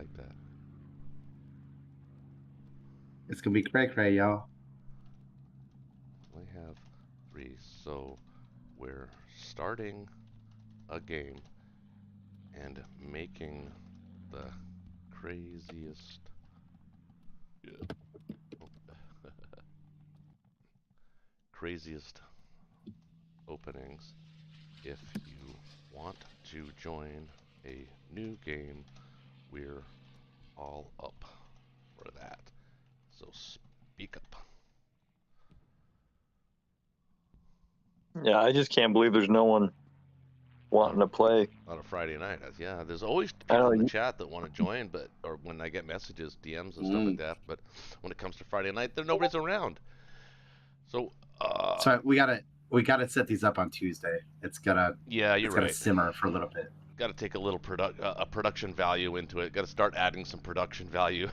like that. It's gonna be cray, y'all. We have 3, so we're starting a game and making the craziest craziest openings. If you want to join a new game, we're all up for that. So speak up. Yeah, I just can't believe there's no one wanting to play. On a Friday night, yeah. There's always I people know in the chat that want to join, or when I get messages, DMs and stuff like that. But when it comes to Friday night, nobody's around. So, So we gotta set these up on Tuesday. It's gotta simmer for a little bit. Got to take a little production value into it. Got to start adding some production value.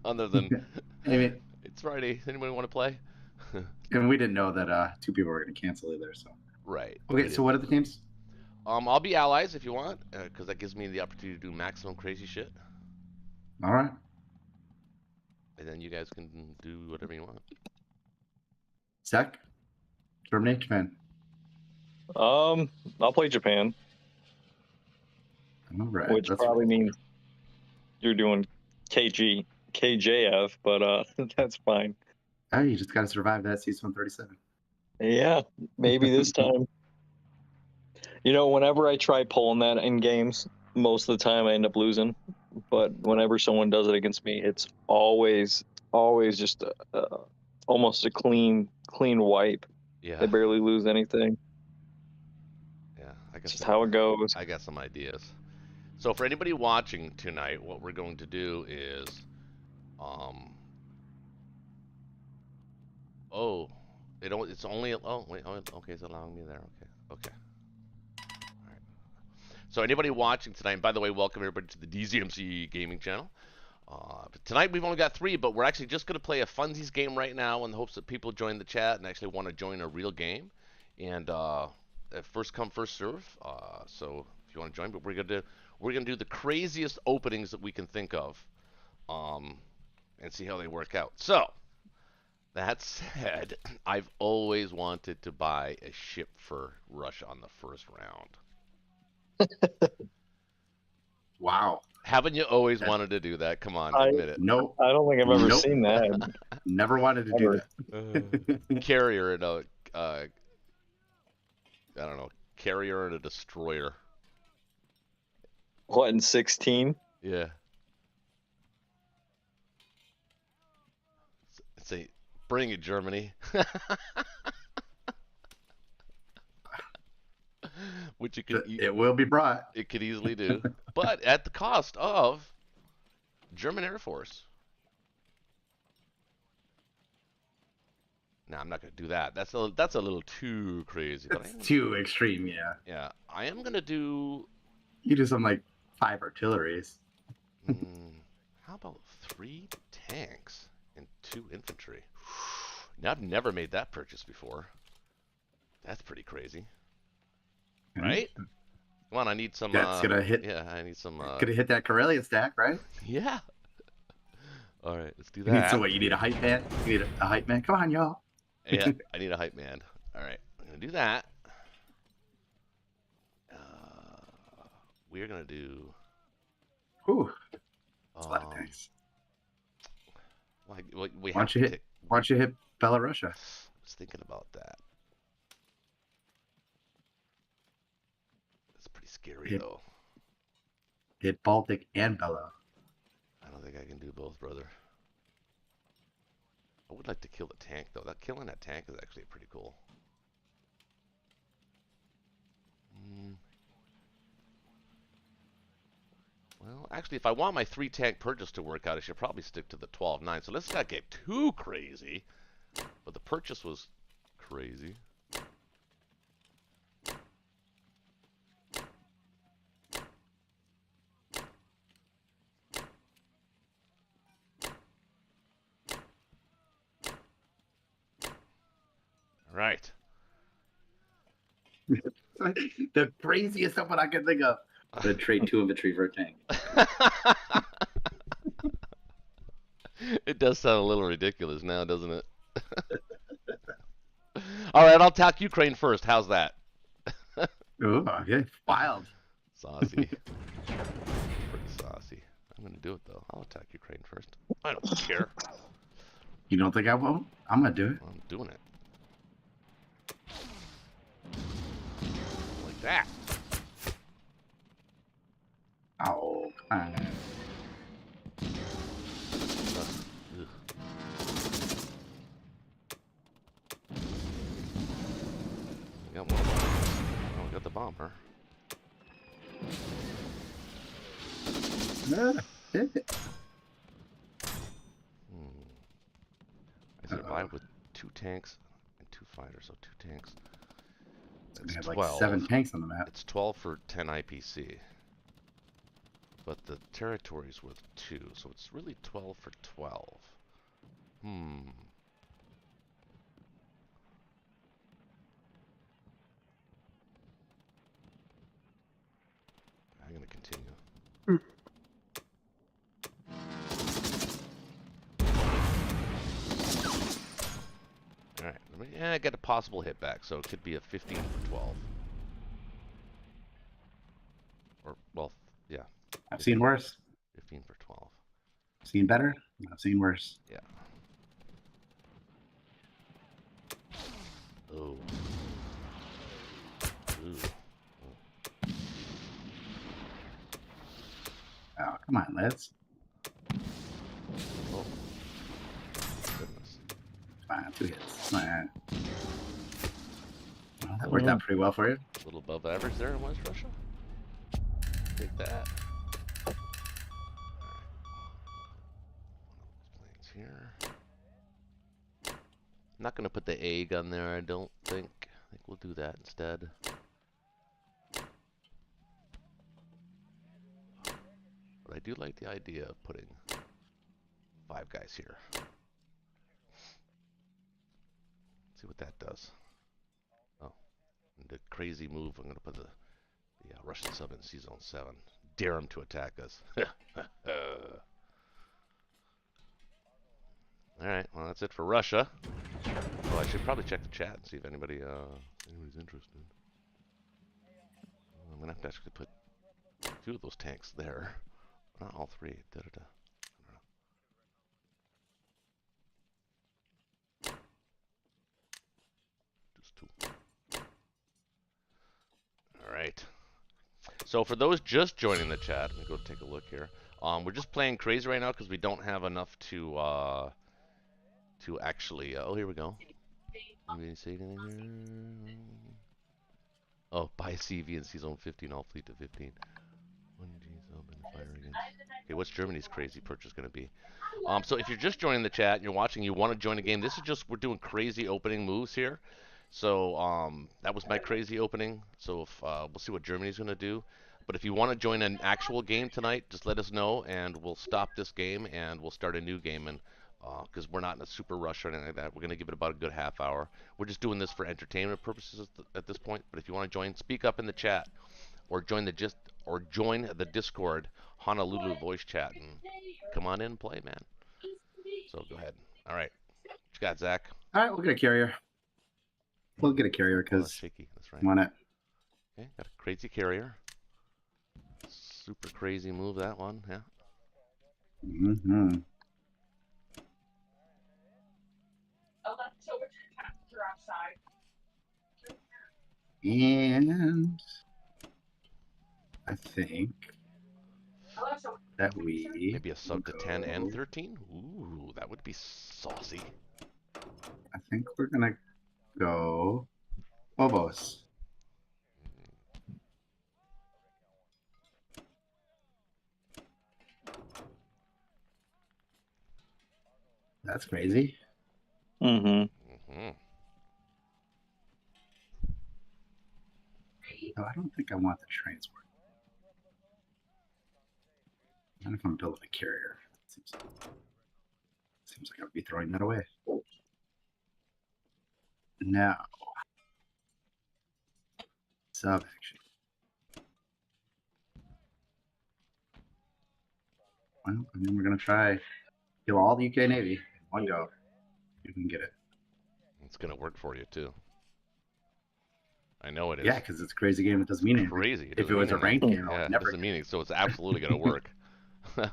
Other than, it's Friday. Anybody want to play? And we didn't know that 2 people were going to cancel either. So right. Okay. So what are the teams? I'll be allies if you want, because that gives me the opportunity to do maximum crazy shit. All right. And then you guys can do whatever you want. Zach, Germany, Japan. I'll play Japan. All right. Which probably means you're doing KJF, but that's fine. Oh, you just got to survive that C-137. Yeah, maybe this time. Whenever I try pulling that in games, most of the time I end up losing. But whenever someone does it against me, it's always just almost a clean wipe. Yeah. They barely lose anything. Yeah, I guess just how it goes. I got some ideas. So for anybody watching tonight, what we're going to do is, it's only, okay, it's allowing me there. Okay. All right. So anybody watching tonight, and by the way, welcome everybody to the DZMC gaming channel. Tonight we've only got 3, but we're actually just going to play a funsies game right now in the hopes that people join the chat and actually want to join a real game. And first come, first serve. So if you want to join, but we're gonna do the craziest openings that we can think of, and see how they work out. So that said, I've always wanted to buy a ship for Russia on the first round. Wow. Haven't you always wanted to do that? Come on, admit it. Nope. I don't think I've ever seen that. Never wanted to do that. Carrier and I don't know, carrier and a destroyer. What, in 16? Yeah. Say, bring it, Germany. Which it will be brought. It could easily do, but at the cost of German Air Force. No, I'm not going to do that. That's a little too crazy. It's too extreme, yeah. Yeah, I am going to do... You do something like 5 artilleries. How about 3 tanks and 2 infantry? Now, I've never made that purchase before. That's pretty crazy. Right? Come on, I need some... That's going to hit... Yeah, I need some... Going to hit that Karelia stack, right? Yeah. All right, let's do that. You need, so what, you need a hype man? You need a hype man? Come on, y'all. Yeah, I need a hype man. All right, I'm going to do that. We're going to do... Ooh, that's a lot of things. Well, why don't you hit Belarusia? I was thinking about that. That's pretty scary, though. Hit Baltic and Belo. I don't think I can do both, brother. I would like to kill the tank, though. Killing that tank is actually pretty cool. Well, actually, if I want my 3 tank purchase to work out, I should probably stick to the 12-9. So let's not get too crazy. But the purchase was crazy. All right. The craziest one I can think of. I'm going to trade 2 infantry for a tank. It does sound a little ridiculous now, doesn't it? All right, I'll attack Ukraine first. How's that? Ooh, okay. Wild. Saucy. Pretty saucy. I'm going to do it, though. I'll attack Ukraine first. I don't care. You don't think I won't? I'm going to do it. I'm doing it. Like that. Oh, come on. Got one. Oh, we got the bomber. I survived with 2 tanks and 2 fighters, so 2 tanks. They have like 7 tanks on the map. It's 12 for 10 IPC. But the territory's worth 2, so it's really 12 for 12. I'm gonna continue. Alright, I got a possible hit back, so it could be a 15 for 12. Or, well, yeah. I've seen worse. 15 for 12. Seen better? I've seen worse. Yeah. Oh. Ooh. Oh, come on, Liz. Oh. Goodness. Fine, 2 hits. Fine. Well, that worked out pretty well for you. A little above average there in West Russia. Take that. Planes here. I'm not going to put the A gun there, I don't think. I think we'll do that instead. But I do like the idea of putting 5 guys here. See what that does. Oh, and the crazy move, I'm going to put the Russian sub in C-Zone 7. Dare him to attack us. Alright, well that's it for Russia. Oh, I should probably check the chat and see if anybody's interested. I'm going to have to actually put 2 of those tanks there. Not all 3. Da-da-da. Just 2. Alright. So for those just joining the chat, let me go take a look here. We're just playing crazy right now because we don't have enough to actually. Oh, here we go. Anybody say anything here? Oh, buy CV and C-Zone 15, all fleet to 15. 1G sub and fire against. Okay, what's Germany's crazy purchase going to be? So if you're just joining the chat and you're watching, you want to join a game. This is just we're doing crazy opening moves here. So that was my crazy opening. So if, we'll see what Germany's going to do. But if you want to join an actual game tonight, just let us know, and we'll stop this game and we'll start a new game. And because we're not in a super rush or anything like that, we're going to give it about a good half hour. We're just doing this for entertainment purposes at this point. But if you want to join, speak up in the chat, or join the Discord Honolulu voice chat, and come on in and play, man. So go ahead. All right, what you got, Zach? All right, we'll get a carrier. We'll get a carrier because shaky. That's right. Want it? Okay, got a crazy carrier. Super crazy move, that one. Yeah. Mm-hmm. And I think that we maybe a sub to 10 and 13. Ooh, that would be saucy. I think we're gonna go Phobos. That's crazy. Mm-hmm. No, I don't think I want the transport. Not if I'm building a carrier. Seems like I would be throwing that away. Now, sub action. Well, I mean, we're gonna try kill all the UK Navy in one go. You can get it. It's gonna work for you too. I know it is. Yeah, because it's a crazy game. It doesn't mean anything. Crazy. If it was a ranked game, yeah, it would it never. doesn't mean anything. So it's absolutely gonna work. All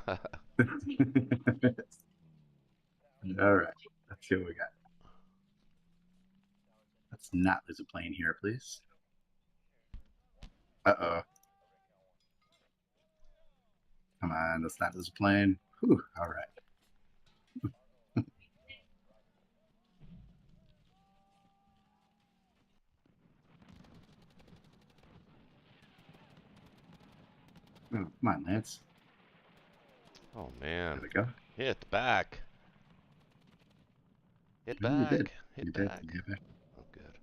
right. Let's see what we got. Let's not lose a plane here, please. Uh-oh. Come on, let's not lose a plane. Whew, all right. Oh, come on, Lance. Oh, man. There we go. Hit back. Hit Oh, you back. did. Hit You back. did. You did. Oh, good.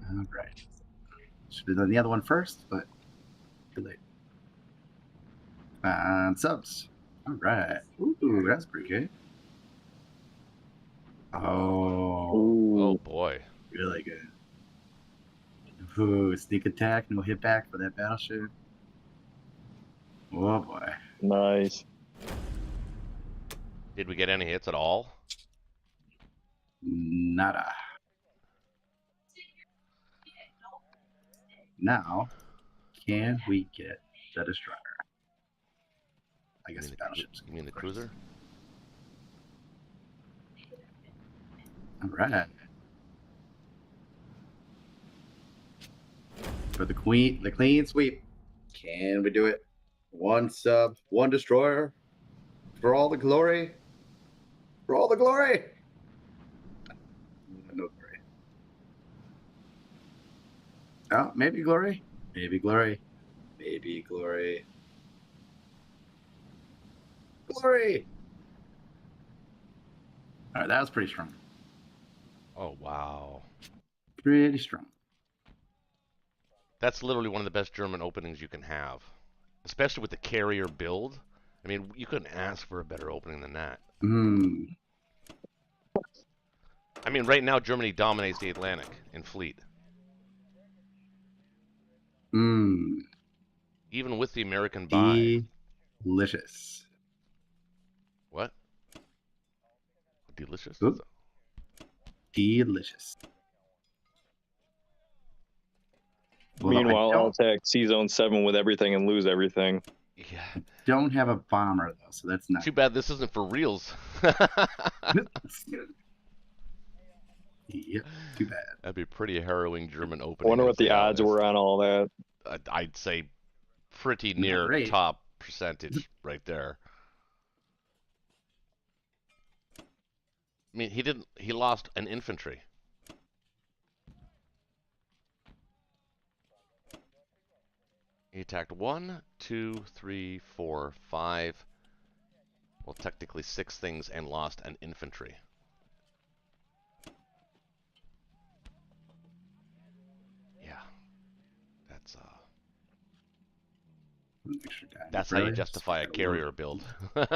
All right. Should have done the other one first, but too late. Subs. All right. Ooh, that's pretty good. Oh. Oh, boy. Really good. Ooh, sneak attack, no hit back for that battleship. Oh, boy. Nice. Did we get any hits at all? Nada. Now, can we get the destroyer? I guess the battleships. You mean the cruiser? All right. For the clean sweep. Can we do it? One sub, one destroyer. For all the glory. For all the glory. No glory. Oh, maybe glory. Maybe glory. Maybe glory. Glory. All right, that was pretty strong. Oh, wow. Pretty strong. That's literally one of the best German openings you can have. Especially with the carrier build. I mean, you couldn't ask for a better opening than that. I mean, right now, Germany dominates the Atlantic in fleet. Even with the American buy. Delicious. What? Delicious? Oop. Delicious. Meanwhile, I'll attack C-Zone 7 with everything and lose everything. Yeah. I don't have a bomber, though, so that's not... Too bad this isn't for reals. Yep, too bad. That'd be pretty harrowing German opening. I wonder what the odds were on all that. I'd say pretty near top percentage right there. I mean, he lost an infantry. He attacked 1, 2, 3, 4, 5. Well, technically 6 things and lost an infantry. Yeah. That's how you justify a carrier build. That's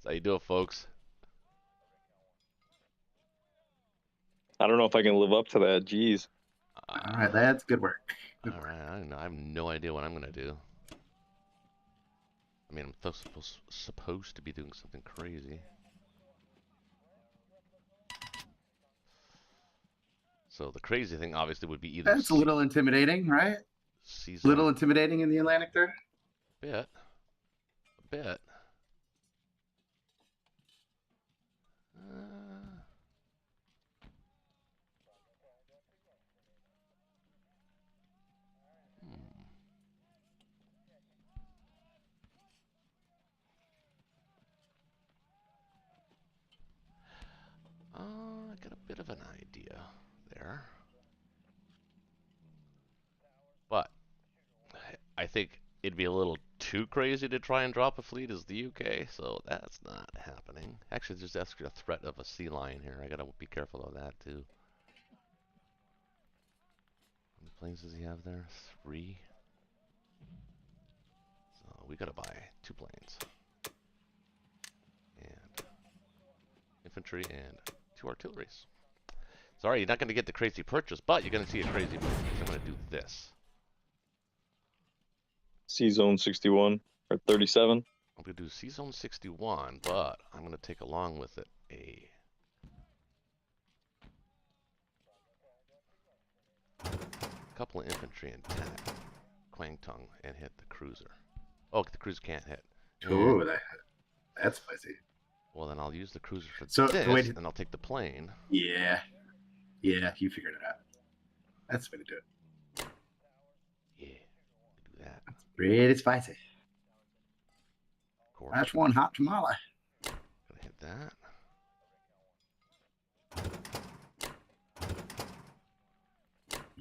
how you do it, folks. I don't know if I can live up to that. Jeez. All right, that's good work. All right, I don't know. I have no idea what I'm gonna do. I mean, I'm supposed to be doing something crazy. So the crazy thing, obviously, would be either. That's a little intimidating, right? A little intimidating in the Atlantic there. A bit. I got a bit of an idea there. But I think it'd be a little too crazy to try and drop a fleet as the UK, so that's not happening. Actually, there's extra threat of a sea lion here. I gotta be careful of that, too. How many planes does he have there? 3. So we gotta buy 2 planes. And infantry and 2 artilleries. Sorry, you're not going to get the crazy purchase, but you're going to see a crazy move. I'm going to do this. C zone 61 or 37. I'm going to do C zone 61, but I'm going to take along with it a couple of infantry and attack Quang Tung and hit the cruiser. Oh, the cruiser can't hit. Ooh, that's spicy. Well, then I'll use the cruiser for So, this, wait. and I'll take the plane. Yeah. Yeah, you figured it out. That's the way to do it. Yeah, do that. That's pretty spicy. Of course. That's one hot tamale. Gonna hit that.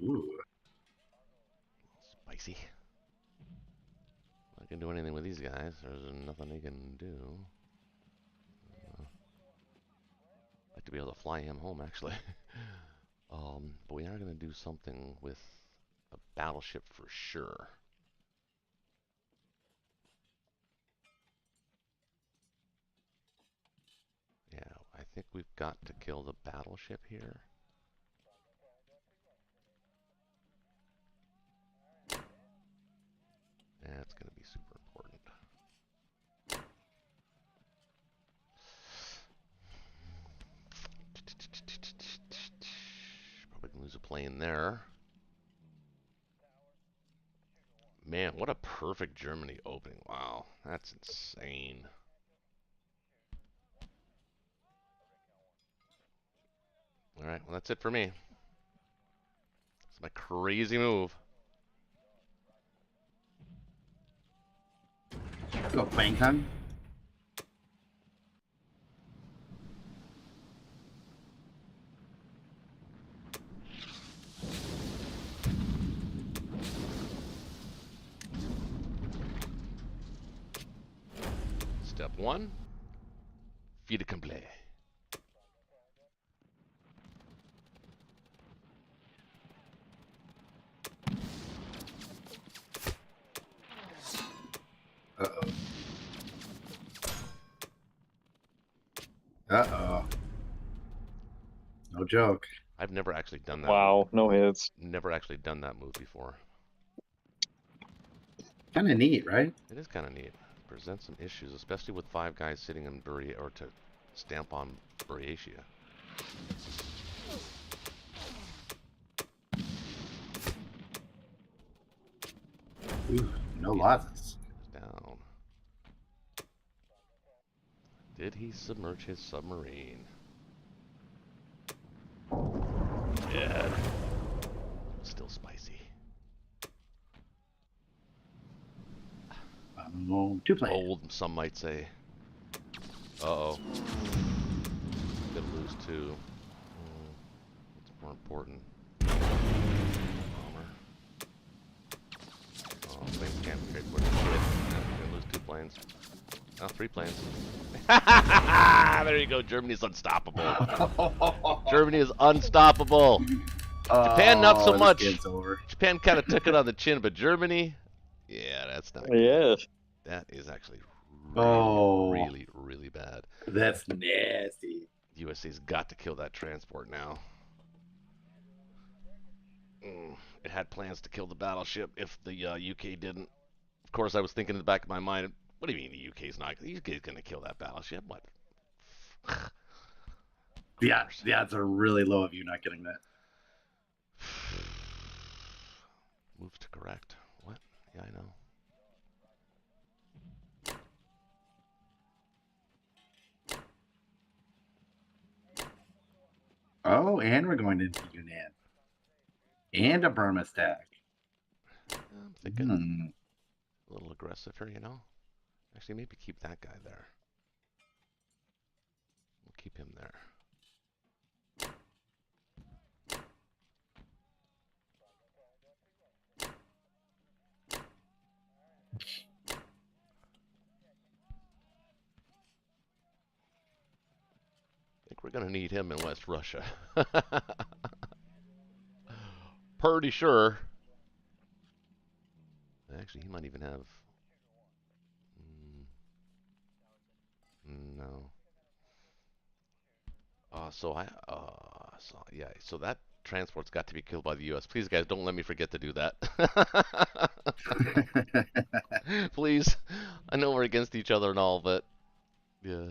Ooh. Spicy. Not gonna do anything with these guys. There's nothing they can do. I'd like to be able to fly him home, actually. But we are gonna do something with a battleship for sure. Yeah, I think we've got to kill the battleship here. That's going to be super important. Probably going to lose a plane there. Man, what a perfect Germany opening. Wow, that's insane. All right, well, that's it for me. It's my crazy move. Go Quang Tung. Step one, fait accompli. Uh-oh. Uh-oh. No joke. I've never actually done that. Wow, no hits. Never actually done that move before. Kind of neat, right? It is kind of neat. Presents some issues, especially with 5 guys sitting in Buria or to stamp on Buryatia. Ooh, no losses. Down. Did he submerge his submarine? Yeah. Still spicy. Two plays. Old, some might say. Uh-oh. Gonna lose 2. What's more important? Bomber. Oh, planes can't trade for shit. Gonna lose 2 planes. Oh, 3 planes. There you go. Germany's unstoppable. Germany is unstoppable. Japan, not so much. Japan kind of took it on the chin, but Germany, yeah, that's not good. Yeah. That is actually really, really bad. That's nasty. USA's got to kill that transport now. It had plans to kill the battleship if the UK didn't. Of course, I was thinking in the back of my mind, what do you mean the UK's not? The UK's going to kill that battleship? What? The odds are really low of you not getting that. Move to correct. What? Yeah, I know. Oh, and we're going into Yunnan. And a Burma stack. I'm thinking a little aggressive here, you know? Actually, maybe keep that guy there. We'll keep him there. I think we're going to need him in West Russia. Pretty sure. Actually, he might even have... no. So yeah, so that transport's got to be killed by the U.S. Please, guys, don't let me forget to do that. Please, I know we're against each other and all, but yeah.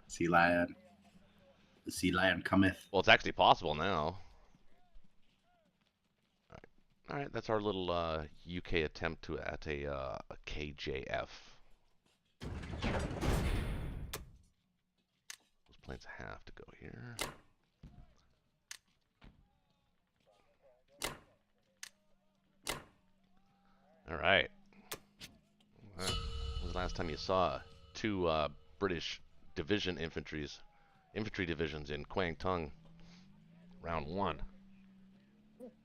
Sea lion. The sea lion cometh. Well, it's actually possible now. All right, that's our little UK attempt to at a KJF. Those planes have to go here. All right. When was the last time you saw two British infantry divisions in Kwangtung? Round 1.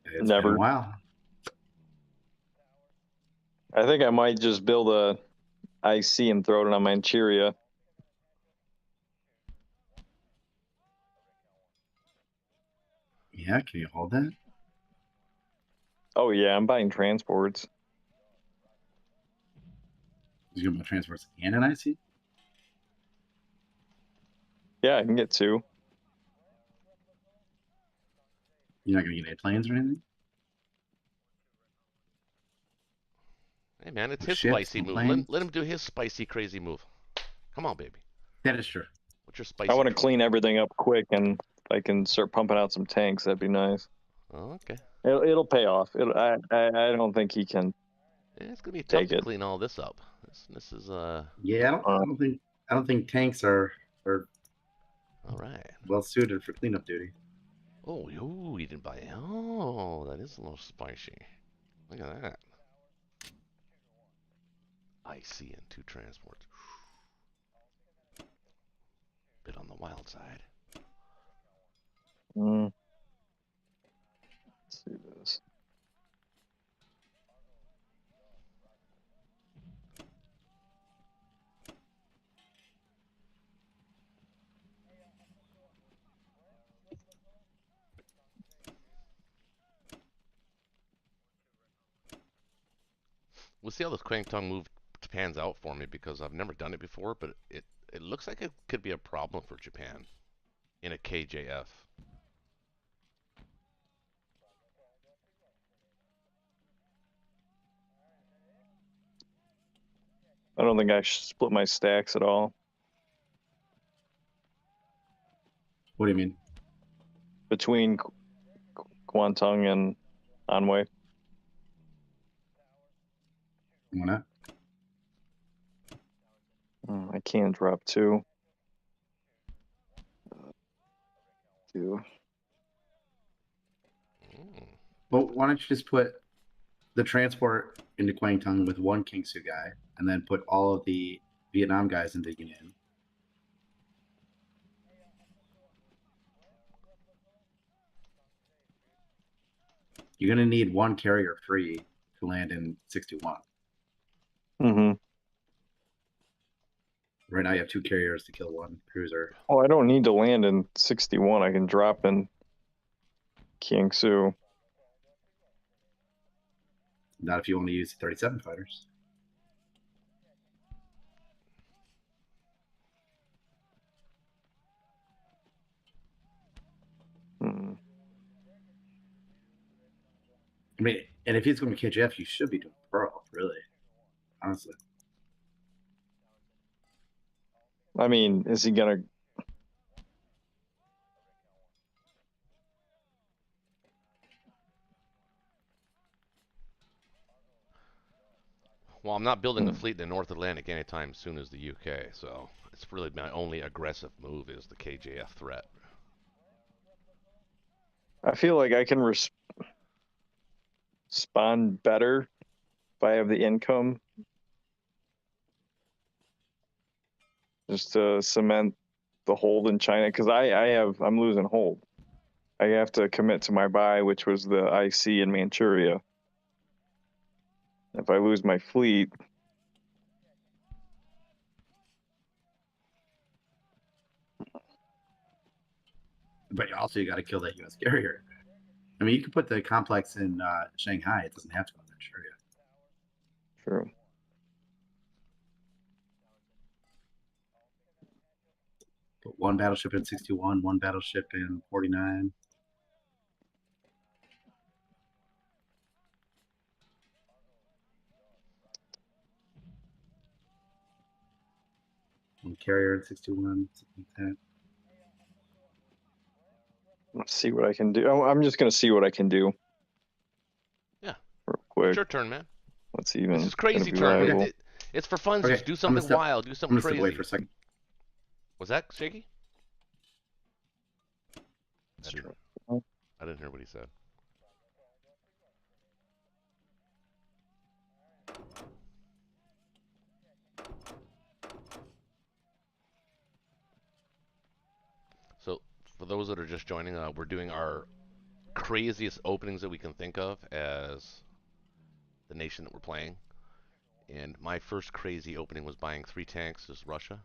It's Never. been a while. I think I might just build a IC and throw it on Manchuria. Yeah, can you hold that? Oh yeah, I'm buying transports. You got my transports and an IC? Yeah, I can get 2. You're not gonna get any planes or anything? Hey man, it's No his ships, spicy no move. planes? Let him do his spicy crazy move. Come on, baby. That is true. What's your spicy? I want to clean everything up quick, and I can start pumping out some tanks. That'd be nice. Oh, okay. It'll pay off. I don't think he can. Yeah, it's gonna be tough Take to it. clean all this up. This is Yeah, I don't think tanks are all right. well suited for cleanup duty. Oh, you didn't buy it. Oh, that is a little spicy. Look at that. IC and 2 transports. Bit on the wild side. Let's see this. We'll see how this Kwangtung move pans out for me because I've never done it before, but it looks like it could be a problem for Japan in a KJF. I don't think I should split my stacks at all What do you mean? between Kwantung and Anhui. Why not? I can't drop 2. 2. Well, why don't you just put the transport into Kwangtung with 1 Kingsu guy, and then put all of the Vietnam guys into Union? You're gonna need 1 carrier free to land in 61. Mm-hmm. Right now, you have 2 carriers to kill 1 cruiser. Oh, I don't need to land in 61. I can drop in Kiangsu. Not if you only use 37 fighters. I mean, and if he's going to KJF, you should be doing Pearl, really. Honestly. I mean, is he gonna? Well, I'm not building a fleet in the North Atlantic anytime soon as the UK, so it's really my only aggressive move is the KJF threat. I feel like I can respond better if I have the income, just to cement the hold in China, because I'm losing hold. I have to commit to my buy, which was the IC in Manchuria. If I lose my fleet, But also, you got to kill that U.S. carrier. I mean, you can put the complex in Shanghai. It doesn't have to go in Manchuria. true. But One battleship in 61, one battleship in 49. One carrier in 61, something like that. Let's see what I can do. I'm just gonna see what I can do. Yeah. Real quick. It's your turn, man. Let's even. This is crazy be turn. viable. It's for fun. Okay, Just do I'm something gonna step- wild. Do I'm something gonna step away crazy. for a second. Was that shaky? Let's try. I didn't hear what he said. So, for those that are just joining, we're doing our craziest openings that we can think of as the nation that we're playing. And my first crazy opening was buying 3 tanks as Russia.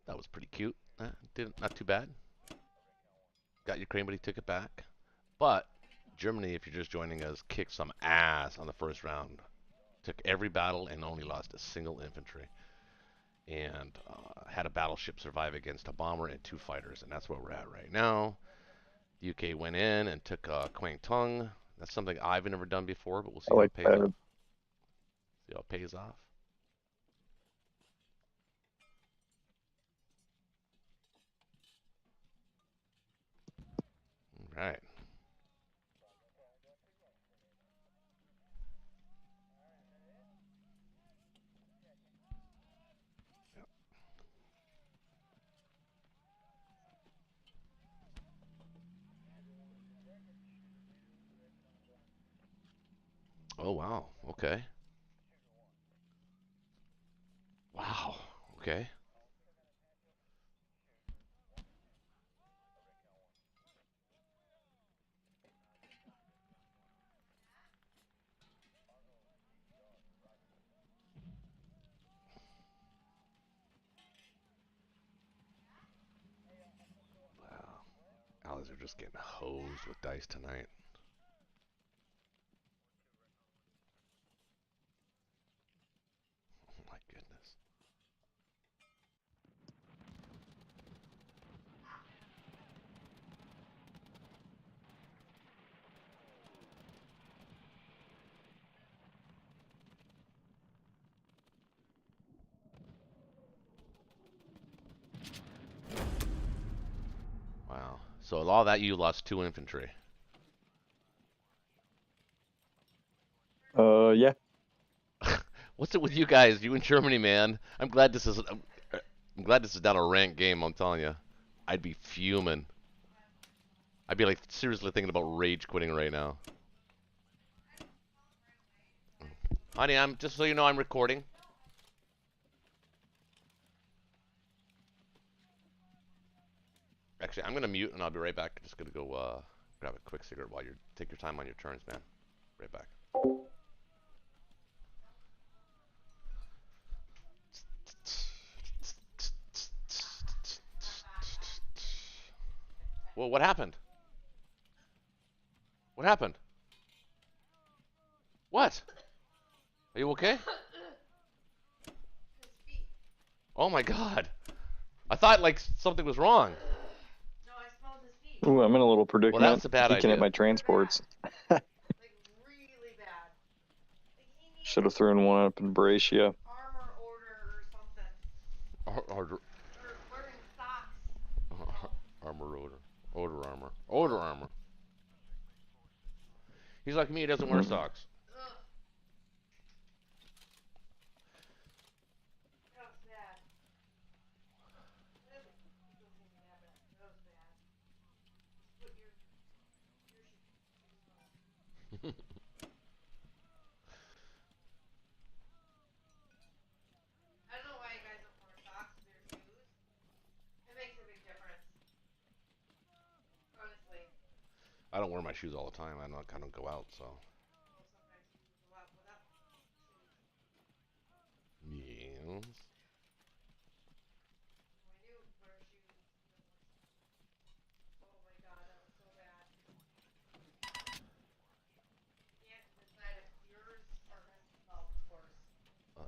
That was pretty cute. Not too bad. Got Ukraine, but he took it back. But Germany, if you're just joining us, kicked some ass on the first round. Took every battle and only lost a single infantry. And had a battleship survive against a bomber and 2 fighters. And that's where we're at right now. The UK went in and took Kwang Tung. That's something I've never done before, but we'll see I how like it pays that. off. See how it pays off. All right. Oh, wow. Okay. Wow. Okay. Wow. Allies are just getting hosed with dice tonight. Oh my goodness. Wow. So all that you lost 2 infantry. Yeah. What's it with you guys? You in Germany, man. I'm glad this is not a ranked game, I'm telling you. I'd be fuming. I'd be like seriously thinking about rage quitting right now. Honey, I'm just so you know I'm recording. Actually, I'm gonna mute and I'll be right back. Just gonna go grab a quick cigarette while you take your time on your turns, man. Right back. Well, what happened? What happened? What? Are you okay? Oh my god. I thought like something was wrong. Ooh, I'm in a little Well, predicament. that's a bad He can hit idea. my transports. Should have thrown one up in Bracia. Order. Armor order. Order armor. He's like me, he doesn't wear socks. I don't wear my shoes all the time. I don't go out, so. Yes.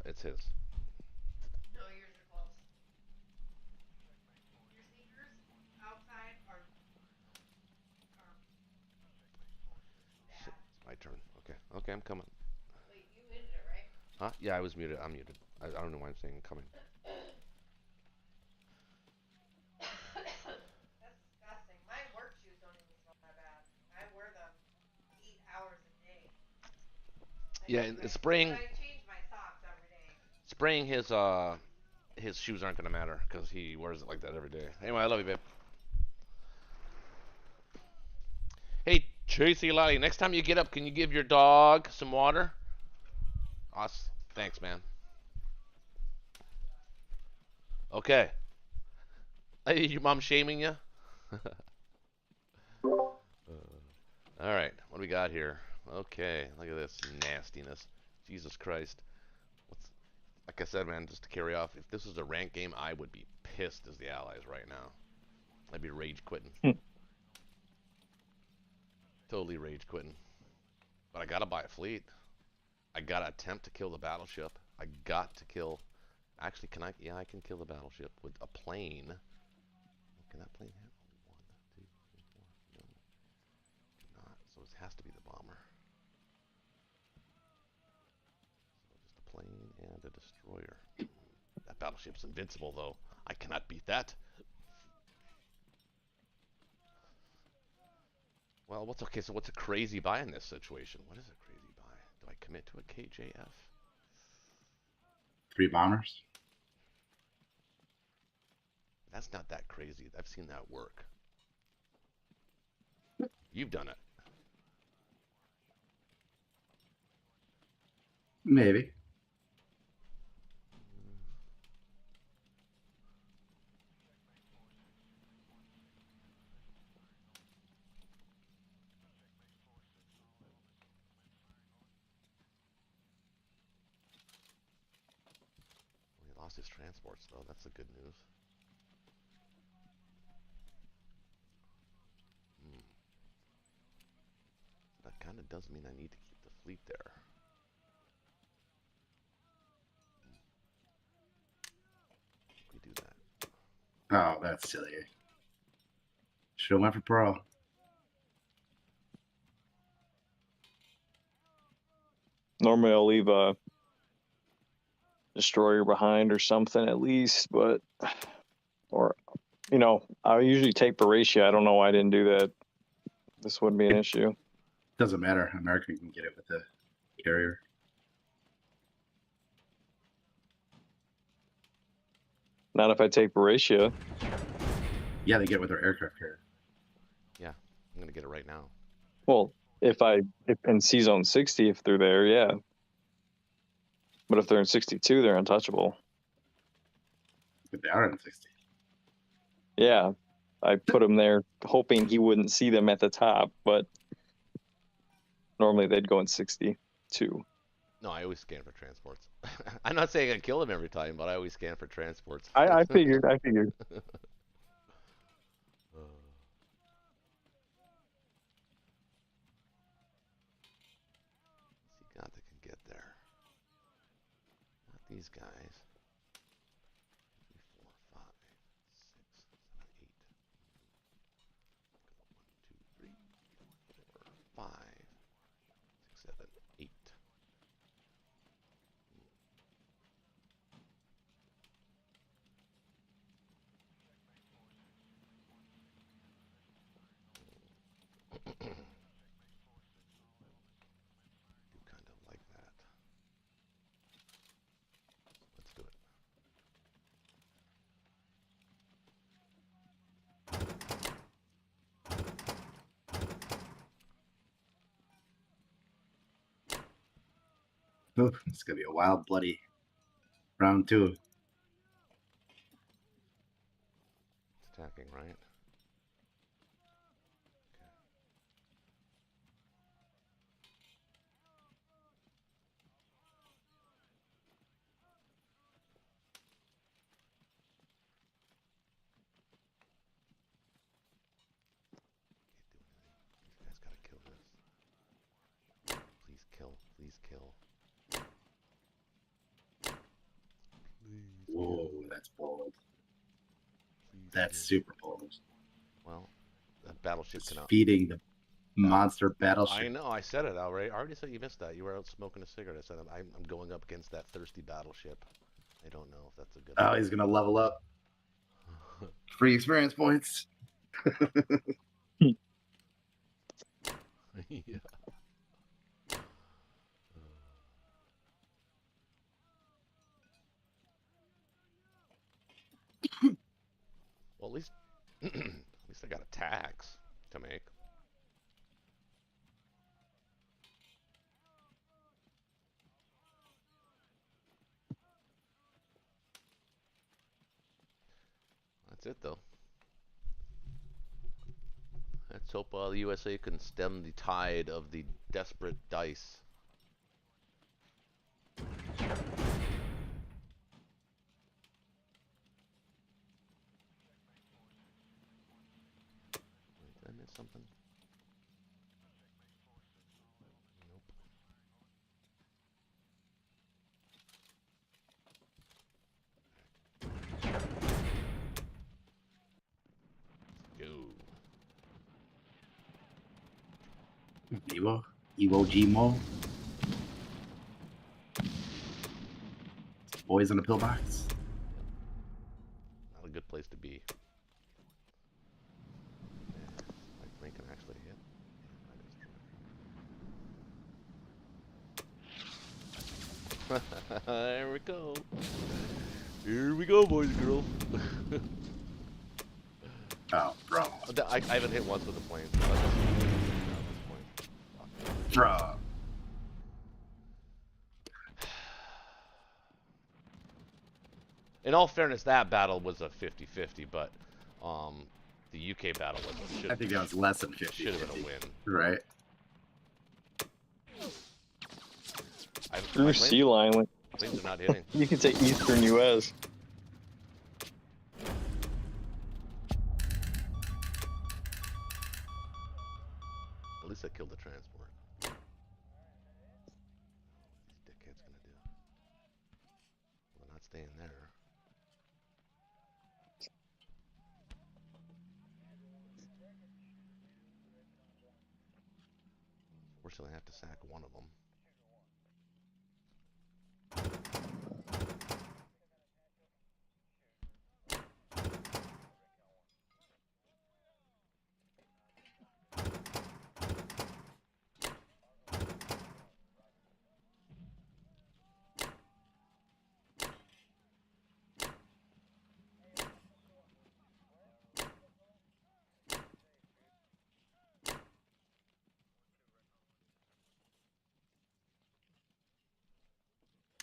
It's his. Okay, I'm coming. Wait, you muted it, right? Huh? Yeah, I was muted. I'm muted. I don't know why I'm saying I'm coming. That's disgusting. My work shoes don't even smell that bad. I wear them 8 hours a day. Yeah, spraying But I change my socks every day. spraying his shoes aren't gonna matter because he wears it like that every day. Anyway, I love you, babe. Hey, Tracy Lottie, next time you get up, can you give your dog some water? Awesome. Thanks, man. Okay. Hey, your mom shaming you? All right, what do we got here? Okay, look at this nastiness. Jesus Christ. What's, like I said, man, just to carry off, if this was a ranked game, I would be pissed as the allies right now. I'd be rage quitting. Totally rage quitting. But I gotta buy a fleet. I gotta attempt to kill the battleship. I got to kill. Actually, can I? Yeah, I can kill the battleship with a plane. Can that plane hit? 1, 2, 3, 4. No, not. So it has to be the bomber. So just a plane and a destroyer. That battleship's invincible, though. I cannot beat that. Well, what's okay? So what's a crazy buy in this situation? What is a crazy buy? Do I commit to a KJF? 3 bombers. That's not that crazy. I've seen that work. You've done it. Maybe. He lost his transports, though. That's the good news. Hmm. That kind of does mean I need to keep the fleet there. We do that. Oh, that's silly. Should have went for Pearl. Normally, I'll leave a destroyer behind or something at least, but or I usually take Baratia. I don't know why I didn't do that. This wouldn't be an issue. Doesn't matter. America can get it with the carrier. Not if I take Baratia. Yeah, they get it with their aircraft carrier. Yeah, I'm gonna get it right now. Well, if in C zone 60, if they're there, yeah. But if they're in 62, they're untouchable. But they are in 60. Yeah, I put them there hoping he wouldn't see them at the top, but normally they'd go in 62. No, I always scan for transports. I'm not saying I kill him every time, but I always scan for transports. I figured. See, God, that can get there. Not these guys. 3, 4, 5, 6, 7, 8. 1, 2, 3, 4, 5, 6, 7, 8. Do kind of like that. Let's do it. Oh, it's gonna be a wild, bloody round 2. It's attacking, right? Can't do anything. These guys gotta kill this. Please kill. Please kill. Please Whoa, kill. that's bold. Please That's kill. super bold. Well, that battleship It's cannot. feeding the Monster I battleship. know. I said it already. I already said you missed that. You were out smoking a cigarette. I said I'm going up against that thirsty battleship. I don't know if that's a good Oh, idea. he's gonna level up. Free experience points. Yeah. Well, at least at least I got a tax to make. That's it though. Let's hope the USA can stem the tide of the desperate dice. Wait, did I miss something? Nope. Go. Evo Gmo. Boys in a pillbox. Not a good place to be. My plane can actually hit. There we go. Here we go, boys and girls. Oh, bro. I haven't hit once with the plane. So at this point. Bro. In all fairness, that battle was a 50-50, but the UK battle I think that was less than 50. should have been a win. Right. Through Sea Line, Planes are not hitting. you can say Eastern U.S. At least I killed the transport. What are these dickheads gonna do? Well, they're not staying there. Fortunately, I have to sack one of them.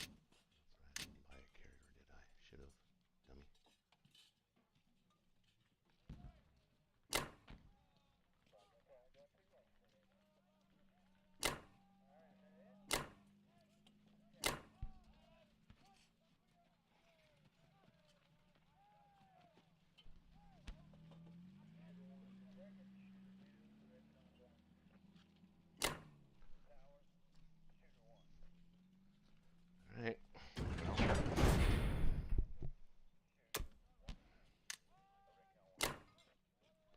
I didn't buy a carrier, did I? Should have. Dummy. Alright. Well.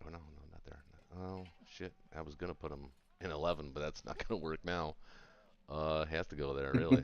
Oh, no, not there. Oh, shit. I was gonna put him in 11, but that's not gonna work now. Has to go there, really.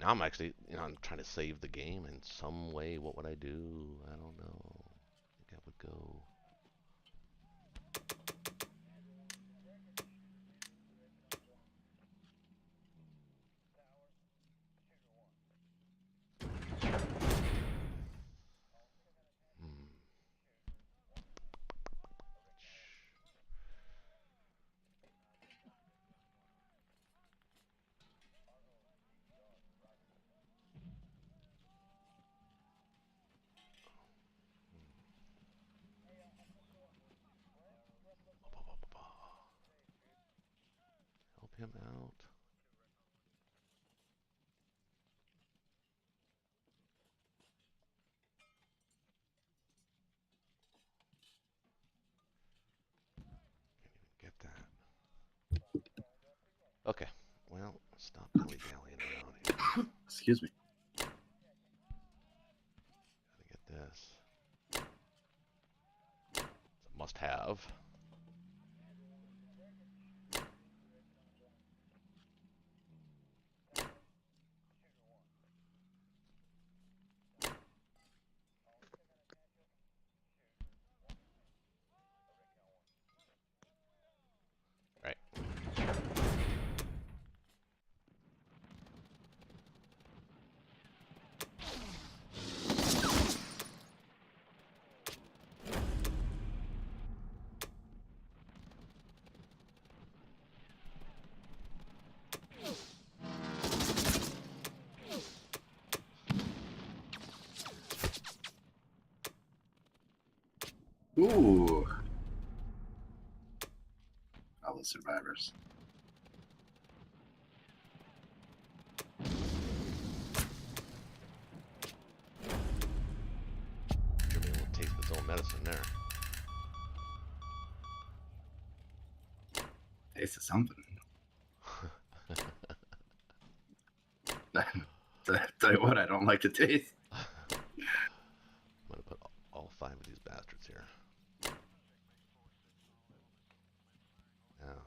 Now I'm actually, I'm trying to save the game in some way. What would I do? I don't know. I think I would go. Hmm. him out. Can't even get that. Okay. Well, stop dilly-dallying around here. Excuse me. Gotta get this. It's a must-have. Right. Ooh. All the survivors. Jimmy will taste his own medicine there. Taste of something. Tell you what, I don't like the taste. I'm gonna put all 5 of these bastards here. Now.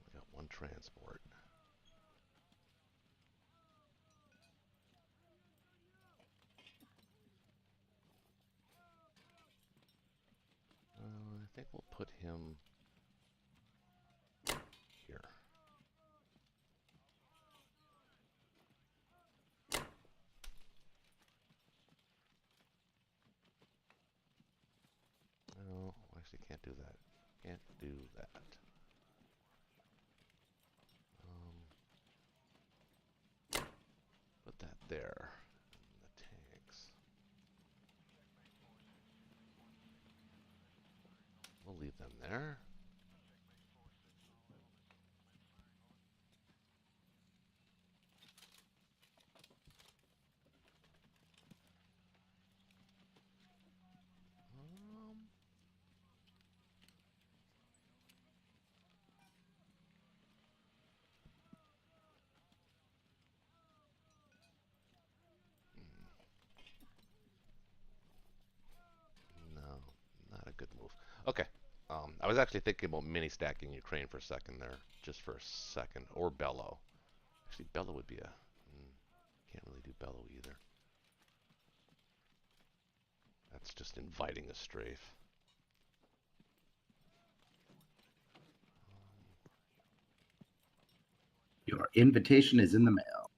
We got 1 transport. I think we'll put him here. No, actually can't do that. Can't do that. Put that there. The tanks. We'll leave them there. No, not a good move. Okay. I was actually thinking about mini stacking Ukraine for a second there, just for a second, or Bello. Actually, Bello would be a. Can't really do Bello either. That's just inviting a strafe. Your invitation is in the mail.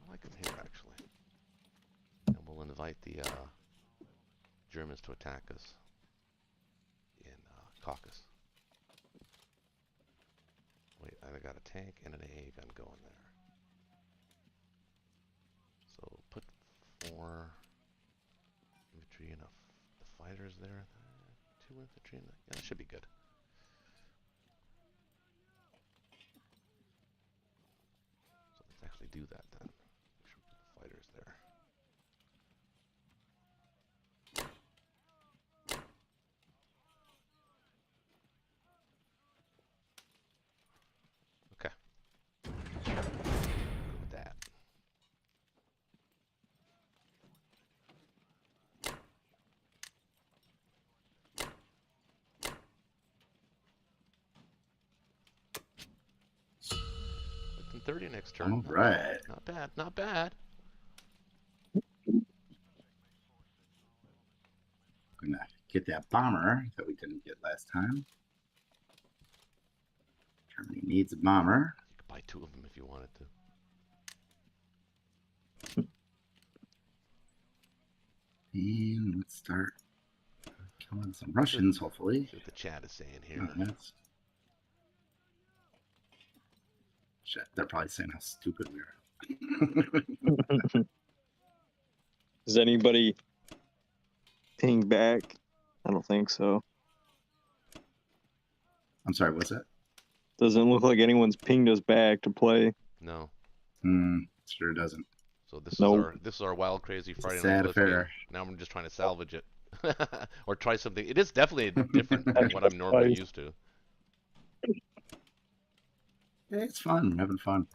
I like him here, actually. And we'll invite the Germans to attack us in Caucasus. Wait, I got a tank and an AA gun going there. So put 4 infantry and the fighters there. 2 infantry and yeah, that should be good. So let's actually do that then. Make sure we put the fighters there. Okay. Go with that. Within 30 next turn. All right. Not bad, not bad. Gonna get that bomber that we didn't get last time. Germany needs a bomber. You could buy 2 of them if you wanted to. And let's start Killing some Russians, hopefully. See what the chat is saying here. Oh, that's... Shit, they're probably saying how stupid we are. Does anybody ping back? I don't think so. I'm sorry, what's that? Doesn't look like anyone's pinged us back to play. No. Sure doesn't. So this Nope. is our wild crazy It's a Friday night sad Blitz game. affair. Now I'm just trying to salvage it. Or try something. It is definitely different than what I'm normally used to. Yeah, it's fun. We're having fun.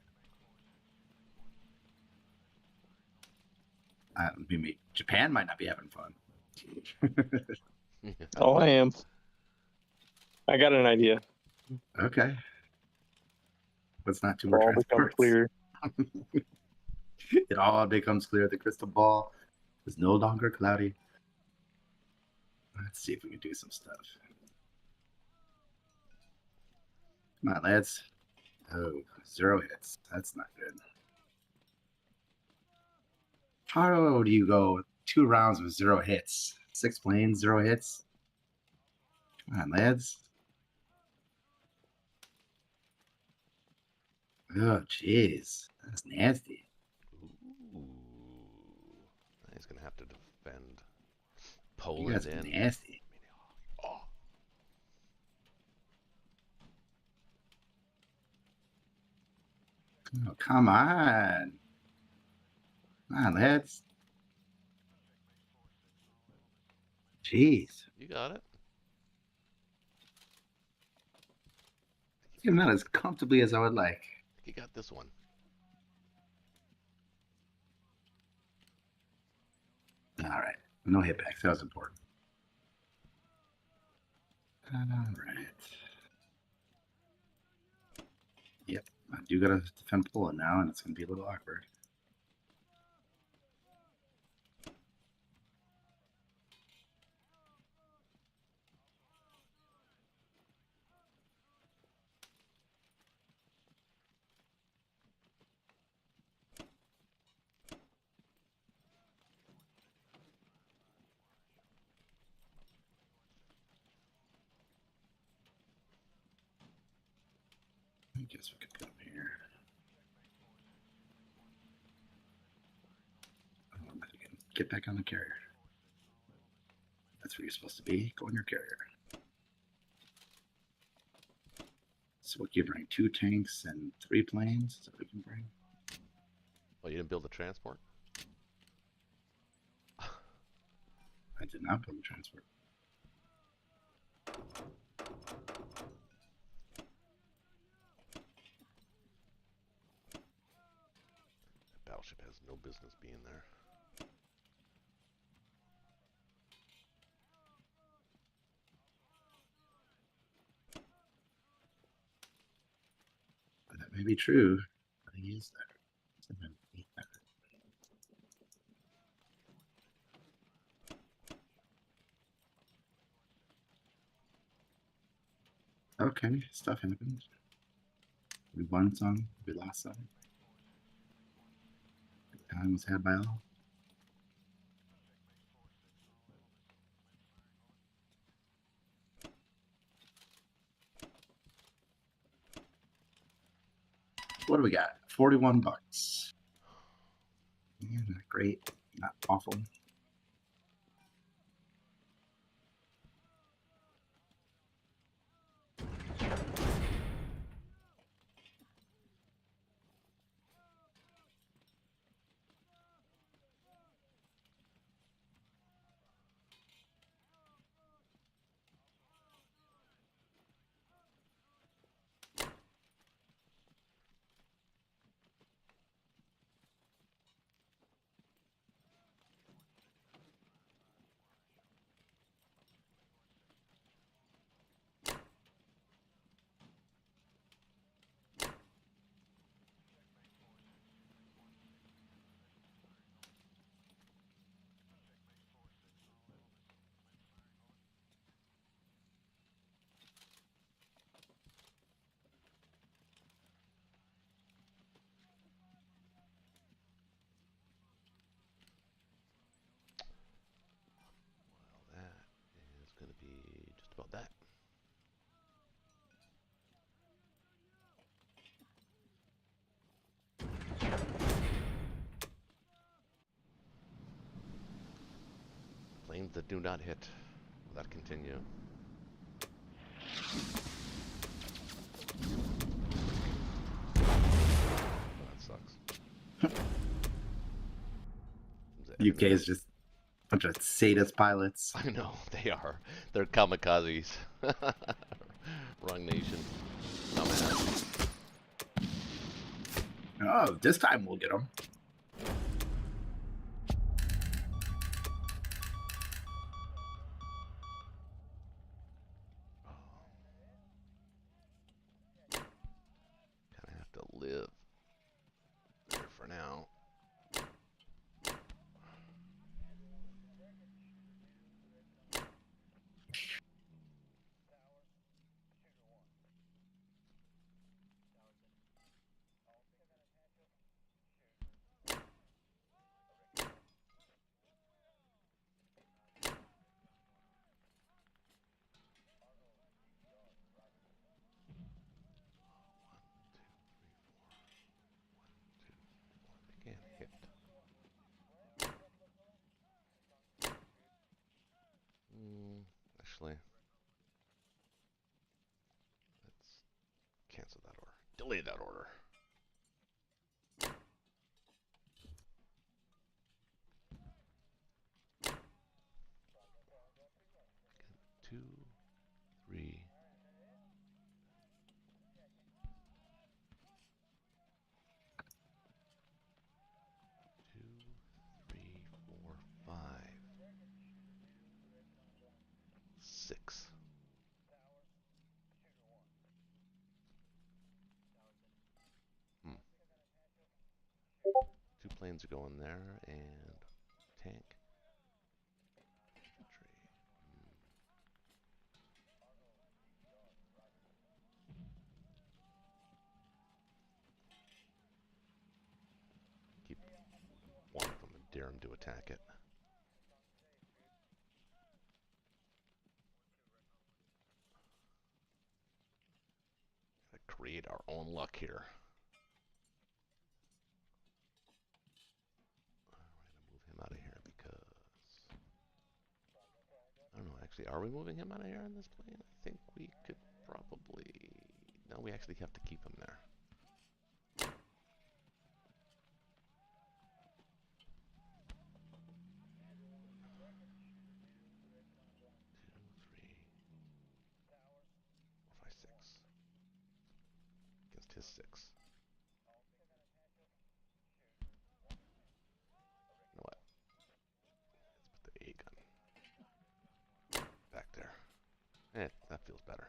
Maybe Japan might not be having fun. Oh, I am. I got an idea. Okay. Let's not too It much all becomes clear. It all becomes clear. The crystal ball is no longer cloudy. Let's see if we can do some stuff. Come on, lads. Oh, 0 hits. That's not good. How do you go 2 rounds with 0 hits? 6 planes, 0 hits? Come on, lads. Oh, jeez. That's nasty. Ooh. He's gonna have to defend You Poland guys are and nasty. oh. Oh, come on. Come on, lads. Jeez. You got it. I'm not as comfortably as I would like. I think you got this one. All right. No hitbacks. That was important. All right. Yep. I do got to defend Poland now, and it's going to be a little awkward. I guess we could put him here. Oh, again. Get back on the carrier. That's where you're supposed to be. Go on your carrier. So what can you bring? 2 tanks and 3 planes? Is that what we can bring? Oh, you didn't build the transport? I did not build a transport. That battleship has no business being there. That may be true. But he is there. Okay, stuff happened. We won some, we lost some. Time was had by all. What do we got? 41 bucks. Yeah, not great, not awful. about that. Planes that do not hit. Will that continue? That sucks. UK is just a bunch of sadist pilots. I know, they are. They're kamikazes. Wrong nation. Dumbass. Oh, this time we'll get them. Kind of have to live there for now. Can't hit. Actually, let's cancel that order. Delete that order. Two, three. Two, three, four, five, six. Two planes are going there, and tank. Infantry. Keep one of them and dare them to attack it. Gotta create our own luck here. Alright, I'll move him out of here because... I don't know, actually, are we moving him out of here in this plane? I think we could probably... No, we actually have to keep him there. Against his 6. You know what? Let's put the A gun back there. That feels better.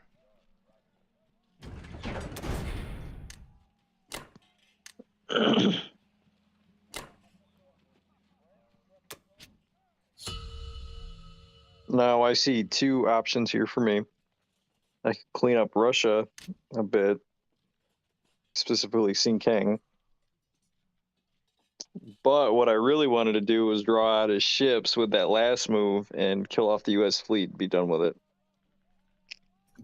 Now I see two options here for me. I could clean up Russia a bit, specifically Xinjiang. But what I really wanted to do was draw out his ships with that last move and kill off the U.S. fleet and be done with it.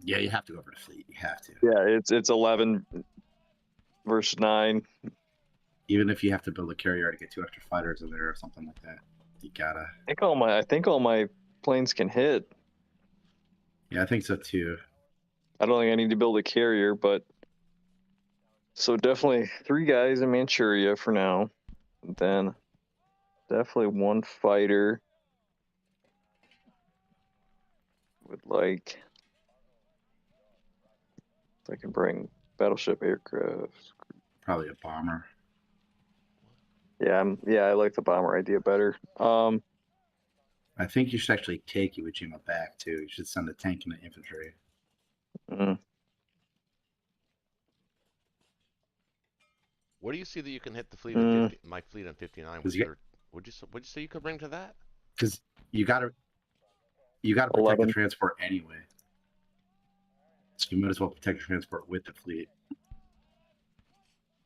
Yeah, you have to go for the fleet. You have to. Yeah, it's 11 versus 9. Even if you have to build a carrier to get 2 extra fighters in there or something like that, you gotta. I think all my planes can hit. Yeah, I think so too. I don't think I need to build a carrier, but so definitely 3 guys in Manchuria for now. Then definitely 1 fighter with like I can bring battleship aircraft. Probably a bomber. Yeah, I like the bomber idea better. I think you should actually take Iwo Jima back too. You should send a tank and an infantry. Where do you see that you can hit the fleet in 50, my fleet on 59? Would you say you could bring to that? Because you gotta protect 11. the transport anyway. So you might as well protect the transport with the fleet.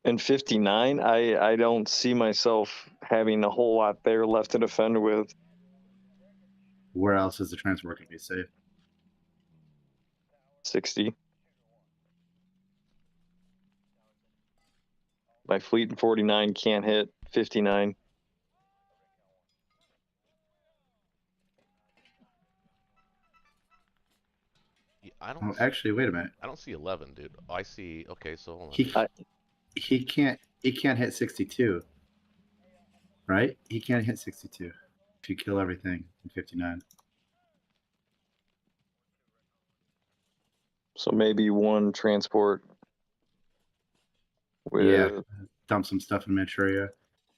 In 59, I don't see myself having a whole lot there left to defend with. Where else is the transport gonna be safe? 60. My fleet in 49 can't hit 59. Yeah, I Oh, don't. actually, wait a minute. I don't see 11, dude. I see. Okay, so hold on. He he can't hit 62, right? He can't hit 62 if you kill everything in 59. So maybe one transport with Yeah, dump some stuff in Manchuria.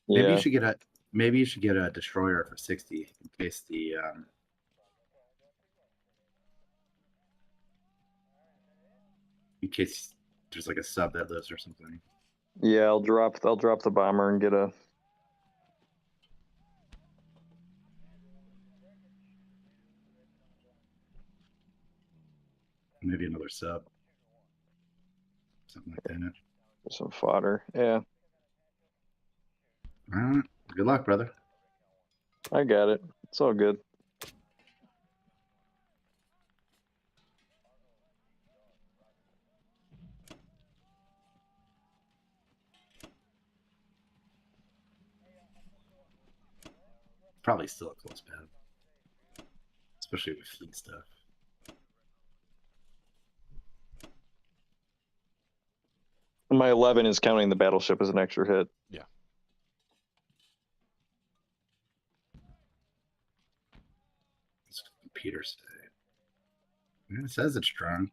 Maybe yeah. you should get a destroyer for 60 in case there's like a sub that lives or something. Yeah, I'll drop the bomber and get a Maybe another sub. Something like that. some fodder. Yeah, All right. Good luck, brother. I got it. It's all good. Probably still a close battle. Especially with fleet stuff. My 11 is counting the battleship as an extra hit. Yeah. What's Peter say? Yeah, it says it's strong.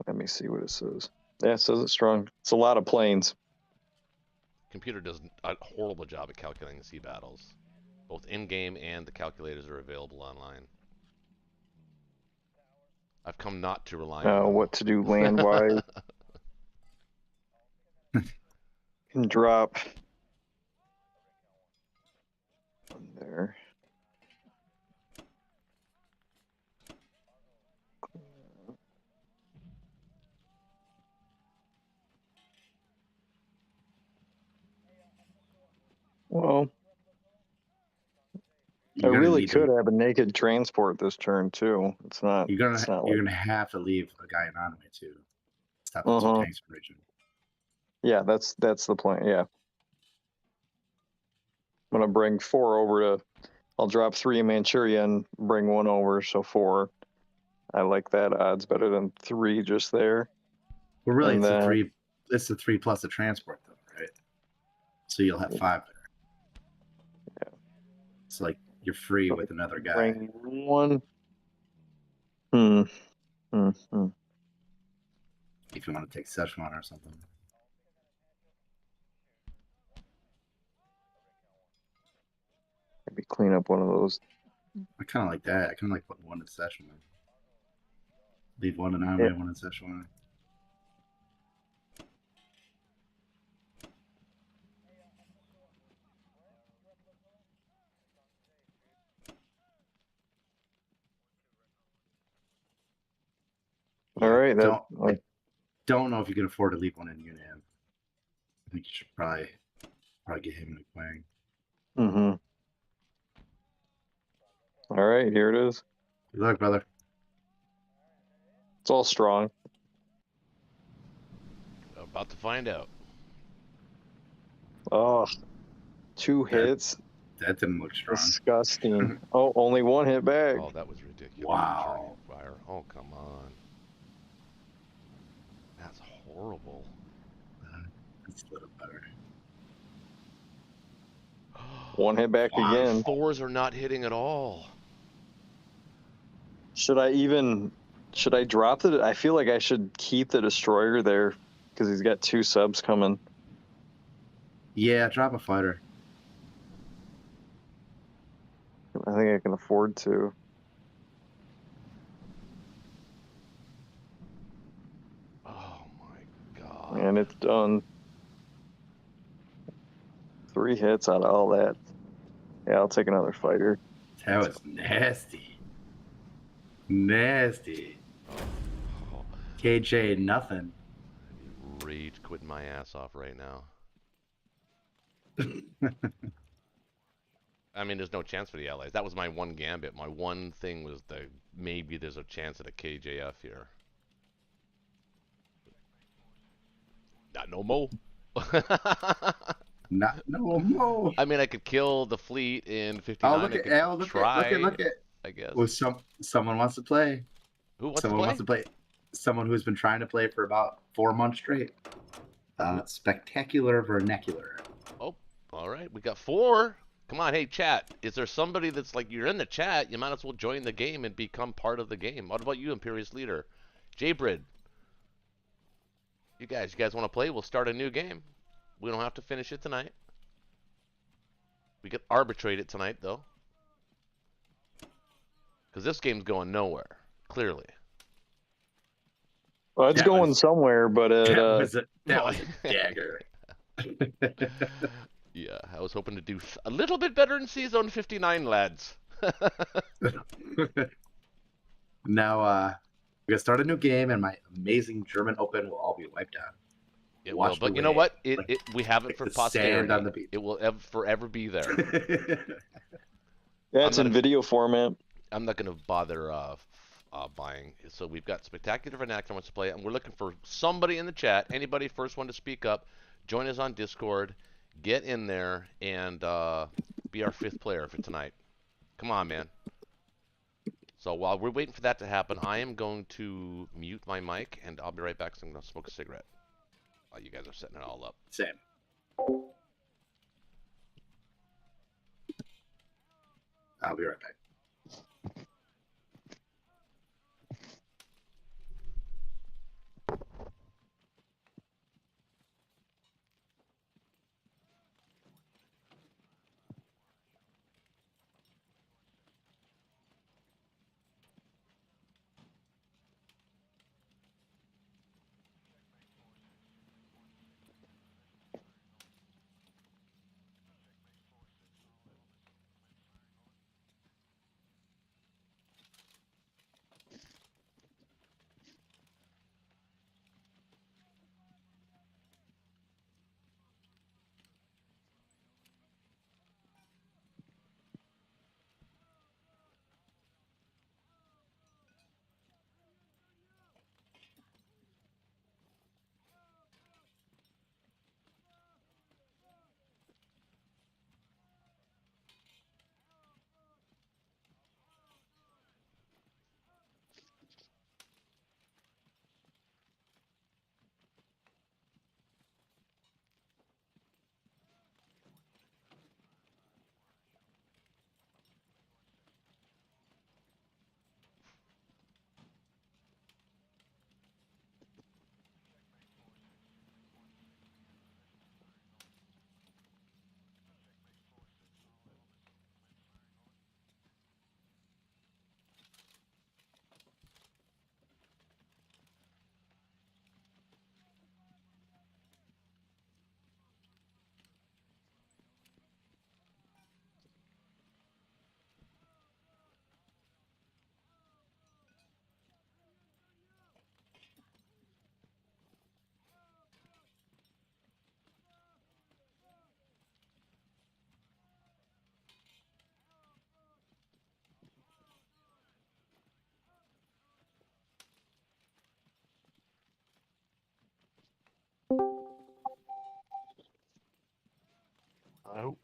Let me see what it says. Yeah, it says it's strong. It's a lot of planes. Computer does a horrible job at calculating sea battles. Both in-game and the calculators are available online. I've come not to rely on them. What to do land-wise. Can drop there. Well, I really could have a naked transport this turn too. It's not. You're It's not gonna have to leave a guy in enemy too. Stop the Uh-huh. two tanks from region. Yeah, that's the plan. Yeah, I'm gonna bring 4 over to. I'll drop 3 in Manchuria and bring 1 over, so 4. I like that odds better than 3 just there. Well, really, And it's then- a 3. It's a 3 plus a transport, though, right? So you'll have 5 there. Yeah. It's like you're free with another guy. Bring 1. If you want to take Szechuan or something. Maybe clean up one of those. I kind of like that. I kind of like putting 1 in Szechuan. Leave 1 in enemy, 1 in Szechuan. All right. I don't know if you can afford to leave 1 in Yunnan. I think you should probably get him in a Quang. Mm-hmm. All right, here it is. Good luck, brother. It's all strong. About to find out. Oh, 2 hits. That didn't look strong. Disgusting. Oh, only 1 hit back. Oh, that was ridiculous. Wow. Fire. Oh, come on. That's horrible. It's a little better. 1 hit back Wow. again. 4s are not hitting at all. Should I drop it? I feel like I should keep the destroyer there because he's got 2 subs coming. Yeah, drop a fighter. I think I can afford to. Oh my god. And it's done. 3 hits out of all that. Yeah, I'll take another fighter. That was nasty. Nasty. Oh, KJ, nothing. rage quitting my ass off right now. I mean, there's no chance for the allies. That was my one gambit. My one thing was the maybe there's a chance at a KJF here. Not no mo. Not no more. I mean, I could kill the fleet in Oh, 59. look I at could try, look at. I guess. Well, someone wants to play. Who wants to Someone play? wants to play. Someone who's been trying to play for about 4 months straight. Spectacular vernacular. Oh, all right. We got 4. Come on, hey chat. Is there somebody that's like you're in the chat? You might as well join the game and become part of the game. What about you, Imperious Leader? Jbrid. You guys want to play? We'll start a new game. We don't have to finish it tonight. We could arbitrate it tonight though. Because this game's going nowhere, clearly. Well, it's That going was- somewhere, but That it, was a dagger. Yeah, I was hoping to do a little bit better in C-Zone 59, lads. Now, we're gonna start a new game, and my amazing German Open will all be wiped out. It will, Washed but you know away what? like- We have it like for the posterity. sand on the beach. It will forever be there. yeah, it's I'm in not- video format. I'm not going to bother buying. So we've got Spectacular Vernacular wants to play, and we're looking for somebody in the chat. Anybody first one to speak up, join us on Discord, get in there, and be our 5th player for tonight. Come on, man. So while we're waiting for that to happen, I am going to mute my mic, and I'll be right back. So I'm going to smoke a cigarette while you guys are setting it all up. Same. I'll be right back. Oh,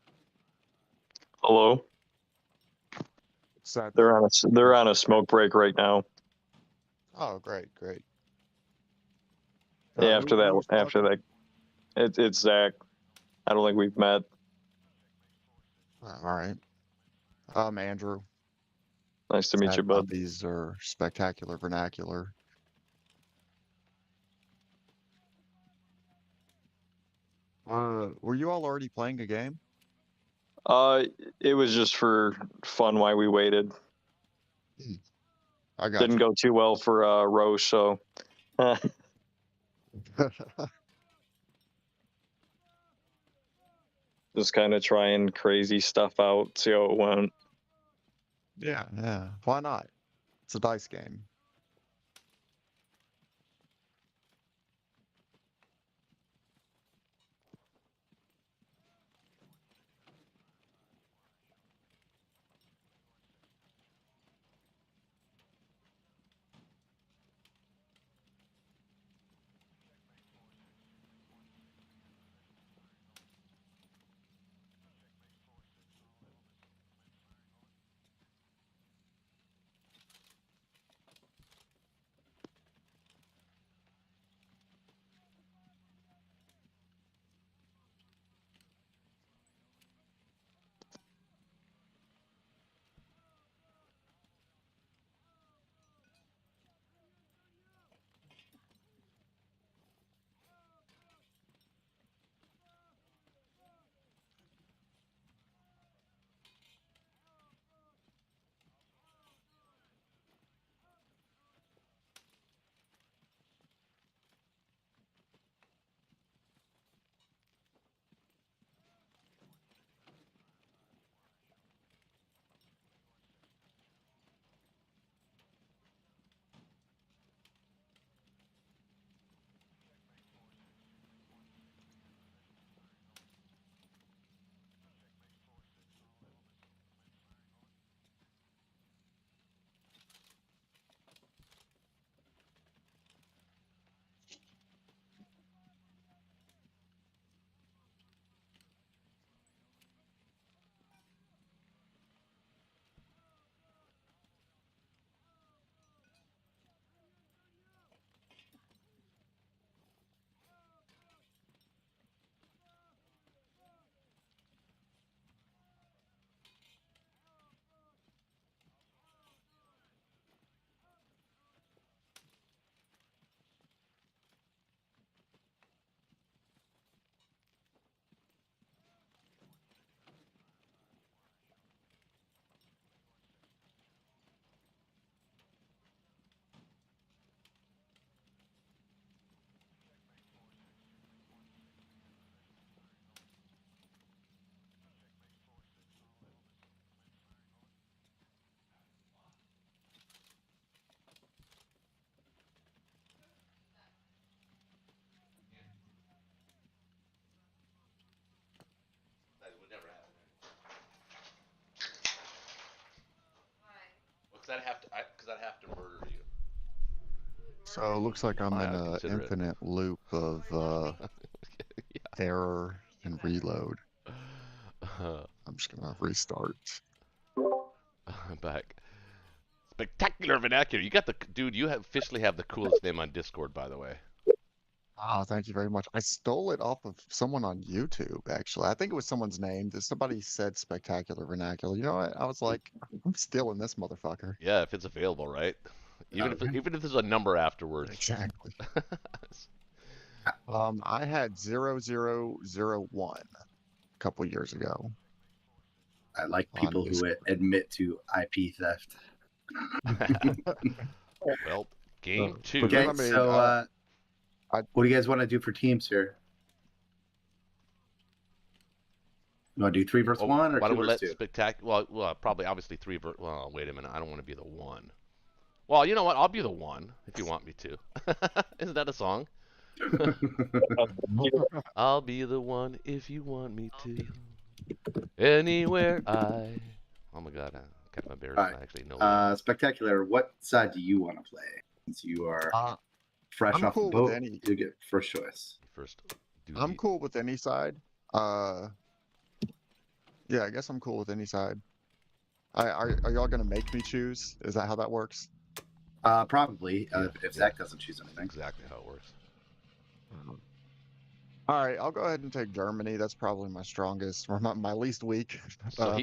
Hello. is that? They're on a smoke break right now. Oh, great, great. Yeah, who's after talking? that, it's Zach. I don't think we've met. All right. I'm Andrew. Nice to meet you, Sad bud. Mondays are spectacular vernacular. Were you all already playing a game? Uh, it was just for fun while we waited. I got Didn't go too well for Roche, so you. just kind of trying crazy stuff out, see how it went. Yeah, yeah. Why not? It's a dice game. I'd have to murder you. So it looks like I'm I in would an consider it. infinite loop of error and reload. I'm just gonna restart. I'm back. Spectacular vernacular. You got the dude. You officially have the coolest name on Discord, by the way. Oh, thank you very much. I stole it off of someone on YouTube, actually. I think it was someone's name. Somebody said spectacular vernacular. You know what? I was like, I'm stealing this motherfucker. Yeah, if it's available, right? Even if there's a number afterwards. Exactly. I had 0001 a couple years ago. I like On people who admit to IP theft. Well, game two. But then Okay, I made, so what do you guys want to do for teams here? You want to do 3 versus 1 or why 2 don't we versus let 2? spectacular? Well, probably obviously well, wait a minute. I don't want to be the one. Well, you know what? I'll be the one if you want me to. Isn't that a song? I'll be the one if you want me to. Anywhere I. Oh my God, I'm kind of embarrassed. All right. I actually know. Spectacular, what side do you want to play? Since you are fresh I'm off cool the with boat, any. you get first choice. First, I'm cool with any side. Yeah, I guess I'm cool with any side. Are y'all gonna make me choose? Is that how that works? Probably, Yeah, if Zach doesn't choose anything. Exactly how it works. All right, I'll go ahead and take Germany. That's probably my strongest, or my least weak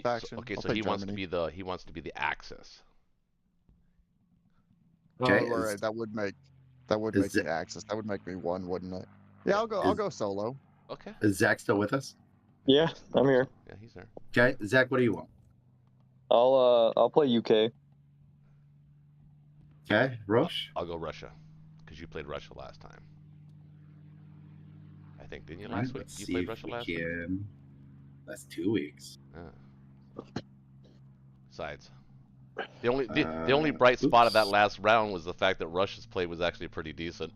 faction. So he wants to be the Axis. Okay, Oh, all right, that would make is me Axis. That would make me one, wouldn't it? Yeah, I'll go solo. Okay. Is Zach still with us? Yeah, I'm here. Yeah, he's there. Okay, Zach, what do you want? I'll play UK. Okay, Roche? I'll go Russia, because you played Russia last time. I think, didn't you, All right, last week? let's You see played if Russia we last week? can. That's 2 weeks. Besides, the only bright spot of that last round was the fact that Russia's play was actually pretty decent.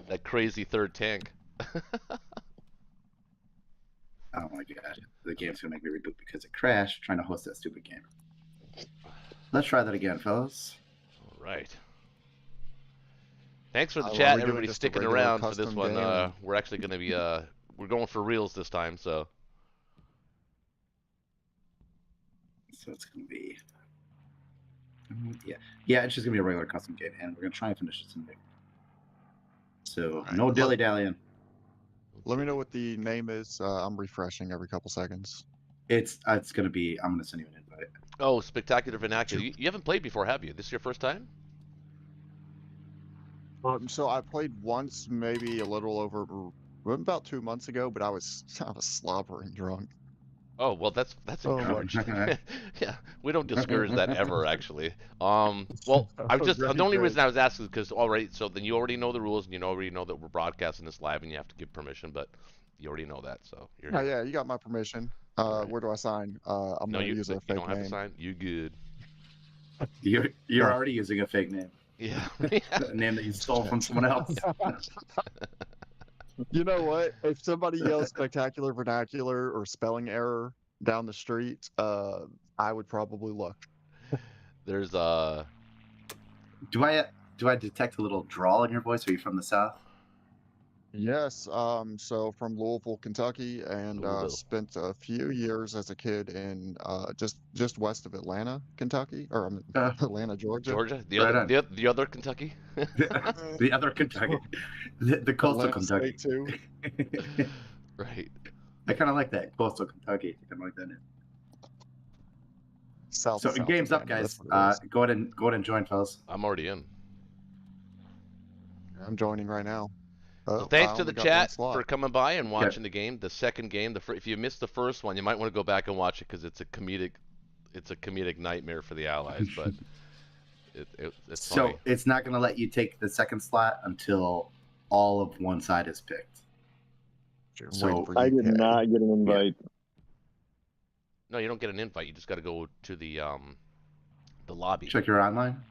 That crazy third tank. Oh my god, the game's gonna make me reboot because it crashed trying to host that stupid game. Let's try that again, fellas. All right. Thanks for the Are chat, we doing everybody just a sticking regular around for this custom one. game? We're actually going to be we're going for reals this time, so. So it's gonna be, yeah, it's just gonna be a regular custom game, and we're gonna try and finish this in there. So right, no dilly dallying. Let me know what the name is. I'm refreshing every couple seconds. It's gonna be. I'm gonna send you an invite. Oh, Spectacular Vernacular. You haven't played before, have you? This is your first time? So I played once, maybe a little over about 2 months ago, but I was slobbering drunk. Oh, well, that's Oh, encouraged. Yeah, we don't discourage that ever, actually. Well, the only reason I was asking is because, all right, so then you already know the rules, and you already know that we're broadcasting this live, and you have to give permission, but you already know that, so you're here. Yeah, you got my permission. Right. Where do I sign? I'm No, gonna use a you fake don't have to name. sign. You good. You're already using a fake name. Yeah. A name that you stole from someone else. You know what? If somebody yells spectacular vernacular or spelling error down the street, I would probably look. There's Do I detect a little drawl in your voice? Are you from the South? Yes, so from Louisville, Kentucky, and Louisville. spent a few years as a kid in just west of Atlanta, Kentucky, or Atlanta, Georgia. Georgia, the Right other on. the other Kentucky. The other Kentucky, the coastal Atlanta Kentucky. State too. Right. I kind of like that coastal Kentucky. I kind of like that name. South So of South game's up, Atlanta, guys. that's what it is. Go ahead and join, fellas. I'm already in. I'm joining right now. So thanks I to the only got one chat slot. for coming by and watching the game. The second game, if you missed the first one, you might want to go back and watch it because it's a comedic nightmare for the Allies. But it's So funny. it's not going to let you take the second slot until all of one side is picked. So Waiting for I did UK. not get an invite. No, you don't get an invite. You just got to go to the lobby. Check your online.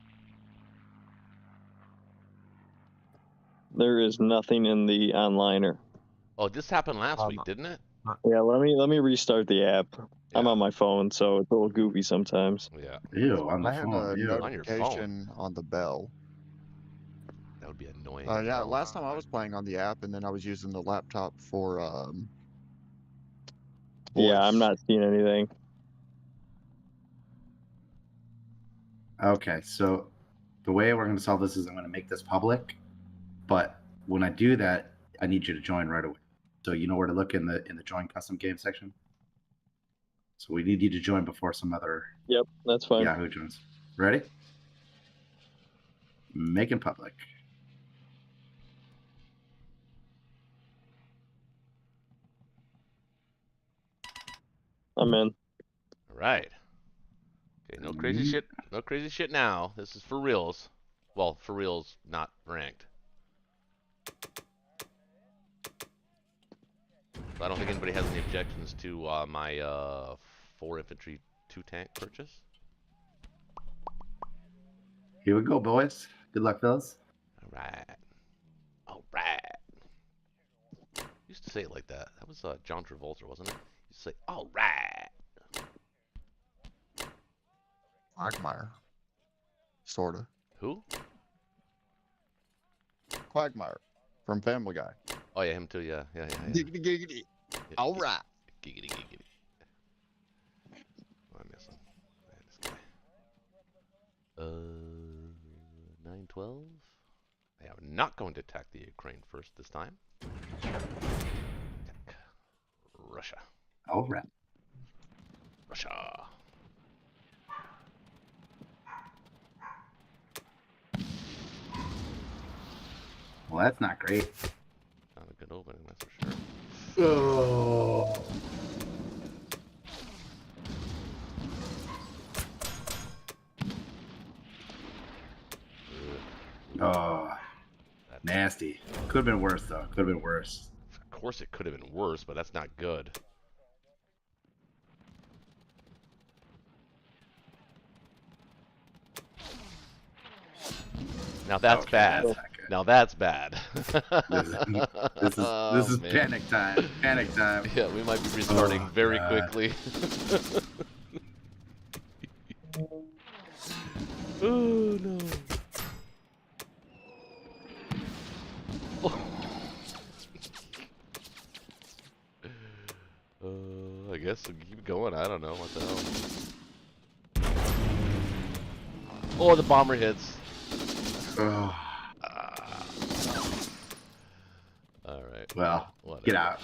There is nothing in the onliner. Oh, this happened last week, didn't it? Yeah, let me restart the app. I'm Yeah. on my phone, so it's a little goofy sometimes. Yeah. Ew, on the I had phone. a Ew. On your phone. notification on the bell. That would be annoying as Yeah, hell. last time I was playing on the app, and then I was using the laptop for Yeah, I'm voice. not seeing anything. Okay, so the way we're going to solve this is I'm going to make this public, but when I do that, I need you to join right away. So you know where to look in the join custom game section. So we need you to join before some other Yep, that's fine. Yahoo joins. Ready? Making public. I'm in. All right. Okay, no crazy shit. No crazy shit now. This is for reals. Well, for reals, not ranked. So I don't think anybody has any objections to my 4 infantry 2 tank purchase. Here we go, boys. Good luck, fellas. All right. All right. Used to say it like that. That was John Travolta, wasn't it? Used to say, "All right." Quagmire. Sorta. Who? Quagmire from Family Guy. Oh yeah, him too. Yeah, yeah, yeah. yeah. Giggity giggity. Yeah, All right. Giggity, giggity. What am I missing? This guy. 912. I am not going to attack the Ukraine first this time. Attack Russia. All right. Russia. Well, that's not great. Not a good opening, that's for sure. Oh. Oh, That's, nasty. Could have been worse, though. Could have been worse. of course, it could have been worse, but that's not good. Now that's Okay, bad. that's not good. Now that's bad. This Oh, is man. panic time. Panic time. Yeah, we might be restarting Oh, very God. quickly. Oh no. I guess we'll keep going. I don't know what the hell. Oh, the bomber hits. Oh, Ah. All right. well, Whatever. get out.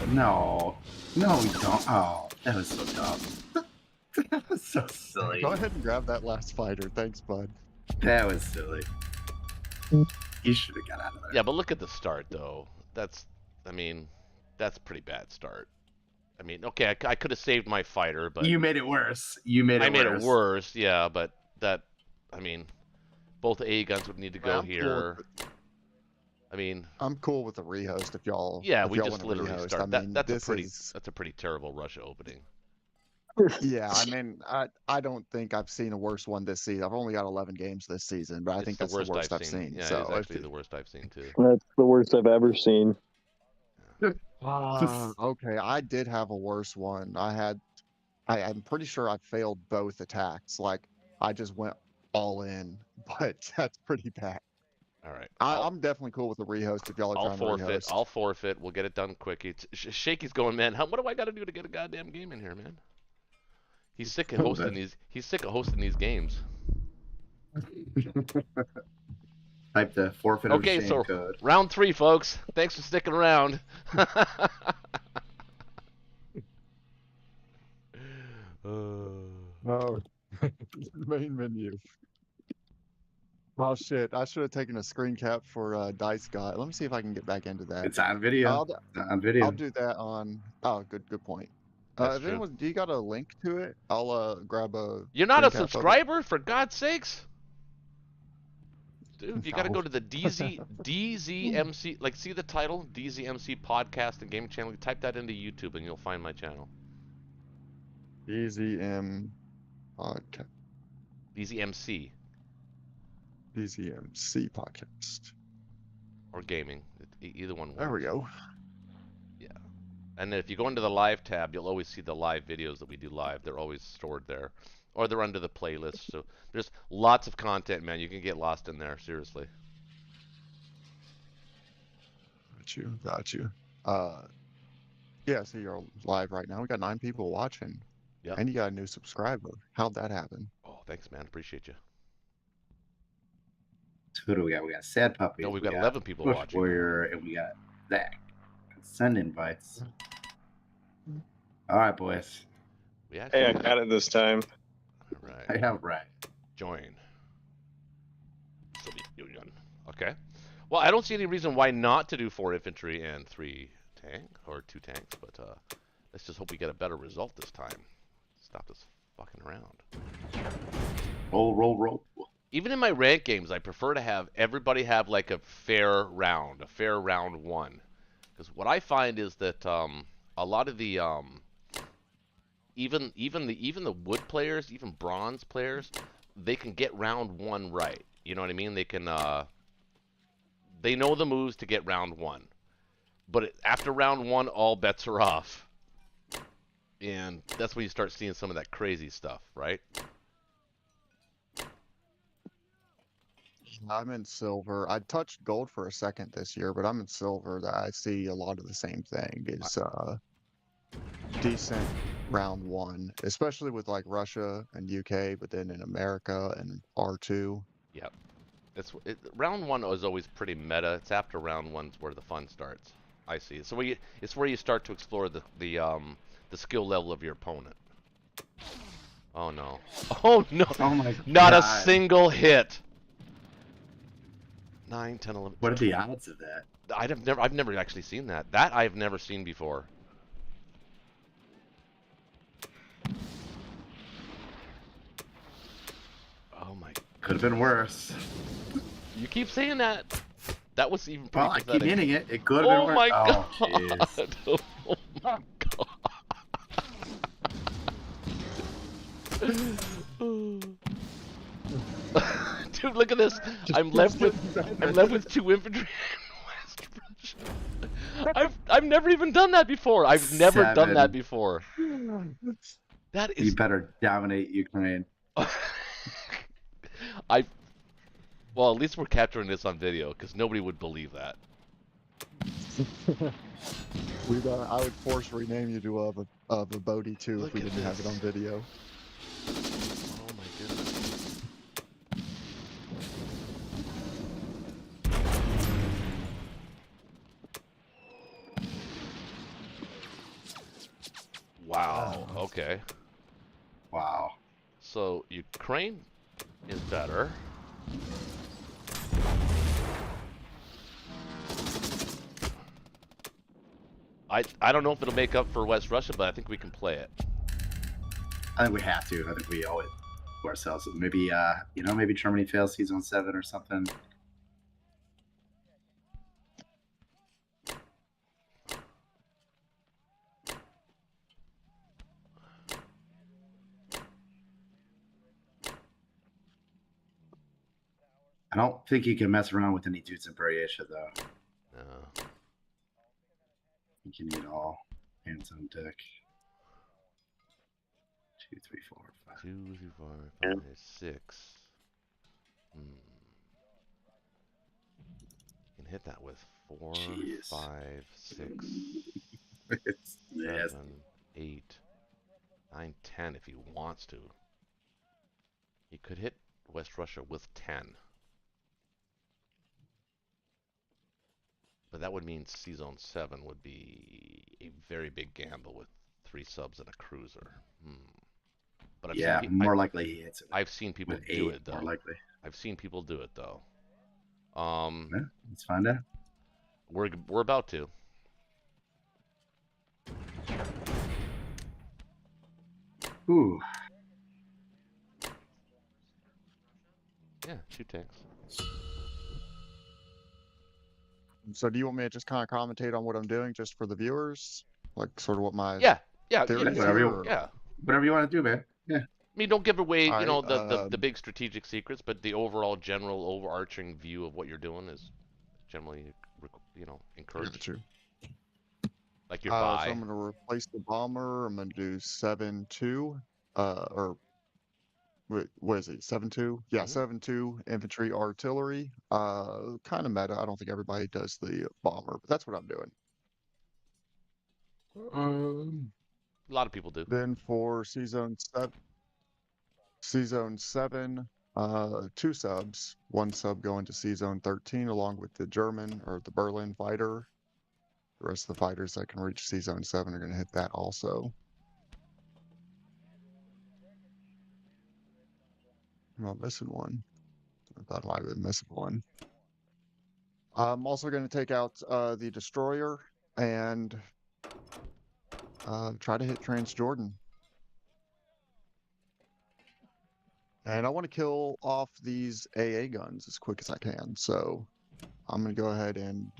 No. No, we don't. Oh, that was so dumb. That was so silly. Go ahead and grab that last fighter. Thanks, bud. That was silly. You should have got out of there. Yeah, but look at the start though. That's, I mean, that's a pretty bad start. I mean, okay, I could have saved my fighter, but You made it worse. You made it I made worse. it worse. Yeah, but that, I mean, both A guns would need to go I'm cool here. with I mean, I'm cool with the rehost if y'all. yeah, if we y'all just wanna literally rehost. start. I mean, That's a this pretty is. that's a pretty terrible Russia opening. Yeah, I mean, I don't think I've seen a worse one this season. I've only got 11 games this season, but I It's think the that's the worst I've seen. Yeah, So it's if actually it- the worst I've seen too. That's the worst I've ever seen. okay, I did have a worse one. I'm pretty sure I failed both attacks. Like I just went all in, but that's pretty bad. All right, I'm definitely cool with the rehost if y'all are I'll trying to forfeit. rehost. I'll forfeit. We'll get it done quick. Shaky's going, man. What do I got to do to get a goddamn game in here, man? He's sick of hosting these. He's sick of hosting these games. Type the forfeit of Okay, shame so code. round 3, folks. Thanks for sticking around. Oh, main menu. Oh shit! I should have taken a screen cap for Dice Guy. Let me see if I can get back into that. It's on video. I'll, It's on video. I'll do that on. Oh, good point. That's If true. anyone, do you got a link to it? I'll grab a. You're not a screen cap of it. subscriber, for God's sakes. Dude, you got to No. go to the DZMC, like see the title, DZMC podcast and gaming channel. Type that into YouTube and you'll find my channel. DZM podcast. DZMC DZMC podcast. or gaming. Either one works. There we go. Yeah. And then if you go into the live tab, you'll always see the live videos that we do live. They're always stored there, or they're under the playlist. So there's lots of content, man. You can get lost in there, seriously. Got you. Yeah, so you're live right now. We got 9 people watching. Yep. And you got a new subscriber. How'd that happen? Oh, thanks, man. Appreciate you. So who do we got? We got Sad Puppy. No, we've we got 11 people Bush watching. Warrior, and we got Zach. Send invites. All right, boys. We actually Hey, I got it this time. All right. Yeah, right. Join. Soviet Union. Okay. Well, I don't see any reason why not to do 4 infantry and 3 tank or 2 tanks, but let's just hope we get a better result this time. Stop this fucking around. Roll. Even in my rank games, I prefer to have everybody have like a fair round 1. Because what I find is that a lot of the even the wood players, even bronze players, they can get round 1 right. You know what I mean? They can they know the moves to get round 1. But after round 1, all bets are off. And that's when you start seeing some of that crazy stuff, right? I'm in silver. I touched gold for a second this year, but I'm in silver. That I see a lot of the same thing. Is decent round 1, especially with like Russia and UK, but then in America and R2. Yep. Round 1 is always pretty meta. It's after round 1 where the fun starts. I see. So it's where you start to explore the skill level of your opponent. Oh no. Oh no. Oh my god. Not a single hit. 9, 10, 11. What are the odds of that? I've never actually seen that. That I've never seen before. Oh my. Could have been worse. You keep saying that. That was even pretty Well, I pathetic. keep hitting it. It could have been Oh worse. my Oh, god. jeez. Oh my god. Dude, look at this. I'm left with 2 infantry in West Russia. I've never even done that before. I've never done that 7. before. That You is better dominate Ukraine. Well, at least we're capturing this on video because nobody would believe that. I would force rename you to a Bodhi too Look if we at didn't have it this. on video. Oh my goodness. Wow. Okay. Wow. So Ukraine is better. I don't know if it'll make up for West Russia, but I think we can play it. I think we have to. I think we owe it to ourselves. Maybe maybe Germany fails season 7 or something. I don't think you can mess around with any dudes in Croatia though. No. You can need all hands on deck. 2, 3, 4, 5. 2, 3, 4, 5, 6. You can hit that with 4, Jeez. 5, 6, It's nasty. 7, 8, 9, 10 if he wants to. He could hit West Russia with 10. But that would mean C-Zone 7 would be a very big gamble with 3 subs and a cruiser. But I've Yeah, seen more likely he hits it. I've seen people with do 8, it though. more likely. I've seen people do it though. Yeah, let's find out. We're about to. Ooh. Yeah, 2 tanks. So do you want me to just kind of commentate on what I'm doing just for the viewers? Like sort of what my Yeah, theory is whatever here, you- or- yeah. Whatever you want to do, man. Yeah. I mean, don't give away, All you know, right, the big strategic secrets, but the overall general overarching view of what you're doing is generally, you know, encouraged. True. Like your So I'm buy. going to replace the bomber. I'm going to do 7-2. Or wait, what is it? 7-2? Yeah, Mhm. 7-2 infantry artillery. Kind of meta. I don't think everybody does the bomber, but that's what I'm doing. A lot of people do. Then for C-Zone 7, 2 subs. 1 sub going to C-Zone 13 along with the German or the Berlin fighter. The rest of the fighters that can reach C-Zone 7 are going to hit that also. I'm not missing one. I thought I might have been missing one. I'm also going to take out the destroyer and try to hit Transjordan. And I want to kill off these AA guns as quick as I can. So I'm going to go ahead and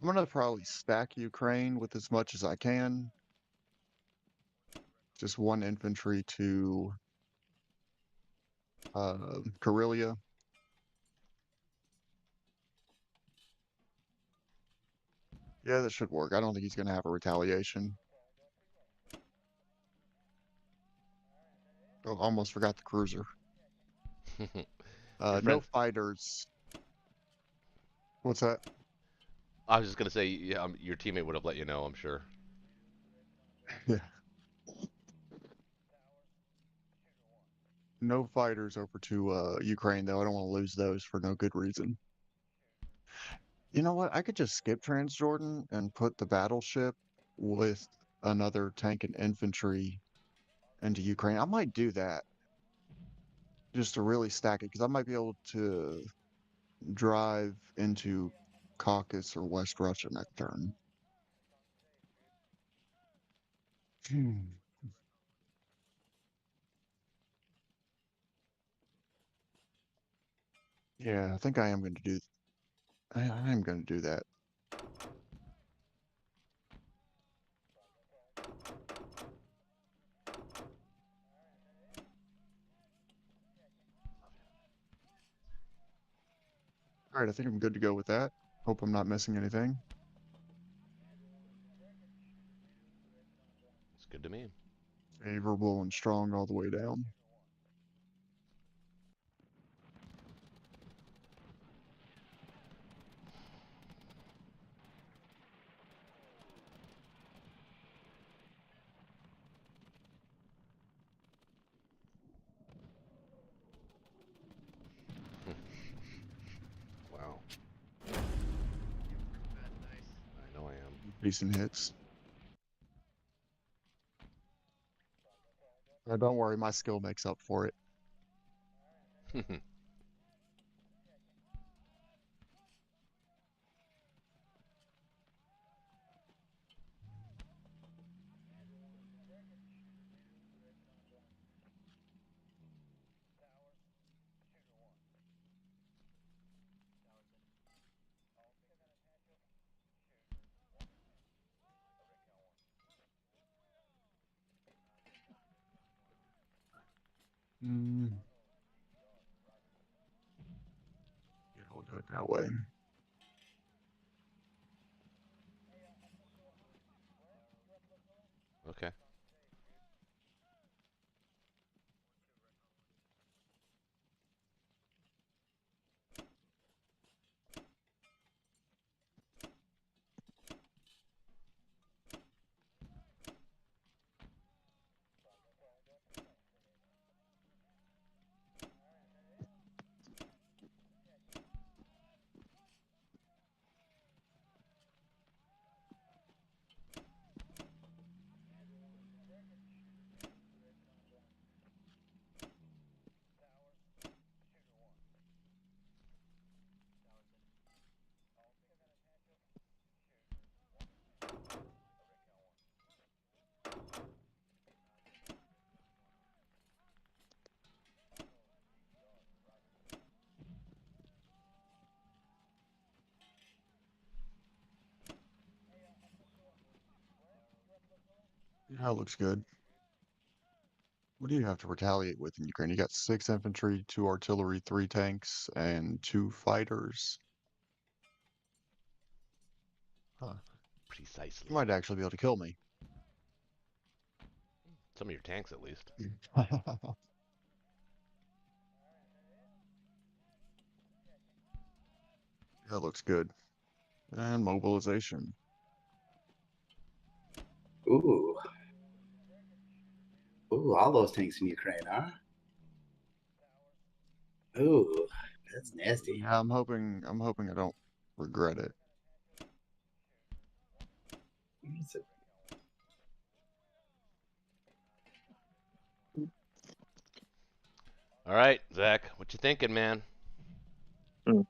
I'm going to probably stack Ukraine with as much as I can. Just 1 infantry to Karelia. Yeah, that should work. I don't think he's going to have a retaliation. Oh, almost forgot the cruiser. Your No friend. fighters. What's that? I was just gonna say, yeah, your teammate would have let you know. I'm sure. Yeah. No fighters over to Ukraine, though. I don't want to lose those for no good reason. You know what? I could just skip Transjordan and put the battleship with another tank and infantry into Ukraine. I might do that just to really stack it because I might be able to drive into Caucasus or West Russia next turn. Hmm. Yeah, I think I am going to do. I am going to do that. All right, I think I'm good to go with that. Hope I'm not missing anything. It's good to me. Favorable and strong all the way down. Wow. I know I Decent hits. Don't worry, my skill makes up for it. am. Mm. Yeah, we'll do it that way. Okay. Yeah, looks good. What do you have to retaliate with in Ukraine? You got 6 infantry, 2 artillery, 3 tanks, and 2 fighters. Huh. Precisely. You might actually be able to kill me. Some of your tanks, at least. That looks good. And mobilization. Ooh. Ooh, all those tanks in Ukraine, huh? Ooh, that's nasty. Yeah, I'm hoping I don't regret it. All right, Zach, what you thinking, man? Mm.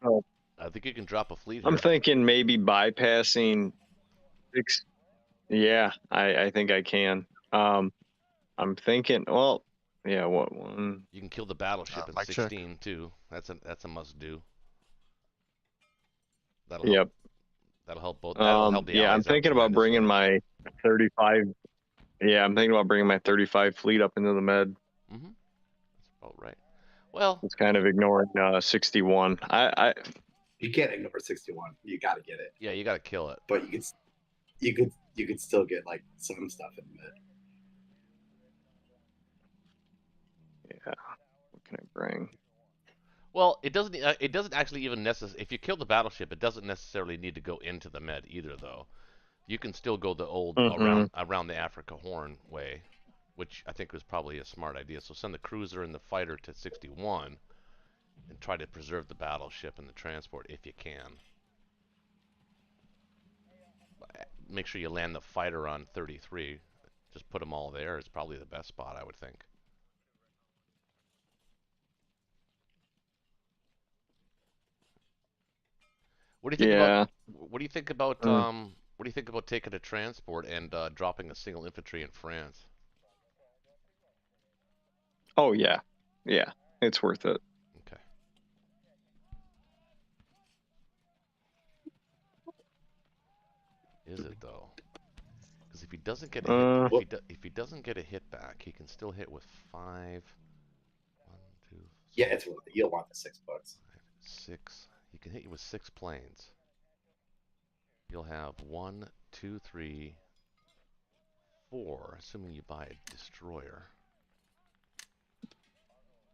Oh, I think you can drop a fleet I'm here. thinking maybe bypassing six. Yeah, I think I can. I'm thinking. Well, yeah. What one? You can kill the battleship in Mic check. 16 too. That's a must do. That'll help. Yep. That'll help both. That'll help the Yeah, I'm allies out thinking about bringing tremendously. my 35. Yeah, I'm thinking about bringing my 35 fleet up into the med. Mm-hmm. That's about right. Well, It's kind of ignoring 61. You can't ignore 61. You got to get it. yeah, you got to kill it. But you could still get like some stuff in the mid. Yeah. What can I bring? Well, it doesn't. It doesn't actually even necessarily. If you kill the battleship, it doesn't necessarily need to go into the med either, though. You can still go the old Mm-hmm. around the Africa Horn way, which I think was probably a smart idea. So send the cruiser and the fighter to 61, and try to preserve the battleship and the transport if you can. Make sure you land the fighter on 33. Just put them all there. It's probably the best spot, I would think. What do you think about? Yeah. What do you think about? Mm. What do you think about taking a transport and dropping a single infantry in France? Oh yeah. Yeah. It's worth it. Okay. Is it though? Because if he doesn't get a hit, if he doesn't get a hit back, he can still hit with 5. 1, 2, Yeah, you'll want the $6. 6. He can hit you with 6 planes. You'll have 1, 2, 3, 4, assuming you buy a destroyer.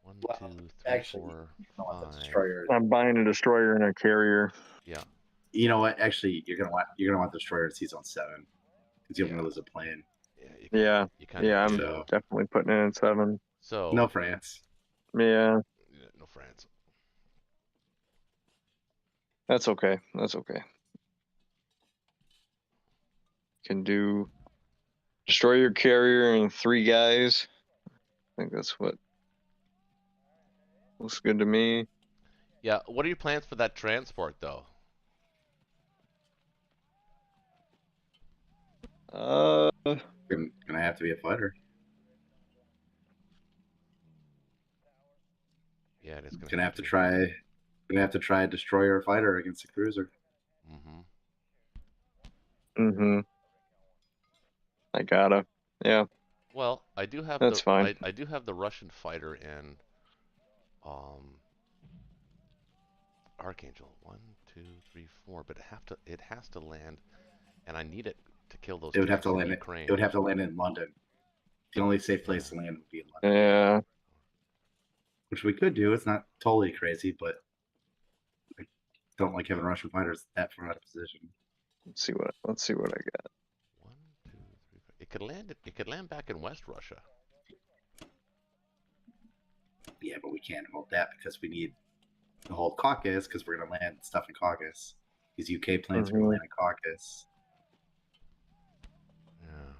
1, Well, 2, 3, actually, 4, you don't want the 5. destroyer. I'm buying a destroyer and a carrier. Yeah. You know what? Actually, you're gonna want the destroyer in season 7 because you're Yeah. gonna lose a plane. Yeah. You kind of Yeah, I'm do. definitely putting it in 7. So No France. Yeah, no France. that's okay. That's okay. Can do destroyer, carrier, and 3 guys. I think that's what looks good to me. Yeah. What are your plans for that transport, though? Gonna have to be a fighter. Yeah, it is Gonna have to try. Gonna have to try a destroyer or fighter against a cruiser. Mm-hmm. I gotta. Yeah. Well, I do have That's fine. I do have the Russian fighter in um Archangel. 1, 2, 3, 4, but it has to land, and I need it to kill those It would have tanks to in land. Ukraine. It would have to land in London. The only safe place to land would be in London. Yeah. Which we could do. It's not totally crazy, but I don't like having Russian fighters that far out of position. Let's see what I got. 1, 2, 3, 4. It could land. It could land back in West Russia. Yeah, but we can't hold that because we need to hold Caucasus because we're gonna land stuff in Caucasus. These UK planes are gonna land in Caucasus. Yeah.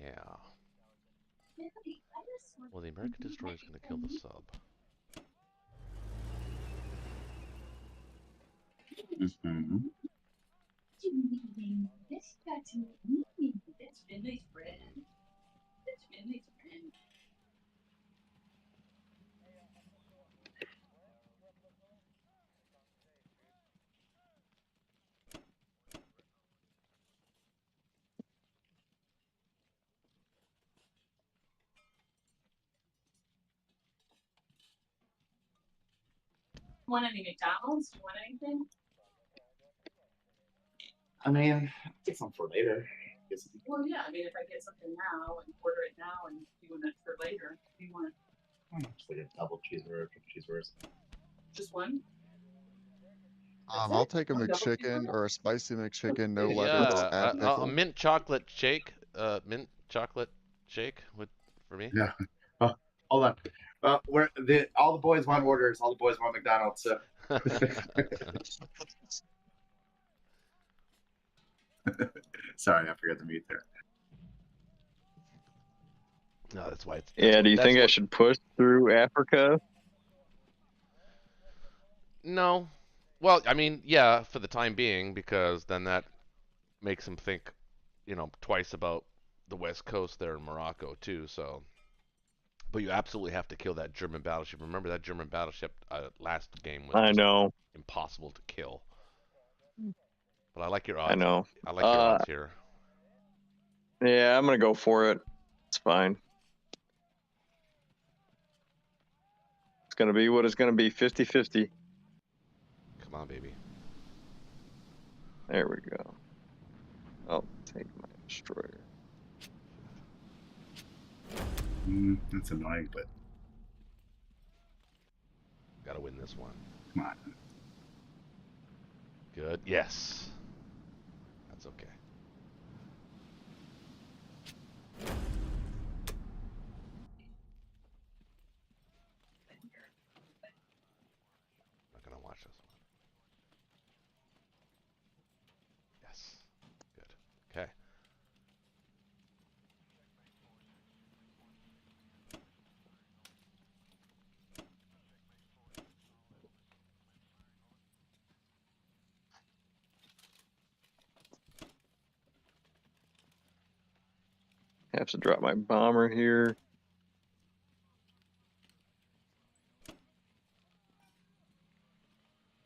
Yeah. Well, the American destroyer is going to kill the sub. Mm-hmm. Want any McDonald's? Do you want anything? I mean, get some for later. Guess- Well, yeah. I mean, if I get something now and order it now and you want it for later, do you want Just like a double cheeseburger, triple cheeseburgers. just one? I'll take a One double McChicken cheeseburger? or a spicy McChicken, no Yeah, lettuce, Yeah, add a pickle. mint chocolate shake. Mint chocolate shake with for me. Yeah. Oh, hold on. All the boys want orders. All the boys want McDonald's. So. Sorry, I forgot to mute there. No, that's why it's. Yeah, do you think I should push through Africa? No. Well, I mean, yeah, for the time being, because then that makes him think, twice about the West Coast there in Morocco too. So, but you absolutely have to kill that German battleship. Remember that German battleship last game was I just know. impossible to kill. But I like your I odds. know. I like your odds here. Yeah, I'm gonna go for it. It's fine. It's gonna be what it's gonna be, 50-50. Come on, baby. There we go. I'll take my destroyer. That's annoying, but Gotta win this one. come on. Good. Yes. That's okay. Not gonna watch this one. Yes. Good. Okay. Have to drop my bomber here.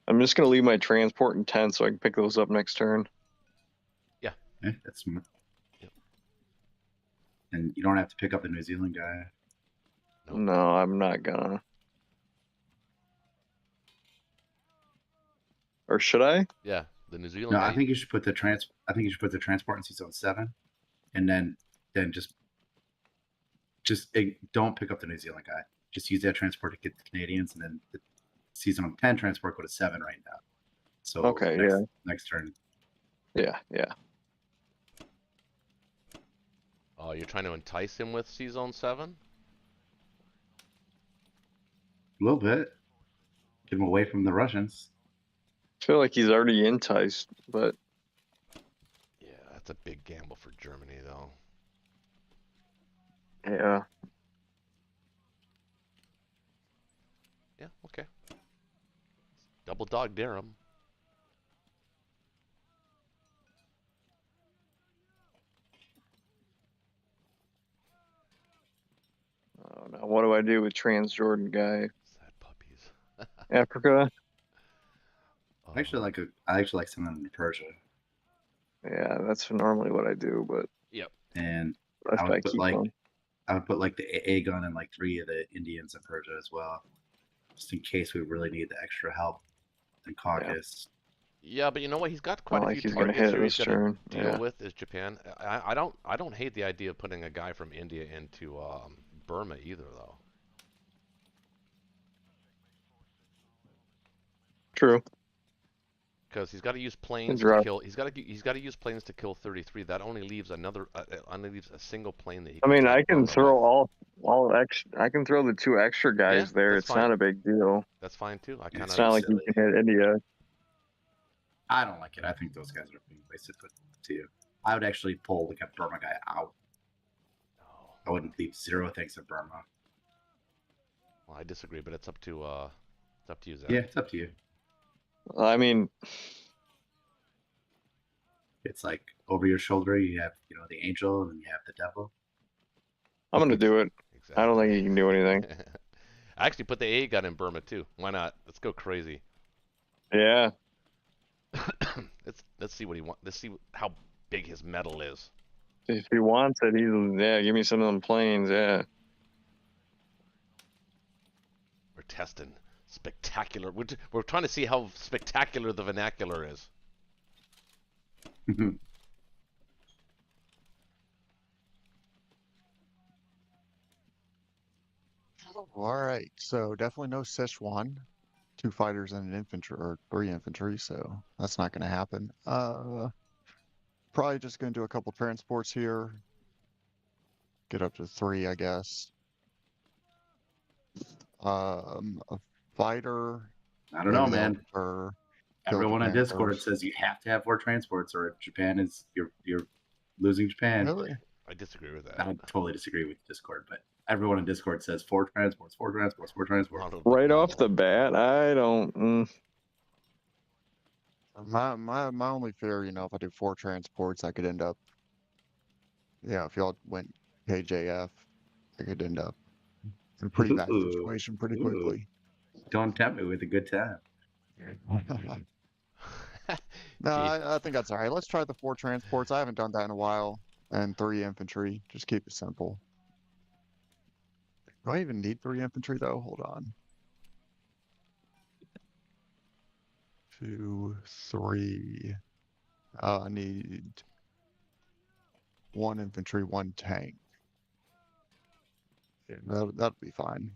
I'm just gonna leave my transport in 10 so I can pick those up next turn. Yeah, that's smart. Yep. And you don't have to pick up the New Zealand guy. Nope. No, I'm not gonna. Or should I? Yeah, the New Zealand No, guy. I think you should put the transport in Season 7, and then just don't pick up the New Zealand guy. Just use that transport to get the Canadians, and then the Season 10 transport go to 7 right now. So Okay, next turn. Yeah. Oh, you're trying to entice him with C-Zone 7? A little bit. Get him away from the Russians. I feel like he's already enticed, but Yeah, that's a big gamble for Germany, though. yeah. Yeah, okay. Double dog dare him. Oh, now what do I do with Transjordan guy? Sad puppies. Africa? Oh, I actually like sending them to Persia, Yeah, that's normally what I do, but and if I keep them. I would put like the AA gun and like 3 of the Indians in Persia as well, just in case we really need the extra help in Caucasus. Yeah, but you know what? He's got quite a Like few he's gonna targets hit here this he's got to turn. deal Yeah. with is Japan. I don't hate the idea of putting a guy from India into Burma either, though. True. Because he's got to use planes drop. to kill. He's got to use planes to kill 33. That only leaves only leaves a single plane that he. I mean, I take can Burma throw with. all extra. I can throw the 2 extra guys there. that's It's fine. not a big deal. That's fine too. I kind It's of. not like you can hit India. I don't like it. I think those guys are being wasted. But to you, I would actually pull like a Burma guy out. No. I wouldn't leave 0 things in Burma. Well, I disagree, but it's up to you, Zach. Yeah, it's up to you. I mean, It's like over your shoulder, you have the angel, and you have the devil. I'm gonna do it. Exactly. I don't think he can do anything. I actually put the A gun in Burma too. Why not? Let's go crazy. Yeah. Let's see what he wants. Let's see how big his medal is. If he wants it, give me some of them planes. Yeah. We're testing Spectacular. We're trying to see how spectacular the vernacular is. All right, so definitely no Szechuan. 2 fighters and an infantry, or 3 infantry, so that's not going to happen. Probably just going to do a couple transports here. Get up to 3, I guess. A fighter. I don't know, Maybe they'll man. prefer kill Everyone on Japan Discord first. says you have to have 4 transports, or Japan is you're losing Japan. Really? I disagree with I that. totally disagree with Discord, but everyone on Discord says 4 transports, 4 transports, 4 transports. Right off the bat, I don't. My only fear, if I do 4 transports, I could end up. Yeah, if y'all went KJF, I could end up in a pretty bad Ooh, situation pretty ooh. quickly. Don't tempt me with a good time. No, Jeez. I think that's all right. Let's try the 4 transports. I haven't done that in a while. And 3 infantry. Just keep it simple. Do I even need 3 infantry though? Hold on. 2, 3. I need 1 infantry, 1 tank. Yeah, that'll be fine.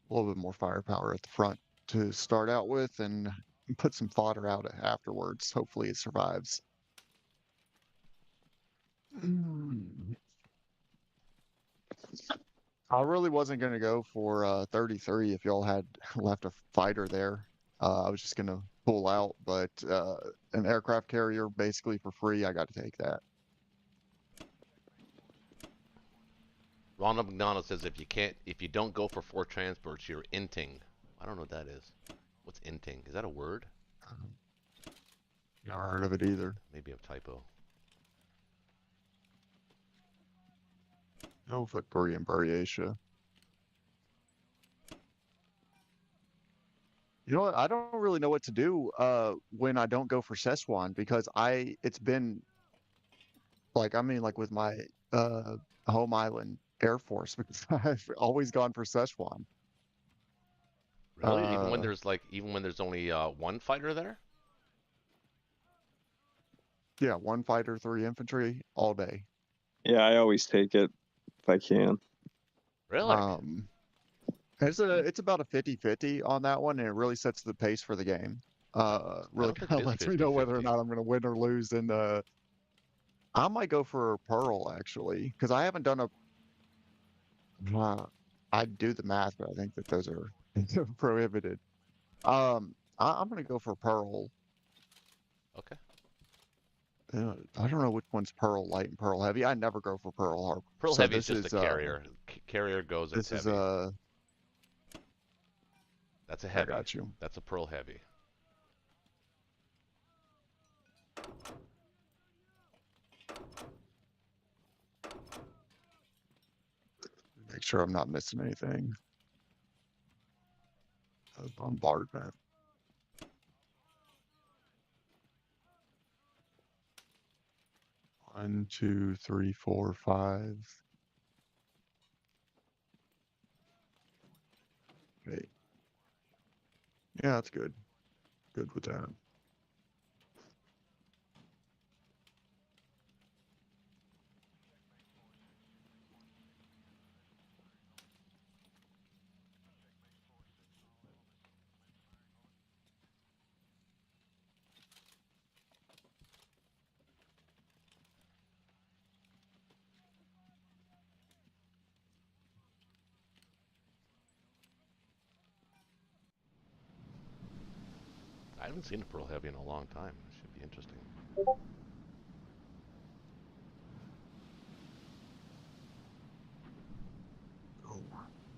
A little bit more firepower at the front to start out with, and put some fodder out afterwards. Hopefully it survives. I really wasn't going to go for 33 if y'all had left a fighter there. I was just going to pull out, but an aircraft carrier basically for free, I got to take that. Ronald McDonald says if you don't go for 4 transports, you're inting. I don't know what that is. What's inting? Is that a word? Never heard of it either. Maybe a typo. No Victoria and Buryatia. You know what? I don't really know what to do when I don't go for Szechuan, because it's been like with my home island Air Force, because I've always gone for Szechuan. Really? Even when there's only 1 fighter there? Yeah, 1 fighter, 3 infantry all day. Yeah, I always take it if I can. Really? It's about a 50-50 on that one, and it really sets the pace for the game. Really think kind it of is lets me know whether or 50-50. not I'm going to win or lose. And I might go for Pearl actually, because I haven't done a. I'd do the math, but I think that those are prohibited. I'm going to go for Pearl. Okay. I don't know which one's Pearl Light and Pearl Heavy. I never go for Pearl Harbor. Pearl So Heavy is this just a carrier. Carrier goes This as is heavy. That's a I heavy. got you. That's a Pearl Heavy. Make sure I'm not missing anything. Bombardment. One, two, three, four, 5. Okay. Yeah, that's good. Good with that. I haven't seen a Pearl Heavy in a long time. It should be interesting.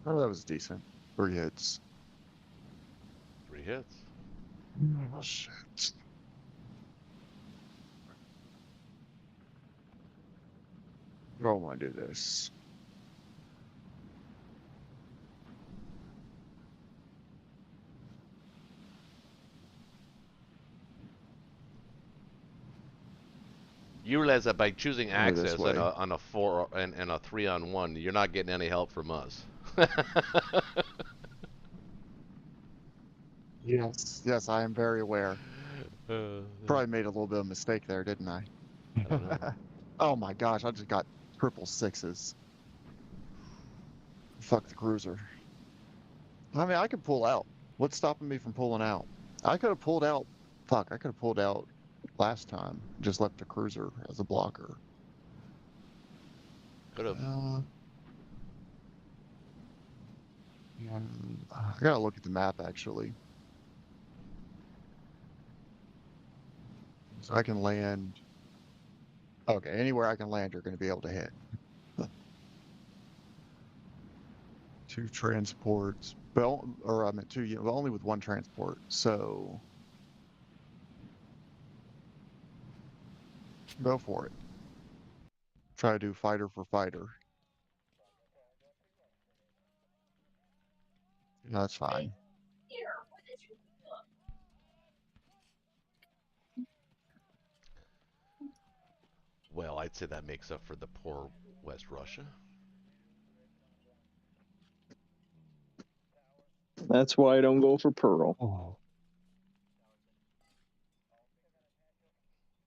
Oh, that was decent. 3 hits. 3 hits. Oh, shit. I don't want to do this. You realize that by choosing Go this access way. on a 4 and a 3-on-1, you're not getting any help from us. Yes, I am very aware. Probably made a little bit of a mistake there, didn't I? I don't know. Oh my gosh, I just got triple sixes. Fuck the cruiser. I mean, I could pull out. What's stopping me from pulling out? I could have pulled out. Fuck, I could have pulled out last time. Just left the cruiser as a blocker. Could have. I gotta look at the map actually. So I can land. Okay, anywhere I can land, you're going to be able to hit. 2 transports, but or I meant 2, but only with 1 transport. So go for it. Try to do fighter for fighter. That's fine. Well, I'd say that makes up for the poor West Russia. That's why I don't go for Pearl. Oh.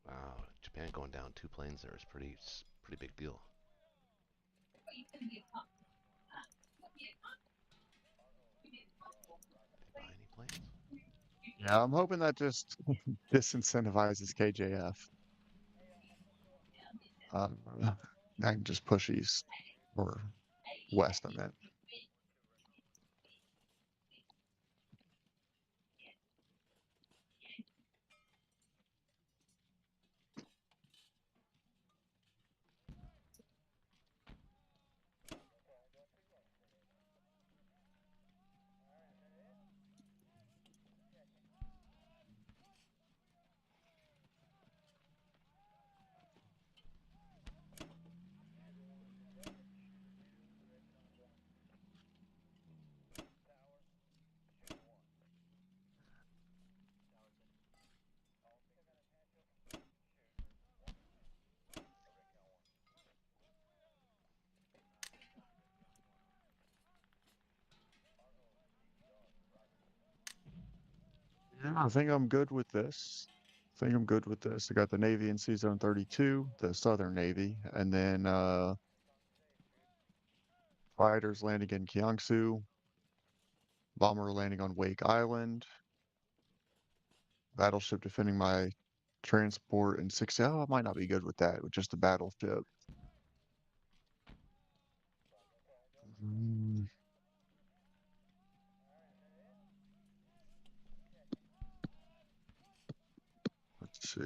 Wow, Japan going down 2 planes there is pretty big deal. Did they buy any planes? Yeah, I'm hoping that just disincentivizes KJF. I can just push east or west, I meant. Yeah, I think I'm good with this. I think I'm good with this. I got the Navy in Sea Zone 32, the Southern Navy, and then fighters landing in Kiangsu, bomber landing on Wake Island, battleship defending my transport in 6. Oh, I might not be good with that, with just a battleship. Mm, let's see.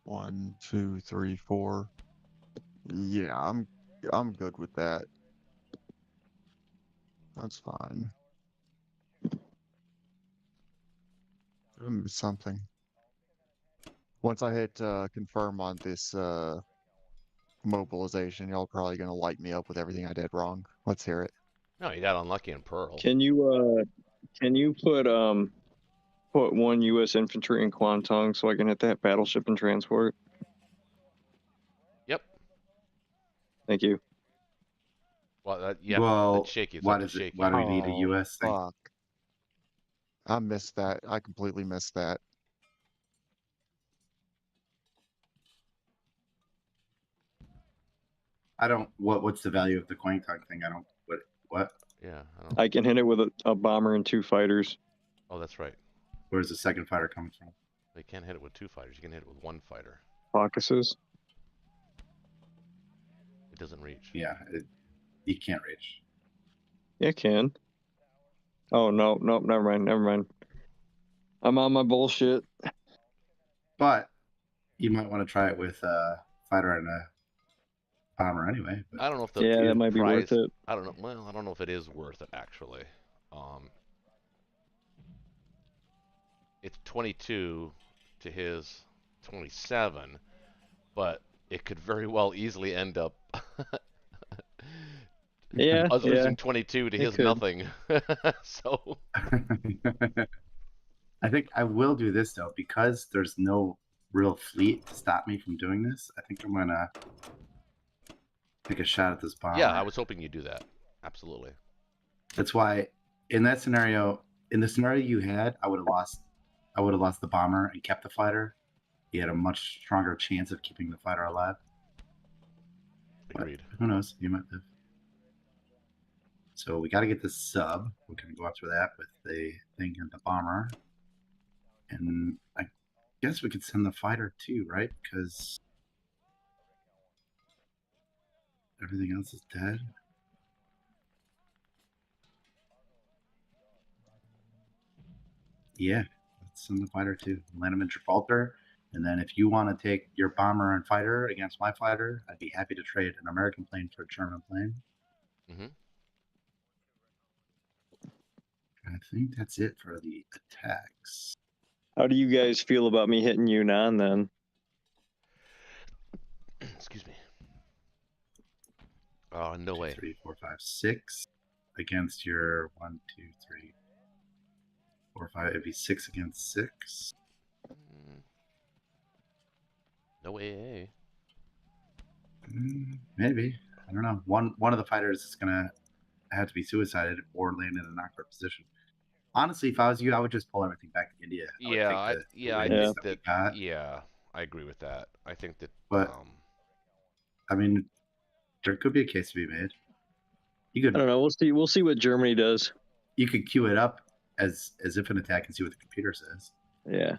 1, 2, 3, 4. Yeah, I'm good with that. That's fine. Something. Once I hit confirm on this mobilization, y'all probably gonna light me up with everything I did wrong. Let's hear it. No, you got unlucky in Pearl. Can you put 1 U.S. infantry in Kwantung so I can hit that battleship and transport? Yep. Thank you. Well, yeah, Well, that's shaky. It's why up to does it? shaky. Why do we need a Oh, U.S. thing? fuck. I missed that. I completely missed that. I don't. What's the value of the Quangtung thing? I don't. What? Yeah, I don't. I can hit it with a bomber and 2 fighters. Oh, that's right. Where's the second fighter coming from? They can't hit it with 2 fighters. You can hit it with 1 fighter. Caucasus. It doesn't reach. Yeah, you can't reach. Yeah, it can. Oh no, never mind. I'm on my bullshit. But you might want to try it with a fighter and a bomber anyway. But I don't know if the Yeah, that might be prize. worth it. I don't know. Well, I don't know if it is worth it actually. It's 22 to his 27, but it could very well easily end up Yeah, us yeah. losing 22 to it his could. nothing. So I think I will do this though because there's no real fleet to stop me from doing this. I think I'm gonna take a shot at this bomber. yeah, I was hoping you'd do that. Absolutely. That's why in that scenario in the scenario you had, I would have lost. I would have lost the bomber and kept the fighter. You had a much stronger chance of keeping the fighter alive. But Agreed. who knows? You might have. So we got to get this sub. We're going to go after that with the thing and the bomber. And I guess we could send the fighter too, right? Because everything else is dead. Yeah, let's send the fighter too. Land him in Gibraltar. And then if you want to take your bomber and fighter against my fighter, I'd be happy to trade an American plane for a German plane. Mm-hmm. I think that's it for the attacks. How do you guys feel about me hitting Yunnan then? Excuse me. Oh, no way. 3, 4, 5, 6 against your 1, 2, 3, 4, 5. It'd be 6 against 6. Mm. No way. Maybe. I don't know. One of the fighters is gonna have to be suicided or land in a knockback position. Honestly, if I was you, I would just pull everything back to India. Yeah, I wins think we that. got. Yeah, I agree with that. I think that. But I mean, there could be a case to be made. You I don't could know. We'll see what Germany does. you could queue it up as if an attack and see what the computer says. Yeah.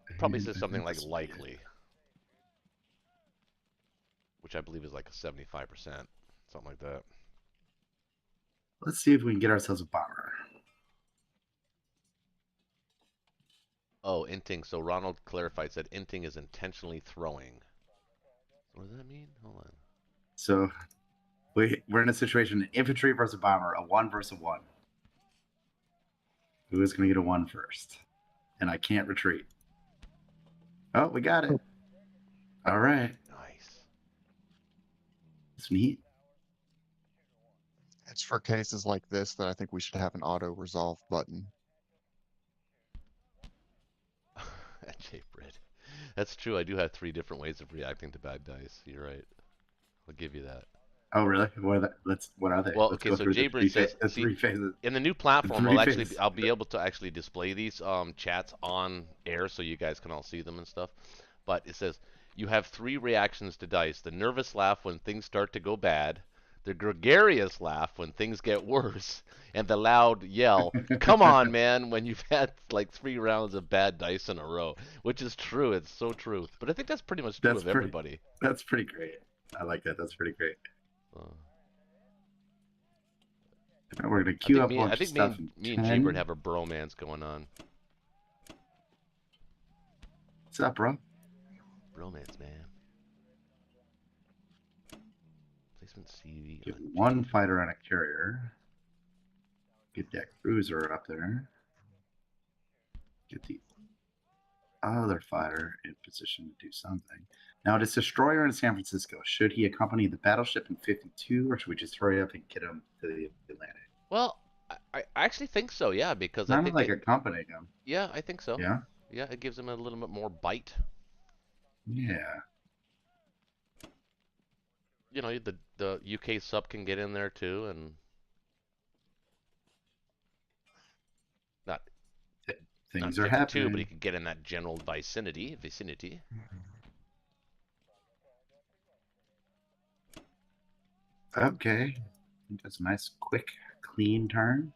it probably And says I something think like this will be it. likely, which I believe is like a 75%, something like that. Let's see if we can get ourselves a bomber. Oh, inting. So Ronald clarified, said inting is intentionally throwing. What does that mean? Hold on. So we're in a situation: infantry versus bomber, a 1 versus 1. Who is going to get a 1 first? And I can't retreat. Oh, we got it. All right. Nice. It's neat. It's for cases like this that I think we should have an auto resolve button. J-Brit. That's true. I do have 3 different ways of reacting to bad dice. You're right. I'll give you that. Oh, really? What are they? Well, Let's okay, go so through the J-Brit says, the see, 3 phases. in the new platform, Three I'll be able to actually display these chats on air so you guys can all see them and stuff. But it says you have 3 reactions to dice: the nervous laugh when things start to go bad, the gregarious laugh when things get worse, and the loud yell, "Come on, man!" when you've had like 3 rounds of bad dice in a row, which is true. It's so true. But I think that's pretty much true of everybody. That's pretty great. I like that. That's pretty great. We're gonna queue up a bunch of stuff. Me and J-Bird have a bromance going on. What's up, bro? Bromance, man. Placement CV. Get 1 fighter on a carrier. Get that cruiser up there. Get the other fighter in position to do something. Now, it is destroyer in San Francisco. Should he accompany the battleship in 52, or should we just hurry up and get him to the Atlantic? Well, I actually think so, yeah, because Not I think like accompanying him. yeah, I think so. Yeah. Yeah, it gives him a little bit more bite. Yeah. You know, the UK sub can get in there too, and not Things not are 52, happening. but he could get in that general vicinity. Okay. I think that's a nice, quick, clean turn.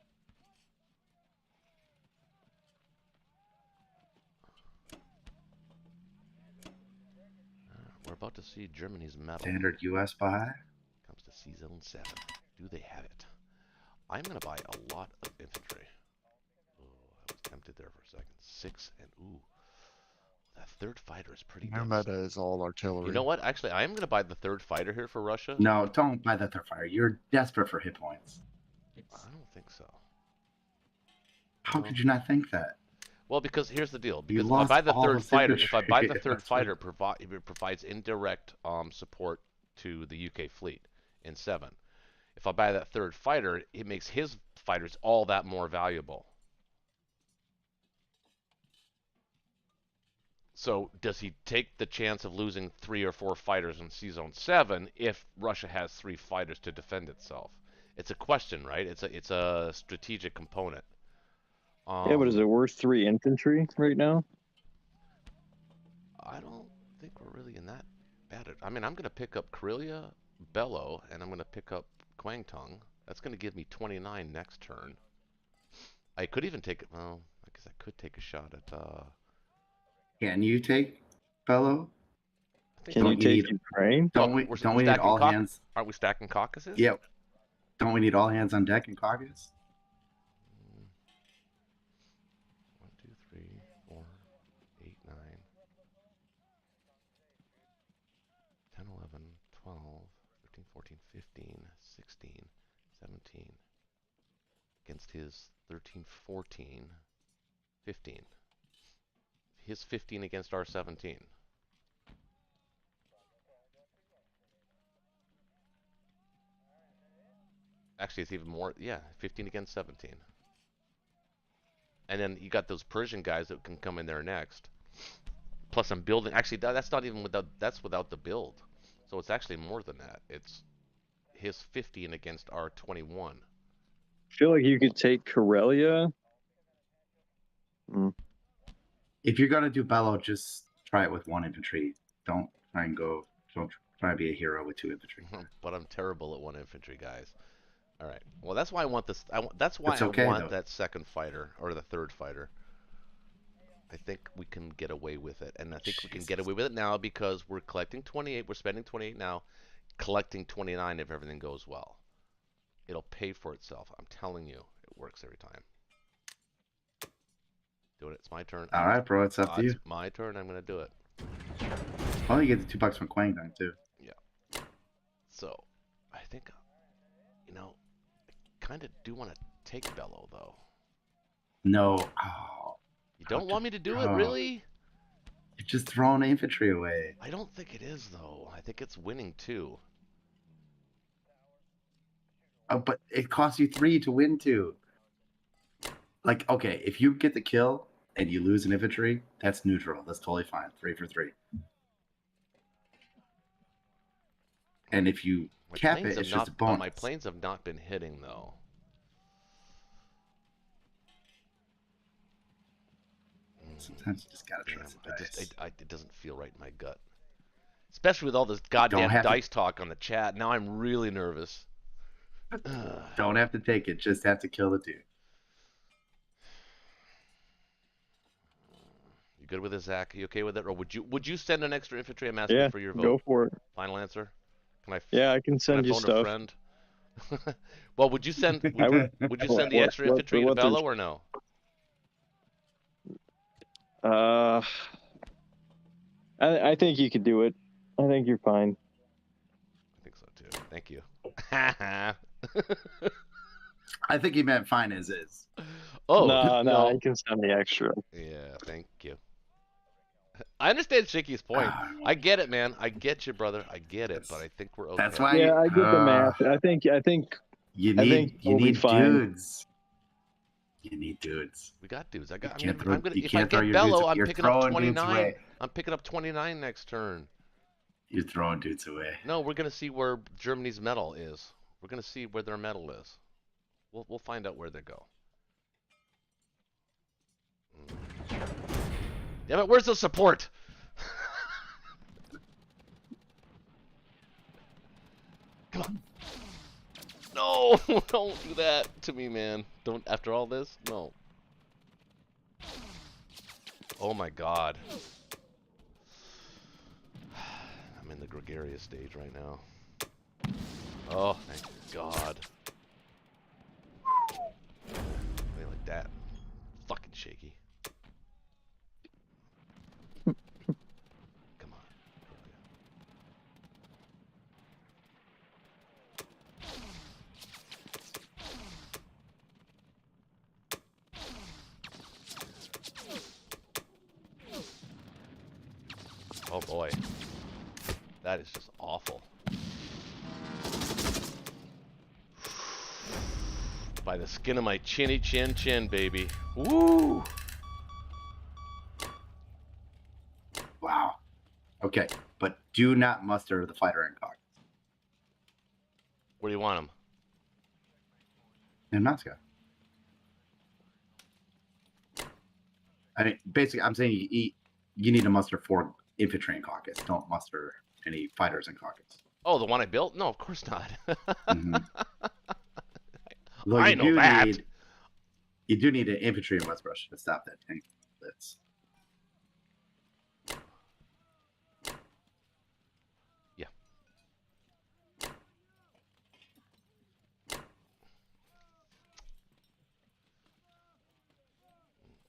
We're about to see Germany's medal. Standard US buy. Comes to C Zone 7. Do they have it? I'm going to buy a lot of infantry. Oh, I was tempted there for a second. 6 and ooh. That 3rd fighter is pretty New devastating. meta is all artillery. You know what? Actually, I am going to buy the 3rd fighter here for Russia. No, don't buy that 3rd fighter. You're desperate for hit points. I don't think so. How could you not think that? Well, because here's the deal. You Because if I lost buy the all 3rd of fighter, if I buy the infantry. 3rd fighter, it provides indirect support to the UK fleet in 7. If I buy that 3rd fighter, it makes his fighters all that more valuable. So does he take the chance of losing 3 or 4 fighters in C Zone 7 if Russia has 3 fighters to defend itself? It's a question, right? It's a strategic component. Yeah, but is it worth 3 infantry right now? I don't think we're really in that bad. I mean, I'm gonna pick up Karelia, Bello, and I'm gonna pick up Kwangtung. That's gonna give me 29 next turn. I could even take it. Well, I guess I could take a shot at. Can you take Bello? I think Can so. you take Ukraine? Well, Don't we we're need stacking all hands? Aren't we stacking caucuses? Yeah. Don't we need all hands on deck in caucus? 1, 2, 3, 4, 8, 9, 10, 11, 12, 13, 14, 15, 16, 17. Against his 13, 14, 15. His 15 against our 17. Actually, it's even more. Yeah, 15 against 17. And then you got those Persian guys that can come in there next. Plus, I'm building. Actually, that's not even without. That's without the build. So it's actually more than that. It's his 15 against our 21. I feel like you could take Karelia. If you're gonna do Bello, just try it with 1 infantry. Don't try and go. Don't try to be a hero with 2 infantry. But I'm terrible at 1 infantry, guys. All right. Well, that's why I want this. That's why It's I okay, want though. that second fighter or the third fighter. I think we can get away with it, and I think we can get away with it now because we're collecting 28. We're spending 28 now, collecting 29 if everything goes well. It'll pay for itself. I'm telling you, it works every time. Do it. It's my turn. All right, bro. It's up to you. It's my turn. I'm gonna do it. Oh, you get the $2 from Kwangtung too. So, I think, you know, I kind of do want to take Bello though. No. Oh, You don't want me to do it, Oh. really? you're just throwing infantry away. I don't think it is though. I think it's winning too. Oh, but it costs you 3 to win 2. Like, okay, if you get the kill and you lose an infantry, that's neutral. That's totally fine. 3 for 3. And if you My cap planes it, have it's just a not. bonus. My planes have not been hitting though. Sometimes you just gotta Damn, trust the dice. it doesn't feel right in my gut. Especially with all this goddamn have to- dice talk on the chat. Now I'm really nervous. Don't have to take it. Just have to kill the dude. You good with this, Zach? You okay with it? Or would you send an extra infantry? I'm asking Yeah, for your vote. go for it. Final answer? Can I Yeah, I can can I send you phone a stuff. friend? Well, would you send the What- extra what- infantry to what there's- Bello or no? I think you could do it. I think you're fine. I think so too. Thank you. I think he meant fine as is. Oh no, no. I can send the extra. Yeah, thank you. I understand Shaky's point. I get it, man. I get you, brother. I get it, but I think we're okay. That's why. Yeah, I get the math. I think you I need think you we'll be need fine. dudes. You need dudes. We got dudes. You I'm gonna. can't throw- you If I can't throw get your Bello, dudes- I'm you're picking up throwing dudes 29. away. I'm picking up 29 next turn. You're throwing dudes away. No, we're gonna see where Germany's medal is. We're gonna see where their medal is. We'll find out where they go. Damn it! Where's the support? Come on. No, don't do that to me, man. Don't. After all this, no. Oh my God. I'm in the gregarious stage right now. Oh, thank God. Something like that. Fucking shaky. Come on. Oh boy. That is just awful. By the skin of my chinny chin, baby. Woo! Wow. Okay, but do not muster the fighter in caucus. Where do you want him? in Moscow. I mean, basically, I'm saying you need to muster 4 infantry in caucus. Don't muster any fighters in caucus. Oh, the one I built? No, of course not. Mm-hmm. Though I know that. You do need an infantry in West Russia to stop that tank blitz. Yeah.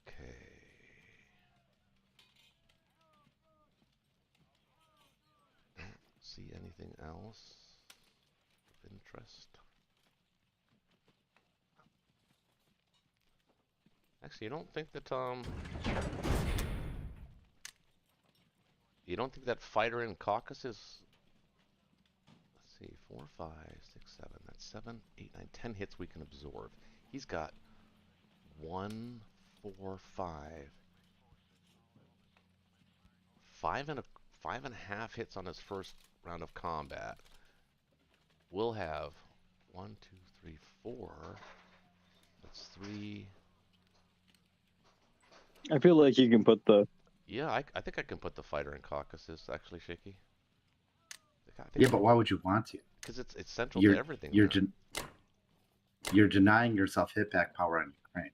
Okay. Don't see anything else of interest. Actually, you don't think that fighter in Caucasus? Let's see, 4, 5, 6, 7. That's 7, 8, 9, 10 hits we can absorb. He's got 1, 4, 5, 5.5 hits on his first round of combat. We'll have 1, 2, 3, 4. That's 3. I feel like you can put the Yeah, I think I can put the fighter in Caucasus, actually, Shaky. Yeah, but why would you want to? Because it's central to everything. You're denying yourself hit back power on Ukraine.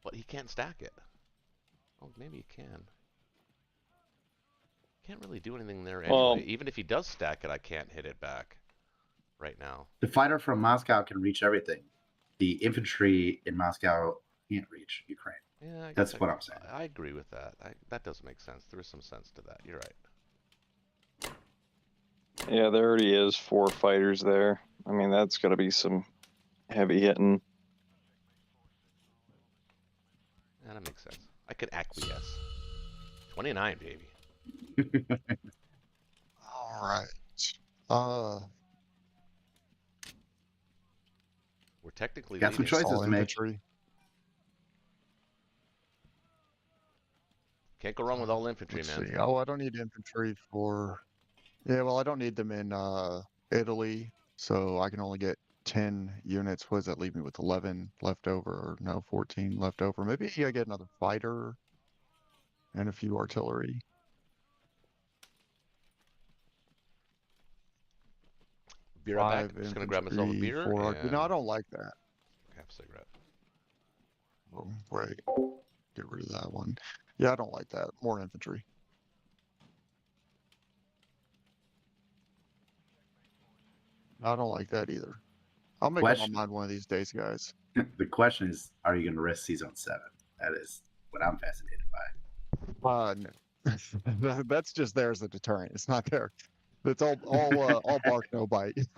But he can't stack it. Oh, maybe he can. Can't really do anything there anyway. Even if he does stack it, I can't hit it back right now. The fighter from Moscow can reach everything. The infantry in Moscow can't reach Ukraine. Yeah, that's what I'm saying. I agree with that. That does make sense. There is some sense to that. You're right. Yeah, there already is 4 fighters there. I mean, that's got to be some heavy hitting. Yeah, that makes sense. I could acquiesce. 29, baby. All right. We're technically got some choices to make. Infantry. Can't go wrong with all infantry, Let's man. see. Oh, I don't need infantry for. Yeah, well, I don't need them in Italy, so I can only get 10 units. What does that leave me with? 11 left over, or no, 14 left over. Maybe I get another fighter and a few artillery. Be right back. I'm just gonna grab myself a beer. And... No, I don't like that. Have a cigarette. Oh, wait. Get rid of that one. Yeah, I don't like that. More infantry. I don't like that either. I'll make up my mind one of these days, guys. The question is, are you going to risk Season 7? That is what I'm fascinated by. No. That's just there as a deterrent. It's not there. It's all bark, no bite. It's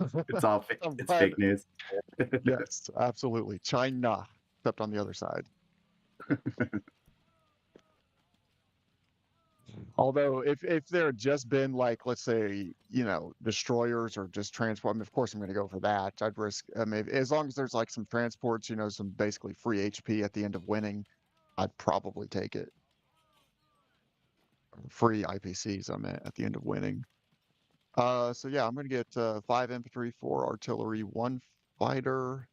fake news. Yes, absolutely. China, except on the other side. Although, if there had just been, like, let's say, destroyers or just transport, I mean, of course I'm going to go for that. I'd risk, I mean, as long as there's like some transports, some basically free HP at the end of winning, I'd probably take it. Free IPCs, I meant, at the end of winning. So yeah, I'm going to get 5 infantry, 4 artillery, 1 fighter.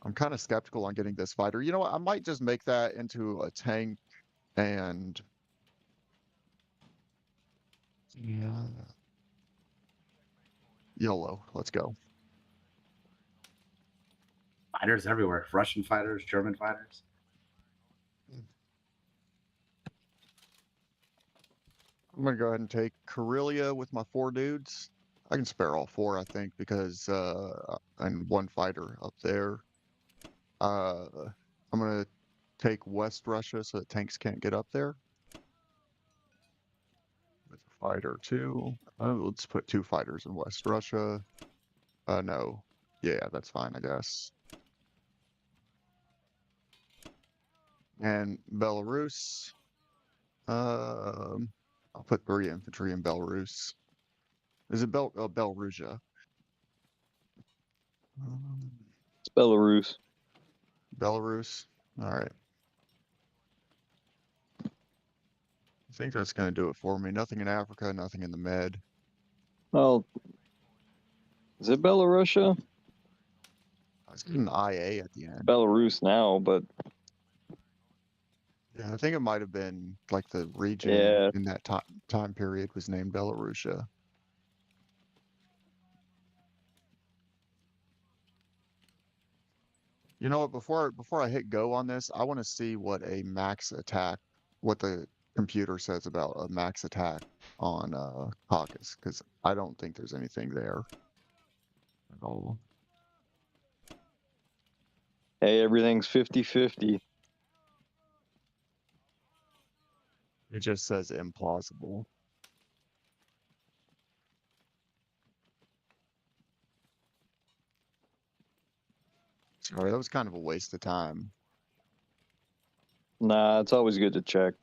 I'm kind of skeptical on getting this fighter. You know what? I might just make that into a tank and... Yeah. YOLO. Let's go. Fighters everywhere. Russian fighters, German fighters. I'm going to go ahead and take Karelia with my 4 dudes. I can spare all 4, I think, because, and 1 fighter up there. I'm going to take West Russia so that tanks can't get up there. With a fighter, 2. Let's put 2 fighters in West Russia. No. Yeah, that's fine, I guess. And Belarus. I'll put 3 infantry in Belarus. Is it Belarusia? It's Belarus. Belarus. All right. I think that's going to do it for me. Nothing in Africa, nothing in the Med. Well, Is it Belarusia? It's got an IA at the end. Belarus now, but Yeah, I think it might have been like the region yeah. in that time period was named Belarusia. You know what? Before I hit go on this, I want to see what a max attack, what the computer says about a max attack on Caucus, because I don't think there's anything there at all. Hey, everything's 50-50. It just says implausible. Sorry, that was kind of a waste of time. Nah, it's always good to check.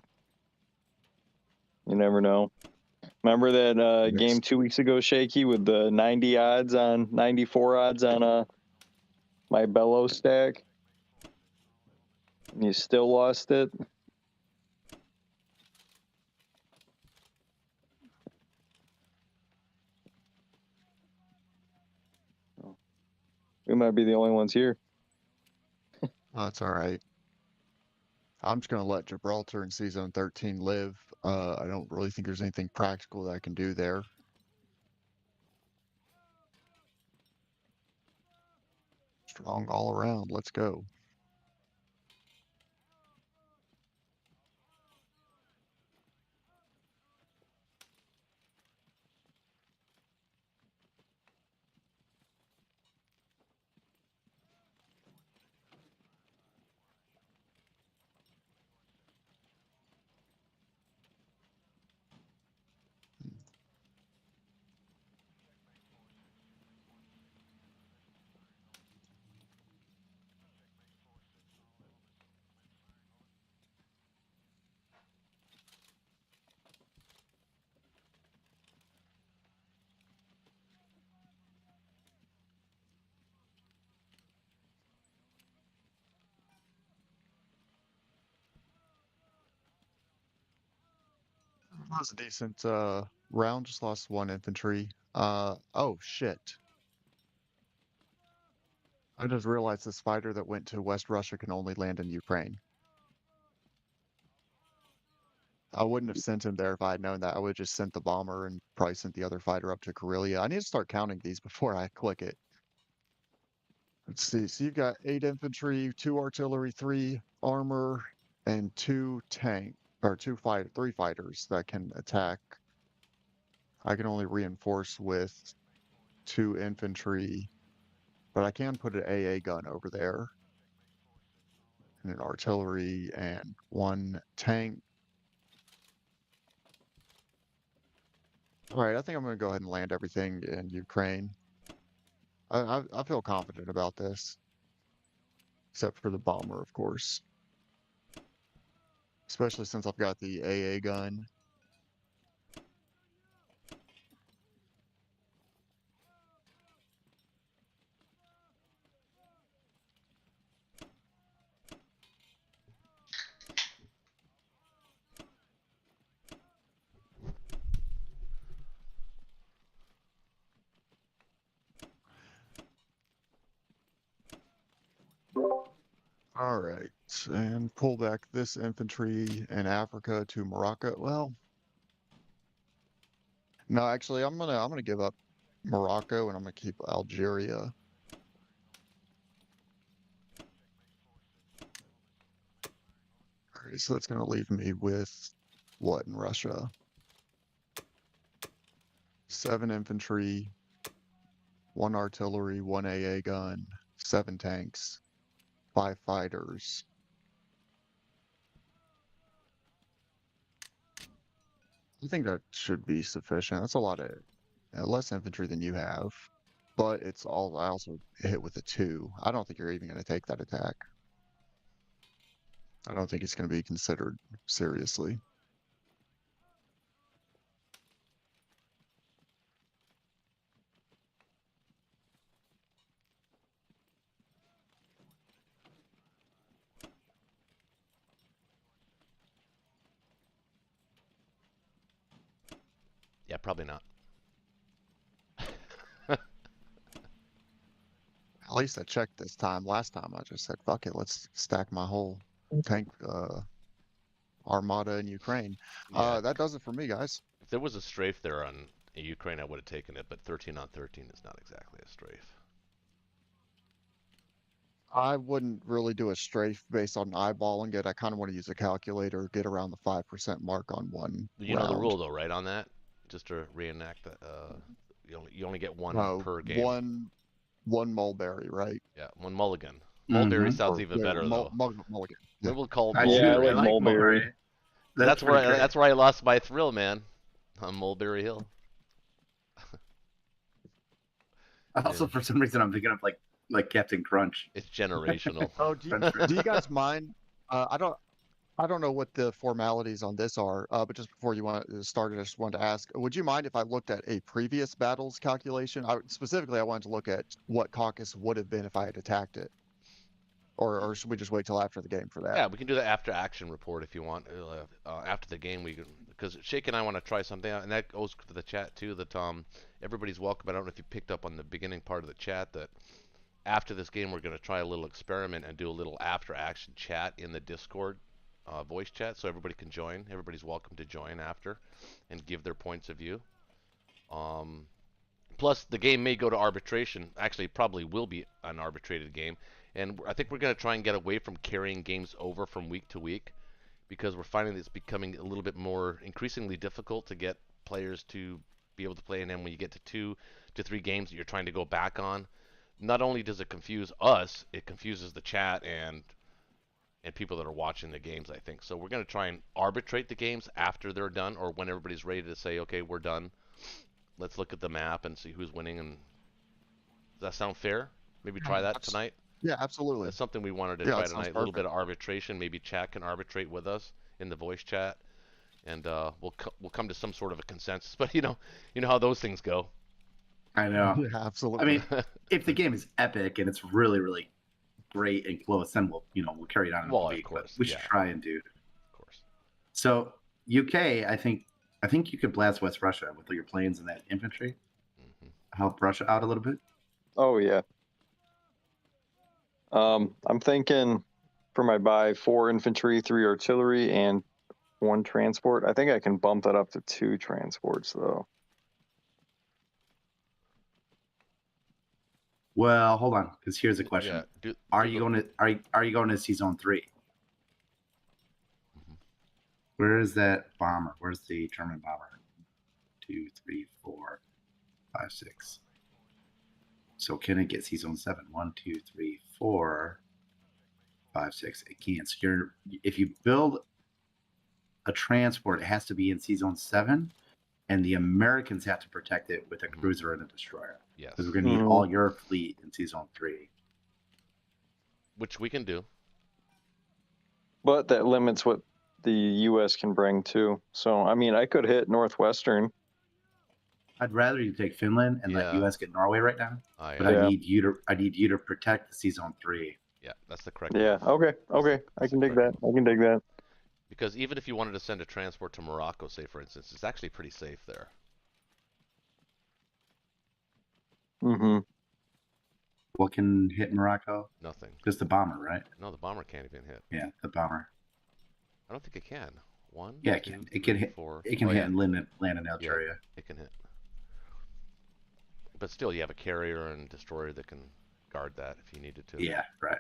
You never know. Remember that Next. game 2 weeks ago, Shaky, with the 94 odds on my Bellow stack? And you still lost it? We might be the only ones here. Oh, that's all right. I'm just going to let Gibraltar and Season 13 live. I don't really think there's anything practical that I can do there. Strong all around. Let's go. That was a decent round. Just lost one infantry. Oh shit. I just realized this fighter that went to West Russia can only land in Ukraine. I wouldn't have sent him there if I had known that. I would have just sent the bomber and probably sent the other fighter up to Karelia. I need to start counting these before I click it. Let's see. So you've got 8 infantry, 2 artillery, 3 armor, and 2 3 fighters that can attack. I can only reinforce with 2 infantry, but I can put an AA gun over there, and an artillery, and 1 tank. All right, I think I'm going to go ahead and land everything in Ukraine. I feel confident about this, except for the bomber, of course. Especially since I've got the AA gun. All right, and pull back this infantry in Africa to Morocco. Well, no, actually, I'm gonna give up Morocco and I'm gonna keep Algeria. All right, so that's gonna leave me with what in Russia? 7 infantry, 1 artillery, 1 AA gun, 7 tanks, 5 fighters. I think that should be sufficient. That's a lot of less infantry than you have, but it's all. I also hit with a 2. I don't think you're even going to take that attack. I don't think it's going to be considered seriously. Yeah, probably not. At least I checked this time. Last time I just said, fuck it, let's stack my whole tank armada in Ukraine. Yeah, That does it for me, guys. if there was a strafe there on Ukraine, I would have taken it, but 13 on 13 is not exactly a strafe. I wouldn't really do a strafe based on eyeballing it. I kind of want to use a calculator, get around the 5% mark on one You know the round. rule though, right? On that, just to reenact that, you only get one No, per game. one mulberry, right? Yeah, one mulligan. Mulberry Mhm. sounds Or even yeah, better though. mulligan. Yeah. Maybe we'll call it I Yeah, I mulberry. like mulberry. That's pretty where great. that's where I lost my thrill, man. On Mulberry Hill. Also, Yeah. for some reason, I'm thinking of like Captain Crunch. It's generational. Oh, do you guys mind? I don't know what the formalities on this are, but just before you want to start, I just wanted to ask, would you mind if I looked at a previous battles calculation? Specifically, I wanted to look at what caucus would have been if I had attacked it. Or should we just wait till after the game for that? Yeah, we can do the after action report if you want. After the game, we can, because Shake and I want to try something out, and that goes to the chat too. That everybody's welcome. I don't know if you picked up on the beginning part of the chat that after this game, we're going to try a little experiment and do a little after action chat in the Discord voice chat, so everybody can join. Everybody's welcome to join after and give their points of view. Plus, the game may go to arbitration. Actually, it probably will be an arbitrated game. And I think we're going to try and get away from carrying games over from week to week because we're finding it's becoming a little bit more increasingly difficult to get players to be able to play. And then when you get to 2 to 3 games that you're trying to go back on, not only does it confuse us, it confuses the chat and people that are watching the games, I think. So we're going to try and arbitrate the games after they're done or when everybody's ready to say, okay, we're done. Let's look at the map and see who's winning. And does that sound fair? Maybe try that tonight. Yeah, absolutely. That's something we wanted to Yeah, try that sounds tonight. A little bit perfect. of arbitration. Maybe chat can arbitrate with us in the voice chat, and we'll come to some sort of a consensus. But you know how those things go. I know. Yeah, I absolutely. mean, if the game is epic and it's really, really great and close, then we'll carry it on in Well, the of week. course, But we should yeah. try and do. Of course. So UK, I think you could blast West Russia with your planes and that infantry. Hmm. Help Russia out a little bit. Oh yeah. I'm thinking for my buy 4 infantry, 3 artillery, and 1 transport. I think I can bump that up to 2 transports though. Well, hold on, because here's a question: Yeah. Are you going to see Zone 3? Mhm. Where is that bomber? Where's the German bomber? 2, 3, 4, 5, 6. So can it get C Zone 7? 1, 2, 3, 4, 5, 6. It can't. So if you build a transport, it has to be in C Zone 7, and the Americans have to protect it with a Mhm. cruiser and a destroyer. Yes. Because we're going to need all your fleet in C Zone 3. Which we can do. But that limits what the U.S. can bring too. So I mean, I could hit Northwestern. I'd rather you take Finland and let Yeah. US get Norway right now. But Yeah. I need you to protect the C Zone 3. Yeah, that's the correct. Yeah. move. Okay. I can dig that. correct I can dig that. Because even if you wanted to send a transport to Morocco, say for instance, it's actually pretty safe there. Mm-hmm. What can hit Morocco? Nothing. Just the bomber, right? No, the bomber can't even hit. Yeah, the bomber. I don't think it can. 1, Yeah, it 2, can. It can 3, hit. 4. It can Oh, hit yeah, and land in Algeria. it can hit. But still, you have a carrier and destroyer that can guard that if you needed to. Yeah, right.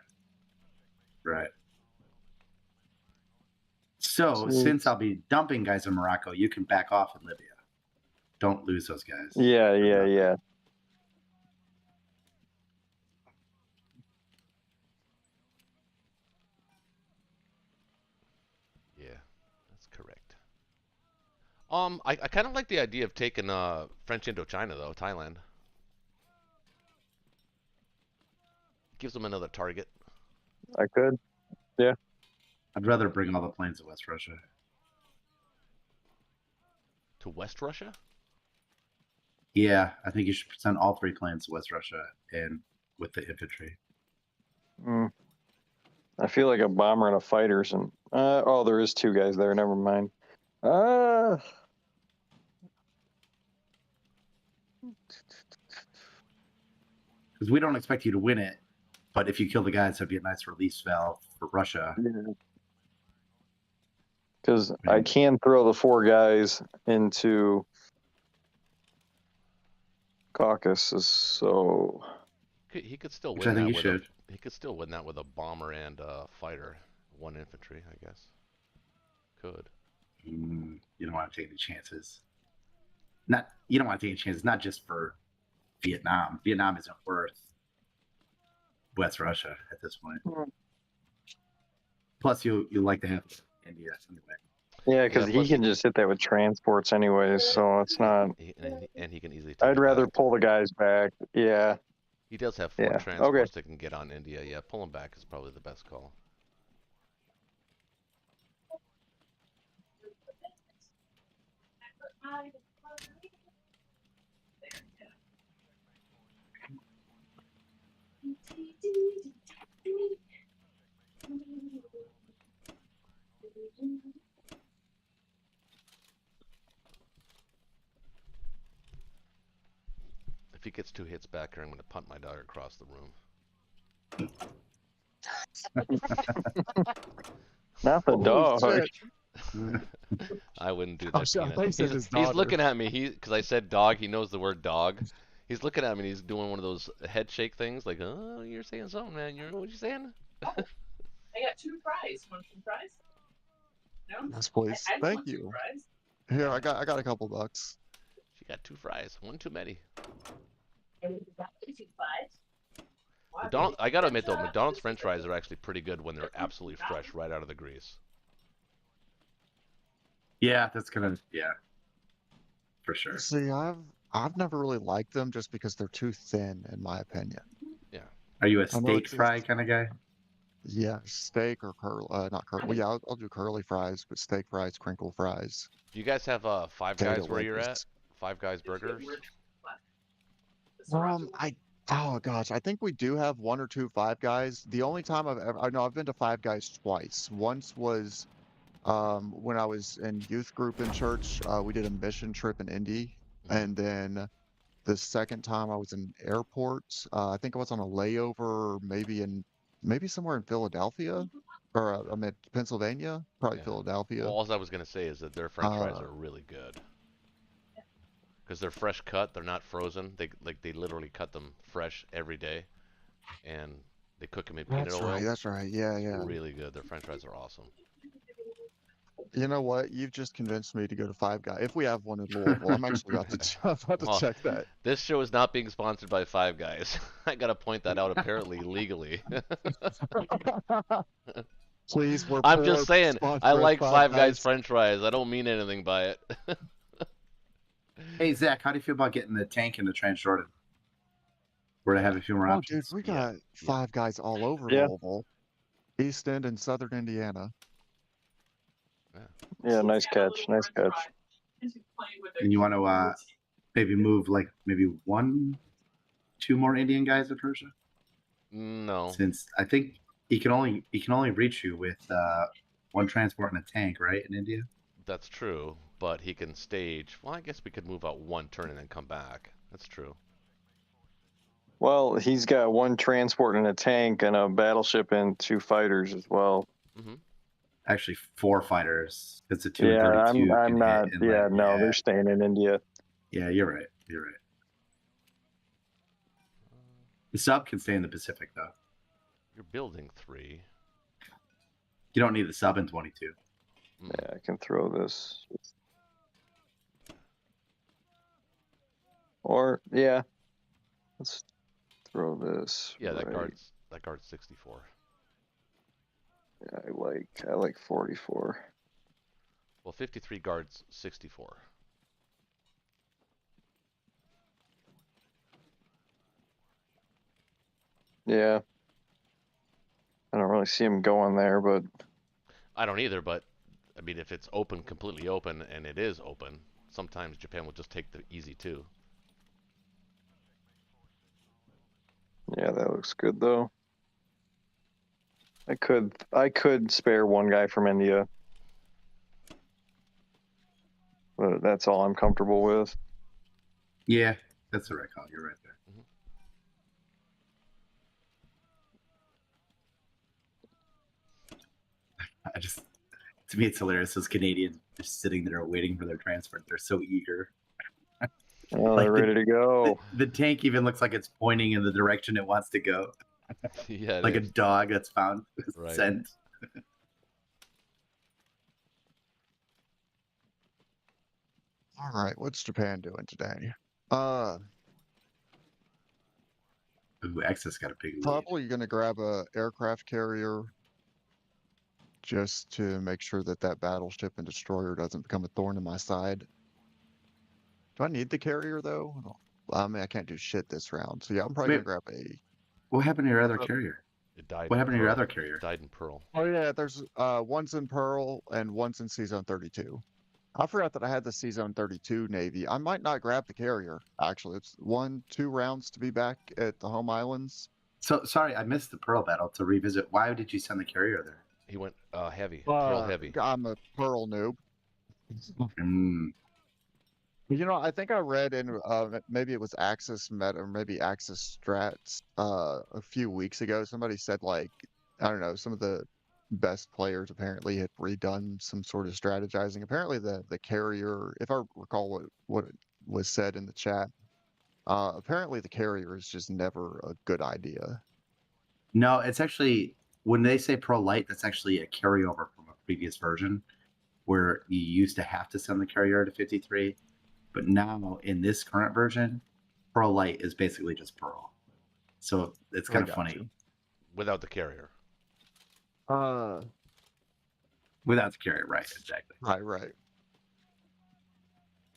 So Sweet. since I'll be dumping guys in Morocco, you can back off in Libya. Don't lose those guys. Yeah. Yeah, that's correct. I kind of like the idea of taking French Indochina though, Thailand. Gives them another target. I could. I'd rather bring all the planes to West Russia. To West Russia? Yeah, I think you should send all 3 planes to West Russia and with the infantry. I feel like a bomber and a fighter's and oh, there is 2 guys there. Never mind. Because we don't expect you to win it But if you kill the guys, that'd be a nice release valve for Russia. Because I can throw the 4 guys into Caucasus, so He could still Which win I think that you with should. he could still win that with a bomber and a fighter, 1 infantry, I guess. Could. You don't want to take any chances. You don't want to take any chances, not just for Vietnam. Vietnam isn't worth West Russia at this point. Plus, you like to have India anyway. yeah, because Yeah, he plus can just hit that with transports anyways, so it's not. And he can easily take I'd it rather back. pull the guys back. Yeah. He does have 4 Yeah, transports that can get on India. Yeah, pull him back is probably the best call. If he gets 2 hits back here, I'm going to punt my dog across the room. Not the Holy dog. shit. I wouldn't do Oh, that, shit, I Peanut. thought you said his He's daughter. looking at me. Because I said dog. He knows the word dog. He's looking at me and he's doing one of those head shake things. Like, oh, you're saying something, man. What you saying? I got 2 fries. Want some fries? No. Yes, please. I Thank want 2 you. fries. Here, I got a couple bucks. She got 2 fries. 1 too many. And we got 2 fries. I gotta admit though, McDonald's French fries are actually pretty good when they're absolutely fresh right out of the grease. Yeah, for sure. See, I've never really liked them just because they're too thin, in my opinion. Are you a I know steak it's fry kind of guy? Yeah, steak or not curly. Well, yeah, I'll do curly fries, but steak fries, crinkle fries. Do you guys have Five potato Guys where you're at? wedges. Five Guys Burgers? Oh gosh, I think we do have 1 or 2 Five Guys. The only time I've been to Five Guys twice. Once was when I was in youth group in church. We did a mission trip in Indy, and then the second time I was in airport. I think I was on a layover, maybe somewhere in Philadelphia, or I meant Pennsylvania, probably Yeah. Philadelphia. Well, all I was gonna say is that their French fries are really good. Because they're fresh cut, they're not frozen. They literally cut them fresh every day, and they cook them in peanut oil. That's right. Yeah, yeah. Really good. Their French fries are awesome. You know what? You've just convinced me to go to Five Guys. If we have one in Louisville, I'm actually about to Well, check that. This show is not being sponsored by Five Guys. I gotta point that out. Apparently, legally. Please, we're I'm poor, just saying. sponsor I us, like Five Five Guys Guys. French fries. I don't mean anything by it. Hey Zach, how do you feel about getting the tank in the Transjordan? Where to have a few more Oh, dude, options? we got Five Guys all over Yeah. Louisville, East End and Southern Indiana. Yeah, nice catch. Nice catch. And you want to maybe move like maybe 1, 2 more Indian guys to Persia? No. Since I think he can only reach you with 1 transport and a tank, right, in India? That's true, but he can stage. Well, I guess we could move out 1 turn and then come back. That's true. Well, he's got 1 transport and a tank and a battleship and 2 fighters as well. Actually, 4 fighters. It's a 2 Yeah, and 32. I'm can not. hit Yeah, inland. no, they're staying in India. Yeah, you're right. You're right. The sub can stay in the Pacific, though. You're building 3. You don't need the sub in 22. Yeah, I can throw this. Or yeah, let's throw this. Yeah, that right. guard's 64. Yeah, I like 44. Well, 53 guards 64. Yeah. I don't really see him going there, but I don't either, but I mean, if it's open, completely open, and it is open, sometimes Japan will just take the easy 2. yeah, that looks good though. I could spare 1 guy from India, but that's all I'm comfortable with. Yeah, that's the right call. You're right there. I just, to me, it's hilarious. Those Canadians just sitting there waiting for their transport. They're so eager. Oh, Like they're ready to go. the tank even looks like it's pointing in the direction it wants to go, Yeah, it like a is. dog that's found Right. scent. All right, what's Japan doing today? Ooh, X's got a big lead. Probably gonna grab a aircraft carrier just to make sure that that battleship and destroyer doesn't become a thorn in my side. Do I need the carrier though? I mean, I can't do shit this round, so yeah, I'm probably Wait, gonna grab a. what happened to your other Uh, carrier? It died. What in happened to your Pearl. other carrier? It died in Pearl. Oh yeah, there's one's in Pearl and one's in Sea Zone 32. I forgot that I had the Sea Zone 32 Navy. I might not grab the carrier. Actually, it's 2 rounds to be back at the home islands. So sorry, I missed the Pearl battle to revisit. Why did you send the carrier there? He went heavy. Pearl heavy. I'm a Pearl noob. Mm, You know, I think I read in maybe it was Axis Meta or maybe Axis Strats a few weeks ago. Somebody said like I don't know, some of the best players apparently had redone some sort of strategizing. Apparently the carrier, if I recall what was said in the chat, apparently the carrier is just never a good idea. no, it's actually when they say Pearl Light, that's actually a carryover from a previous version where you used to have to send the carrier to 53, but now in this current version, Pearl Light is basically just Pearl. So it's I kind of got funny. you. Without the carrier. Without the carrier, right? Exactly. Right.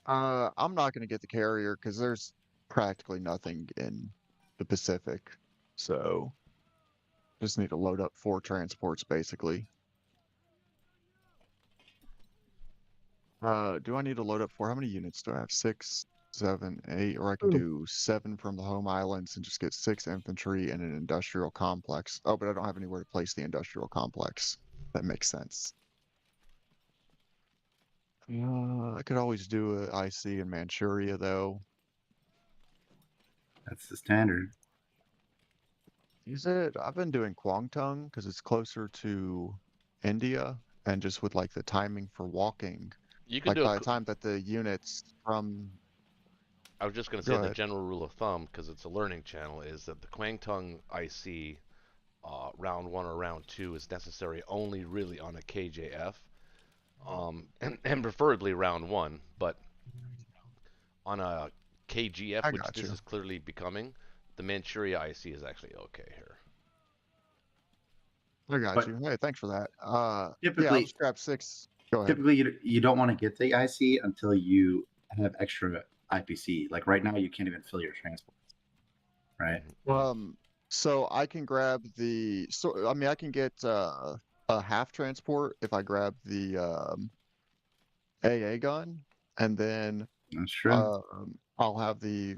I'm not going to get the carrier because there's practically nothing in the Pacific. So just need to load up 4 transports basically. Do I need to load up 4? How many units do I have? 6, 7, 8, or I can do 7 from the home islands and just get 6 infantry and an industrial complex. Oh, but I don't have anywhere to place the industrial complex. That makes sense. I could always do a IC in Manchuria though. That's the standard. Is it? I've been doing Kwangtung because it's closer to India and just with like the timing for walking. You could Like do by the time that the units from I was just going to Go say the ahead. general rule of thumb, because it's a learning channel, is that the Kwangtung IC round 1 or round 2 is necessary only really on a KJF, and preferably round 1. But on a KGF, I which got this you. is clearly becoming, the Manchuria IC is actually okay here. I got But you. Hey, thanks for that. Yeah, I'll typically, just grab 6. Go ahead. typically you don't want to get the IC until you have extra IPC. Like right now, you can't even fill your transports, right? So I can grab the I mean I can get a half transport if I grab the AA gun, and then That's true. I'll have the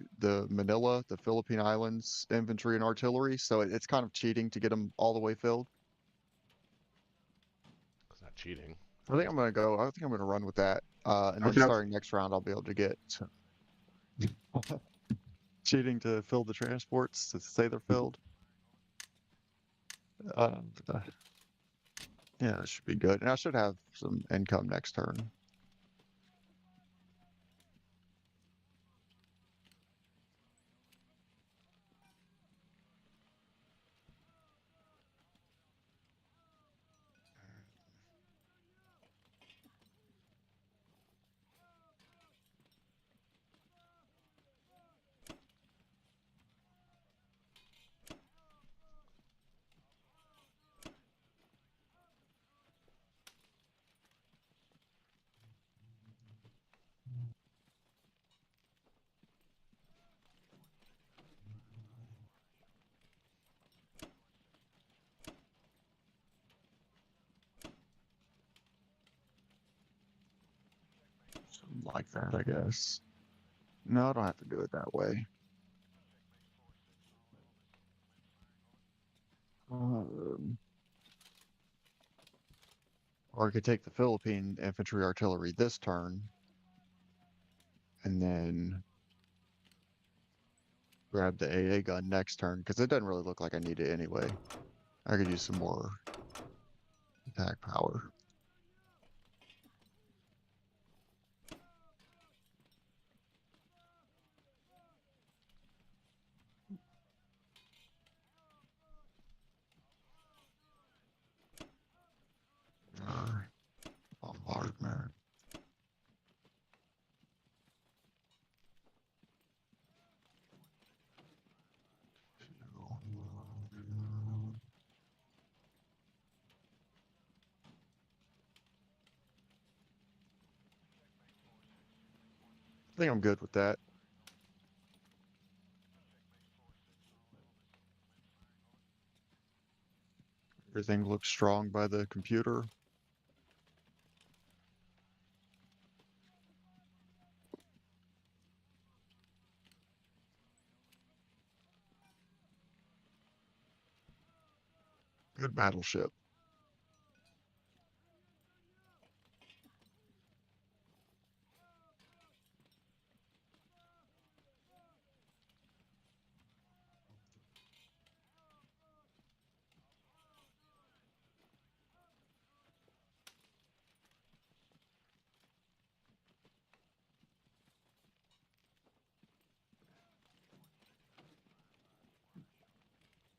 Manila, the Philippine Islands infantry and artillery. So it's kind of cheating to get them all the way filled. It's not cheating. I think I'm gonna go. I think I'm gonna run with that. And then Okay. starting next round, I'll be able to get cheating to fill the transports to say they're filled. Uh, yeah, that should be good. And I should have some income next turn. Something like that, I guess. No, I don't have to do it that way. Or I could take the Philippine infantry artillery this turn, and then grab the AA gun next turn, because it doesn't really look like I need it anyway. I could use some more attack power. Bombardment. I think I'm good with that. Everything looks strong by the computer. Good battleship.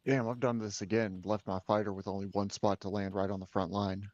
Damn, I've done this again. Left my fighter with only one spot to land right on the front line.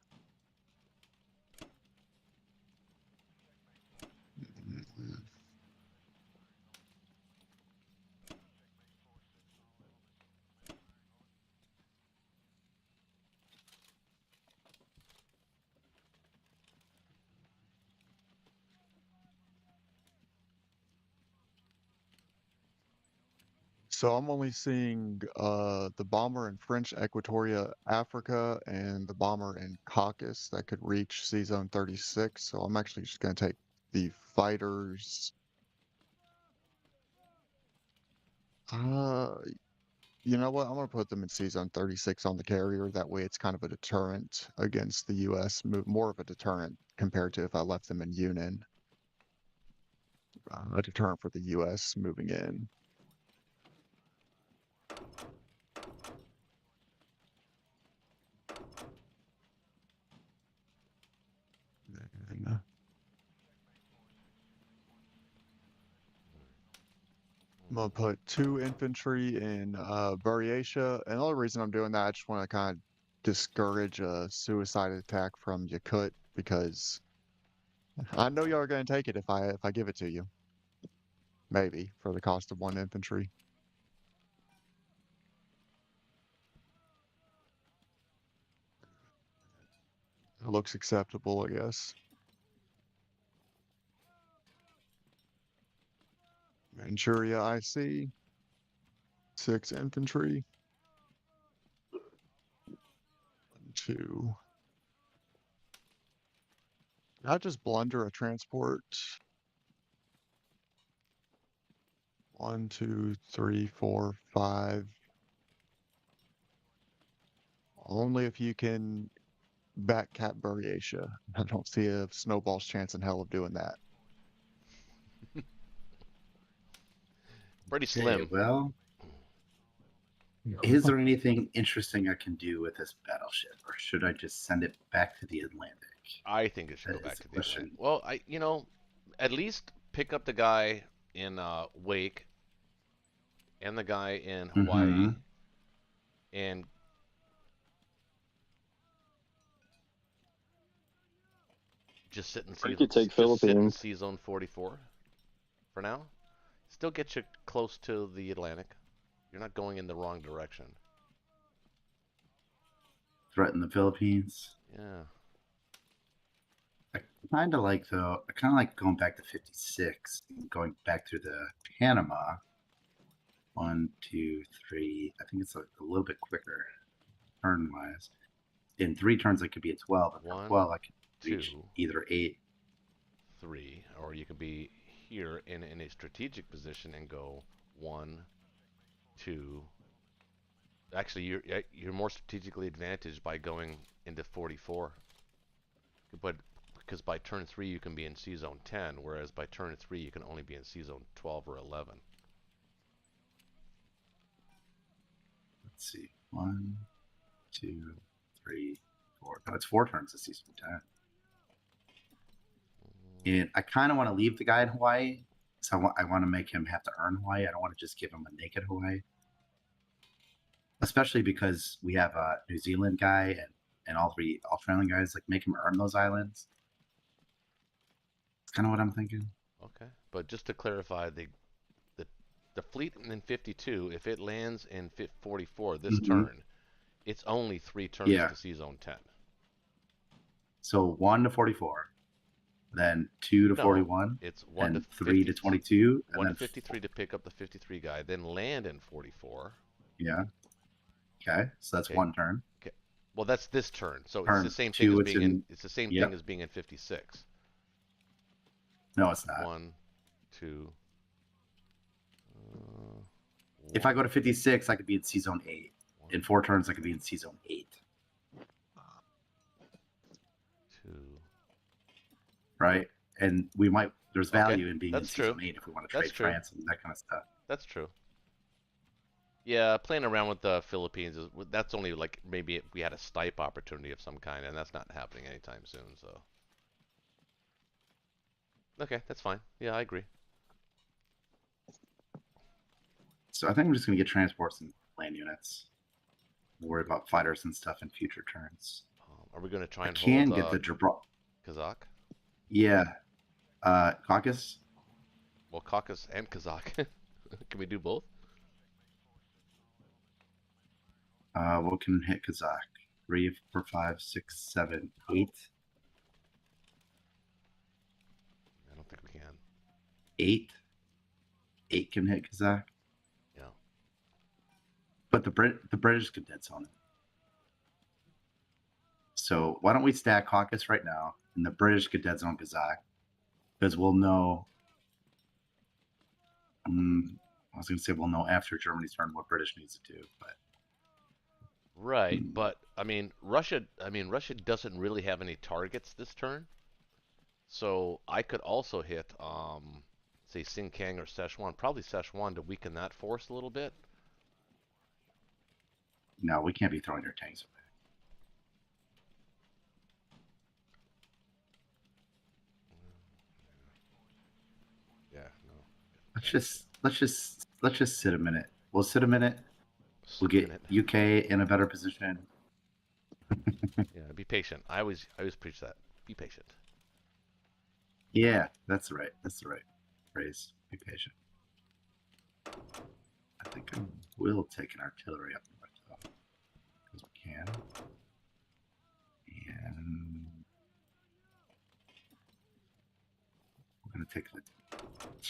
So I'm only seeing the bomber in French Equatoria, Africa, and the bomber in Caucasus that could reach C Zone 36. So I'm actually just going to take the fighters. Uh, you know what? I'm going to put them in C Zone 36 on the carrier. That way it's kind of a deterrent against the US, more of a deterrent compared to if I left them in Yunin. A deterrent for the US moving in. And, I'm gonna put 2 infantry in Buryatia. And the only reason I'm doing that, I just want to kind of discourage a suicide attack from Yakut because I know y'all are gonna take it if I give it to you. Maybe for the cost of 1 infantry. It looks acceptable, I guess. Manchuria IC, 6 infantry. 2. I just blunder a transport. 1, 2, 3, 4, 5. Only if you can back cap Buryatia. I don't see a snowball's chance in hell of doing that. Pretty Okay, slim. well, is there anything interesting I can do with this battleship, or should I just send it back to the Atlantic? I think it should go That is back the to the question. Atlantic. Well, at least pick up the guy in Wake and the guy in Hawaii Mm-hmm. and just sit in Or you could take just sit in Philippines. C Zone 44 for now. Still get you close to the Atlantic. You're not going in the wrong direction. Threaten the Philippines. Yeah. I kind of like, though, I kind of like going back to 56, and going back through the Panama. 1, 2, 3. I think it's a little bit quicker turn wise. In 3 turns, it could be a 12. If 1, 12, I can reach 2, either 8. 3, or you could be here in a strategic position and go 1, 2. Actually, you're more strategically advantaged by going into 44. But because by turn 3 you can be in C Zone 10, whereas by turn 3 you can only be in C Zone 12 or 11. Let's see. 1, 2, 3, 4. No, it's 4 turns this season 10. And I kind of want to leave the guy in Hawaii. So I want to make him have to earn Hawaii. I don't want to just give him a naked Hawaii. Especially because we have a New Zealand guy and all 3 Australian guys. Like, make him earn those islands. That's kind of what I'm thinking. Okay, but just to clarify, the fleet in 52, if it lands in 44 this turn, it's only 3 turns to see zone 10. So 1 to 44, then 2 to 41, it's 1 to 3 to 22, and 1 then to 53 to pick up the 53 guy, then land in 44. Yeah. Okay, so that's 1 turn. Okay, well that's this turn, so Turn it's the same 2, thing as being it's the same thing as being in 56. No, it's not. 1, 2. If I go to 56, I could be in C zone 8. In 4 turns, I could be in C zone 8. 2. Right? And we might. There's value in being in That's C true. zone 8 if we want to trade That's true. France and that kind of stuff. That's true. Yeah, playing around with the Philippines that's only like maybe if we had a stipe opportunity of some kind, and that's not happening anytime soon. So, okay, that's fine. Yeah, I agree. So I think I'm just going to get transports and land units. Worry about fighters and stuff in future turns. Are we going to try and can hold get the Gibraltar. Kazakh? Yeah. Caucasus? Well, Caucasus and Kazakh. Can we do both? What can hit Kazakh? 3, 4, 5, 6, 7, 8. I don't think we can. 8. 8 can hit Kazakh. Yeah. But the British could dead zone it. So why don't we stack Caucasus right now, and the British could dead zone Kazakh, because we'll know. I was going to say we'll know after Germany's turn what British needs to do, but. Right, but I mean Russia doesn't really have any targets this turn. So I could also hit say Xinjiang or Szechuan, probably Szechuan to weaken that force a little bit. No, we can't be throwing your tanks away. Yeah, no. Let's just sit a minute. We'll sit a minute. We'll get UK in a better position. Yeah, be patient. I always preach that. Be patient. Yeah, that's right. That's the right phrase. Be patient. I think I will take an artillery up north though, because we can. And we're gonna take the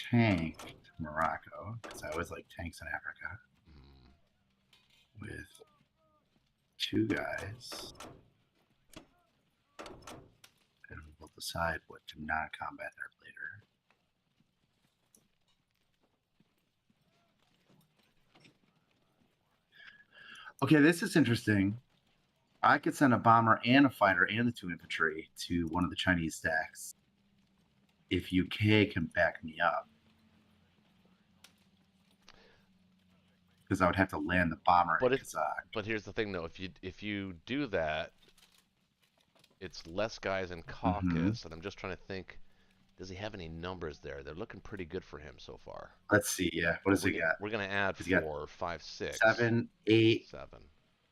tank to Morocco because I always like tanks in Africa. With 2 guys, and we'll decide what to non-combat there later. Okay, this is interesting. I could send a bomber and a fighter and the 2 infantry to one of the Chinese stacks if UK can back me up. Because I would have to land the bomber in Kazakh. But here's the thing, though: if you do that, it's less guys in Caucasus, and I'm just trying to think: does he have any numbers there? They're looking pretty good for him so far. Let's see. Yeah, what does he got? We're gonna add 4, 5, 6, 7, 8, 7,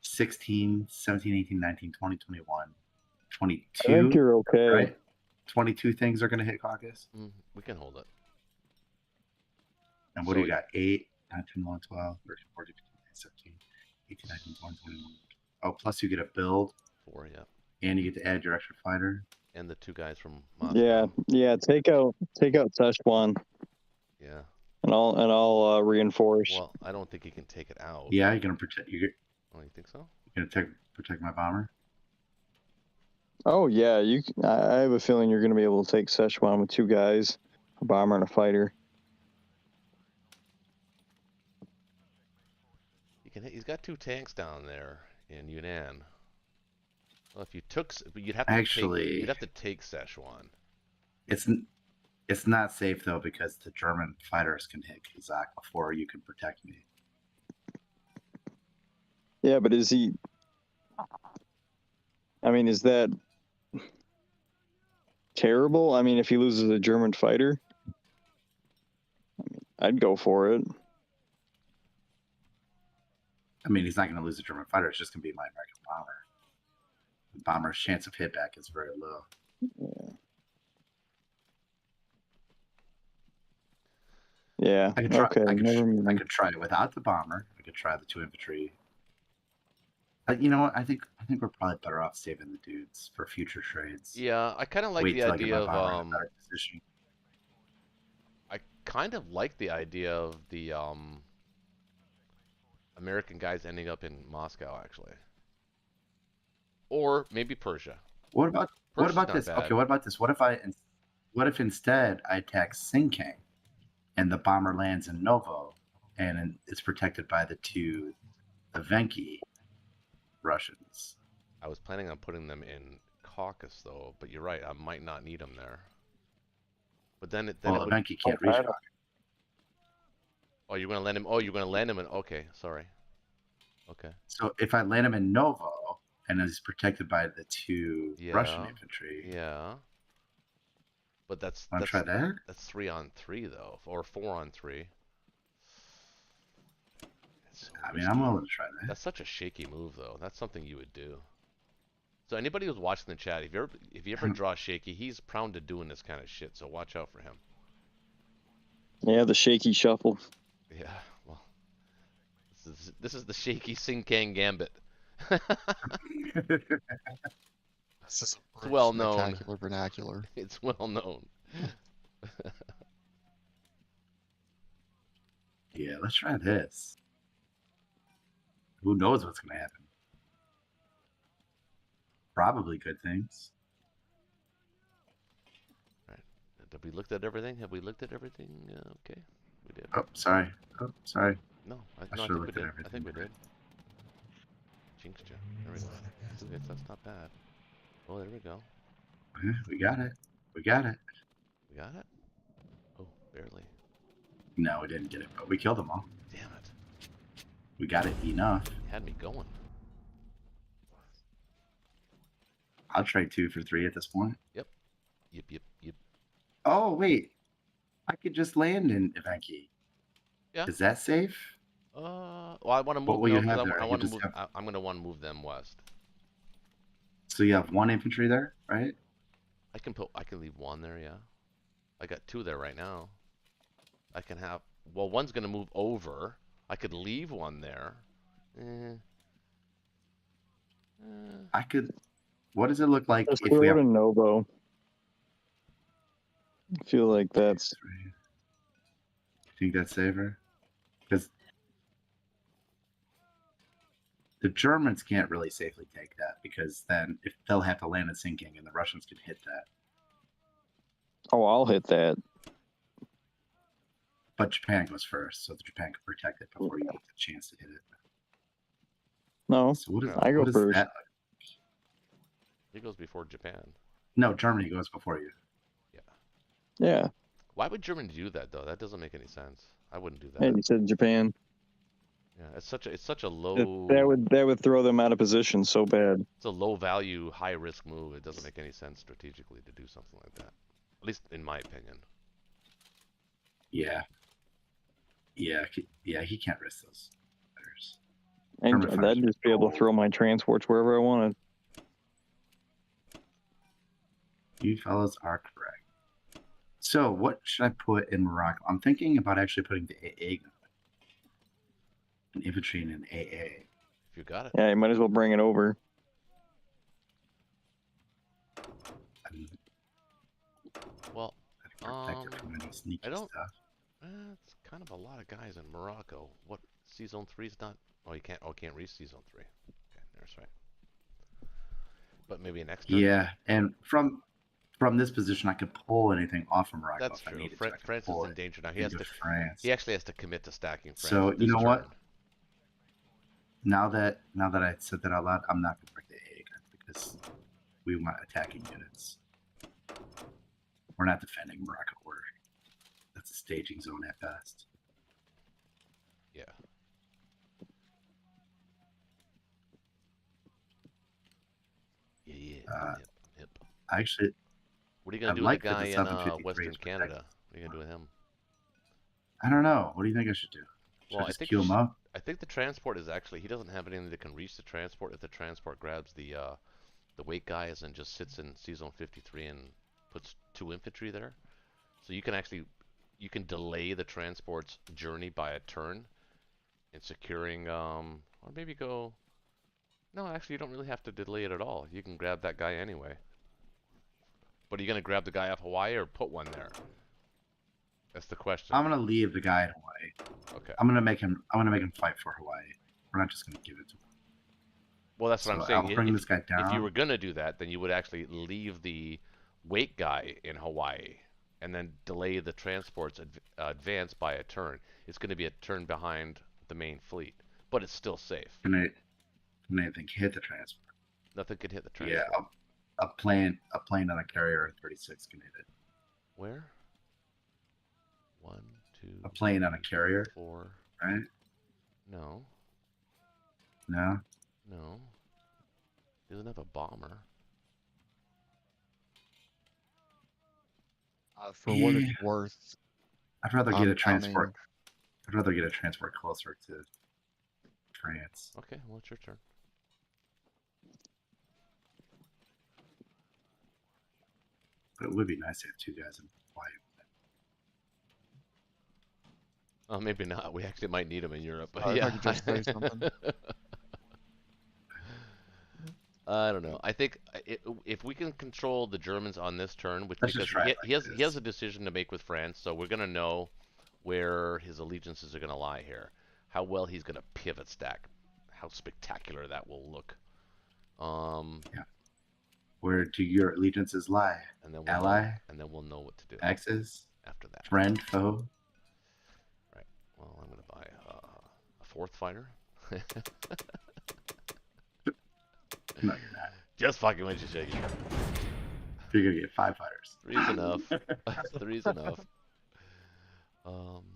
16, 17, 18, 19, 20, 21, 22. I think you're okay. Right? 22 things are going to hit Caucasus. We can hold it. And what do you got? 8, 9, 10, 11, 12, 13, 14, 15, 17, 18, 19, 20, 21. Oh, plus you get a build. 4, yeah. And you get to add your extra fighter. And the 2 guys from Moscow. Yeah. Take out Szechuan. Yeah. And I'll reinforce. Well, I don't think he can take it out. Yeah, you're gonna protect. Oh, you think so? You're gonna protect my bomber. Oh yeah, I have a feeling you're gonna be able to take Szechuan with 2 guys, a bomber and a fighter. He's got 2 tanks down there in Yunnan. Well, if you took, you'd have to take Szechuan. It's not safe though because the German fighters can hit Kazakh before you can protect me. Yeah, but is he? I mean, is that terrible? I mean, if he loses a German fighter, I'd go for it. I mean, he's not going to lose a German fighter. It's just going to be my American bomber. The bomber's chance of hitback is very low. Yeah. I could try. Okay. I Never could mind. try it without the bomber. I could try the 2 infantry. You know what? I think we're probably better off saving the dudes for future trades. Yeah, I kind of like Wait the till I get idea my of bomber in a better position. I kind of like the idea of the American guys ending up in Moscow actually, or maybe Persia. What about Persia's not this? bad. Okay, what about this? What if instead I attack Sinkang, and the bomber lands in Novo, and it's protected by the 2 Evenki Russians? I was planning on putting them in Caucasus though, but you're right. I might not need them there. But then it Well, would. Evenki can't reach I don't- Caucasus. Oh, you're gonna land him. Oh, you're gonna land him in. Okay, sorry. Okay. So if I land him in Novo, and it's protected by the 2 Russian Yeah. infantry, Yeah. But that's want to try that? that's 3-on-3 though, or 4-on-3. It's so I mean, risky. I'm willing to try that. That's such a shaky move though. That's something you would do. So anybody who's watching the chat, if you ever draw shaky, he's prone to doing this kind of shit. So watch out for him. Yeah, the shaky shuffle. Yeah. Well, this is the shaky Sinkang gambit. This is a It's well British known. spectacular vernacular. It's well known. Yeah, let's try this. Who knows what's going to happen? Probably good things. Have we looked at everything? Have we looked at everything? Okay, we did. Oh, sorry. Oh, sorry. No, I should've think we looked at did. I everything. think we did. Jinxed you. There we go. 2 hits. That's not bad. Oh, there we go. Yeah, we got it. We got it. We got it. Oh, barely. No, we didn't get it, but we killed them all. Damn it. We got it enough. You had me going. I'll trade 2 for 3 at this point. Yep. Oh, wait. I could just land in Evenki. Yeah. Is that safe? Well, I want to move. What will no, you 'cause have there? I You want to just move. have- I'm gonna want to move them west. So you have 1 infantry there, right? I can leave 1 there. Yeah. I got 2 there right now. I can have. Well, 1's gonna move over. I could leave 1 there. I could. What does it look like Let's if go we have to Novo. I feel like that's You think that's safer? Because the Germans can't really safely take that, because then if they'll have to land in sinking, and the Russians can hit that. Oh, I'll hit that. But Japan goes first, so Japan can protect it before you get the chance to hit it. No, So what is, I go what is first. that? He goes before Japan. No, Germany goes before you. Yeah. Why would Germany do that though? That doesn't make any sense. I wouldn't do that. Hey, you said Japan. Yeah, it's such a low. That would throw them out of position so bad. It's a low value, high risk move. It doesn't make any sense strategically to do something like that. At least in my opinion. Yeah. Yeah, he can't risk those. And German fighters I'd just be able to throw my transports wherever I wanted. You fellas are correct. So what should I put in Morocco? I'm thinking about actually putting the AA, an infantry in an AA. If you got it. Yeah, you might as well bring it over. And Well, protect it from any sneaky I don't- stuff. it's kind of a lot of guys in Morocco. What C-Zone 3's not? Oh, you can't. Oh, can't reach C-Zone 3. Okay, there's right. But maybe an extra. Yeah, and from this position, I could pull anything off from Morocco That's if I true. needed to. I could France pull is in it danger now. He has into to. France. He actually has to commit to stacking France. So, this you know what? turn. Now that I said that out loud, I'm not going to break the AA again, because we want attacking units. We're not defending Morocco. That's a staging zone at best. Yeah. Yeah. I'm hip. Actually, What are you gonna I'd do with like the for guy the in 753s Western to protect Canada? us. What are you gonna do with him? I don't know. What do you think I should do? Should Well, I I just think queue him up? I think the transport is actually he doesn't have anything that can reach the transport. If the transport grabs the weight guys and just sits in C zone 53 and puts 2 infantry there, so you can delay the transport's journey by a turn in securing or maybe go. No, actually, you don't really have to delay it at all. You can grab that guy anyway. But are you gonna grab the guy off Hawaii or put one there? That's the question. I'm gonna leave the guy in Hawaii. Okay. I'm gonna make him fight for Hawaii. We're not just gonna give it to him. Well, that's what So I'm saying. I'll bring this guy If you down. were gonna do that, then you would actually leave the weight guy in Hawaii and then delay the transport's advance by a turn. It's going to be a turn behind the main fleet, but it's still safe. Can anything hit the transport? Nothing could hit the Yeah, transport. a plane on a carrier at 36 can hit it. Where? 1, 2. A plane on a carrier, 4. right? No. No. No. He doesn't have a bomber. For what it's worth, I'd rather get I'm a transport. counting. I'd rather get a transport closer to France. Okay, well, it's your turn. But it would be nice to have 2 guys in Hawaii. Oh, maybe not. We actually might need him in Europe. But If I yeah. could just say something. I don't know. I think if we can control the Germans on this turn, which Let's just because try it he like has this. a decision to make with France, so we're gonna know where his allegiances are gonna lie here, how well he's gonna pivot stack, how spectacular that will look. Yeah. Where do your allegiances lie? And then Ally? and then we'll know what to do Axis? after that. Friend? Foe? Right. Well, I'm gonna buy a 4th fighter. No, you're not. Just fucking with you, Shaggy. You're gonna get 5 fighters. 3's enough. 3's enough.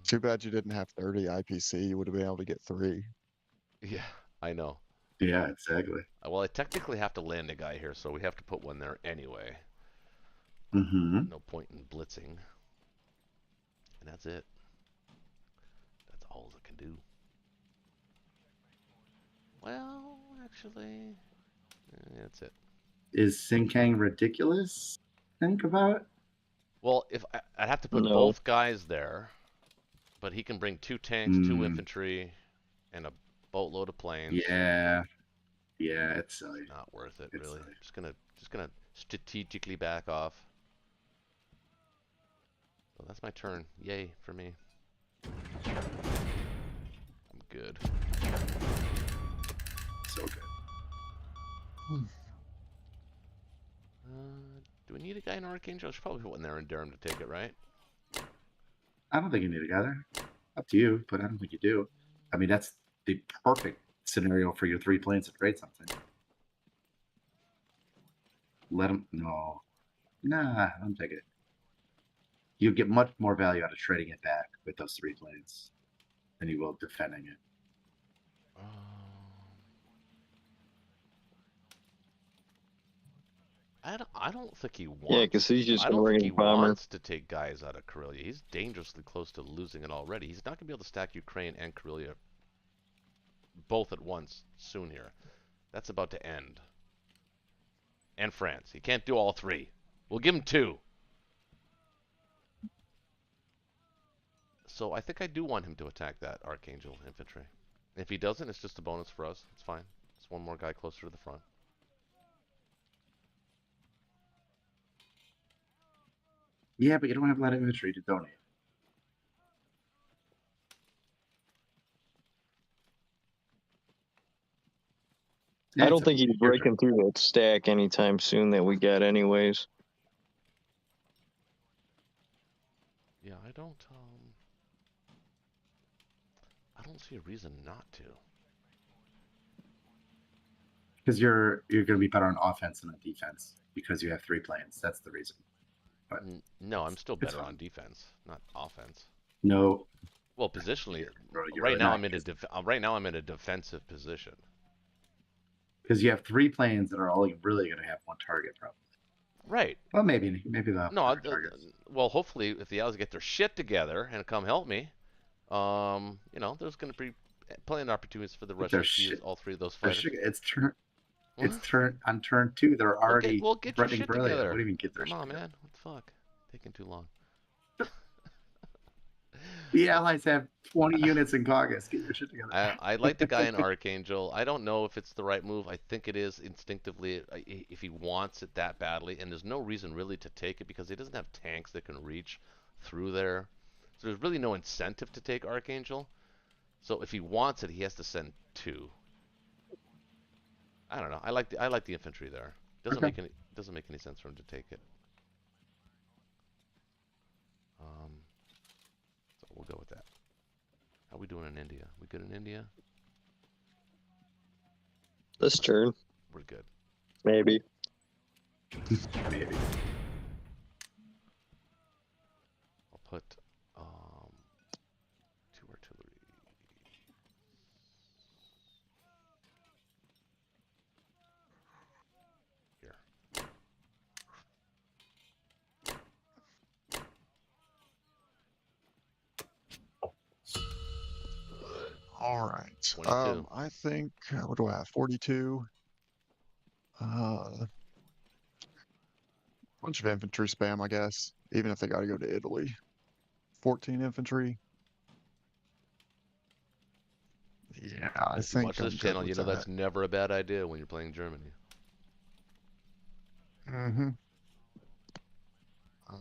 Too bad you didn't have 30 IPC. You would have been able to get 3. Yeah, I know. Yeah, exactly. Well, I technically have to land a guy here, so we have to put one there anyway. Mm-hmm. No point in blitzing. And that's it. That's all it can do. Well, actually, that's it. Is Sinkang ridiculous? Think about. Well, if I'd have to put No. both guys there, but he can bring 2 tanks, 2 Mm. infantry, and a boatload of planes. Yeah. Yeah, it's silly. Not worth it, It's really. silly. Just gonna strategically back off. So that's my turn. Yay for me. I'm good. So good. Do we need a guy in Archangel? I should probably put one there and dare him to take it, right? I don't think you need a guy there. Up to you, but I don't think you do. I mean, that's the perfect scenario for your 3 planes to trade something. Let them. No. Nah, don't take it. You get much more value out of trading it back with those 3 planes than you will defending it. I don't think he wants. Yeah, because he's just I gonna don't bring think he in bomber. wants to take guys out of Karelia. He's dangerously close to losing it already. He's not gonna be able to stack Ukraine and Karelia both at once soon here. That's about to end. And France. He can't do all 3. We'll give him 2. So I think I do want him to attack that Archangel infantry. If he doesn't, it's just a bonus for us. It's fine. It's one more guy closer to the front. Yeah, but you don't have a lot of infantry to donate. I don't It's think he's your turn. breaking through that stack anytime soon that we got anyways. Yeah, I don't see a reason not to. Because you're going to be better on offense than on defense because you have 3 planes. That's the reason. But No, I'm still it's better fine. on defense, not offense. No, Well, positionally, you're right really now not, I'm in a because- right now I'm in a defensive position. because you have 3 planes that are all really going to have one target, probably. Right. Well, maybe they'll have No, 4 targets. well, hopefully, if the Allies get their shit together and come help me, there's going to be plenty of opportunities for the But their Russians to use shit, all 3 of those their fighters. shit, it's What? turn on turn 2. They're already Well, get your threatening shit Berlia. together. What do you mean get their Come shit on, together? man. What the fuck? Taking too long. The Allies have 20 units in Caucus. Get your shit together. I like the guy in Archangel. I don't know if it's the right move. I think it is instinctively if he wants it that badly, and there's no reason really to take it because he doesn't have tanks that can reach through there. So there's really no incentive to take Archangel. So if he wants it, he has to send 2. I don't know. I like the infantry there. Doesn't make any sense for him to take it. So we'll go with that. How we doing in India? We good in India? This turn, We're good. maybe. Maybe. I'll put 2 artillery. Here. All right. 22. I think what do I have? 42. Bunch of infantry spam, I guess. Even if they got to go to Italy. 14 infantry. Yeah, I If you think watch I'm this good channel, with you know that. that's never a bad idea when you're playing Germany. Mm-hmm. I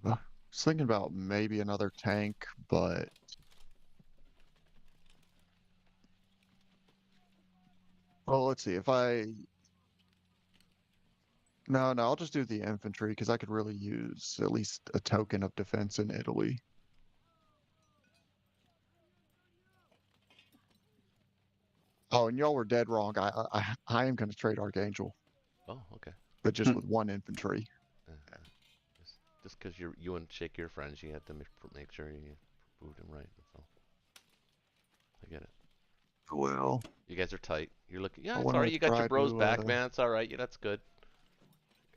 was thinking about maybe another tank, but well, let's see. No, I'll just do the infantry because I could really use at least a token of defense in Italy. Oh, and y'all were dead wrong. I am going to trade Archangel, Oh, okay. but just with 1 infantry. Uh, just because you and Shake your friends, you had to make sure you proved him right. That's all. I get it. Well, You guys are tight. You're looking. Yeah, I it's want all right. to You got your try bros to back, man. It's all right. Yeah, that's good.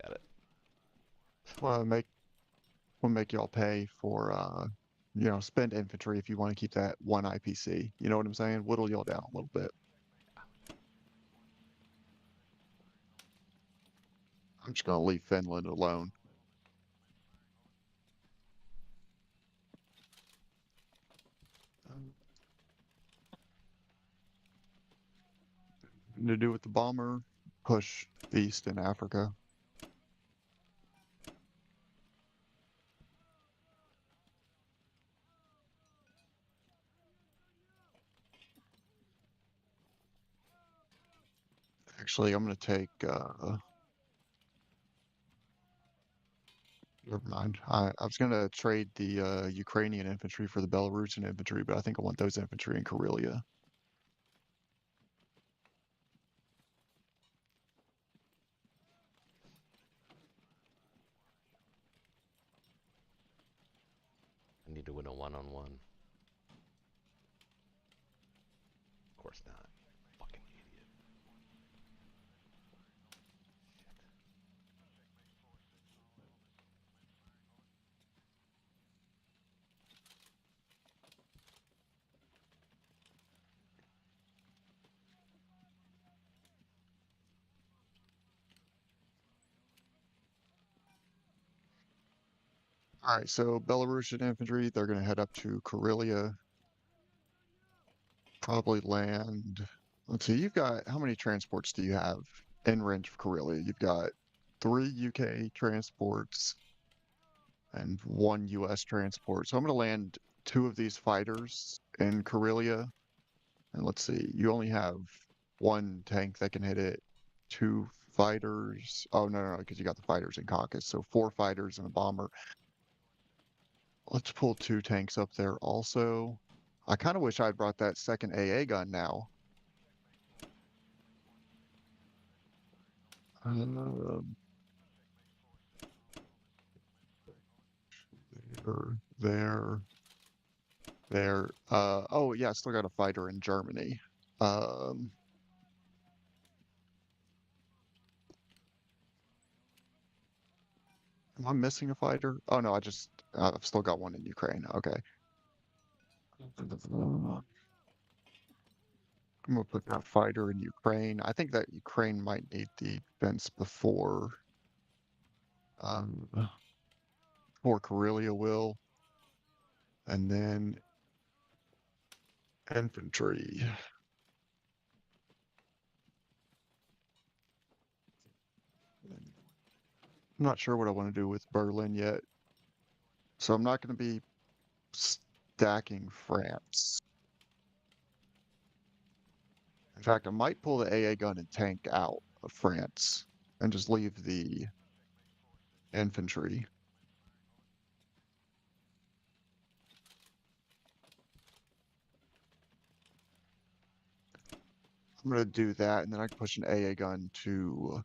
Got it. want to make y'all pay for spend infantry if you want to keep that 1 IPC. You know what I'm saying? Whittle y'all down a little bit. I'm just gonna leave Finland alone. To do with the bomber, push east in Africa. Actually, I'm gonna take never mind. I was gonna trade the Ukrainian infantry for the Belarusian infantry, but I think I want those infantry in Karelia. I need to win a one-on-one. Of course not. Fucking idiot. All right, so Belarusian infantry, they're gonna head up to Karelia. Probably land. Let's see, you've got how many transports do you have in range of Karelia? You've got 3 UK transports and 1 US transport. So I'm going to land 2 of these fighters in Karelia. And let's see, you only have 1 tank that can hit it, 2 fighters. Oh, no, because you got the fighters in Caucasus. So 4 fighters and a bomber. Let's pull 2 tanks up there also. I kind of wish I'd brought that second AA gun now. There. Oh yeah, I still got a fighter in Germany. Am I missing a fighter? Oh no, I've still got one in Ukraine. Okay. I'm gonna put that fighter in Ukraine. I think that Ukraine might need the defense um, before Karelia will, and then infantry. I'm not sure what I want to do with Berlin yet, so I'm not going to be stacking France. In fact, I might pull the AA gun and tank out of France and just leave the infantry. I'm going to do that, and then I can push an AA gun to,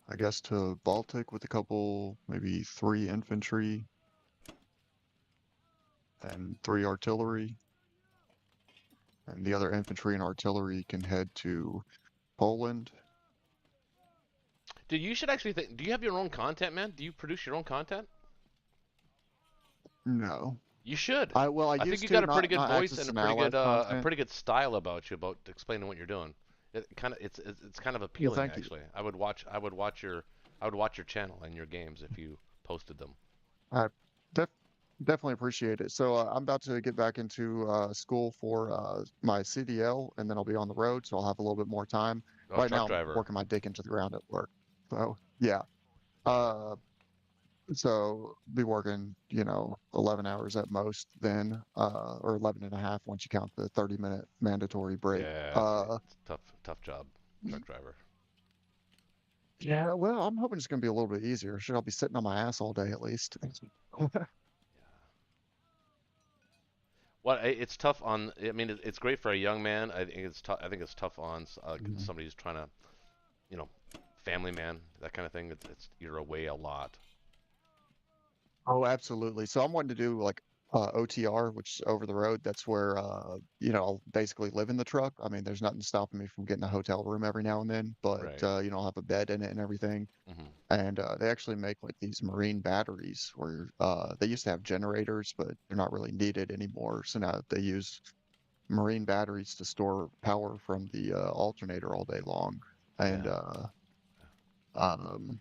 I guess, to Baltic with a couple, maybe 3 infantry and 3 artillery. And the other infantry and artillery can head to Poland. Dude, you should actually think. Do you have your own content, man? Do you produce your own content? No. You should. I I think used you to got a pretty good not voice Axis and and Allies a content. pretty good style about you, about explaining what you're doing. It's kind of Well, appealing thank you. actually. I would watch your channel and your games if you posted them. I def definitely appreciate it. So I'm about to get back into school for my CDL, and then I'll be on the road, so I'll have a little bit more time. Oh, Right truck now, I'm driver. working my dick into the ground at work. So yeah. Uh, so be working, 11 hours at most then, or 11 and a half once you count the 30-minute mandatory break. Yeah, it's a tough job, truck driver. Yeah, well, I'm hoping it's going to be a little bit easier. Should I'll be sitting on my ass all day at least. Well, it's tough on. I mean, it's great for a young man. I think it's tough. I think it's tough on Mhm. somebody who's trying to, you know, family man, that kind of thing. It's you're away a lot. Oh, absolutely. So I'm wanting to do like OTR, which is over the road. That's where I'll basically live in the truck. I mean, there's nothing stopping me from getting a hotel room every now and then, but Right. I'll have a bed in it and everything. Hmm. And they actually make like these marine batteries where they used to have generators, but they're not really needed anymore. So now they use marine batteries to store power from the alternator all day long. And Yeah. um,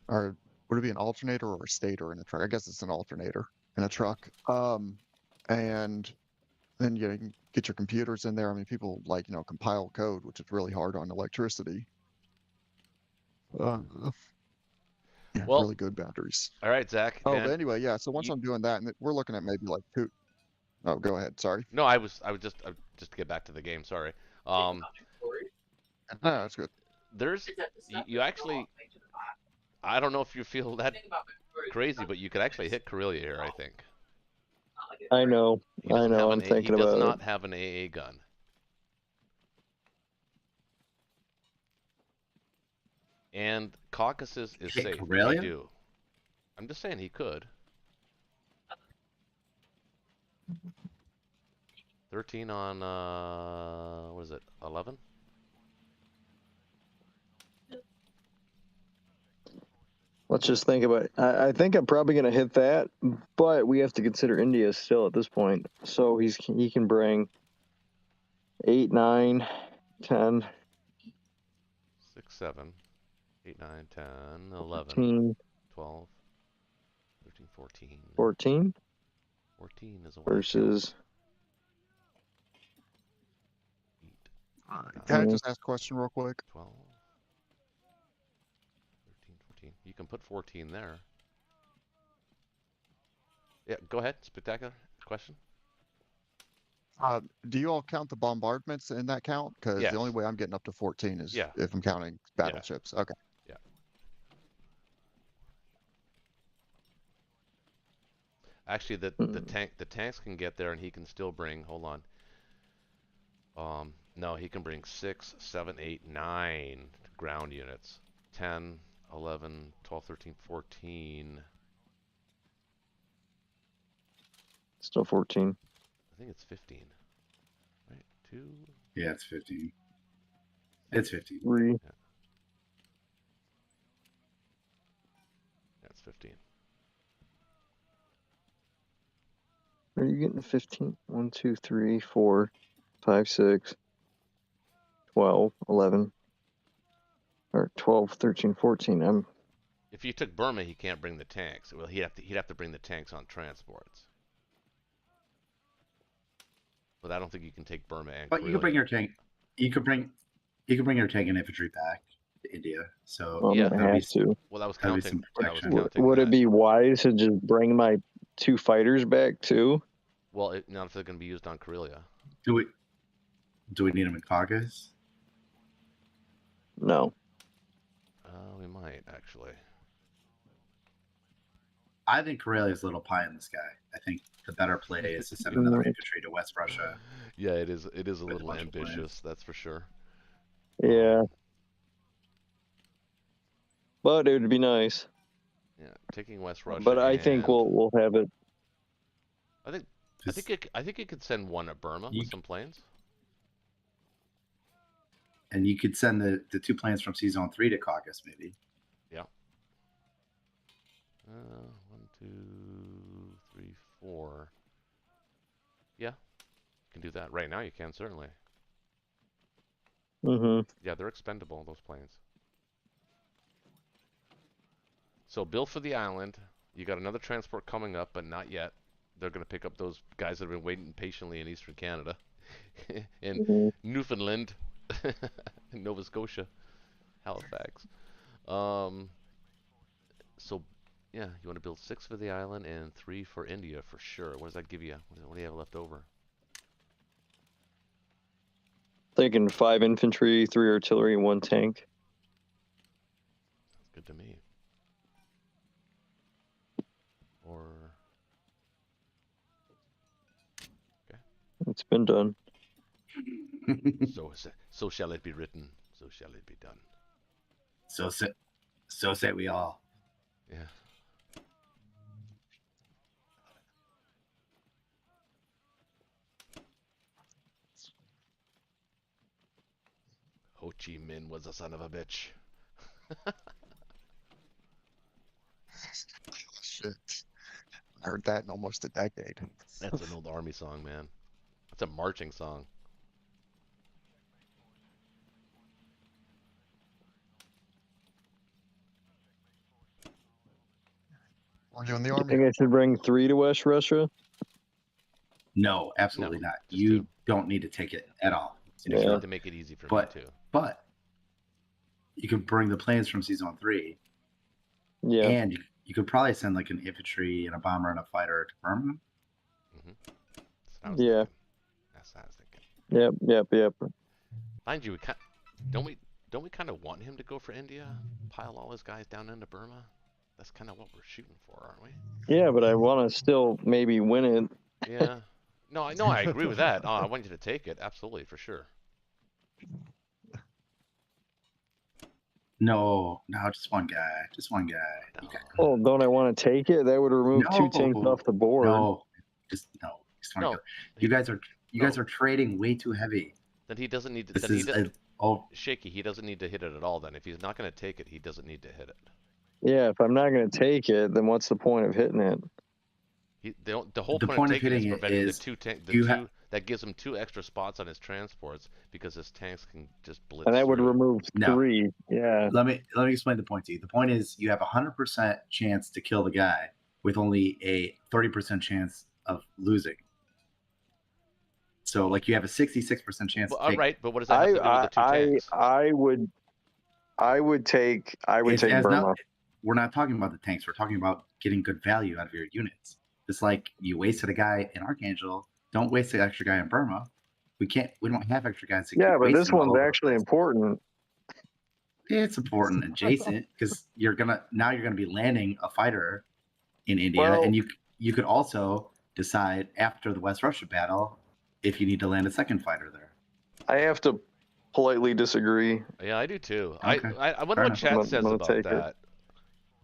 or would it be an alternator or a stator in a truck? I guess it's an alternator in a truck. And then you can get your computers in there. I mean, people like, compile code, which is really hard on electricity. Uh, yeah, Well, really good batteries. all right, Zach, Oh, but man. anyway, yeah. So once You I'm doing that, and we're looking at maybe like two. Oh, go ahead. Sorry. no, I was just to get back to the game. Sorry. Um, No, that's good. there's you actually. I don't know if you feel that crazy, but you could actually hit Karelia here. I think I know. he doesn't have I'm he thinking does about it. not have an AA gun. And Caucasus is Hit safe. They Karelia? do. I'm just saying he could. 13 on what is it? 11? Let's just think about it. I think I'm probably gonna hit that, but we have to consider India still at this point. So he can bring 8, 9, 10, 6, 7, 8, 9, 10, 11, 14, 12, 13, 14. 14 14 is a white versus. count. 8, Can I 9, just ask a question real quick? 12, 13, 14. You can put 14 there. Yeah, go ahead. Spectacular question. Do you all count the bombardments in that count? Because the only Yes. way I'm getting up to 14 is Yeah. if I'm counting battleships. Okay. Yeah. Actually, the tanks can get there, and he can still bring. Hold on. No, he can bring 6, 7, 8, 9 ground units. 10, 11, 12, 13, 14. Still 14. I think it's 15. Right? 2. Yeah, it's 15. It's 15. 3. Yeah. 15. Are you getting 15? 1, 2, 3, 4, 5, 6, 12, 11, or 12, 13, 14. If you took Burma, he can't bring the tanks. Well, he'd have to bring the tanks on transports. But I don't think you can take Burma and But you could Karelia. bring your tank. You could bring your tank and infantry back to India. So I'm Yeah, gonna that'd be have to. Well, that was That'd be counting. some That was protection. counting Would that. it be wise to just bring my 2 fighters back too? Well, not if they're going to be used on Karelia. do we need them in Caucasus? No. We might actually. I think Karelia is a little pie in the sky. I think the better play is to send another infantry to West Russia. Yeah, it is. It is a With a little bunch of planes. ambitious, that's for sure. Yeah. But it would be nice. Yeah, taking West Russia. But I think and- we'll have it. I think you could send one to Burma with some planes. And you could send the 2 planes from Zone 3 to Caucasus, maybe. 1, 2, 3, 4. Yeah, you can do that right now. You can certainly. Mm-hmm. Yeah, they're expendable, those planes. So build for the island. You got another transport coming up, but not yet. They're going to pick up those guys that have been waiting patiently in eastern Canada, in Mhm. Newfoundland, in Nova Scotia, Halifax. So, yeah, you want to build 6 for the island and 3 for India for sure. What does that give you? What do you have left over? Thinking 5 infantry, 3 artillery, 1 tank. Sounds good to me. Or It's been done. so shall it be written. So shall it be done. So say we all. Yeah. Ho Chi Minh was a son of a bitch. Shit. I heard that in almost a decade. That's an old army song, man. That's a marching song. Were you in the You army? think I should bring 3 to West Russia? No, absolutely No, not. just You 2. don't need to take it at all. You Yeah. have to make it easy for But- me too. But you could bring the planes from Zone 3, Yeah. and you could probably send like an infantry and a bomber and a fighter to Burma. That's what I was Yeah. thinking. That's what I was thinking. Yep. Mind you, don't we kind of want him to go for India? Pile all his guys down into Burma? That's kind of what we're shooting for, aren't we? Yeah, but I want to still maybe win it. Yeah. No, I agree with that. I want you to take it, absolutely, for sure. No, just one guy. Just one guy. You No. got- Oh, don't I want to take it? That would remove 2 tanks No. off the board. No, just one No. guy. You guys are trading way too heavy. Then he doesn't need to. This Then he is does, shaky. he doesn't need to hit it at all. Then, if he's not going to take it, he doesn't need to hit it. Yeah, if I'm not going to take it, then what's the point of hitting it? The whole The point point of of taking it is hitting it preventing is the 2 tank. you ha- That gives him 2 extra spots on his transports because his tanks can just blitz. And that would through. remove No. 3. Yeah. Let me explain the point to you. The point is you have 100% chance to kill the guy with only a 30% chance of losing. So like you have a 66% chance. Well, to take, right, but what does that have to do with the 2 tanks? I would take It has Burma. not- we're not talking about the tanks. We're talking about getting good value out of your units. It's like you wasted a guy in Archangel. Don't waste an extra guy in Burma. We don't have extra guys. To Yeah, keep but this wasting all one's over the actually place. important. It's important adjacent because you're gonna be landing a fighter in India, Well- and you could also decide after the West Russia battle if you need to land a second fighter there. I have to politely disagree. Yeah, I do too. Okay. I wonder Fair what enough. chat I'm says gonna about take it. that.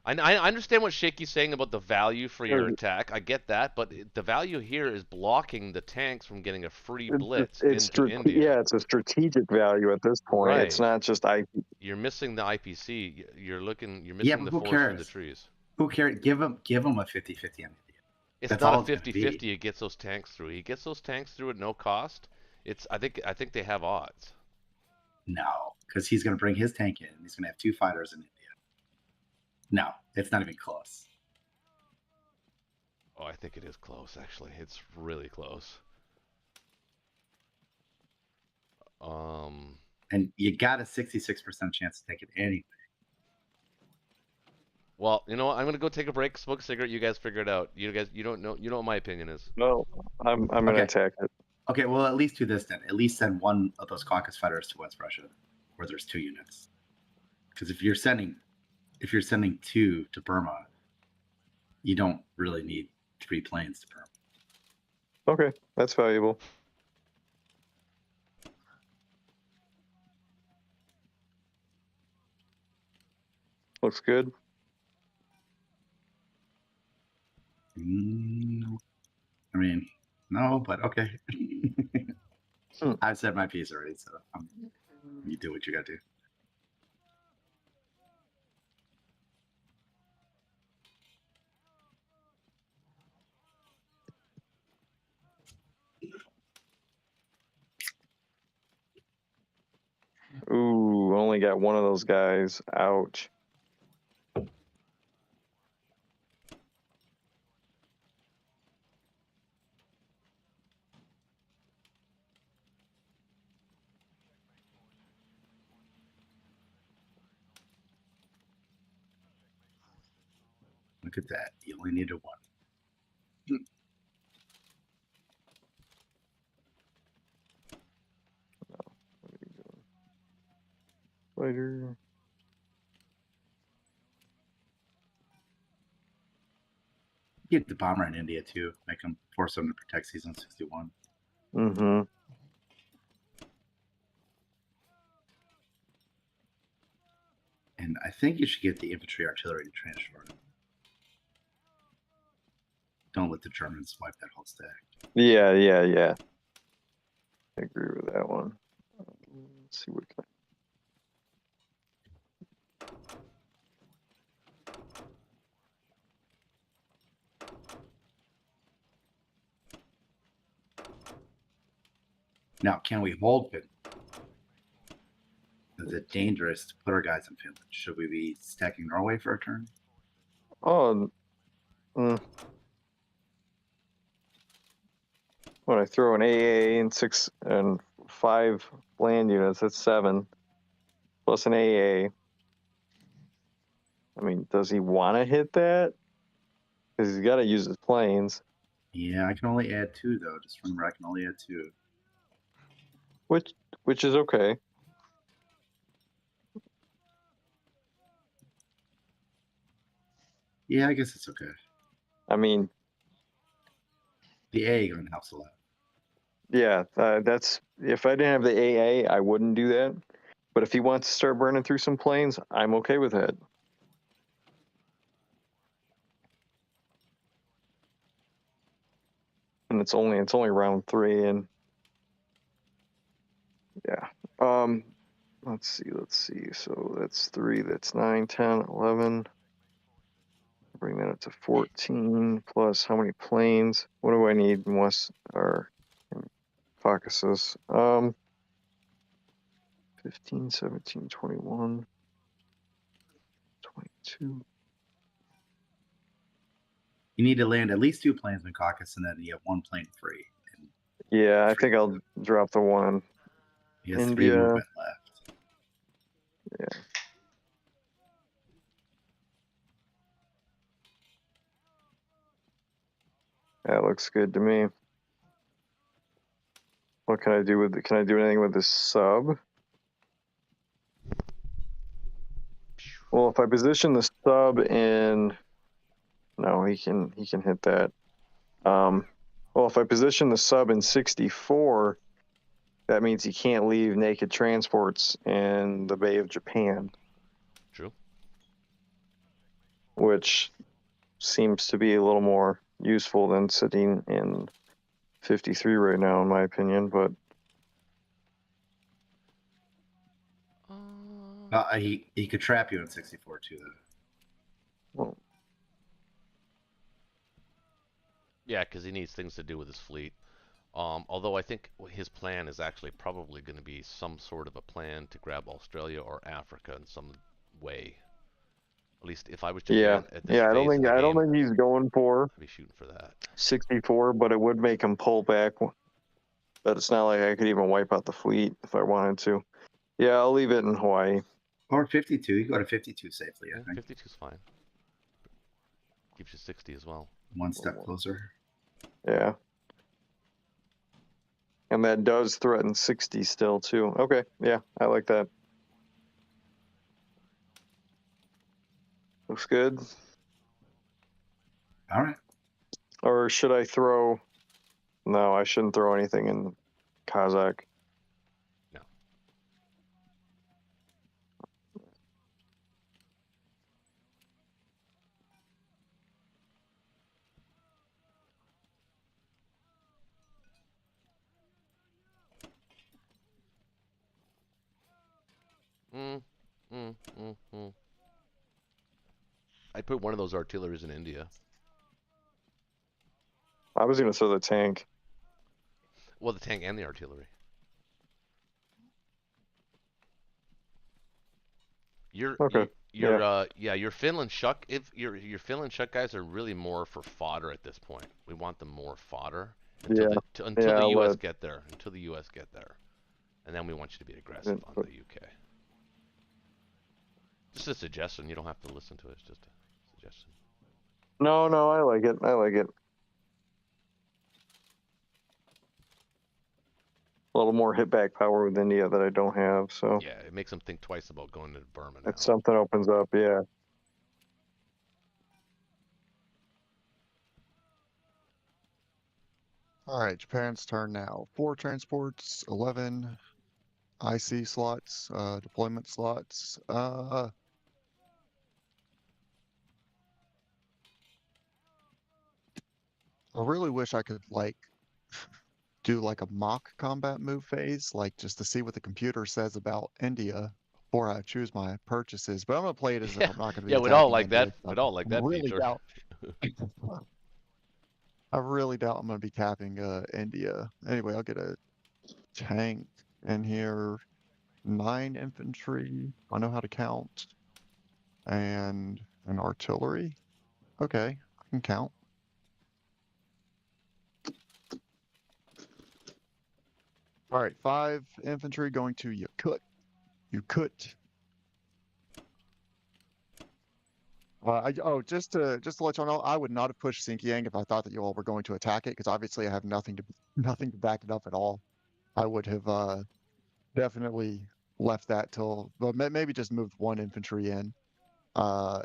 I understand what Shaky's saying about the value for your Sure. attack. I get that, but the value here is blocking the tanks from getting a free It's- blitz it's into India. Yeah, it's a strategic value at this point. It's Right. not just You're missing the IPC. You're missing Yeah, but the who forest for the cares? trees. Who cares? Give him a 50-50 on India. It's That's not all a it's gonna 50-50. be. It gets those tanks through. He gets those tanks through at no cost. I think they have odds. No, because he's gonna bring his tank in. He's gonna have 2 fighters in India. No, it's not even close. Oh, I think it is close. Actually, it's really close. And you got a 66% chance to take it anyway. Well, you know what? I'm gonna go take a break, smoke a cigarette. You guys figure it out. You don't know. You know what my opinion is. No, I'm gonna Okay. attack it. Okay, well, at least do this then. At least send one of those caucus fighters to West Russia, where there's 2 units. Because if you're sending 2 to Burma, you don't really need 3 planes to Burma. Okay, that's valuable. Looks good. I mean, no, but okay. Hmm. I've said my piece already, so you do what you got to do. Ooh, only got one of those guys. Ouch. Look at that. You only needed 1. Fighter. Get the bomber in India too. Make them force them to protect season 61. Mm-hmm. And I think you should get the infantry artillery to transport it. Don't let the Germans wipe that whole stack. Yeah. I agree with that one. Let's see what can Now, can we hold Finland? Is it dangerous to put our guys in Finland? Should we be stacking Norway for a turn? Oh, when I throw an AA and 6 and 5 land units, that's 7 plus an AA. I mean, does he want to hit that? Because he's got to use his planes, Yeah, I can only add 2 though. Just remember, I can only add 2. which is okay. Yeah, I guess it's okay. I mean, The A gun helps a lot. yeah, that's if I didn't have the AA, I wouldn't do that. But if he wants to start burning through some planes, I'm okay with that. And it's only round 3, and yeah. Let's see. So that's 3. That's 9, 10, 11. Bring that up to 14 plus how many planes? What do I need in West or in Caucasus? 15, 17, 21, 22. You need to land at least 2 planes in Caucasus, and then you have 1 plane free. And Yeah, I think I'll drop the one. he has 3 India. movement left. Yeah. That looks good to me. What can I do with can I do anything with this sub? Well, if I position the sub in, no, he can hit that. Well, if I position the sub in 64, that means he can't leave naked transports in the Bay of Japan. True. Which seems to be a little more useful than sitting in 53 right now, in my opinion. But He could trap you in 64 too, though. well, Yeah, because he needs things to do with his fleet. Although I think his plan is actually probably going to be some sort of a plan to grab Australia or Africa in some way. At least if I was Yeah, Japan at this yeah. phase of the I don't game, think he's going for I'd be shooting for that. 64, but it would make him pull back. But it's not like I could even wipe out the fleet if I wanted to. Yeah, I'll leave it in Hawaii. Or 52. You go to 52 safely, I Yeah, think. 52 is fine. Keeps you 60 as well. One step closer. Yeah. And that does threaten 60 still, too. Okay, yeah, I like that. Looks good. All right. Or should I throw... No, I shouldn't throw anything in Kazakh. No. I'd put one of those artilleries in India. I was going to throw the tank. Well, the tank and the artillery. Okay. Your Finland Shuck. If your Finland Shuck guys are really more for fodder at this point. We want them more fodder until Yeah. until the U.S. let- get there. Until the U.S. get there, and then we want you to be aggressive on the UK. Just a suggestion. You don't have to listen to it. It's just a suggestion. No, I like it. I like it. A little more hit back power with India that I don't have, so Yeah, it makes them think twice about going to Burma now. if something opens up, yeah. All right, Japan's turn now. 4 transports, 11 IC slots, deployment slots. I really wish I could like do like a mock combat move phase, like just to see what the computer says about India before I choose my purchases. But I'm gonna play it as if I'm not gonna be Yeah, we'd all attacking like India. that. We'd all like that really feature. doubt. I really doubt I'm gonna be tapping India. Anyway, I'll get a tank in here, 9 infantry. I know how to count, and an artillery. Okay, I can count. All right, 5 infantry going to Yakut. Yakut. Just to let y'all know, I would not have pushed Xinjiang if I thought that you all were going to attack it, because obviously I have nothing to back it up at all. I would have definitely left that till, but maybe just moved 1 infantry in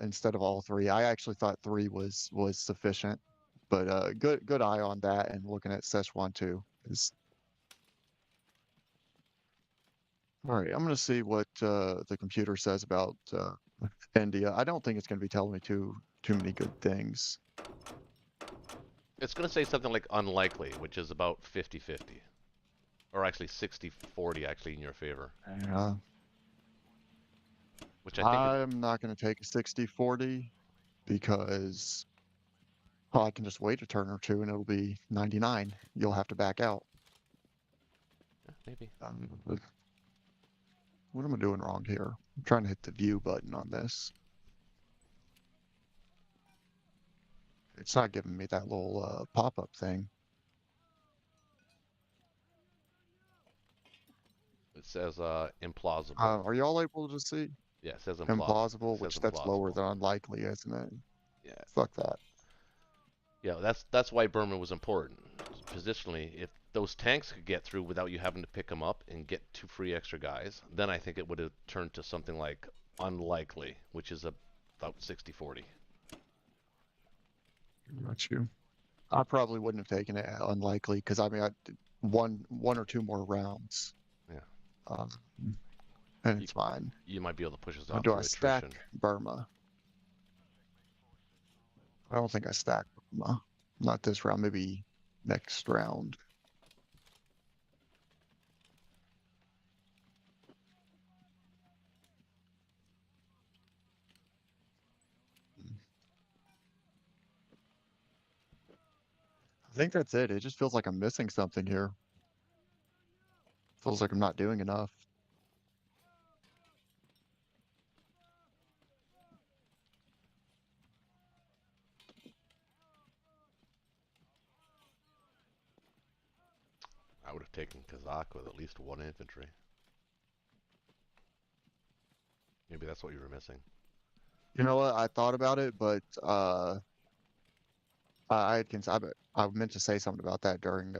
instead of all 3. I actually thought 3 was sufficient, but good eye on that, and looking at Szechuan too. All right, I'm gonna see what the computer says about India. I don't think it's going to be telling me too many good things. It's going to say something like unlikely, which is about 50-50. Or actually 60-40 actually in your favor. Yeah. Which I think I'm not going to take a 60-40 because I can just wait a turn or two and it'll be 99. You'll have to back out. maybe. What am I doing wrong here? I'm trying to hit the view button on this. It's not giving me that little pop-up thing. It says implausible. Are y'all able to see? Yeah, it says Implausible, which that's lower than unlikely, isn't it? Yeah. Fuck that. Yeah, that's why Burma was important. Positionally, if those tanks could get through without you having to pick them up and get 2 free extra guys, then I think it would have turned to something like unlikely, which is about 60-40. Got you. I probably wouldn't have taken it unlikely because I mean, I did one or two more rounds. Yeah. And it's fine. You might be able to push us Or off do through I stack attrition. Burma? I don't think I stack Burma. Not this round, maybe next round. think that's it. It just feels like I'm missing something here. Feels like I'm not doing enough. I would have taken Kazakh with at least 1 infantry. Maybe that's what you were missing. You know what? I thought about it, but I meant to say something about that during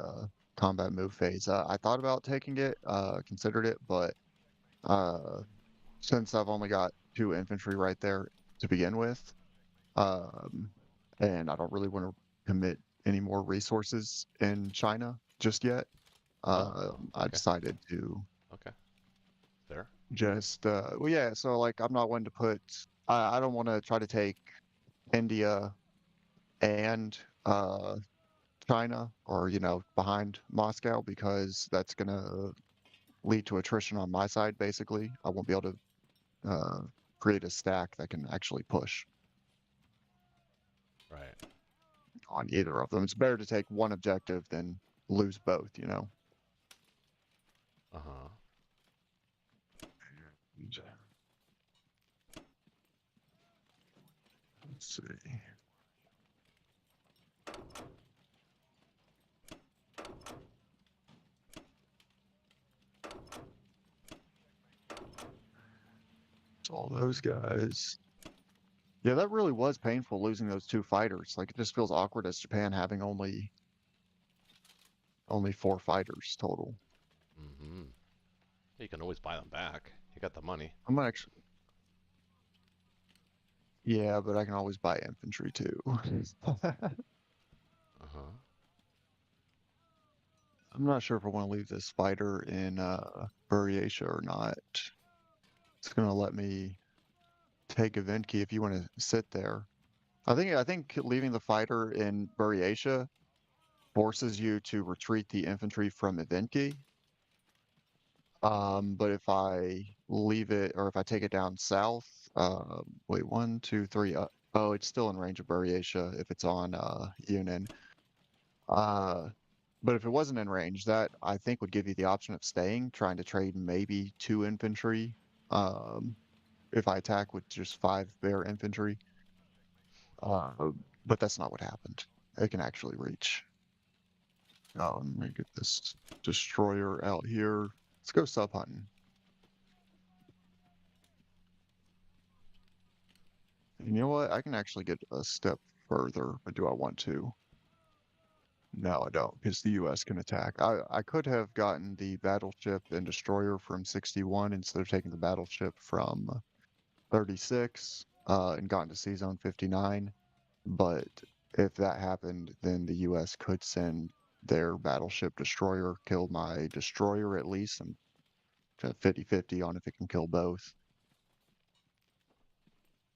combat move phase. I thought about taking it, considered it, but since I've only got 2 infantry right there to begin with, um, and I don't really want to commit any more resources in China just yet, I okay. decided to Okay. Fair. just well, yeah. So like, I'm not one to put. I don't want to try to take India and China, or behind Moscow, because that's gonna lead to attrition on my side. Basically, I won't be able to create a stack that can actually push Right. on either of them. It's better to take one objective than lose both. Uh-huh. Let's see. It's all those guys. Yeah, that really was painful losing those 2 fighters. Like, it just feels awkward as Japan having only 4 fighters total. Mm-hmm. You can always buy them back. You got the money. I'm actually. Yeah, but I can always buy infantry too. Uh-huh. I'm not sure if I want to leave this fighter in Buryatia or not. It's gonna let me take event key if you want to sit there. I think leaving the fighter in Buryatia forces you to retreat the infantry from event key. But if I leave it, or if I take it down south, wait, 1, 2, 3. Oh, it's still in range of Buryatia if it's on Yunnan. But if it wasn't in range, that I think would give you the option of staying, trying to trade maybe 2 infantry. If I attack with just 5 bear infantry. But that's not what happened. It can actually reach. Oh, let me get this destroyer out here. Let's go sub hunting. You know what? I can actually get a step further, but do I want to? No, I don't, because the US can attack. I could have gotten the battleship and destroyer from 61 instead of taking the battleship from 36 and gotten to sea zone 59. But if that happened, then the US could send their battleship destroyer, kill my destroyer at least, and 50-50 on if it can kill both.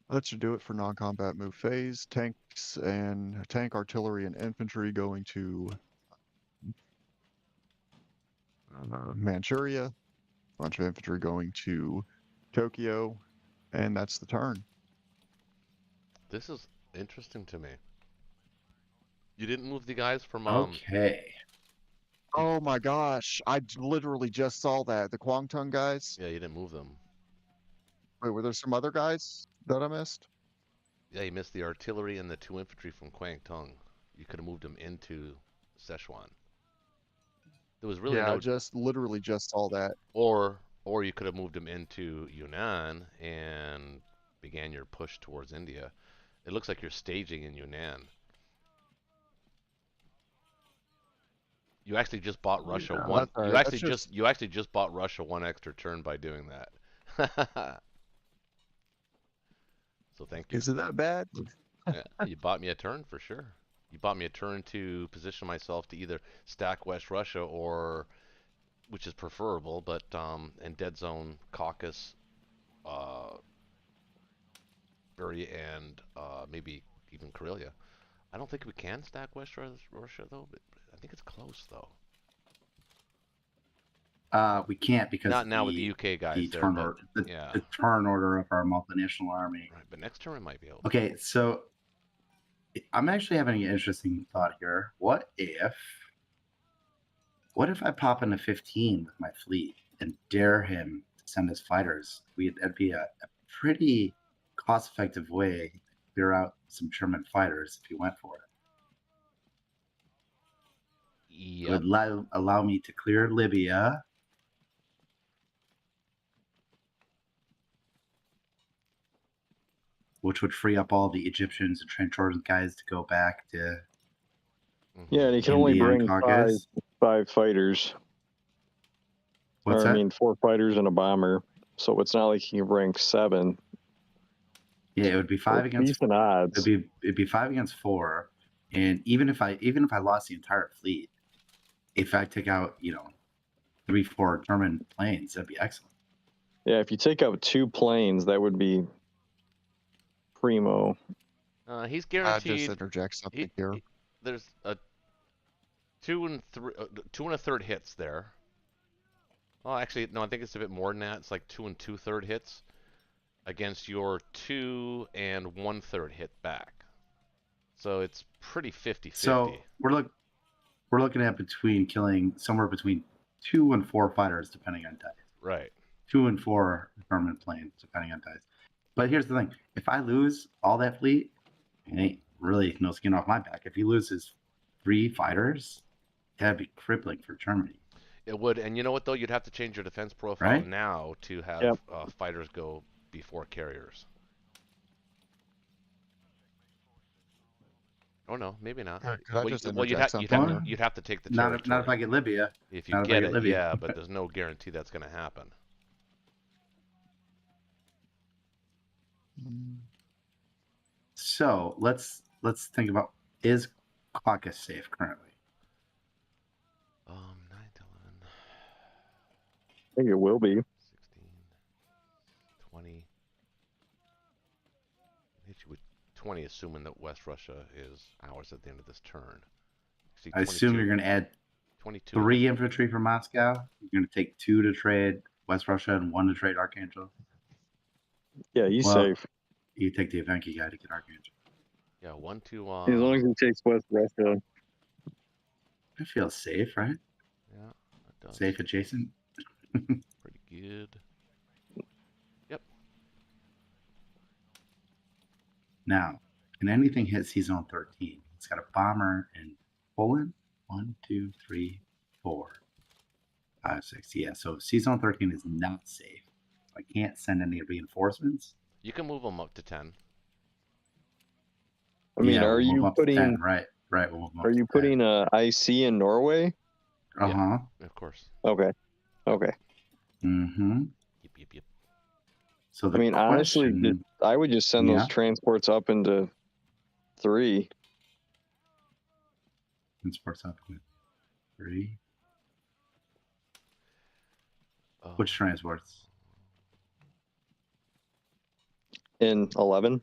That should do it for non-combat move phase. Tanks and tank, artillery, and infantry going to Manchuria. A bunch of infantry going to Tokyo, and that's the turn. This is interesting to me. You didn't move the guys from Okay. Oh my gosh, literally just saw that. The Kwangtung guys. Yeah, you didn't move them. Wait, were there some other guys that I missed? Yeah, you missed the artillery and the 2 infantry from Kwangtung. You could have moved them into Szechuan. There was really Yeah, no. I literally just saw that. Or you could have moved them into Yunnan and began your push towards India. It looks like you're staging in Yunnan. You actually just bought Russia Yeah, one. that's all You right. actually just bought Russia 1 extra turn by doing that. So thank you. Is it that bad? Yeah, you bought me a turn for sure. You bought me a turn to position myself to either stack West Russia or, which is preferable, but and dead zone Caucasus, Bury, and maybe even Karelia. I don't think we can stack West Russia though, but I think it's close though. We can't because Not now with the UK guys the there, turn but order, yeah. the turn order of our multinational army. Right, but next turn we might be able. Okay, so I'm actually having an interesting thought here. What if I pop into 15 with my fleet and dare him to send his fighters? That'd be a pretty cost-effective way to clear out some German fighters if he went for it. It Yep. would allow me to clear Libya. Which would free up all the Egyptians and Transjordan guys to go back to Yeah, and he can only India and bring Caucasus. five fighters. What's Or, that? I mean, 4 fighters and a bomber. So it's not like he can bring 7. Yeah, it would be 5 against. Decent odds. It'd be 5 against 4, and even if I lost the entire fleet, if I take out 3, 4 German planes, that'd be excellent. Yeah, if you take out 2 planes, that would be primo. He's I guaranteed. just interject something here. There's a 2 and 1/3 hits there. Oh, actually, no. I think it's a bit more than that. It's like 2 2/3 hits against your 2 1/3 hit back. So it's pretty 50-50. So we're looking at killing somewhere between 2 and 4 fighters, depending on dice. Right. 2 and 4 German planes, depending on dice. But here's the thing: if I lose all that fleet, it ain't really no skin off my back. If he loses 3 fighters, that'd be crippling for Germany. It would, and you know what though? You'd have to change your defense profile Right? now to have fighters go before carriers. Oh no, maybe not. Could I just Well, interject something? you'd have to take the territory. Not if I get Libya. If you not if I get get it, Libya. yeah, but there's no guarantee that's going to happen. So let's think about, is Caucasus safe currently? 9 to 11, I think it will be. 16, 20. Hit you with 20, assuming that West Russia is ours at the end of this turn. See, I assume you're going to add 22. 3 infantry from Moscow. You're going to take 2 to trade West Russia and 1 to trade Archangel. Yeah, he's Well, safe. You take the Evenki guy to get Archangel. Yeah, 1 to. As long as he takes West Russia. It feels safe, right? Yeah, it does. Safe adjacent. Pretty good. Yep. Now, can anything hit C-Zone 13? It's got a bomber in Poland. 1, 2, 3, 4, 5, 6. Yeah, so C-Zone 13 is not safe. I can't send any reinforcements. You can move them up to 10. I mean, Yeah, are we'll move you up to putting 10, right? We'll move up are to you 10. putting a IC in Norway? Uh-huh. Of course. Okay. Mm-hmm. Yep. So the I mean, honestly, question, I would just send Yeah. those transports up into 3. transports up with 3. Oh. Which transports? In 11,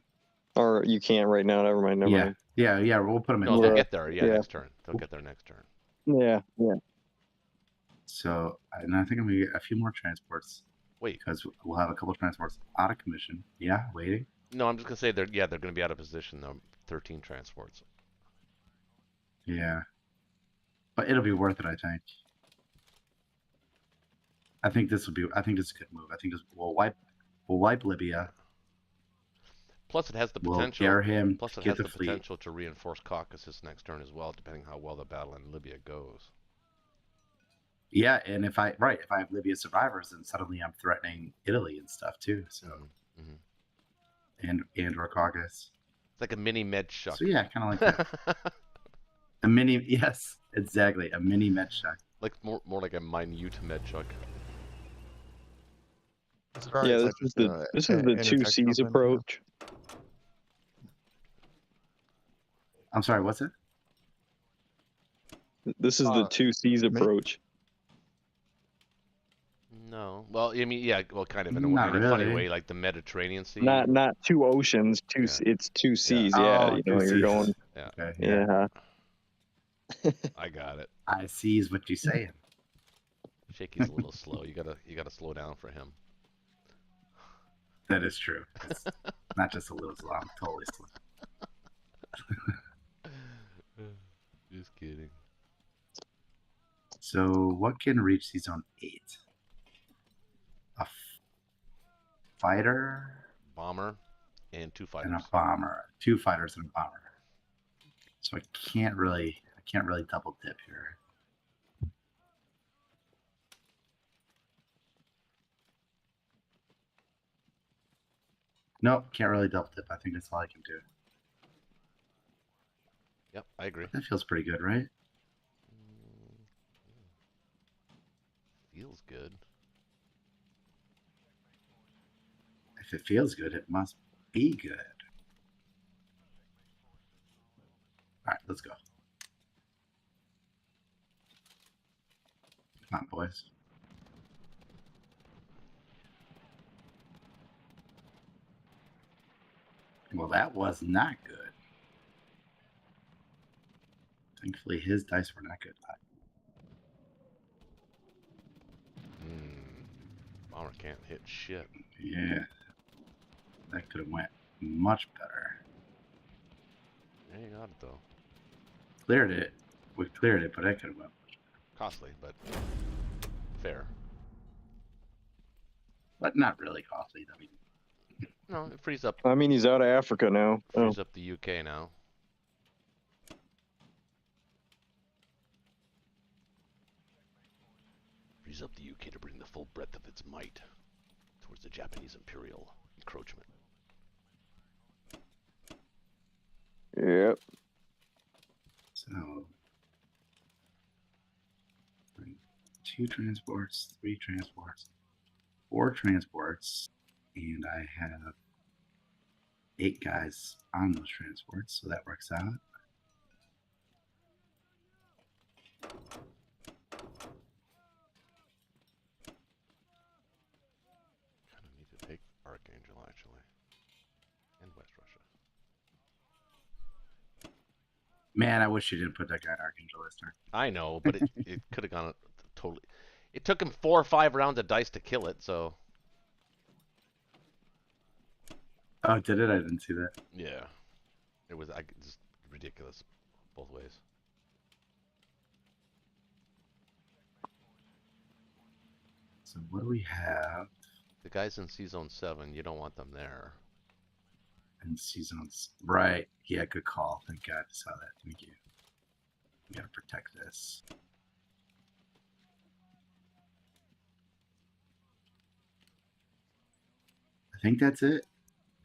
or you can't right now. Never mind. Yeah. We'll put them in. No, 10. they'll get there. Yeah, Yeah. next turn. They'll get there next turn. Yeah. So, and I think I'm gonna get a few more transports Wait. because we'll have a couple transports out of commission. Yeah, waiting. No, I'm just gonna say they're going to be out of position though. 13 transports. Yeah, but it'll be worth it. I think this is a good move. I think we'll wipe Libya. Plus, it has the We'll potential. dare him Plus, to it get has the the fleet. potential to reinforce Caucasus next turn as well, depending how well the battle in Libya goes. Yeah, and if I have Libya survivors, then suddenly I'm threatening Italy and stuff too. So and or Caucasus. It's like a mini med shuck. So yeah, kind of like that. A mini, yes, exactly, a mini med shock. Like more like a minute med shuck. Yeah, this is the 2 C's approach. I'm sorry, what's it? This is the 2 C's approach. No, well, I mean, yeah, well, kind of in a Not funny really. way, like the Mediterranean Sea. Not 2 oceans. It's 2 C's. Yeah, Oh, you know, 2 you're Cs. going. Yeah, Okay, Yeah. I got it. I see is what you're saying. Shaky's a little slow. You gotta slow down for him. That is true. It's not just a little slow, I'm totally slow. Just kidding. So what can reach sea zone 8? A fighter Bomber and 2 and fighters. a bomber. 2 fighters and a bomber. So I can't really double dip here. Nope, can't really double dip. I think that's all I can do. Yep, I agree. That feels pretty good, right? Feels good. If it feels good, it must be good. All right, let's go. Come on, boys. Well, that was not good. Thankfully, his dice were not good. Bomber can't hit shit. Yeah, that could have went much better. Yeah, you got it though. Cleared it. We cleared it, but I could have went much better. Costly, but fair. But not really costly. I mean, No, it frees up I mean, he's out of Africa now. So. frees up the UK now. Frees up the UK to bring the full breadth of its might towards the Japanese imperial encroachment. Yep. so 2 transports, 3 transports, 4 transports, and I have 8 guys on those transports, so that works out. Kind of need to take Archangel actually, and West Russia. Man, I wish you didn't put that guy in Archangel this turn. I know, but it could have gone totally. It took him 4 or 5 rounds of dice to kill it, so Oh, did it? I didn't see that. yeah, it was just ridiculous both ways. So what do we have The guys in C Zone 7, you don't want them there. in seasons? Right. Yeah, good call. Thank God I saw that. Thank you. We gotta protect this. I think that's it.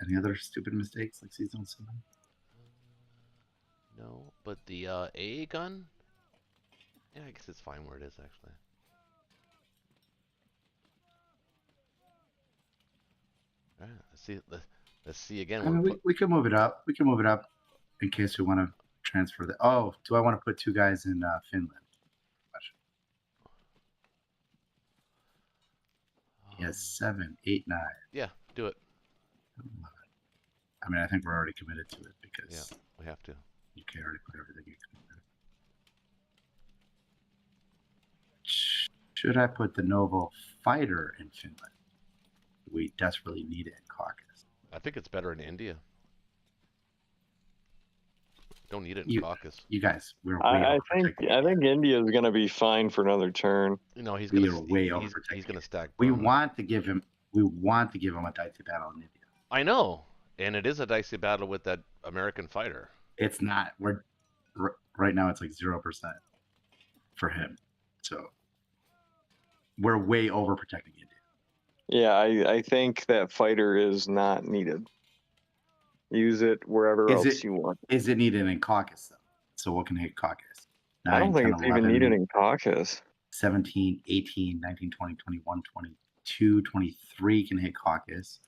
Any other stupid mistakes like season 7? No, but the AA gun? Yeah, I guess it's fine where it is actually. Alright, let's see again. I When mean, we put, we could move it up. We can move it up in case we want to transfer the. Oh, do I want to put 2 guys in Finland? He has 7, 8, 9. yeah, do it. I mean, I think we're already committed to it because Yeah, we have to. UK already put everything in. Should I put the Novo fighter in Finland? We desperately need it in Caucasus. I think it's better in India. Don't need it in Caucasus. You guys, we're way I overprotecting. think India is gonna be fine for another turn. You know, he's We gonna are way he's overprotecting. gonna stack. We Burma. want to give him. We want to give him a dicey battle in India. I know, and it is a dicey battle with that American fighter. It's not. Right now. It's like 0% for him. So we're way overprotecting India. Yeah, I think that fighter is not needed. Use it wherever Is else it- you want. Is it needed in Caucasus though? So what can hit Caucasus? I don't 9, think 10, it's 11, even needed in Caucasus. 17, 18, 19, 20, 21, 22, 23 can hit Caucasus.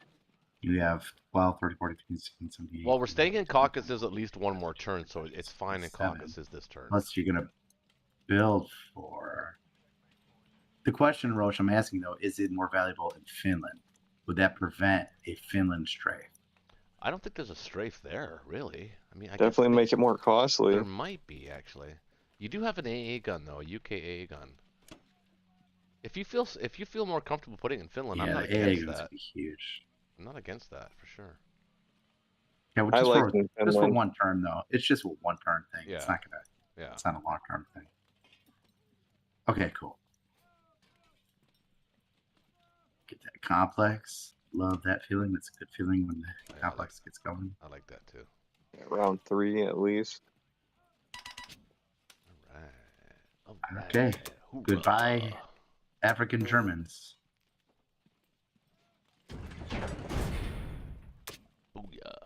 You have 12, 13, 14, 15, 16, 17. Well, we're staying in Caucasus at least one more turn, so it's fine in 7. Caucasus this turn. Plus, you're going to build for. The question, Roche, I'm asking though, is it more valuable in Finland? Would that prevent a Finland strafe? I don't think there's a strafe there, really. I mean, I Definitely guess make it more costly. there might be actually. You do have an AA gun though, a UK AA gun. If you feel more comfortable putting it in Finland, I'm Yeah, not the AA against gun's that. gonna be huge. I'm not against that for sure. Yeah, well, I just like for in just for Finland. one turn though. It's just a one turn thing. Yeah. It's not gonna. Yeah. It's not a long term thing. Okay, cool. Get that complex. Love that feeling. That's a good feeling when the Yeah, complex gets going. I like that too. Round 3 at least. All right. Okay. Hoorah. Goodbye, African Germans. Booyah.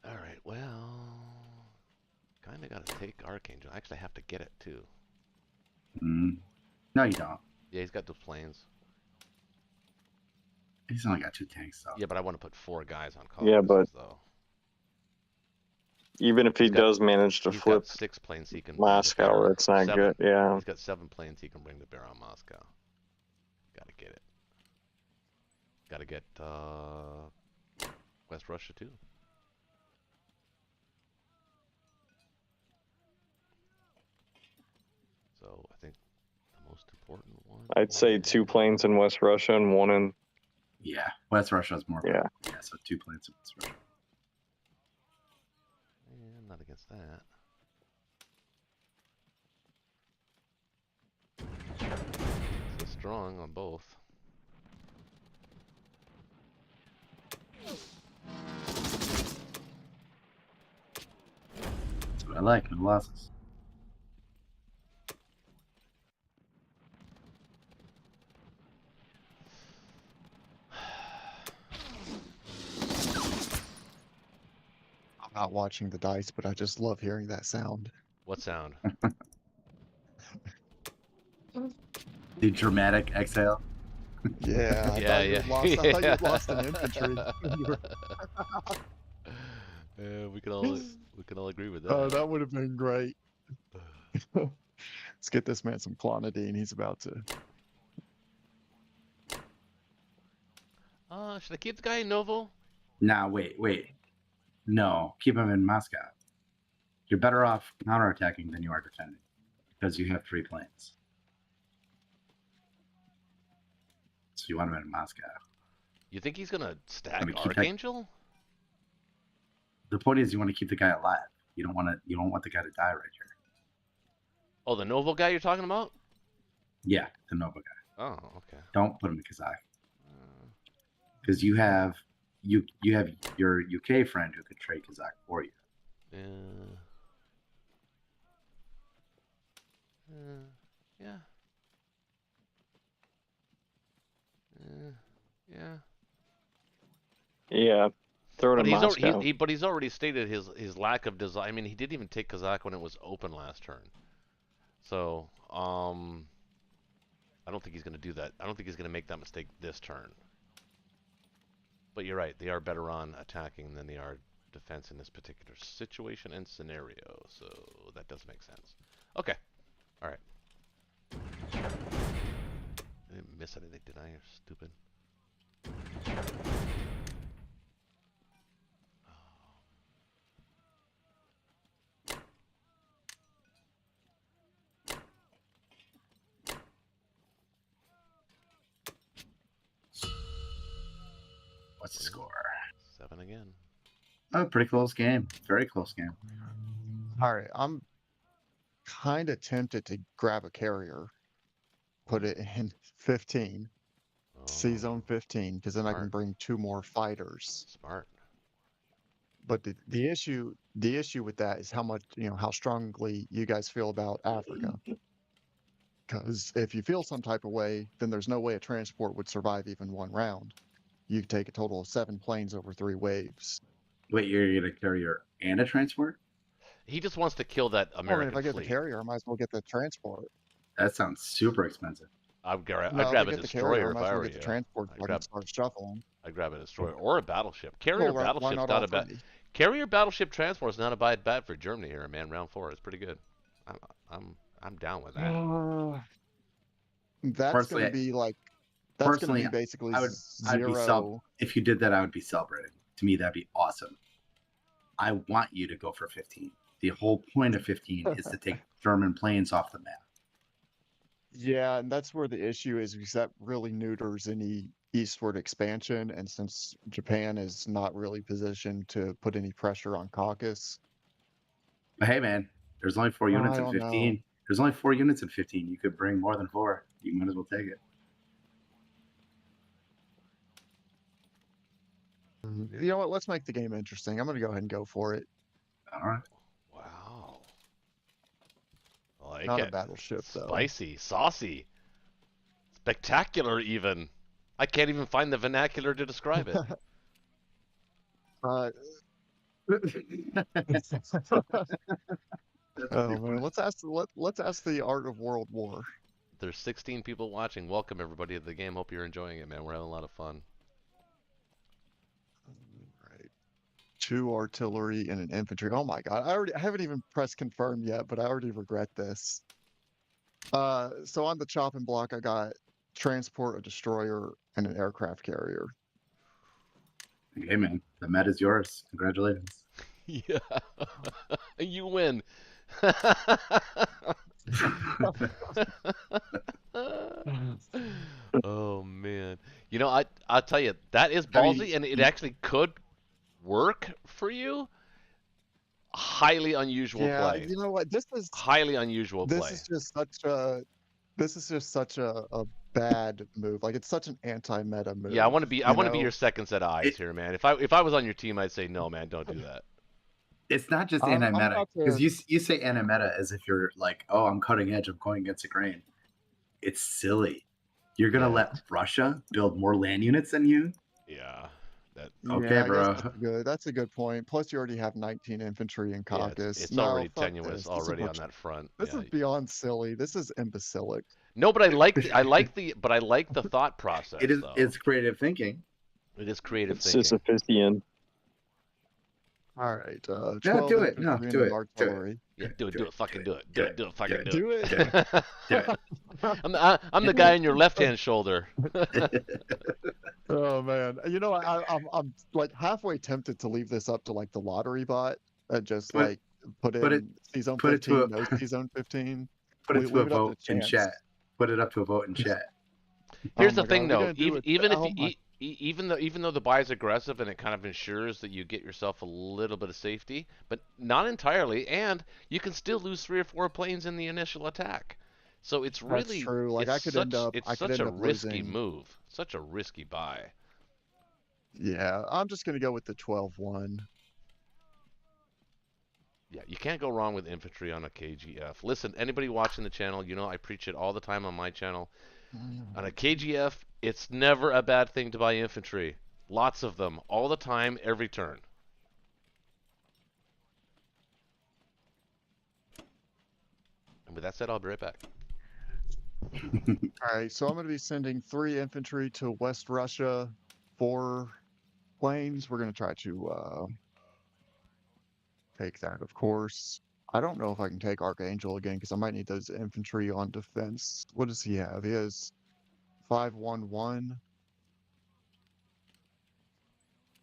All right. Well, kind of got to take Archangel. I actually have to get it too. No, you don't. Yeah, he's got those planes. He's only got 2 tanks though. Yeah, but I want to put 4 guys on Yeah, Caucasus, but though. even if he He's got- does manage to He's flip got 6 planes he can Moscow, bring to bear. that's not 7. good. Yeah. He's got 7 planes he can bring to bear on Moscow. Gotta get it. Gotta get West Russia too. So I think the most important one. I'd say 2 planes in West Russia and 1 in. Yeah, West Russia's more. Yeah. Yeah, so 2 planes in West Russia. Yeah, I'm not against that. So strong on both. That's what I like. No losses. I'm not watching the dice, but I just love hearing that sound. What sound? The dramatic exhale. Yeah, I Yeah, thought you yeah. had lost. I thought you had lost an infantry. Yeah, we can all agree with that. Oh, that would have been great. Let's get this man some clonidine. He's about to. Should I keep the guy in Novo? Nah, wait. No, keep him in Moscow. You're better off counterattacking than you are defending because you have 3 planes. So you want him in Moscow. You think he's gonna stack Let me keep that- Archangel? The point is, you want to keep the guy alive. You don't want the guy to die right here. Oh, the Novo guy you're talking about? Yeah, the Nova guy. Oh, okay. Don't put him in Kazakh Uh, because you have your UK friend who could trade Kazakh for you. yeah. Yeah. Yeah. Yeah. Throw it But in he's Moscow. but he's already stated his lack of design. I mean, he didn't even take Kazakh when it was open last turn. So, I don't think he's going to do that. I don't think he's going to make that mistake this turn. But you're right. They are better on attacking than they are defense in this particular situation and scenario. So that does make sense. Okay. All right. I didn't miss anything, did I? You're stupid. What's the score? 7 again. Oh, pretty close game. Very close game. All right, I'm kind of tempted to grab a carrier, put it in 15, C Oh, zone 15, because then I can Smart. bring 2 more fighters. Smart. But the issue with that is how much, how strongly you guys feel about Africa. Because if you feel some type of way, then there's no way a transport would survive even 1 round. You could take a total of 7 planes over 3 waves. Wait, you're gonna carrier and a transport? He just wants to kill that Well, I mean, American if I get fleet. the carrier, I might as well get the transport. That sounds super expensive. I'd grab No, if I a get the destroyer carrier, I if might as I well were get the you. transport I'd so I can grab, start shuffling. I'd grab a destroyer or a battleship. Carrier Well, why battleship's not not all a bad. 3? Carrier battleship transport is not a bad for Germany here, man. Round 4 is pretty good. I'm down with that. That's Personally, going to be like, that's going to personally, be basically I'd be 0. if you did that, I would be celebrating. To me, that'd be awesome. I want you to go for 15. The whole point of 15 is to take German planes off the map. Yeah, and that's where the issue is because that really neuters any eastward expansion, and since Japan is not really positioned to put any pressure on Caucasus, But hey, man, there's only 4 I units in don't 15. know. There's only 4 units in 15. You could bring more than 4. You might as well take it. You know what? Let's make the game interesting. I'm gonna go ahead and go for it. All right. Wow. I like Not a it. battleship though. Spicy, saucy, spectacular even. I can't even find the vernacular to describe it. Uh, That's oh pretty man, funny. let's ask the art of World War. There's 16 people watching. Welcome everybody to the game. Hope you're enjoying it, man. We're having a lot of fun. Right. 2 artillery and an infantry. Oh my god, I haven't even pressed confirm yet, but I already regret this. So on the chopping block, I got transport, a destroyer, and an aircraft carrier. Hey, man, the Met is yours. Congratulations. Yeah. You win. Oh man. You know, I'll tell you, that is I mean, ballsy and it actually could work for you. Highly unusual Yeah, play. you know what? Highly unusual This play. is just such a bad move. Like it's such an anti-meta move. Yeah, I want to be know? your second set of eyes It- here, man. If I was on your team, I'd say no, man, don't do that. it's not just I'm anti-meta, about because to. you say anti-meta as if you're like, oh, I'm cutting edge, I'm going against the grain. It's silly. You're gonna Yeah. let Russia build more land units than you? Yeah. That Okay, Yeah, I guess bro. that's a good point. Plus, you already have 19 infantry in yeah, Caucasus. it's No, already fuck tenuous this. This is already on much. that front. This Yeah. is beyond silly. This is imbecilic. No, but I like the thought process It is. though. It's creative thinking. It is creative It's thinking. Sisyphean. All right, Yeah, 12 do it. No, infantry do and an it. Do it. artillery. Yeah, do it, fucking do it, fucking do Do it. it. Do it. I'm the guy on your left hand shoulder. Oh man, you know I'm like halfway tempted to leave this up to like the lottery bot and just Put- like put put it- in C-Zone put it to 15, no C-Zone 15. Put it to a Leave it up to vote in chance. chat. Put it up to a vote in chat. Here's Oh the my thing, God, are we though. gonna do it? Even if Oh my. even though the buy is aggressive and it kind of ensures that you get yourself a little bit of safety, but not entirely, and you can still lose 3 or 4 planes in the initial attack. So it's That's really true. Like I could end up a risky losing. move, such a risky buy. Yeah, I'm just gonna go with the 12-1. Yeah, you can't go wrong with infantry on a KGF. Listen, anybody watching the channel, you know I preach it all the time on my channel. On a KGF, it's never a bad thing to buy infantry. Lots of them, all the time, every turn. And with that said, I'll be right back. All right, so I'm gonna be sending 3 infantry to West Russia, 4 planes. We're gonna try to take that, of course. I don't know if I can take Archangel again because I might need those infantry on defense. What does he have? He has 511.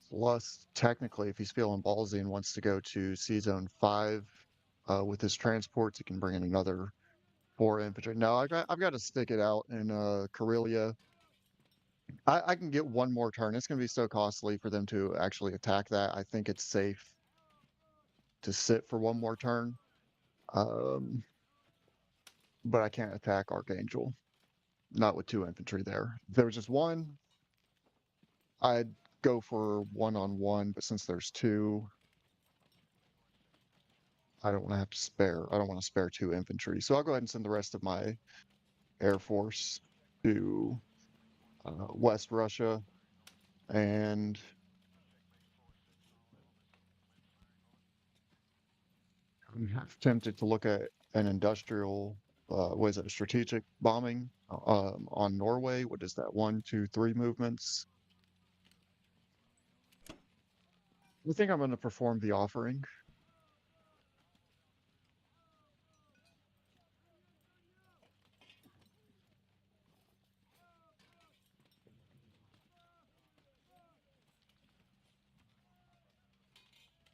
Plus, technically, if he's feeling ballsy and wants to go to C-Zone 5 with his transports, he can bring in another 4 infantry. No, I've got to stick it out in Karelia. I can get one more turn. It's going to be so costly for them to actually attack that. I think it's safe to sit for one more turn. But I can't attack Archangel. Not with 2 infantry there. If there was just 1, I'd go for 1-on-1, but since there's 2, I don't want to have to spare. I don't want to spare 2 infantry. So I'll go ahead and send the rest of my Air Force to West Russia. And I'm tempted to look at an industrial, what is it, a strategic bombing on Norway. What is that? 1, 2, 3 movements. I think I'm going to perform the offering.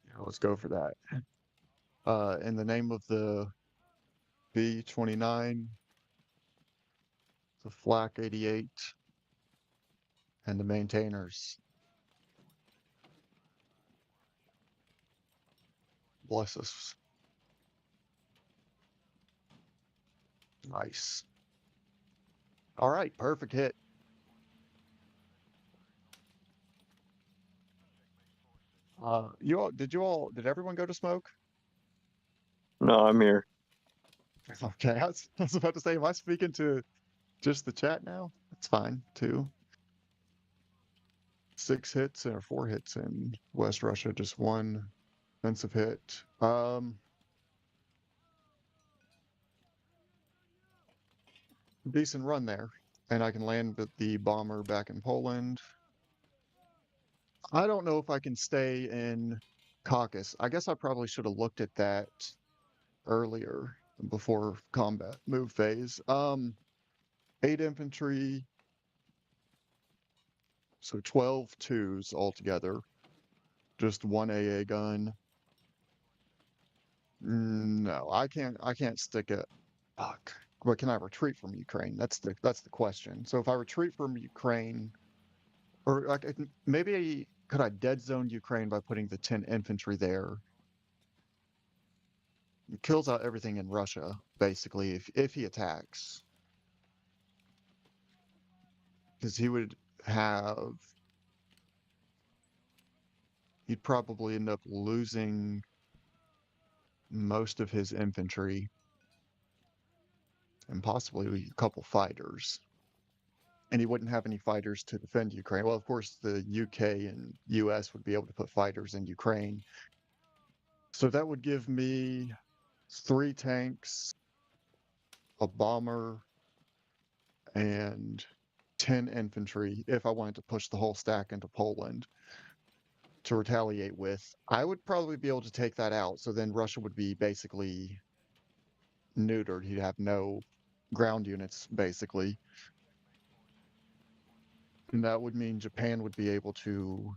Yeah, let's go for that. In the name of the B-29, the Flak 88, and the maintainers. Bless us. Nice. All right, perfect hit. Did everyone go to smoke? No, I'm here. Okay, I was about to say, am I speaking to just the chat now? That's fine too. 6 hits or 4 hits in West Russia, just 1 offensive hit. Decent run there, and I can land the bomber back in Poland. I don't know if I can stay in Caucasus. I guess I probably should have looked at that earlier before combat move phase. 8 infantry, so 12 twos altogether. Just 1 AA gun. No, I can't stick it. Fuck. But can I retreat from Ukraine? That's the question. So if I retreat from Ukraine, or like maybe could I dead zone Ukraine by putting the 10 infantry there? It kills out everything in Russia, basically, if he attacks. Because he'd probably end up losing most of his infantry and possibly a couple fighters. And he wouldn't have any fighters to defend Ukraine. Well, of course, the UK and US would be able to put fighters in Ukraine. So that would give me 3 tanks, a bomber, and 10 infantry if I wanted to push the whole stack into Poland to retaliate with. I would probably be able to take that out. So then Russia would be basically neutered. He'd have no ground units, basically. And that would mean Japan would be able to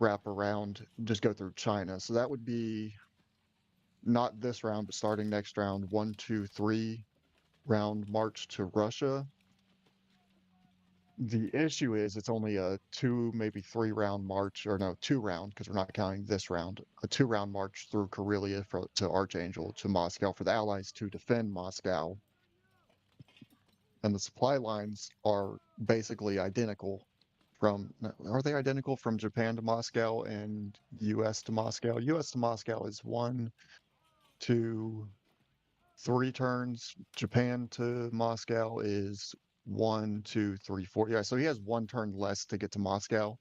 wrap around, just go through China. So that would be not this round, but starting next round, 1, 2, 3 round march to Russia. The issue is it's only a 2, maybe 3 round march, or no, 2 round, because we're not counting this round, a 2 round march through Karelia to Archangel to Moscow for the Allies to defend Moscow. And the supply lines are basically identical are they identical from Japan to Moscow and US to Moscow? US to Moscow is 1, 2, 3 turns. Japan to Moscow is 1, 2, 3, 4. Yeah, so he has 1 turn less to get to Moscow.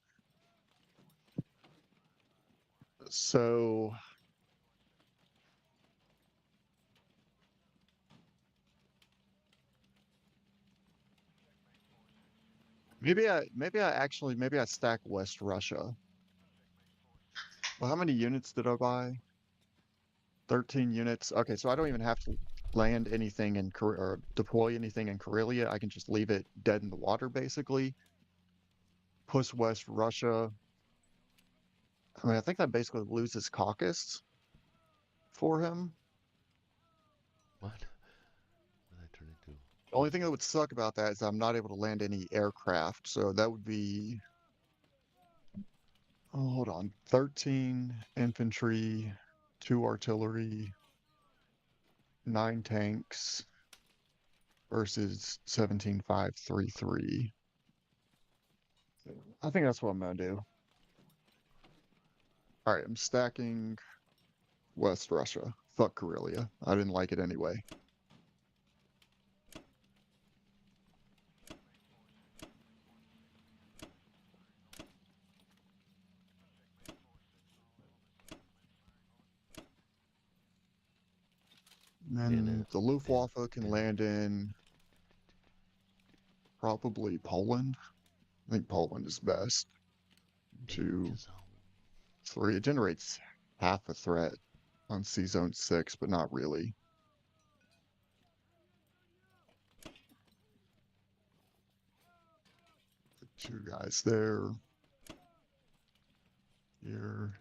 So maybe I stack West Russia. Well, how many units did I buy? 13 units. Okay, so I don't even have to land anything in or deploy anything in Karelia. I can just leave it dead in the water, basically. Push West Russia. I mean, I think that basically loses Caucasus for him. What? What did I turn into? The only thing that would suck about that is I'm not able to land any aircraft. So that would be, oh, hold on, 13 infantry, 2 artillery, 9 tanks versus 17,533. I think that's what I'm gonna do. All right, I'm stacking West Russia. Fuck Karelia. I didn't like it anyway. And then the Luftwaffe can land in probably Poland. I think Poland is best. 2, 3. It generates half a threat on C Zone 6, but not really. Put 2 guys there. Here.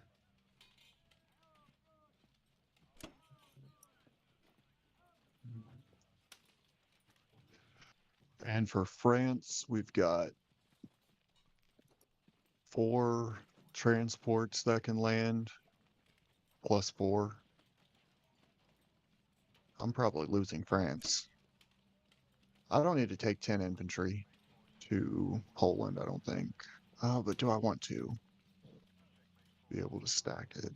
And for France, we've got 4 transports that can land, plus 4. I'm probably losing France. I don't need to take 10 infantry to Poland, I don't think. But do I want to be able to stack it?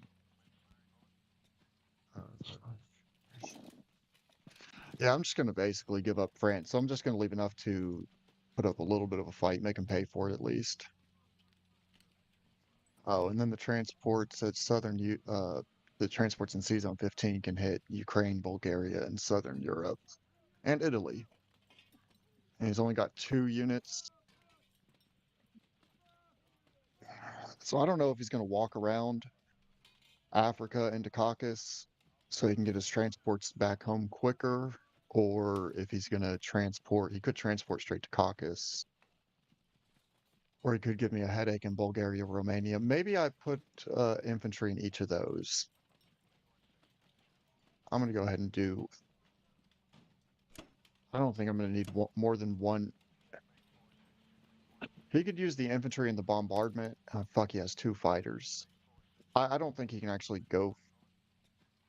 Yeah, I'm just going to basically give up France. So I'm just going to leave enough to put up a little bit of a fight, make them pay for it at least. Oh, and then the transports at the transports in Sea Zone 15 can hit Ukraine, Bulgaria, and Southern Europe, and Italy. And he's only got 2 units. So I don't know if he's going to walk around Africa into Caucasus so he can get his transports back home quicker, or if he's going to he could transport straight to Caucasus, or he could give me a headache in Bulgaria, Romania. Maybe I put infantry in each of those. I'm going to go ahead and do. I don't think I'm going to need more than one. He could use the infantry in the bombardment. Fuck, he has 2 fighters. I don't think he can actually go.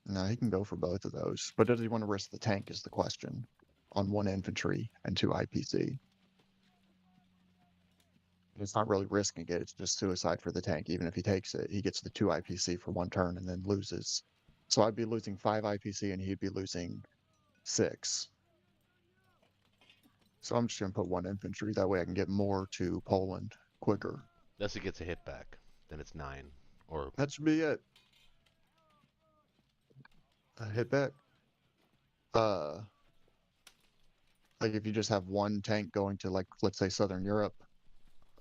No, he can go for both of those. But does he want to risk the tank is the question. On 1 infantry and 2 IPC. It's not really risking it. It's just suicide for the tank. Even if he takes it, he gets the 2 IPC for 1 turn and then loses. So I'd be losing 5 IPC and he'd be losing 6. So I'm just going to put 1 infantry. That way I can get more to Poland quicker. Unless he gets a hit back, then it's 9. Or That should be it. A hit back. Like if you just have 1 tank going to, like, let's say Southern Europe,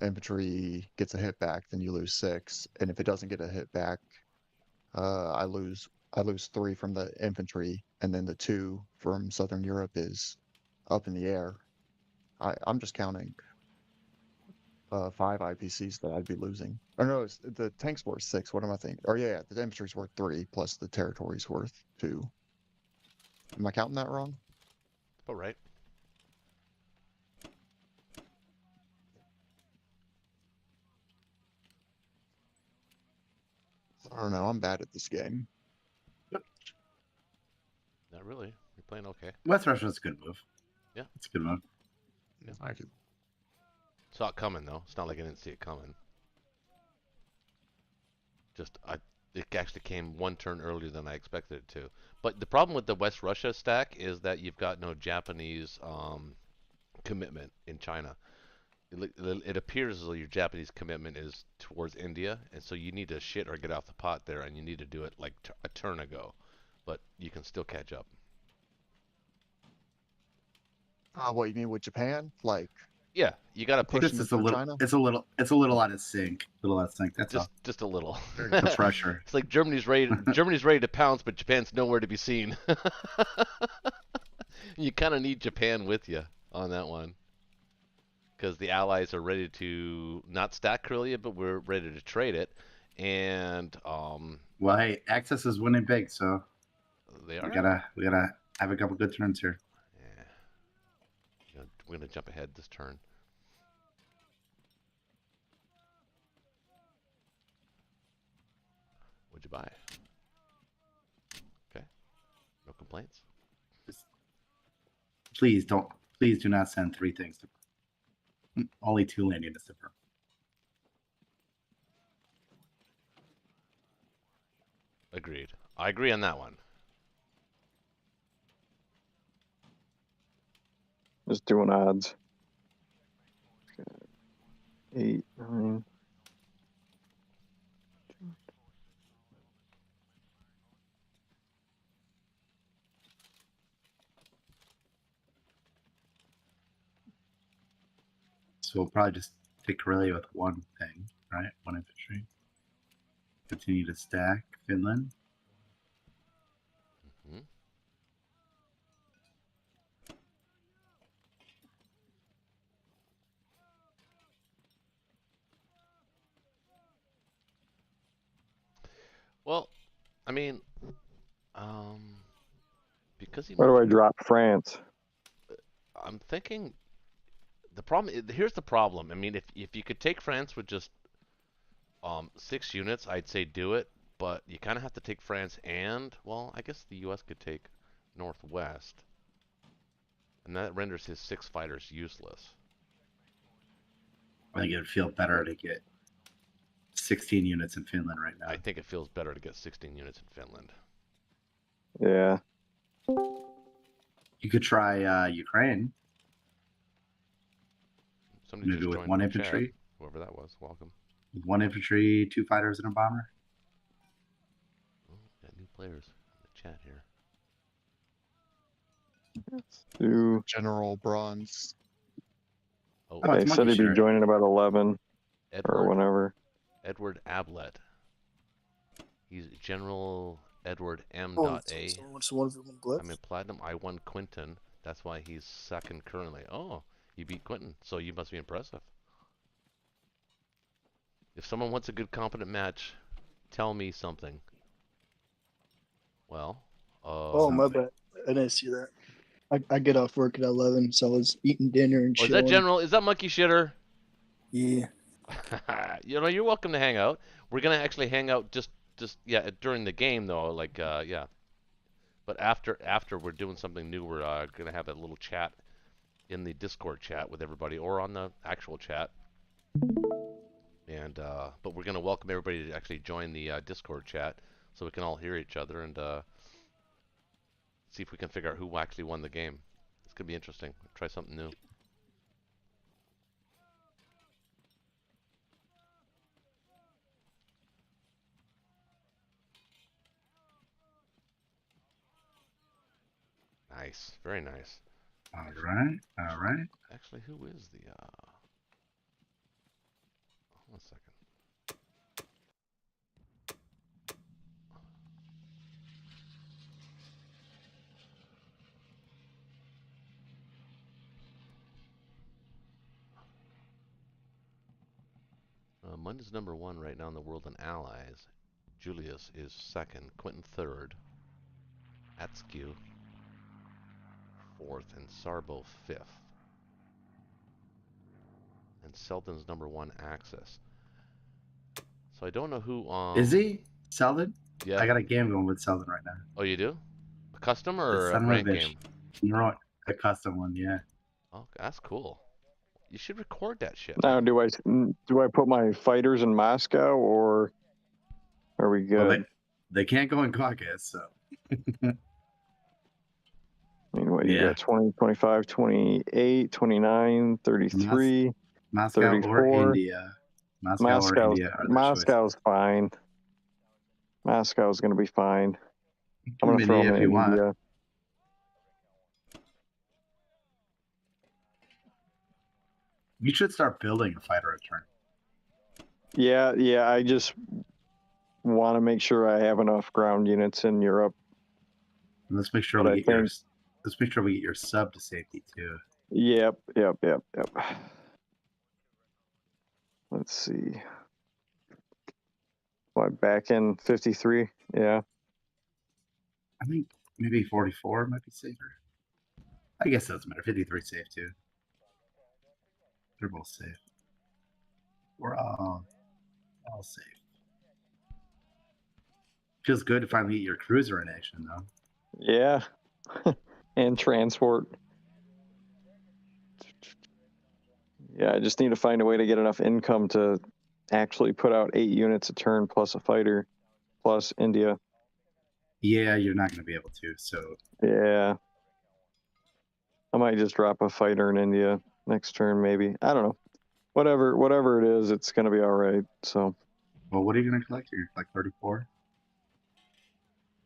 infantry gets a hit back, then you lose 6. And if it doesn't get a hit back, I lose 3 from the infantry, and then the 2 from Southern Europe is up in the air. I'm just counting 5 IPCs that I'd be losing. Or no, the tank's worth 6. What am I thinking? Or yeah, the infantry's worth 3 plus the territory's worth 2. Am I counting that wrong? about right. I don't know. I'm bad at this game. Not really. You're playing okay. West Russia's a good move. Yeah. It's a good move. Yeah, I could. Saw it coming though. It's not like I didn't see it coming. It actually came 1 turn earlier than I expected it to. But the problem with the West Russia stack is that you've got no Japanese commitment in China. It appears as though your Japanese commitment is towards India, and so you need to shit or get off the pot there, and you need to do it like a turn ago. But you can still catch up. What you mean with Japan? Like Yeah, you got to push This pushing it is a for little. China? It's a little out of sync. That's all. just a little. The pressure. It's like Germany's ready to pounce, but Japan's nowhere to be seen. You kind of need Japan with you on that one, because the Allies are ready to not stack Karelia, but we're ready to trade it, and Well, hey, Access is winning big, so they are. we gotta have a couple good turns here. Yeah. We're gonna jump ahead this turn. What'd you buy? Okay. No complaints. Please do not send 3 things to. Only 2 landing to Super. Agreed. I agree on that one. Just doing odds. 8, 9. So we'll probably just take Karelia with 1 thing, right? 1 infantry. Continue to stack Finland. Hmm. Well, I mean, because he Where do I moved, drop France? I'm thinking the problem. Here's the problem. I mean, if you could take France with just 6 units, I'd say do it, but you kind of have to take France and, well, I guess the U.S. could take Northwest, and that renders his 6 fighters useless. I think it'd feel better to get 16 units in Finland right now. I think it feels better to get 16 units in Finland. Yeah. You could try Ukraine, Somebody maybe just with joined 1 the chat. infantry, Whoever that was, welcome. with 1 infantry, 2 fighters, and a bomber. Oh, got new players in the chat here. Do General Bronze. Oh, Oh, they it's said monkey he'd be shirt. joining about 11 or Edward whenever. Edward Ablett. He's General Edward M. Oh, A. someone wants to one of them Blitz. I'm in Platinum. I won Quinton. That's why he's second currently. Oh, you beat Quinton, so you must be impressive. If someone wants a good, competent match, tell me something. Well, Oh, my bad. I didn't see that. I get off work at 11, so I was eating dinner and oh, is chilling. that General? Is that Monkey Shitter? Yeah. You know, you're welcome to hang out. We're gonna actually hang out just yeah during the game though, like yeah. But after we're doing something new, we're gonna have a little chat in the Discord chat with everybody, or on the actual chat. And but we're gonna welcome everybody to actually join the Discord chat so we can all hear each other and see if we can figure out who actually won the game. It's gonna be interesting. Try something new. Nice, very nice. All right, all right. Actually, who is the one second. Munda's #1 right now in the world in allies. Julius is second. Quentin third. Atskew fourth, and Sarbo fifth. And Selden's #1 Axis. So I don't know who. Is he Selden? Yeah. I got a game going with Selden right now. Oh, you do? A custom or a Son of a ranked bitch. game? You know what? A custom one, yeah. Oh, that's cool. You should record that shit. Now, do I put my fighters in Moscow, or are we good? Well, they can't go in Caucasus, so. I mean, what, you Yeah. got 20, 25, 28, 29, 33, Moscow 34. or India. Moscow or India are the Moscow's fine. Moscow's going to be fine. I'm going to choice. throw India them if in you want. India. You should start building a fighter return. Yeah, I just want to make sure I have enough ground units in Europe. Let's make sure But we I get your. think- Let's make sure we get your sub to safety too. Yep. Let's see. What, back in 53? Yeah. I think maybe 44 might be safer. I guess it doesn't matter. 53 is safe too. They're both safe. We're all safe. Feels good to finally get your cruiser in action though. Yeah. And transport. Yeah, I just need to find a way to get enough income to actually put out 8 units a turn plus a fighter plus India. Yeah, you're not going to be able to. So Yeah. I might just drop a fighter in India next turn, maybe. I don't know. Whatever it is, it's going to be all right. So, well, what are you going to collect? You're going to collect 34.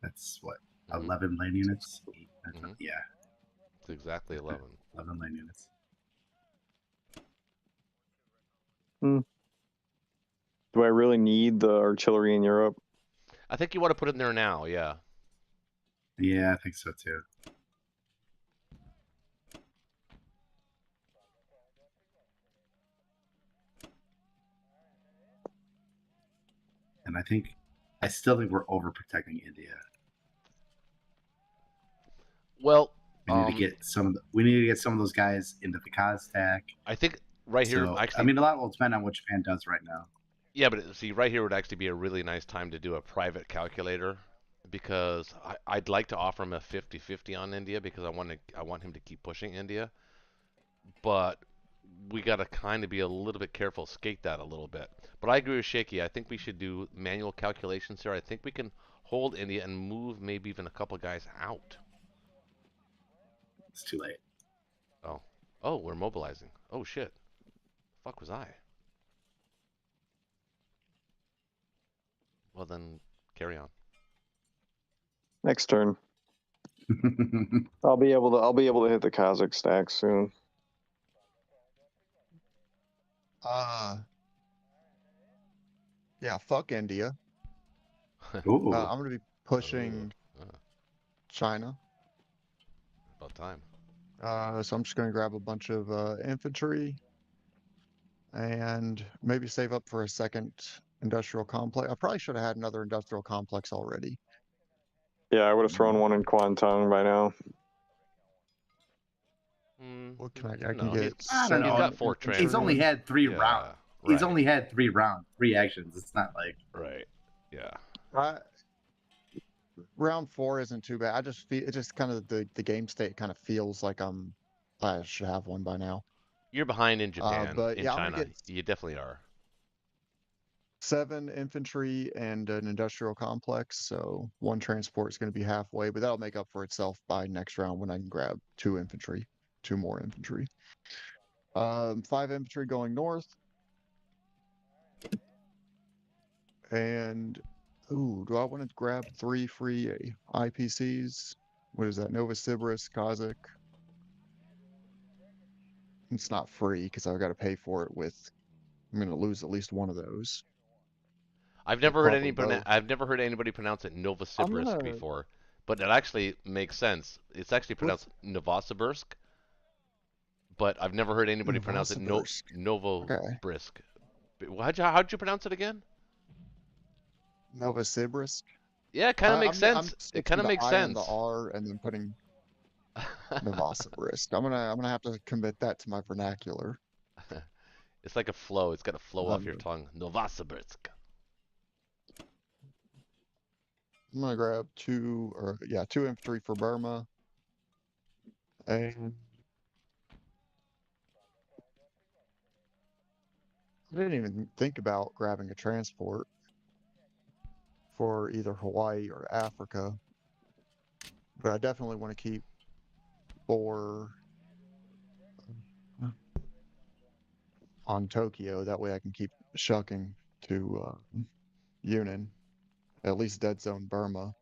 That's what, Mhm. 11 lane units. Mhm. Yeah, It's exactly 11. 11 lane units. do I really need the artillery in Europe? I think you want to put it in there now. Yeah. Yeah, I think so too. And I still think we're overprotecting India. Well, We need to get some of those guys into the Kazakh. I think right here. So, Actually, I mean, a lot will depend on what Japan does right now. Yeah, but see, right here would actually be a really nice time to do a private calculator because I'd like to offer him a 50-50 on India because I want him to keep pushing India, but we got to kind of be a little bit careful, skate that a little bit. But I agree with Shaky. I think we should do manual calculations here. I think we can hold India and move maybe even a couple guys out. It's too late. Oh, oh, we're mobilizing. Oh shit, fuck was I? Well then, carry on. Next turn. I'll be able to hit the Kazakh stack soon. Yeah, fuck India. Ooh. I'm gonna be pushing China. About time. So I'm just gonna grab a bunch of infantry and maybe save up for a second industrial complex. I probably should have had another industrial complex already. Yeah, I would have thrown one in Kwantung by now. What can I can No, get? I don't he's know. got 4 infantry He's only in. had 3 Yeah, rounds. He's right. only had 3 actions. It's not like Right. Yeah. Round 4 isn't too bad. I just feel it just kind of the game state kind of feels like I should have one by now. You're behind in Japan. But In yeah, I'm gonna China, get you definitely are. 7 infantry and an industrial complex. So 1 transport is going to be halfway, but that'll make up for itself by next round when I can grab 2 infantry, 2 more infantry. 5 infantry going north. And ooh, do I want to grab 3 free IPCs? What is that? Novosibirsk, Kazakh. It's not free because I've got to pay for it with. I'm going to lose at least one of those. Probably both. I've never heard anybody pronounce it I'm Novosibirsk gonna. before, but it actually makes sense. It's actually What's pronounced Novosibirsk, but I've never heard anybody pronounce it Novosibirsk? Okay. Novobrisk. How'd you pronounce it again? Novosibirsk. Yeah, it kind of makes I'm sense. It kind switching of the makes I and the sense. R and then putting Novosibirsk. I'm gonna have to commit that to my vernacular. It's like a flow. It's got to flow off your Um, tongue. Novosibirsk. I'm gonna grab 2 infantry for Burma, and I didn't even think about grabbing a transport for either Hawaii or Africa, but I definitely want to keep 4 on Tokyo. That way I can keep shucking to Yunnan, at least dead zone Burma.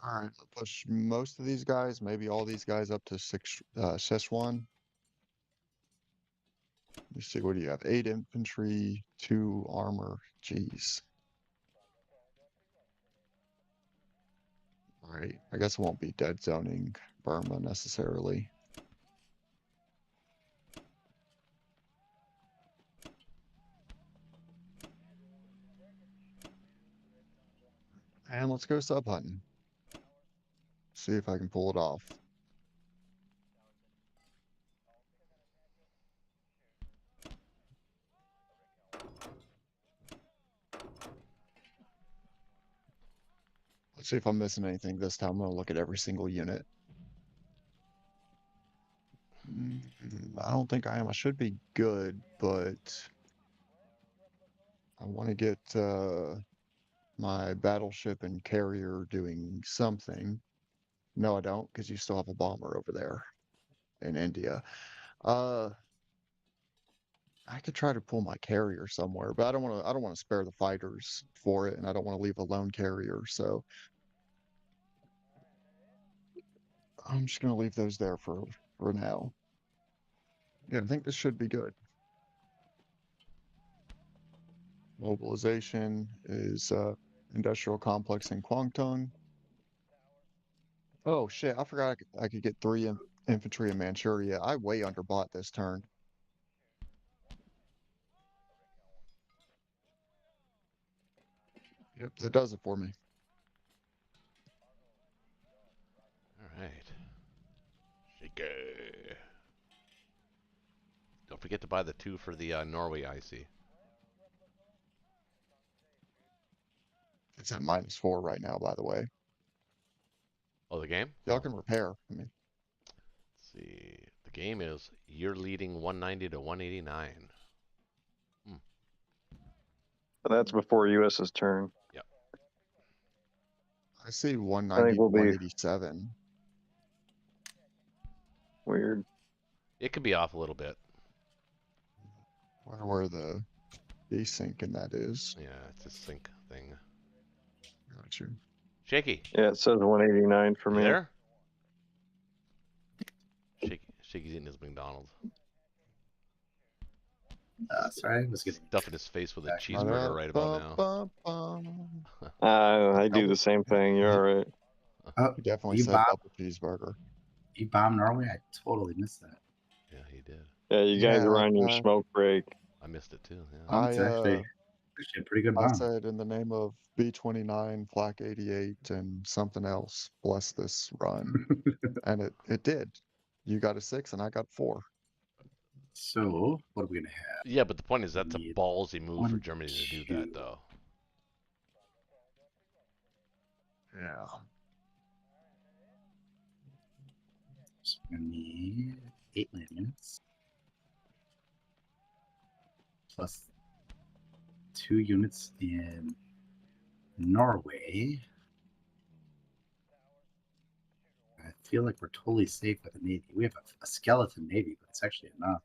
All right, I'll push most of these guys, maybe all these guys up to Szechuan. Let me see, what do you have? 8 infantry, 2 armor. Jeez. All right, I guess it won't be dead zoning Burma necessarily. And let's go sub hunting. See if I can pull it off. Let's see if I'm missing anything this time. I'm gonna look at every single unit. I don't think I am. I should be good, but I want to get my battleship and carrier doing something. No, I don't, because you still have a bomber over there in India. I could try to pull my carrier somewhere, but I don't want to spare the fighters for it, and I don't want to leave a lone carrier, so I'm just gonna leave those there for now. Yeah, I think this should be good. Mobilization is industrial complex in Kwangtung. Oh shit! I forgot I could get 3 infantry in Manchuria. I way underbought this turn. Yep, that does it for me. All right. Shaky. Don't forget to buy the 2 for the Norway IC. It's at -4 right now, by the way. Oh, the game? Y'all Oh. can repair. I mean, Let's see. The game is you're leading 190 to 189. But that's before US's turn. I see I 190 think to we'll be 187. weird. It could be off a little bit. Wonder where the desync in that is. Yeah, it's a sync thing. Got you. Shaky, Yeah, it says 189 for you me. there? Shaky's eating his McDonald's. Sorry, I was getting Stuffing his face with a Back. cheeseburger right about now. I do the same thing. You're all right. Oh, You definitely you said bomb, double cheeseburger. you bombed Norway? I totally missed that. Yeah, he did. Yeah, you guys Yeah, are on your smoke break. I missed it too. Yeah. Oh, it's actually a pretty good I bomb. said in the name of B29, Flak 88, and something else, bless this run. And it did. You got a 6 and I got 4. So, what are we going to have? Yeah, but the point is that's a Need ballsy move for 1, Germany to do 2. that, though. Yeah. So we're going to need 8 land units. Plus 2 units in Norway. I feel like we're totally safe with the Navy. We have a skeleton Navy, but it's actually enough.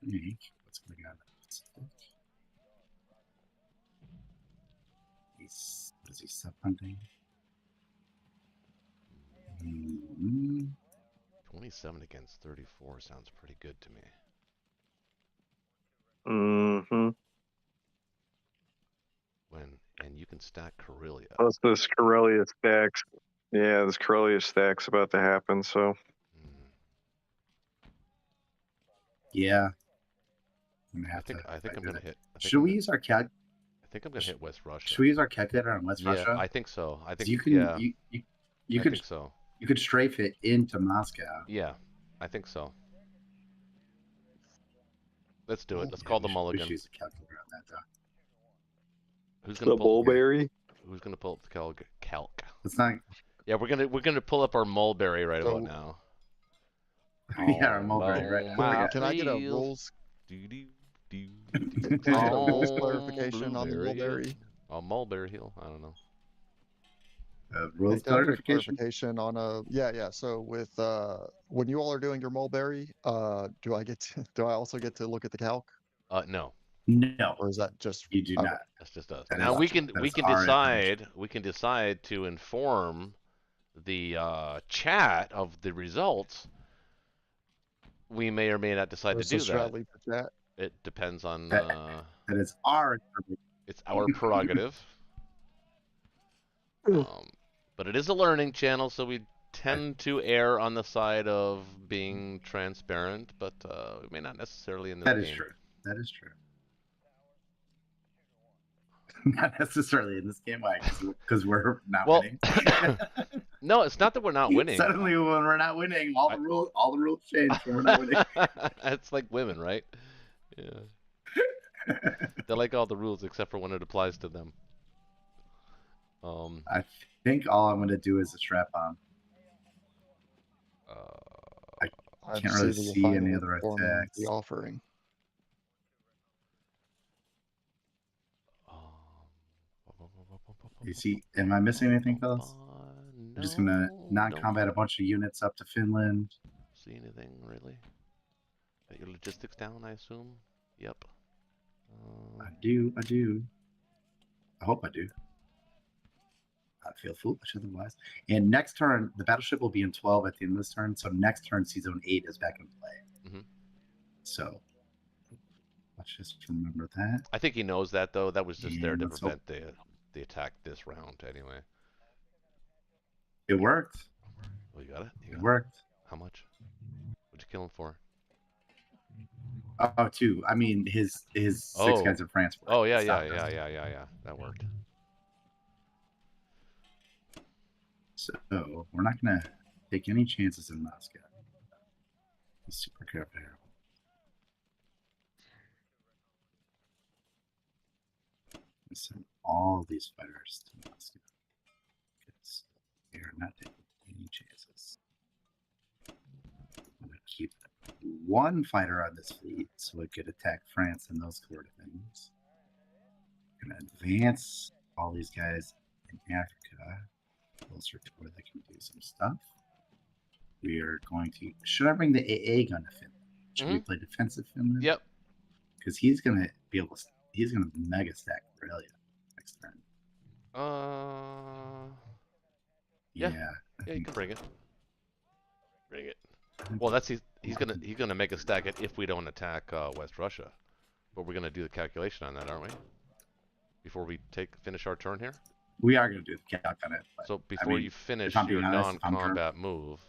What's going on? Is he sub hunting? 27 against 34 sounds pretty good to me. Mm-hmm. And you can stack Karelia. Plus this Karelia stacks. Yeah, this Karelia stack's about to happen. So Yeah. I'm gonna I have think to. I think I'm gonna hit. Should we use our calc? I think I'm gonna hit West Russia. Should we use our calculator on West Yeah, Russia? I think so. I think You can. yeah. You I could. think so. You could strafe it into Moscow. Yeah, I think so. Let's do it. Let's Yeah, call the we mulligan. should use the calculator on that though. Who's the gonna pull? Bullberry. Who's gonna pull up the calc? It's not. Yeah, we're gonna pull up our mulberry right So- about now. Yeah, our mulberry, right? Oh, I my forgot. Can I get a reels. rules? Do-do-do-do. Can I get a rules Oh, clarification on the blueberry. mulberry? Oh, mulberry hill. I don't know. Rules Can I get a clarification. clarification on a yeah. So with when you all are doing your mulberry, do I also get to look at the calc, No, No, or is that just you do okay. not. that's just us. That Now is- we can that we is can our decide to inform the chat of the results. We may or may not decide to Versus do that. Stradley for chat? It depends on. That is our information. It's our prerogative. But it is a learning channel, so we tend to err on the side of being transparent, but we may not necessarily in this That game. is true. That is true. Not necessarily in this game, why? Because we're not Well, winning. No, it's not that we're not winning. Suddenly, when we're not winning, all the rules change when we're not winning. It's like women, right? Yeah. They like all the rules except for when it applies to them. I think all I'm going to do is a strap on. I Can't really the see any final other form of attacks. The offering. You see, am I missing anything, fellas? I'm just going to non-combat a bunch of units up to Finland. See anything really? Got your logistics down, I assume. Yep. I do. I hope I do. I feel foolish otherwise. And next turn, the battleship will be in 12 at the end of this turn. So next turn, Sea Zone 8 is back in play. Mhm. So Let's just remember that. I think he knows that though. That was just there And to let's hope prevent the attack this round anyway. it worked. Oh, you got it. You It got it. worked. How much? What'd you kill him for? Oh, two. I mean, his six Oh. guys of France. Oh yeah, stopped yeah, us. yeah. That worked. So we're not gonna take any chances in Moscow. Be super careful here. Send all these fighters to Moscow because we are not taking any chances. I'm gonna keep one fighter on this fleet so it could attack France and those sort of things. I'm gonna advance all these guys in Africa closer to where they can do some stuff. We are going to. Should I bring the AA gun to Finland? Should we play defensive Finland? Yep. Because he's gonna be able to. He's gonna mega stack Aurelia next turn. Yeah. Yeah. Yeah, you can bring it. Bring it. Well, that's he's gonna make us stack it if we don't attack West Russia. But we're gonna do the calculation on that, aren't we? Before we finish our turn here. We are gonna do the calc on it. So before you finish I'm your being honest, non-combat move.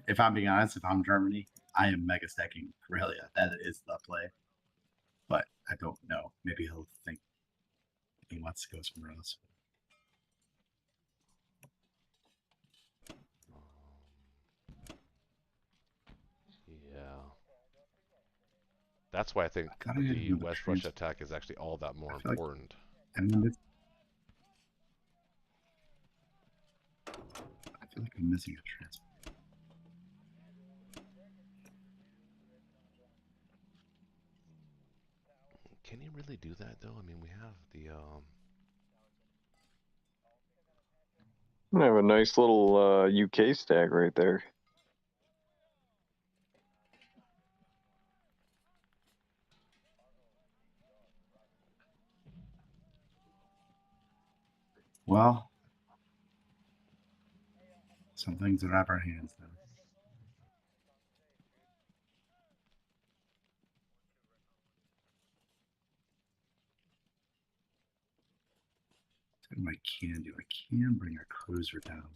If I'm being honest, if I'm Germany, I am mega stacking Aurelia. That is the play. But I don't know. Maybe he'll think he wants to go somewhere else. Yeah. That's why I think the West Russia attack is actually all that more important. I mean, I feel like I'm missing a transfer. Can you really do that though? I mean, we have the I have a nice little UK stack right there. Well, some things that have our hands now. What I can do, I can bring our cruiser down.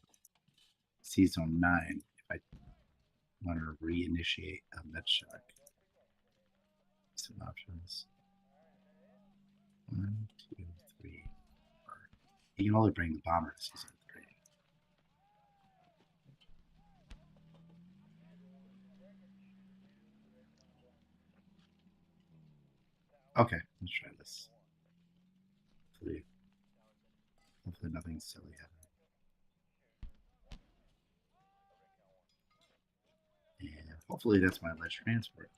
C zone 9 if I want to reinitiate a med shock. Some options. 1, 2, 3, 4. You can only bring the bomber to season 3. Okay, let's try this. Hopefully nothing silly happens. And hopefully that's my ledge transfer.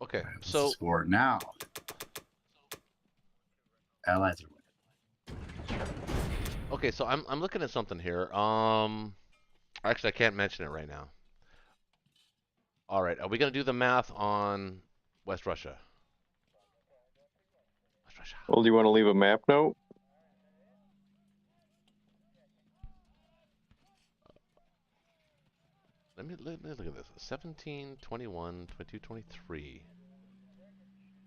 okay, Right, so score now. Allies are winning. okay, so I'm looking at something here. Actually, I can't mention it right now. All right, are we gonna do the math on West Russia? West Russia. Well, do you want to leave a map note? Let me look at this. 17, 21, 22, 23,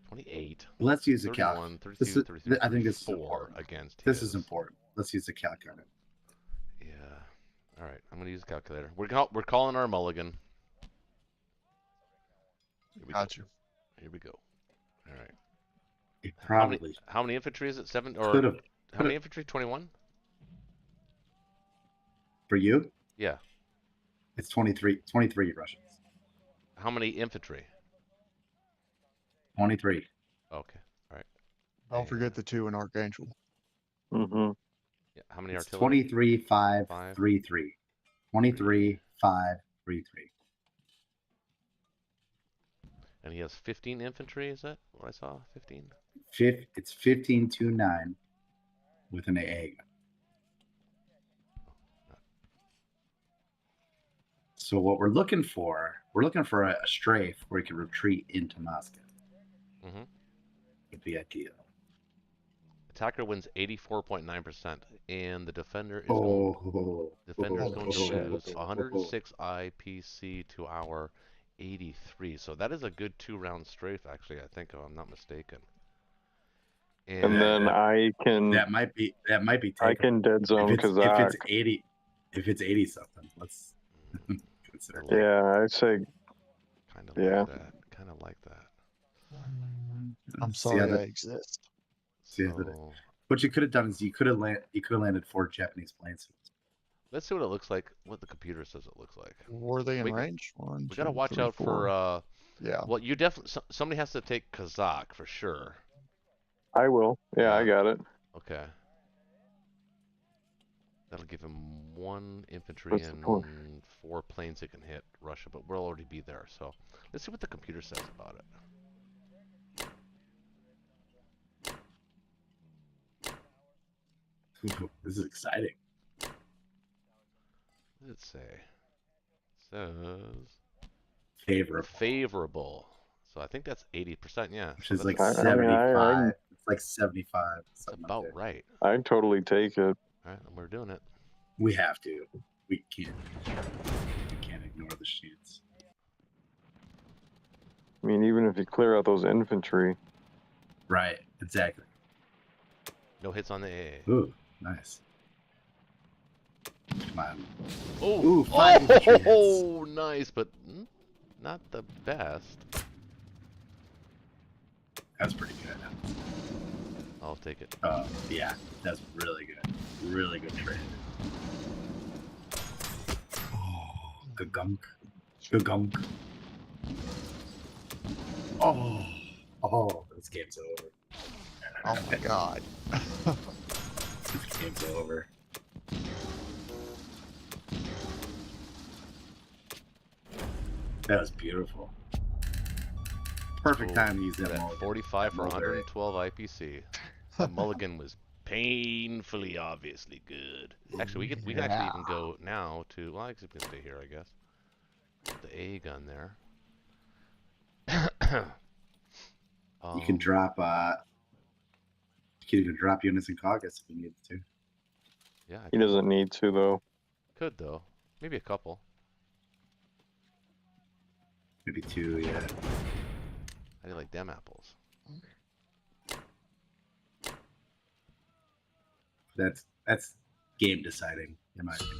28. Let's use the calc. 31, 32, This is, 33, I think this is 34 important. against This his. is important. Let's use the calc on it. Yeah. All right, I'm gonna use a calculator. We're calling our mulligan. Here we Got go. you. Here we go. All right. It probably How many infantry is it? 7 or could have. how many infantry? 21. For you, Yeah. it's 23 Russians. How many infantry? 23. Okay. All right. Don't forget the 2 in Archangel. Mm-hmm. Yeah. How many It's artillery? 23, 5, Five. 3, 3. 23, 5, 3, 3. And he has 15 infantry. Is that what I saw? 15. It's 15, 2, 9 with an AA. So what we're looking for a strafe where we can retreat into Moscow. Mm-hmm. Would be ideal. attacker wins 84.9%, and the defender is Oh, going to shit. lose 106 IPC to our 83. So that is a good 2-round strafe, actually. I think, if I'm not mistaken. And then I can that might be I taken. can dead zone if Kazakh. it's 80 something, let's consider. like- Yeah, I'd say Kind of Yeah. like that. Kind of like that. I'm See sorry how I exist. See how So what you could have done is you could have landed 4 Japanese planes. let's see what it looks like. What the computer says it looks like. Were they in We- range? One, We gotta two, watch three, out four. for. Yeah. Well, you definitely somebody has to take Kazakh for sure. I will. Yeah, I Yeah. got it. Okay. That'll give him 1 infantry What's the and point? 4 planes that can hit Russia, but we'll already be there. So let's see what the computer says about it. This is exciting. What does it say? It says Favorable. favorable. So I think that's 80%. Yeah. Which So is like that's 75. It's like 75. Something like about that. right. I'd totally take it. All right, and we're doing it. We have to. We can't ignore the shoots. I mean, even if you clear out those infantry, Right. Exactly. No hits on the AA. Ooh, nice. Come on. Oh, Ooh, 5 infantry hits. oh, nice, but not the best. That's pretty good. I'll take it. Yeah, that's really good. Really good trade. Oh, good gunk. Good gunk. Oh, this game's over. Oh my god. This game's over. That was beautiful. Perfect Ooh, time to use that That mulligan. 45 for That mulligan. 112 IPC. That mulligan was painfully obviously good. Actually, we can actually even go now to. Well, I guess we can stay here, I guess. The A gun there. You can drop you can drop units in Caucus if you need to. Yeah, I he doesn't need to though. could though. Maybe a couple. Maybe 2, yeah. How do you like them apples? That's game deciding, in my opinion.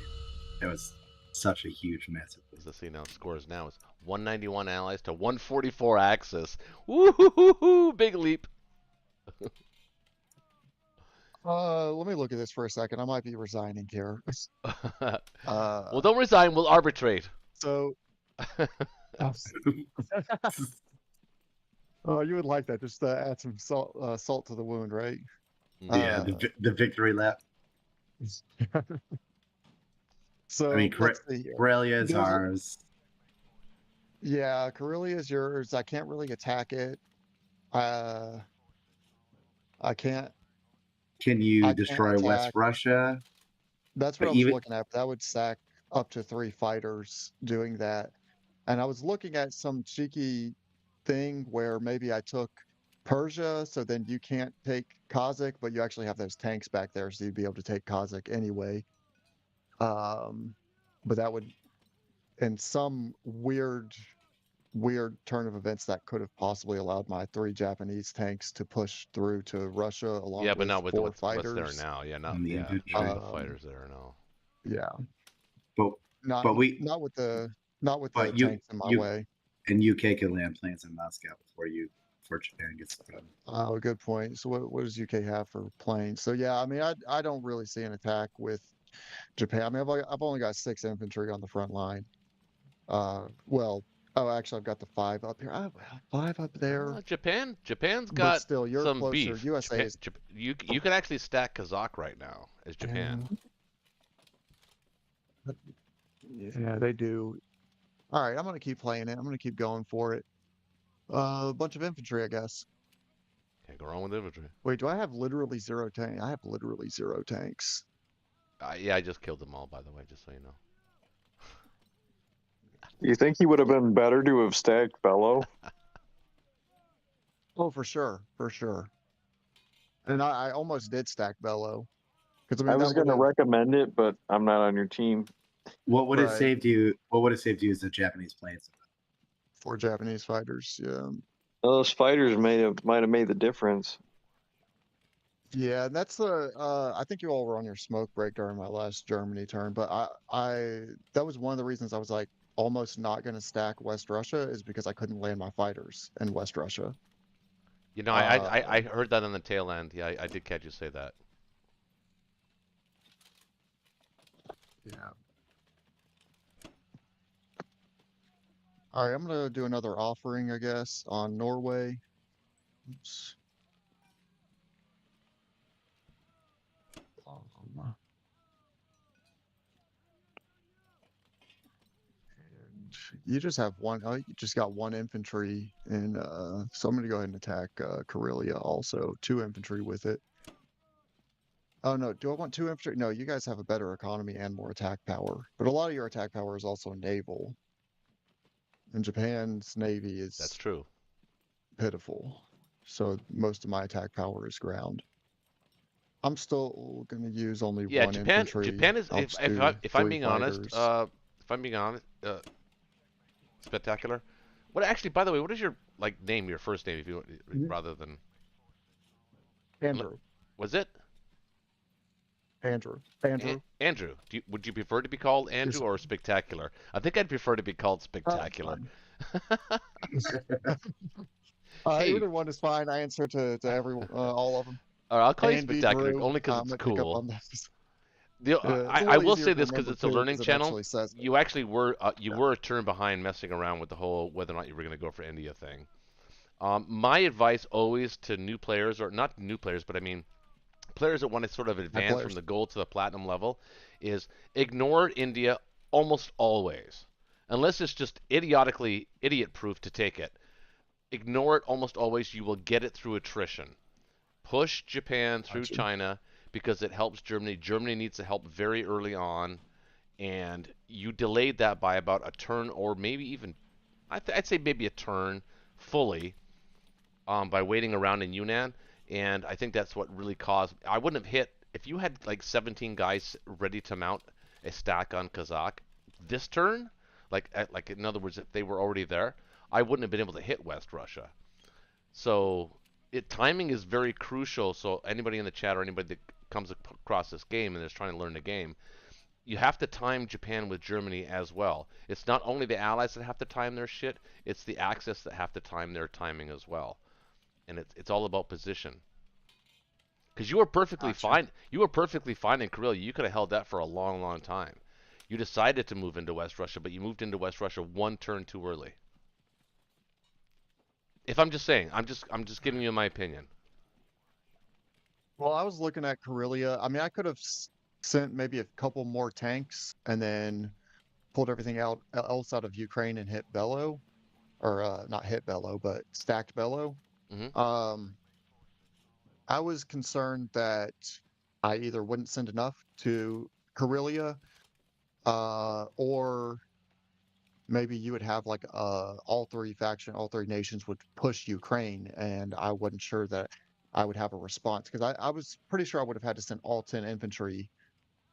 That was such a huge, massive. As let's see now, scores now is 191 allies to 144 Axis. Woo-hoo-hoo-hoo! Big leap. Let me look at this for a second. I might be resigning here. Well, don't resign. We'll arbitrate. So. Oh, you would like that. Just add some salt to the wound, right? Yeah, the victory lap. So I mean, let's see here. Karelia is There's a- ours. Yeah, Karelia is yours. I can't really attack it. I can't. Can I you can't destroy West attack. Russia? That's But what I was even- looking at. But that would sack up to 3 fighters doing that. And I was looking at some cheeky thing where maybe I took Persia, so then you can't take Kazakh, but you actually have those tanks back there, so you'd be able to take Kazakh anyway. But that would, in some weird turn of events, that could have possibly allowed my 3 Japanese tanks to push through to Russia along Yeah, with but not with 4 what's fighters. there now. Yeah, not And the yeah, infantry. not with the fighters there. No. Yeah, But not But we- not with the but you- tanks in my you- way. and UK can land planes in Moscow before Japan gets done. Oh, good point. So what does UK have for planes? So yeah, I mean, I don't really see an attack with Japan. I mean, I've only got 6 infantry on the front line. Well, oh, actually, I've got the 5 up here. I have 5 up there. Japan's But got still, you're some closer. beef. USA is. You can actually stack Kazakh right now as Japan. Yeah, they do. All right, I'm gonna keep playing it. I'm gonna keep going for it. A bunch of infantry, I guess. Can't go wrong with infantry. Wait, do I have literally 0 tank? I have literally 0 tanks. Yeah, I just killed them all, by the way, just so you know. You think he would have been better to have stacked Bellow? Oh, for sure, for sure. And I almost did stack Bello. Because I I mean, was that would gonna have, recommend it, but I'm not on your team. What would it right, saved you? What would it saved you as the Japanese planes? for Japanese fighters. Yeah. Those fighters might have made the difference. Yeah, and that's the I think you all were on your smoke break during my last Germany turn, but I that was one of the reasons I was like almost not going to stack West Russia is because I couldn't land my fighters in West Russia. You know, Uh I heard that on the tail end. Yeah, I did catch you say that. yeah. All right, I'm gonna do another offering, I guess, on Norway. Oops. And you just have one. Oh, you just got one infantry, and so I'm gonna go ahead and attack Karelia also. Two infantry with it. Oh no, do I want two infantry? No, you guys have a better economy and more attack power, but a lot of your attack power is also naval, and Japan's navy That's is true. pitiful. So most of my attack power is ground. I'm still gonna use only Yeah, one infantry. Japan is I'll just do if I'm three being honest, fighters. spectacular. What actually, by the way, what is your like name, your first name, if you Mhm. rather than Andrew, was it Andrew. Andrew? Would you prefer to be called Yes, Andrew or Spectacular? I think I'd prefer to be called that's Spectacular. fine. Hey, Either one is fine. I answer to every all of them. all right, I'll call A you and B Spectacular Drew. only because I'm it's gonna pick up cool. on this. It's a I little will easier say to this because remember it's a too, learning because it channel. actually says it. You actually were you were a turn behind messing around with the whole whether or not you were going to go for India thing. My advice always to new players, or not new players, but I mean players that want to sort of My advance from players. the gold to the platinum level, is ignore India almost always, unless it's just idiotically idiot proof to take it. Ignore it almost always. You will get it through attrition. Push Japan through Gotcha. China because it helps Germany. Germany needs the help very early on, and you delayed that by about a turn or maybe even I'd say maybe a turn fully by waiting around in Yunnan, and I think that's what really caused. I wouldn't have hit if you had like 17 guys ready to mount a stack on Kazakh this turn. Like in other words, if they were already there, I wouldn't have been able to hit West Russia. So timing is very crucial. So anybody in the chat or anybody that comes across this game and is trying to learn the game, you have to time Japan with Germany as well. It's not only the allies that have to time their shit; it's the Axis that have to time their timing as well. And it's all about position. Because you were perfectly Gotcha. fine. You were perfectly fine in Karelia. You could have held that for a long, long time. You decided to move into West Russia, but you moved into West Russia one turn too early. If I'm just saying, I'm just giving you my opinion. Well, I was looking at Karelia. I mean, I could have sent maybe a couple more tanks and then pulled everything else out of Ukraine and hit Bello, or not hit Bello, but stacked Bello. Hmm. Um, I was concerned that I either wouldn't send enough to Karelia, or maybe you would have like all three nations would push Ukraine, and I wasn't sure that I would have a response because I was pretty sure I would have had to send all 10 infantry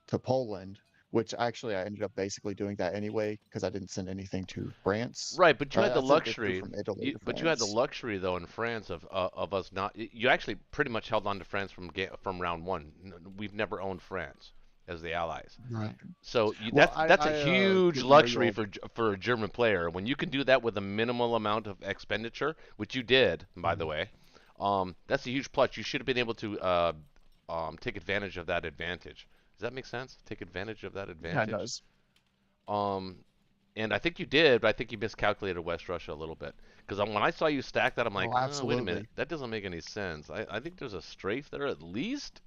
to Poland, which actually I ended up basically doing that anyway because I didn't send anything to France. Right, but you had I the sent it through luxury. from Italy to But you had the France. luxury though in France of us not. You actually pretty much held on to France from round one. We've never owned France as the allies. Right. So Well, that's a huge didn't know you luxury all. for a German player. When you can do that with a minimal amount of expenditure, which you did, by the Mhm. way, that's a huge plus. You should have been able to take advantage of that advantage. Does that make sense? Take advantage of that Yeah, it advantage. does. Um, and I think you did, but I think you miscalculated West Russia a little bit. Because when I saw you stack that, I'm like, Oh, oh, wait a minute, absolutely. that doesn't make any sense. I think there's a strafe there at least.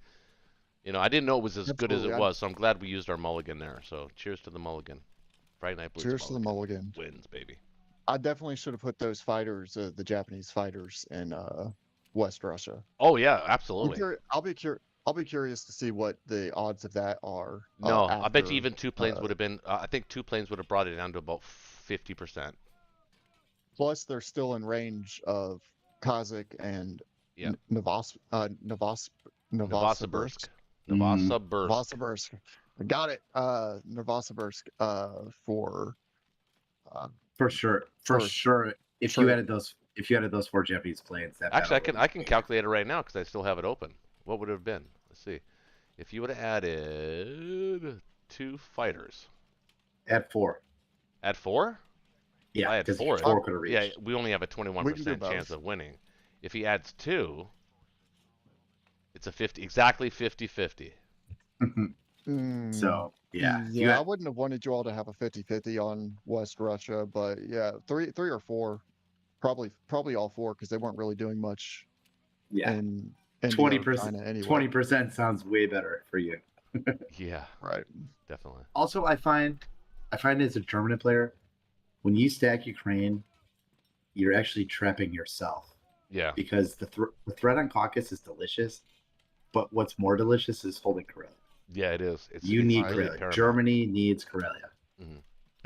You know, I didn't know it was as good as Absolutely. it was, so I'm glad we used our mulligan there. So cheers to the mulligan. Friday Night Blitz Cheers to the mulligan. mulligan. Wins, baby. I definitely should have put those fighters, the Japanese fighters, in West Russia. Oh yeah, absolutely. I'll be curious to see what the odds of that are No, I bet you after. even two planes would have been. I think two planes would have brought it down to about 50%. Plus, they're still in range of Kazakh and Yeah. Novosibirsk. Novosibirsk. Mm. Novosibirsk. Novosibirsk. I got it. Novosibirsk. For sure. For For sure. If you sure. added those 4 Japanese planes, that Actually, battle I can calculate it right now because I still have it open. What would it have been? Let's see. If you would have added 2 fighters. Add 4. At 4? Yeah, I had because 4. 4 could have Yeah, reached. we only have a We can do 21% both. chance of winning. If he adds 2, it's a 50, exactly 50-50. Mm, So yeah, if you yeah, I had- wouldn't have wanted you all to have a 50-50 on West Russia, but yeah, three or 4, probably all 4 because they weren't really doing much yeah, in India 20%. or China anyway. 20% sounds way better for you. Yeah, Right. definitely. Also, I find as a German player, when you stack Ukraine, you're actually trapping yourself Yeah. because the threat on Caucasus is delicious, but what's more delicious is holding Karelia. Yeah, it is. It's need really Karelia. paramount. Germany needs Karelia. And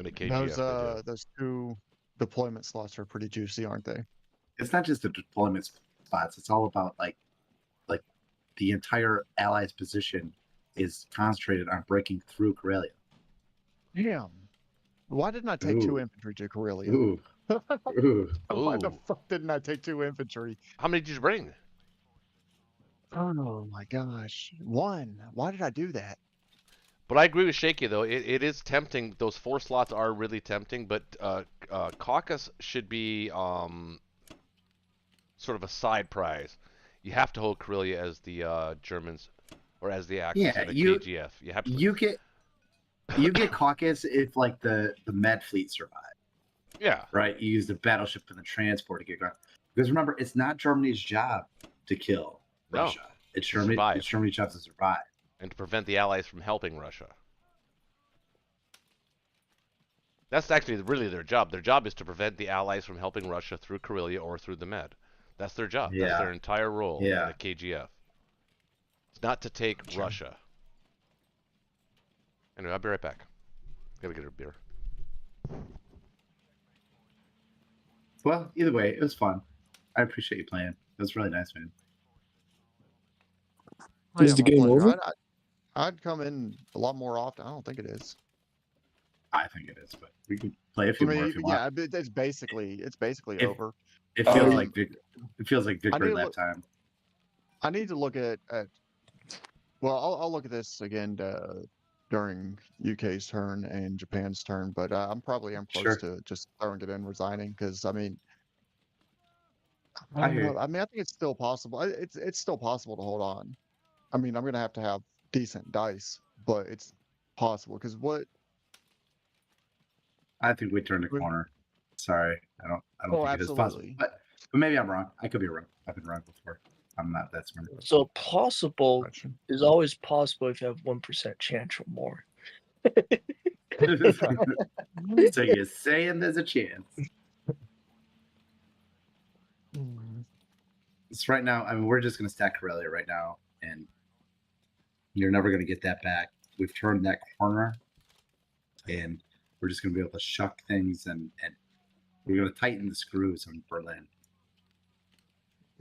the KGF. Those 2 deployment slots are pretty juicy, aren't they? It's not just the deployment spots. It's all about like the entire Allies' position is concentrated on breaking through Karelia. Damn. Why didn't I take 2 Ooh. infantry to Karelia? Ooh, ooh. Why the Ooh. fuck didn't I take 2 infantry? How many did you bring? Oh my gosh. 1. Why did I do that? But I agree with Shaky though. It is tempting. Those 4 slots are really tempting. But Caucasus should be sort of a side prize. You have to hold Karelia as the Germans, or as the Axis Yeah, and the you- KGF. You have to. You get Caucasus if like the Med fleet survive, Yeah. right? You use the battleship and the transport to get going. Because remember, it's not Germany's job to kill No, Russia. It's to survive. It's Germany's job to survive. And to prevent the Allies from helping Russia. That's actually really their job. Their job is to prevent the Allies from helping Russia through Karelia or through the Med. That's their job. That's Yeah. their entire role Yeah. in the KGF. It's not to take Sure. Russia. Anyway, I'll be right back. Gotta get a beer. Well, either way, it was fun. I appreciate you playing. It was really nice, man. Oh, Is yeah, the my game pleasure. over? I'd come in a lot more often. I don't think it is. I think it is, but we can play a I few more mean, if you want. yeah, but it's basically If- over. It feels Um, like it feels like victory need to lap look- time. I need to look at well, I'll look at this again during UK's turn and Japan's turn, but I'm close Sure. to just throwing it in, resigning, because I mean, I I don't hear know. you. I mean, I think it's still possible. It's still possible to hold on. I mean, I'm gonna have to have decent dice, but it's possible because what? I think we turned a We've- corner. Sorry, I don't Oh, think it is possible. absolutely. But maybe I'm wrong. I could be wrong. I've been wrong before. I'm not that smart. So possible Gotcha. is always possible if you have 1% chance or more. So you're saying there's a chance. It's right now. I mean, we're just going to stack Karelia right now, and you're never going to get that back. We've turned that corner, and we're just going to be able to shuck things, and we're going to tighten the screws on Berlin.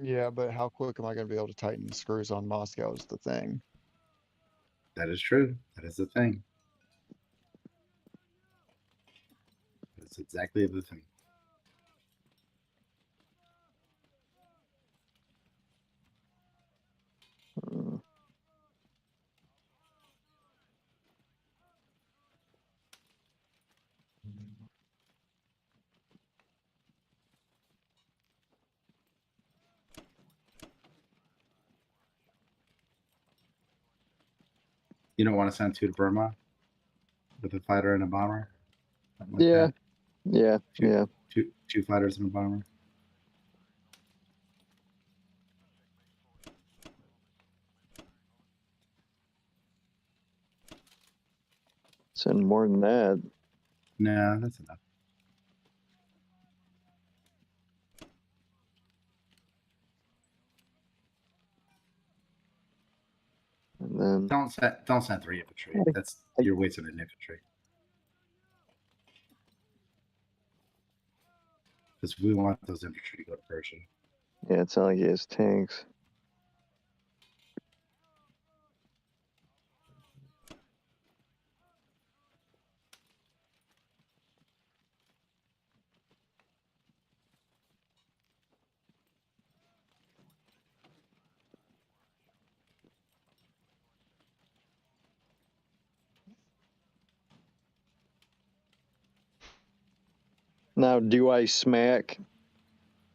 Yeah, but how quick am I going to be able to tighten the screws on Moscow is the thing. That is true. That is the thing. That's exactly the thing. You don't want to send 2 to Burma with a fighter and a bomber? Something like Yeah. that? Yeah, Two- yeah. Two fighters and a bomber. Send more than that. No, that's enough. And then Don't send 3 infantry. That's you're wasting an infantry. Because we want those infantry to go to Persia. Yeah, it's not like he has tanks. Now, do I smack?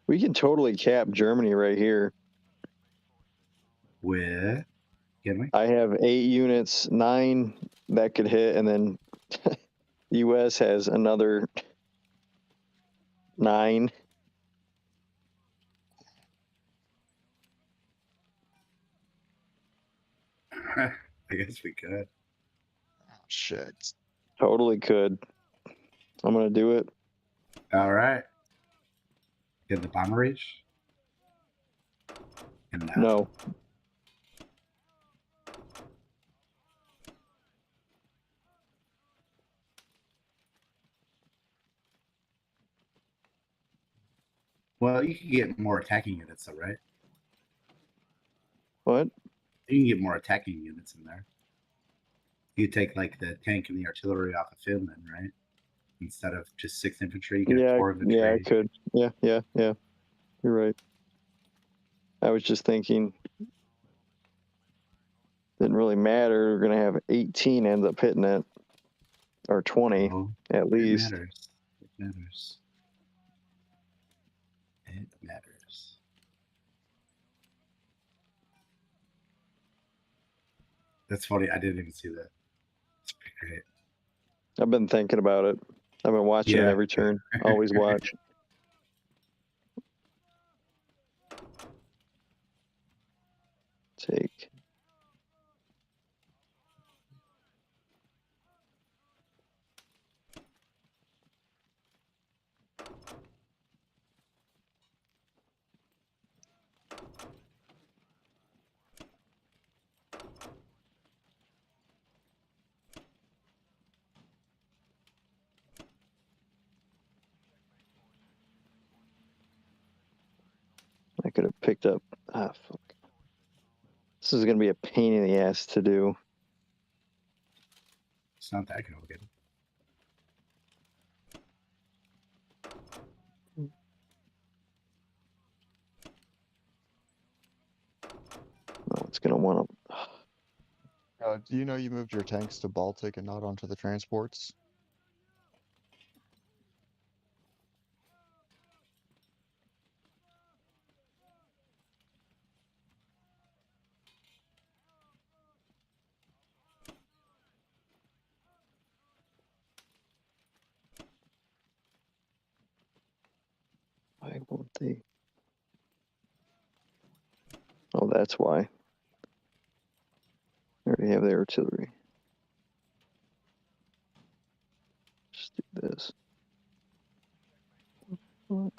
We can totally cap Germany right here. With, can we? I have 8 units, 9 that could hit, and then the U.S. has another 9. I guess we could. Oh, shit. Totally could. I'm gonna do it. All right. Get the bomber reach. And No. Well, you can get more attacking units, though, right? What? You can get more attacking units in there. You take like the tank and the artillery off of Finland, right? Instead of just 6 infantry, you get Yeah, 4 infantry. yeah, I could. Yeah. You're right. I was just thinking. Didn't really matter. We're gonna have 18 ends up hitting it, or 20 Oh, at it least. matters. It matters. It matters. That's funny. I didn't even see that. It's pretty great. I've been thinking about it. I've been watching it Yeah. every turn. Always watch. Take. I could have picked up. Ah, fuck. This is gonna be a pain in the ass to do. It's not that complicated. No, it's gonna want to. Do you know you moved your tanks to Baltic and not onto the transports? Why won't they? Oh, that's why. They already have their artillery. Just do this. Fuck.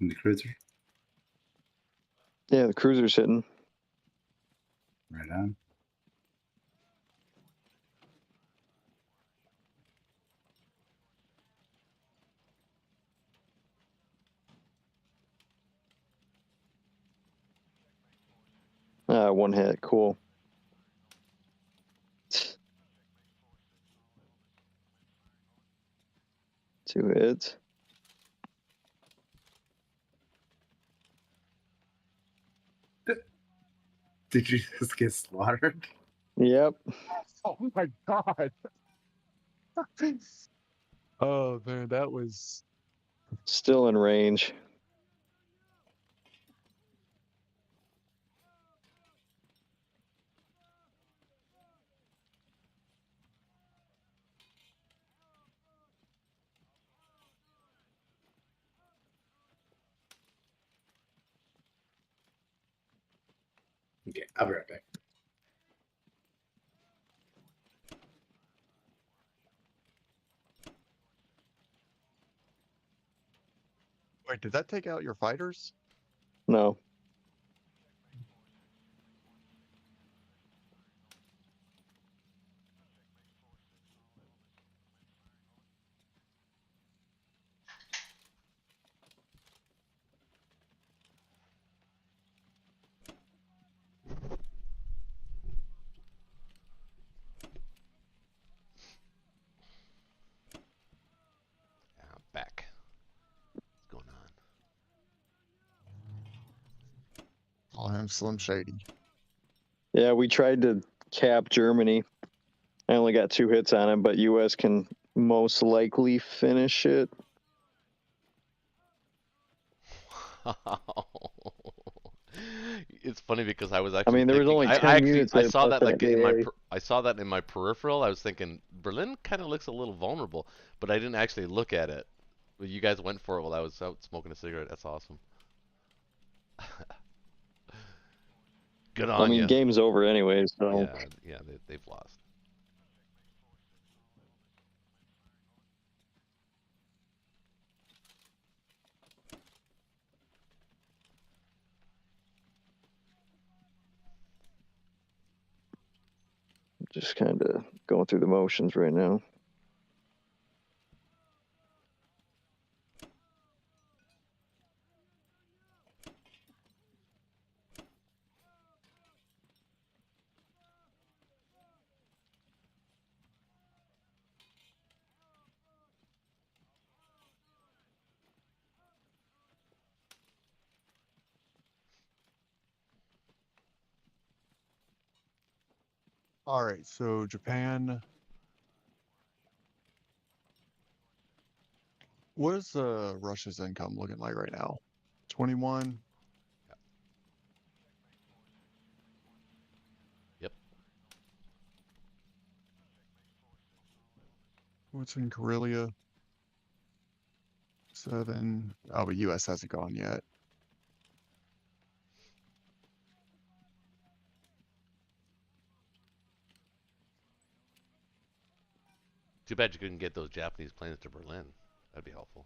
And the cruiser. Yeah, the cruiser's hitting. Right on. One hit. Cool. 2 hits. Did you just get slaughtered? Yep. Oh my god. Oh man, that was Still in range. Okay, I'll be right back. Wait, did that take out your fighters? No. Yeah, I'm back. What's going on? Call him Slim Shady. Yeah, we tried to cap Germany. I only got 2 hits on him, but U.S. can most likely finish it. It's funny because I was I actually mean, there was thinking, only 10 I actually units I that saw left that like that in my day. I saw that in my peripheral. I was thinking Berlin kind of looks a little vulnerable, but I didn't actually look at it. But you guys went for it while I was out smoking a cigarette. That's awesome. Good I on mean, you. game's over anyway, so Yeah, yeah, they've lost. just kind of going through the motions right now. All right, so Japan. What is Russia's income looking like right now? 21. Yep. What's in Karelia? 7. Oh, but U.S. hasn't gone yet. Too bad you couldn't get those Japanese planes to Berlin. That'd be helpful.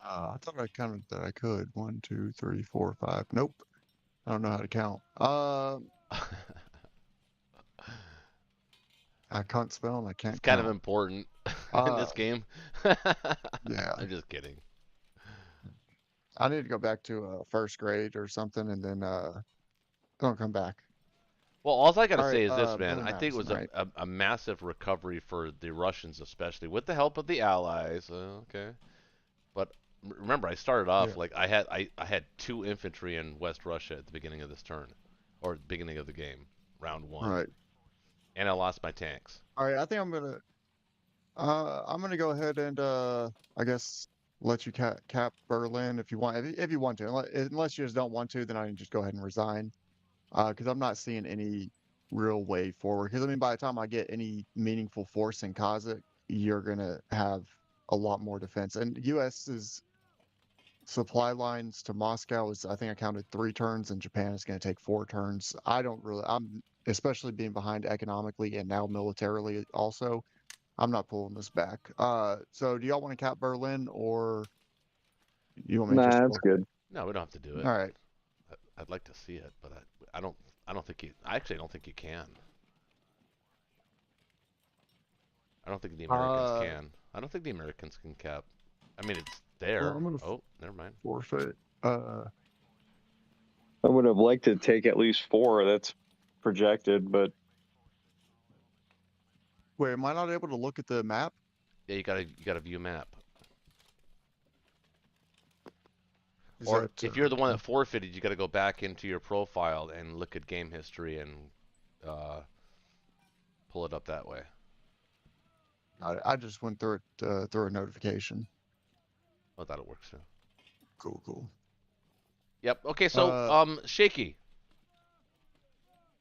I thought I counted that I could. 1, 2, 3, 4, 5. Nope. I don't know how to count. I can't spell and I can't It's kind count. of important in this game. Yeah. I'm just kidding. I need to go back to first grade or something and then don't come back. Well, all I gotta All say right, is this, man. Billy I think it Madison, was right? a massive recovery for the Russians, especially with the help of the Allies. Okay, but remember, I started off Yeah. like I had 2 infantry in West Russia at the beginning of this turn, or beginning of the game, round 1, All right. and I lost my tanks. All right, I think I'm gonna go ahead and I guess let you cap Berlin if you want, if you want to. Unless you just don't want to, then I can just go ahead and resign. Because I'm not seeing any real way forward. Because I mean, by the time I get any meaningful force in Kazakh, you're gonna have a lot more defense. And U.S.'s supply lines to Moscow is, I think I counted 3 turns, and Japan is going to take 4 turns. I'm especially being behind economically and now militarily also. I'm not pulling this back. So do y'all want to cap Berlin or you want me to just Nah, that's forfeit? good. No, we don't have to do it. All right. I'd like to see it, but I don't. I don't think you. I actually don't think you can. I don't think the Americans can. I don't think the Americans can cap. I mean, it's there. Well, I'm gonna Oh, never mind. forfeit. I would have liked to take at least 4. That's projected, but Wait, am I not able to look at the map? Yeah, you gotta view map. Is Or that if you're the one okay? that forfeited, you gotta go back into your profile and look at game history and pull it up that way. I just went through it through a notification. Oh, that'll work too. Cool. Yep. Okay. So, Uh, Shaky,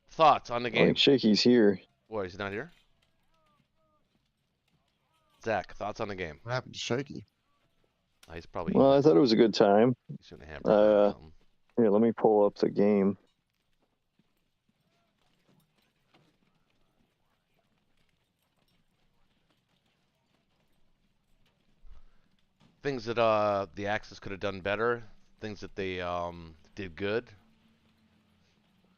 thoughts on the I game? think Shaky's here. Boy, he's not here. Zach, thoughts on the game? What happened to Shaky? He's probably Well, eating. I thought it was a good time. He's shooting a hamburger or something. Here, let me pull up the game. Things that the Axis could have done better. Things that they did good.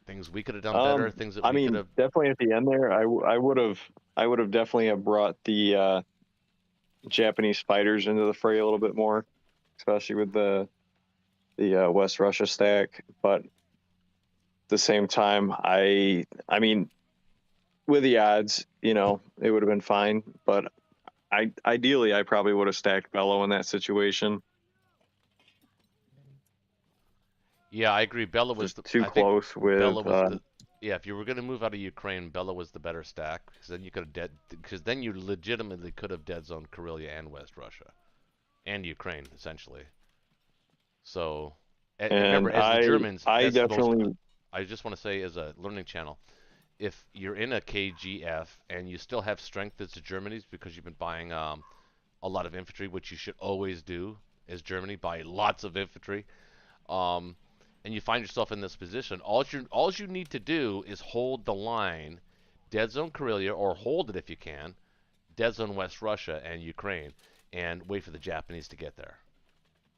Things we could have done better. Things that I we could mean, have. definitely at the end there, I would have definitely have brought the Japanese fighters into the fray a little bit more, especially with the West Russia stack. But at the same time, I mean, with the odds, you know, it would have been fine. But ideally, I probably would have stacked Bello in that situation. Yeah, I agree. Bella was Just too I think close with. Bella was the. Yeah, if you were going to move out of Ukraine, Bella was the better stack because then you could have because then you legitimately could have dead zoned Karelia and West Russia, and Ukraine essentially. So, and remember, And as the Germans, I that's the most. definitely. I just want to say, as a learning channel, if you're in a KGF and you still have strength as the Germany's because you've been buying a lot of infantry, which you should always do as Germany, buy lots of infantry. Um, and you find yourself in this position, all you need to do is hold the line, dead zone Karelia, or hold it if you can, dead zone West Russia and Ukraine, and wait for the Japanese to get there.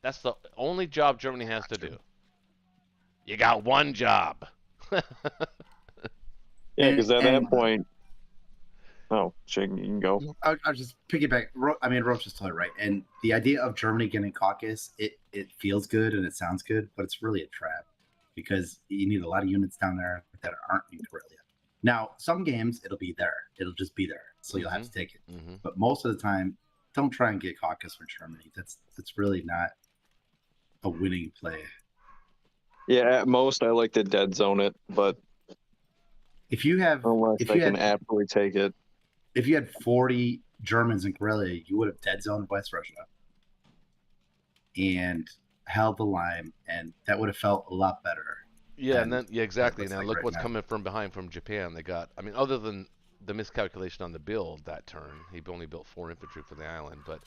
That's the only job Germany has to do. You got one job. Yeah, because at And- that point. Oh, Jake, you can go. I'll just piggyback. I mean, Roach is totally right. And the idea of Germany getting Caucasus, it feels good and it sounds good, but it's really a trap because you need a lot of units down there that aren't in Karelia. Now, some games it'll be there. It'll just be there, so you'll have to take it. Mm-hmm. But most of the time, don't try and get Caucasus for Germany. That's really not a winning play. Yeah, at most I like to dead zone it, but If you have, unless if I you can had, absolutely take it. if you had 40 Germans in Karelia, you would have dead zoned West Russia and held the line, and that would have felt a lot better. Yeah, And and then exactly. looks Now like look right what's now. coming from behind from Japan. They got. I mean, other than the miscalculation on the build that turn, he only built 4 infantry for the island. But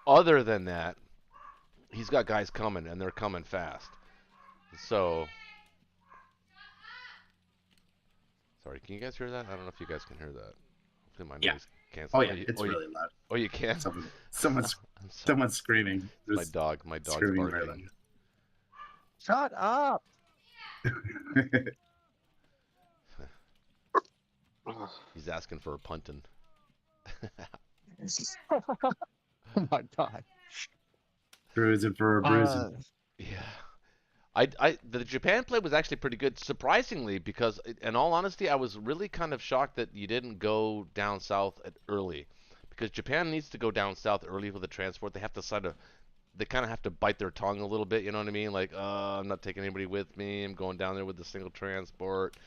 other than that, he's got guys coming, and they're coming fast. So, sorry, can you guys hear that? I don't know if you guys can hear that. Hopefully my Yeah. noise cancels. Oh yeah, it's really loud. Oh, you can. Someone's I'm sorry. someone's screaming. My There's dog. My dog's screaming very barking. Shut up! He's asking for a puntin'. Oh my god. Bruising for a bruising. Yeah. The Japan play was actually pretty good, surprisingly, because in all honesty, I was really kind of shocked that you didn't go down south early, because Japan needs to go down south early with the transport. They have to they kind of have to bite their tongue a little bit, you know what I mean? Like, I'm not taking anybody with me. I'm going down there with the single transport.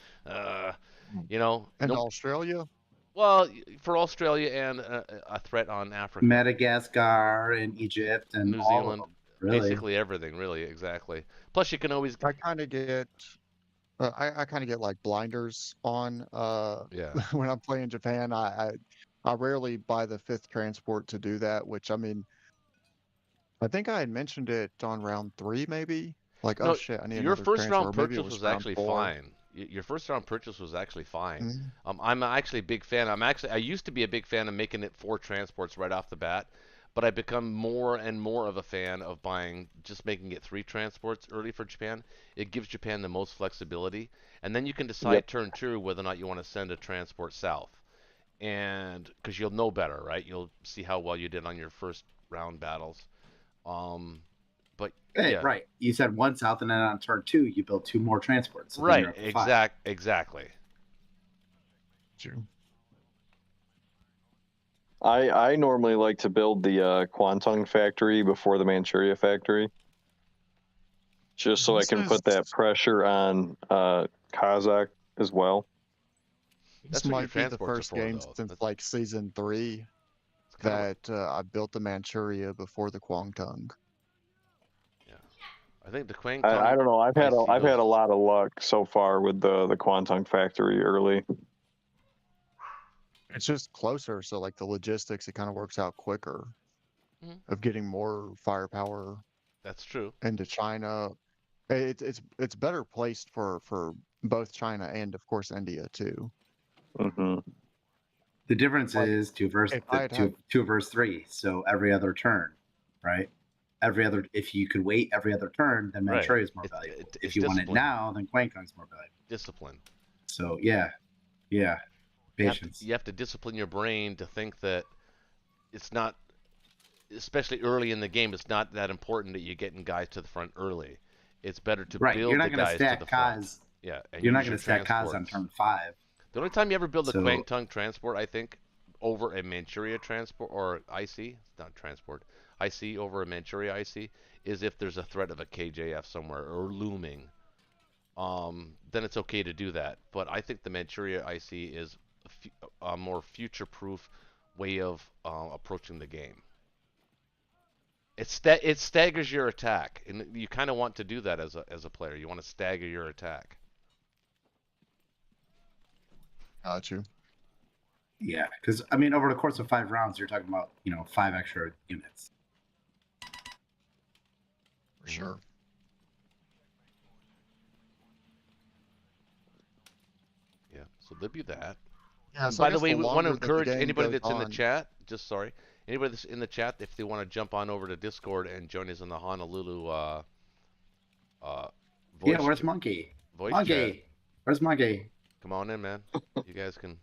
You know. And Australia? Well, for Australia and a threat on Africa, Madagascar and Egypt and New all of Zealand, them, really. basically everything, really, exactly. Plus, you can always. I kind of get, I kind of get like blinders on Yeah. when I'm playing Japan. I rarely buy the 5th transport to do that, which I mean, I think I had mentioned it on round 3, maybe. Like, No, oh shit, I need your another first round transport. Maybe it purchase was round actually 4. fine. Your first round purchase was actually fine. Mhm. I'm actually a big fan. I used to be a big fan of making it 4 transports right off the bat, but I've become more and more of a fan of just making it 3 transports early for Japan. It gives Japan the most flexibility, and then you can decide turn 2 whether or not you want to send a transport south. And because you'll know better, right? You'll see how well you did on your first round battles. But Hey, yeah, right. You said 1 south, and then on turn 2, you build 2 more transports. So then you're right, up to 5. exactly. True. I normally like to build the Kwantung factory before the Manchuria factory, just so I can put that pressure on Kazakh as well. This That's what your might be the transports are first for, game though. since like season 3 It's kind of that I built the Manchuria before the Kwangtung. I think the Kwang I don't know. I've had I see a those- lot of luck so far with the Kwantung factory early. It's just closer, so like the logistics, it kind of works out quicker Mhm. of getting more firepower That's true. into China. It's better placed for both China and of course India too. Hmm. The difference Like, is if I'd had two verse 3. So every other turn, right? If you could wait every other turn, then Right. Manchuria is more It's- valuable. it's If you want it discipline. now, then Guangdong's more valuable. Discipline. So yeah, patience. You have to discipline your brain to think that it's not, especially early in the game, it's not that important that you're getting guys to the front early. It's better to Right, you're build not the going to guys to the stack front. Kaz. Yeah, and You're not use going your to stack Kaz on transports. turn 5. The only time you ever build a So- Guangdong transport, I think, over a Manchuria transport or IC, not transport, IC over a Manchuria IC, is if there's a threat of a KJF somewhere or looming. Then it's okay to do that. But I think the Manchuria IC is a more future-proof way of approaching the game. It staggers your attack, and you kind of want to do that as a player. You want to stagger your attack. Got you. Yeah, because I mean, over the course of 5 rounds, you're talking about 5 extra units. For sure. Yeah, so there'll be that. Yeah, And so I by the guess way, we want to longer that the encourage game anybody goes that's in the on- chat. Anybody that's in the chat, if they want to jump on over to Discord and join us in the Honolulu voice. Yeah, where's ch- Monkey? voice Monkey, chat. where's Monkey? Come on in, man. You guys can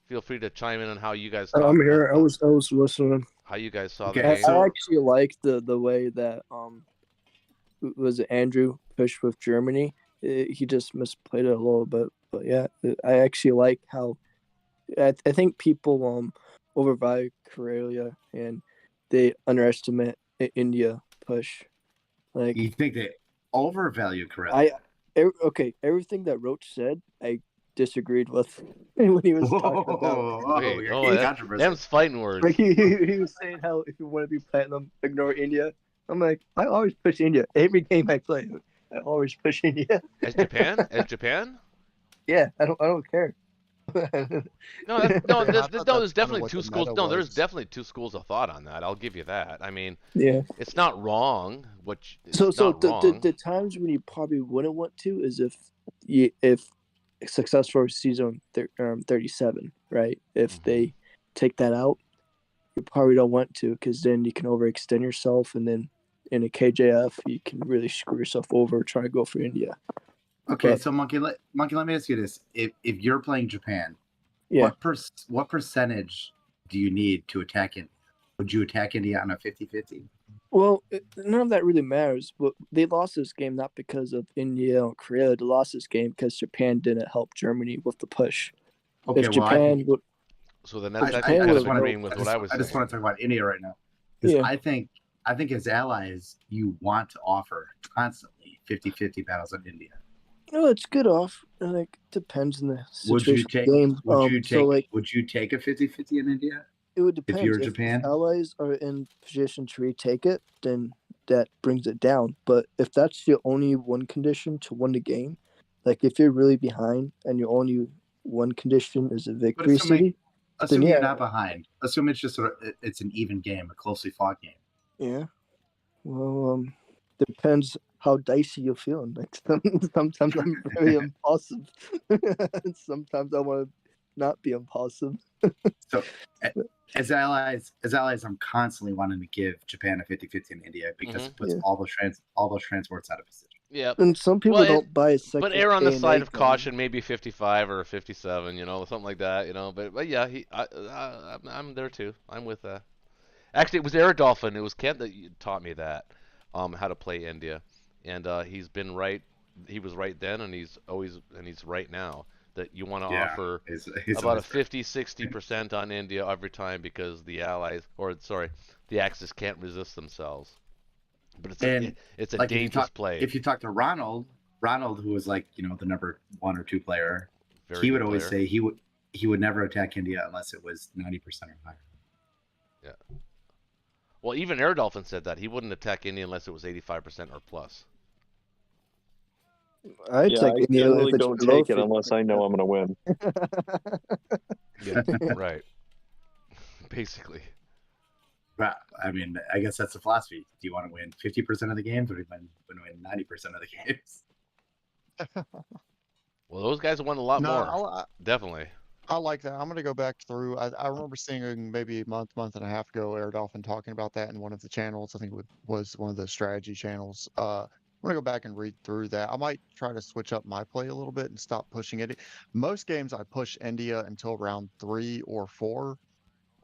feel free to chime in on how you guys. I'm here. I was listening. How you guys saw Okay, the I, game. I actually like the way that was it Andrew pushed with Germany. He just misplayed it a little bit, but yeah, I actually like how I think people overvalue Karelia and they underestimate India push. Like You think they overvalue Corellia? okay, everything that Roach said, I disagreed with when he was talking about. Okay, you're oh, getting that, controversy. them's fighting words. Like he was saying how if you want to be platinum, ignore India. I'm like, I always push India. Every game I play, I always push India. As Japan? As Japan? Yeah, I don't care. No, I there's thought that's definitely kinda what two the schools. meta No, there's was. definitely two schools of thought on that. I'll give you that. I mean, Yeah. it's not wrong. It's So not wrong. the times when you probably wouldn't want to is if success for season 37, right? If they take that out, you probably don't want to because then you can overextend yourself, and then in a KJF you can really screw yourself over trying to go for India. Okay, But- so Monkey, let me ask you this: if you're playing Japan, Yeah. what percentage do you need to attack India? Would you attack India on a 50-50? Well, none of that really matters. But they lost this game not because of India or Korea. They lost this game because Japan didn't help Germany with the push. Okay, If well, Japan would, So then that's I actually just kind of wanna- agreeing with what I was I saying. just want to talk about India right now because Yeah. I think as allies you want to offer constantly 50-50 battles on India. no, it's good off. Like depends on the Would situation you of take? the game. Would you take? So like Would you take a 50-50 in India? it would depend. you're Japan? Allies are in position to retake it, then that brings it down. But if that's your only one condition to win the game, like if you're really behind and your only one condition is a victory city, Assuming yeah. you're not behind. Assume it's just it's an even game, a closely fought game. yeah. Well, depends how dicey you're feeling. Like sometimes I'm very impulsive. Sometimes I want to not be impulsive. So as allies, I'm constantly wanting to give Japan a 50-50 in India because it puts Yeah. all those transports out of position. Yeah. And some people Well, don't buy a second. But err on the A&A side of gun. caution, maybe 55 or 57, something like that, But yeah, I'm there too. I'm with that. Actually, it was Air Dolphin. It was Kent that taught me that, how to play India, and he's been right. He was right then, and he's right now. That you want to offer He's about a always right. 50-60% on India every time because the Axis can't resist themselves. But it's a Like, dangerous play. If you talk to Ronald, who was like the number 1 or 2 player, Very he would good always player. say he would never attack India unless it was 90% or higher. Yeah. Well, even Air Dolphin said that he wouldn't attack India unless it was 85% or plus. I Yeah, take I India generally if it's don't below take it unless I know I'm going to win. 50%. Yeah, right. Basically. But I mean, I guess that's the philosophy. Do you want to win 50% of the games, or do you want to win 90% of the games? Well, those guys won a lot No, more. Definitely. I like that. I'm gonna go back through. I remember seeing maybe a month and a half ago, Air Dolphin talking about that in one of the channels. I think it was one of the strategy channels. I'm gonna go back and read through that. I might try to switch up my play a little bit and stop pushing it. Most games I push India until round 3 or 4,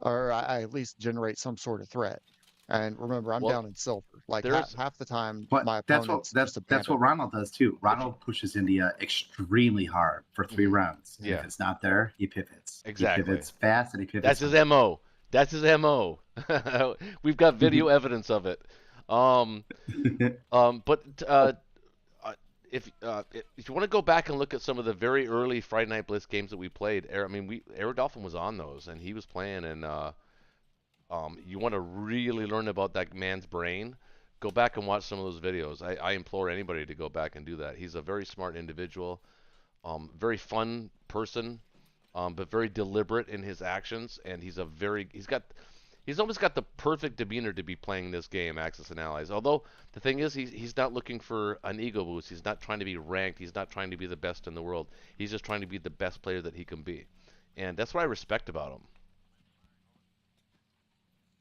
or I at least generate some sort of threat. And remember, I'm Well, down in silver. Like there's half the time, But my that's opponents what just that's abandon. what Ronald does too. Ronald pushes India extremely hard for 3 Mhm. rounds, and Yeah. if it's not there, he pivots. Exactly. He pivots fast, and he pivots. That's his hard. MO. That's his MO. We've got video evidence of it. But if you want to go back and look at some of the very early Friday Night Blitz games that we played, Air Dolphin was on those, and he was playing, and you want to really learn about that man's brain, go back and watch some of those videos. I implore anybody to go back and do that. He's a very smart individual, very fun person, but very deliberate in his actions, and he's almost got the perfect demeanor to be playing this game, Axis and Allies. Although the thing is, he's not looking for an ego boost. He's not trying to be ranked. He's not trying to be the best in the world. He's just trying to be the best player that he can be, and that's what I respect about him.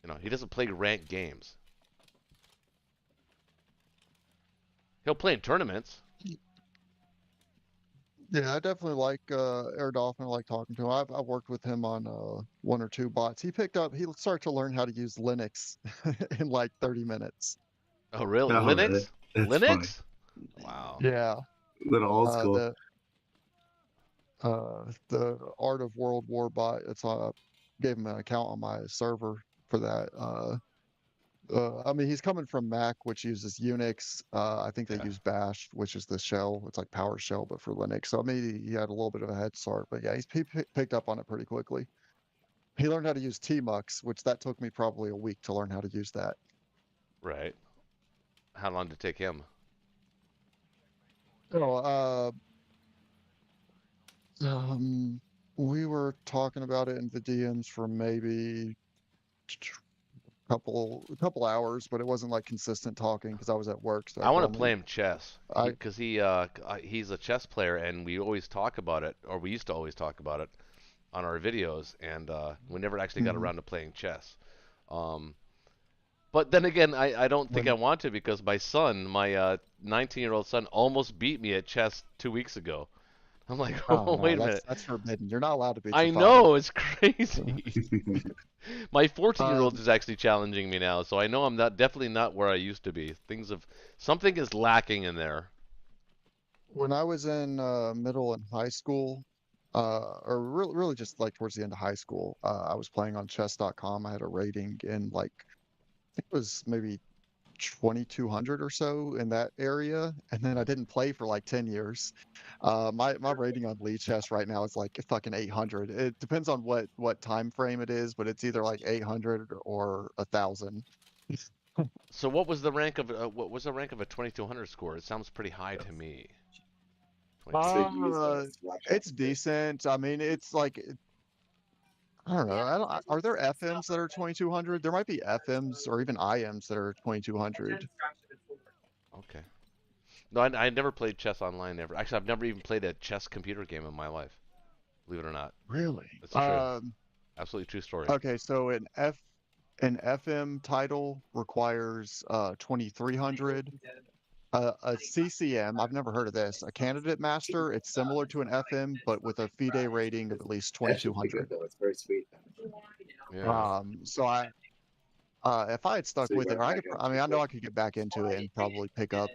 You know, he doesn't play ranked games. He'll play in tournaments. Yeah, I definitely like Air Dolphin. I like talking to him. I've worked with him on 1 or 2 bots. He started to learn how to use Linux in like 30 minutes. Oh, really? Oh, Linux? really? That's Linux? Wow. Yeah. Little old school. The Art of World War bot. Gave him an account on my server for that. I mean, he's coming from Mac, which uses Unix. I think they Yeah. use Bash, which is the shell. It's like PowerShell, but for Linux. So maybe he had a little bit of a head start. But yeah, he picked up on it pretty quickly. He learned how to use Tmux, which that took me probably a week to learn how to use that. Right. How long did it take him? Oh, we were talking about it in the DMs for maybe couple hours, but it wasn't like consistent talking because I was at work. So I want to play him chess I- because he's a chess player, and we always talk about it, or we used to always talk about it on our videos, and we never actually got Mhm. around to playing chess. But then again, I don't think I want to because my son, my 19-year-old son, almost beat me at chess 2 weeks ago. I'm like, Oh, oh, no, wait a minute. that's forbidden. You're not allowed to beat I your father. know, it's crazy. My 14-year-old is actually challenging me now, so I know I'm definitely not where I used to be. Something is lacking in there. When I was in middle and high school, or really just like towards the end of high school, I was playing on chess.com. I had a rating in like, I think it was maybe 2200 or so in that area, and then I didn't play for like 10 years. My rating on Lee Chess right now is like fucking 800. It depends on what time frame it is, but it's either like 800 or 1000. So what was the rank of a 2200 score? It sounds pretty high to me. 2200. It's decent. I mean, it's like, I don't know. Are there FMs that are 2200? There might be FMs or even IMs that are 2200. Okay. No, I never played chess online ever. Actually, I've never even played a chess computer game in my life. Believe it or not. Really? That's true. Absolutely true story. Okay, so an FM title requires 2300. A CCM, I've never heard of this. A candidate master, it's similar to an FM, but with a FIDE rating of at least 2200. It's very sweet. Yeah. So if I had stuck with it, I know I could get back into it and probably pick up.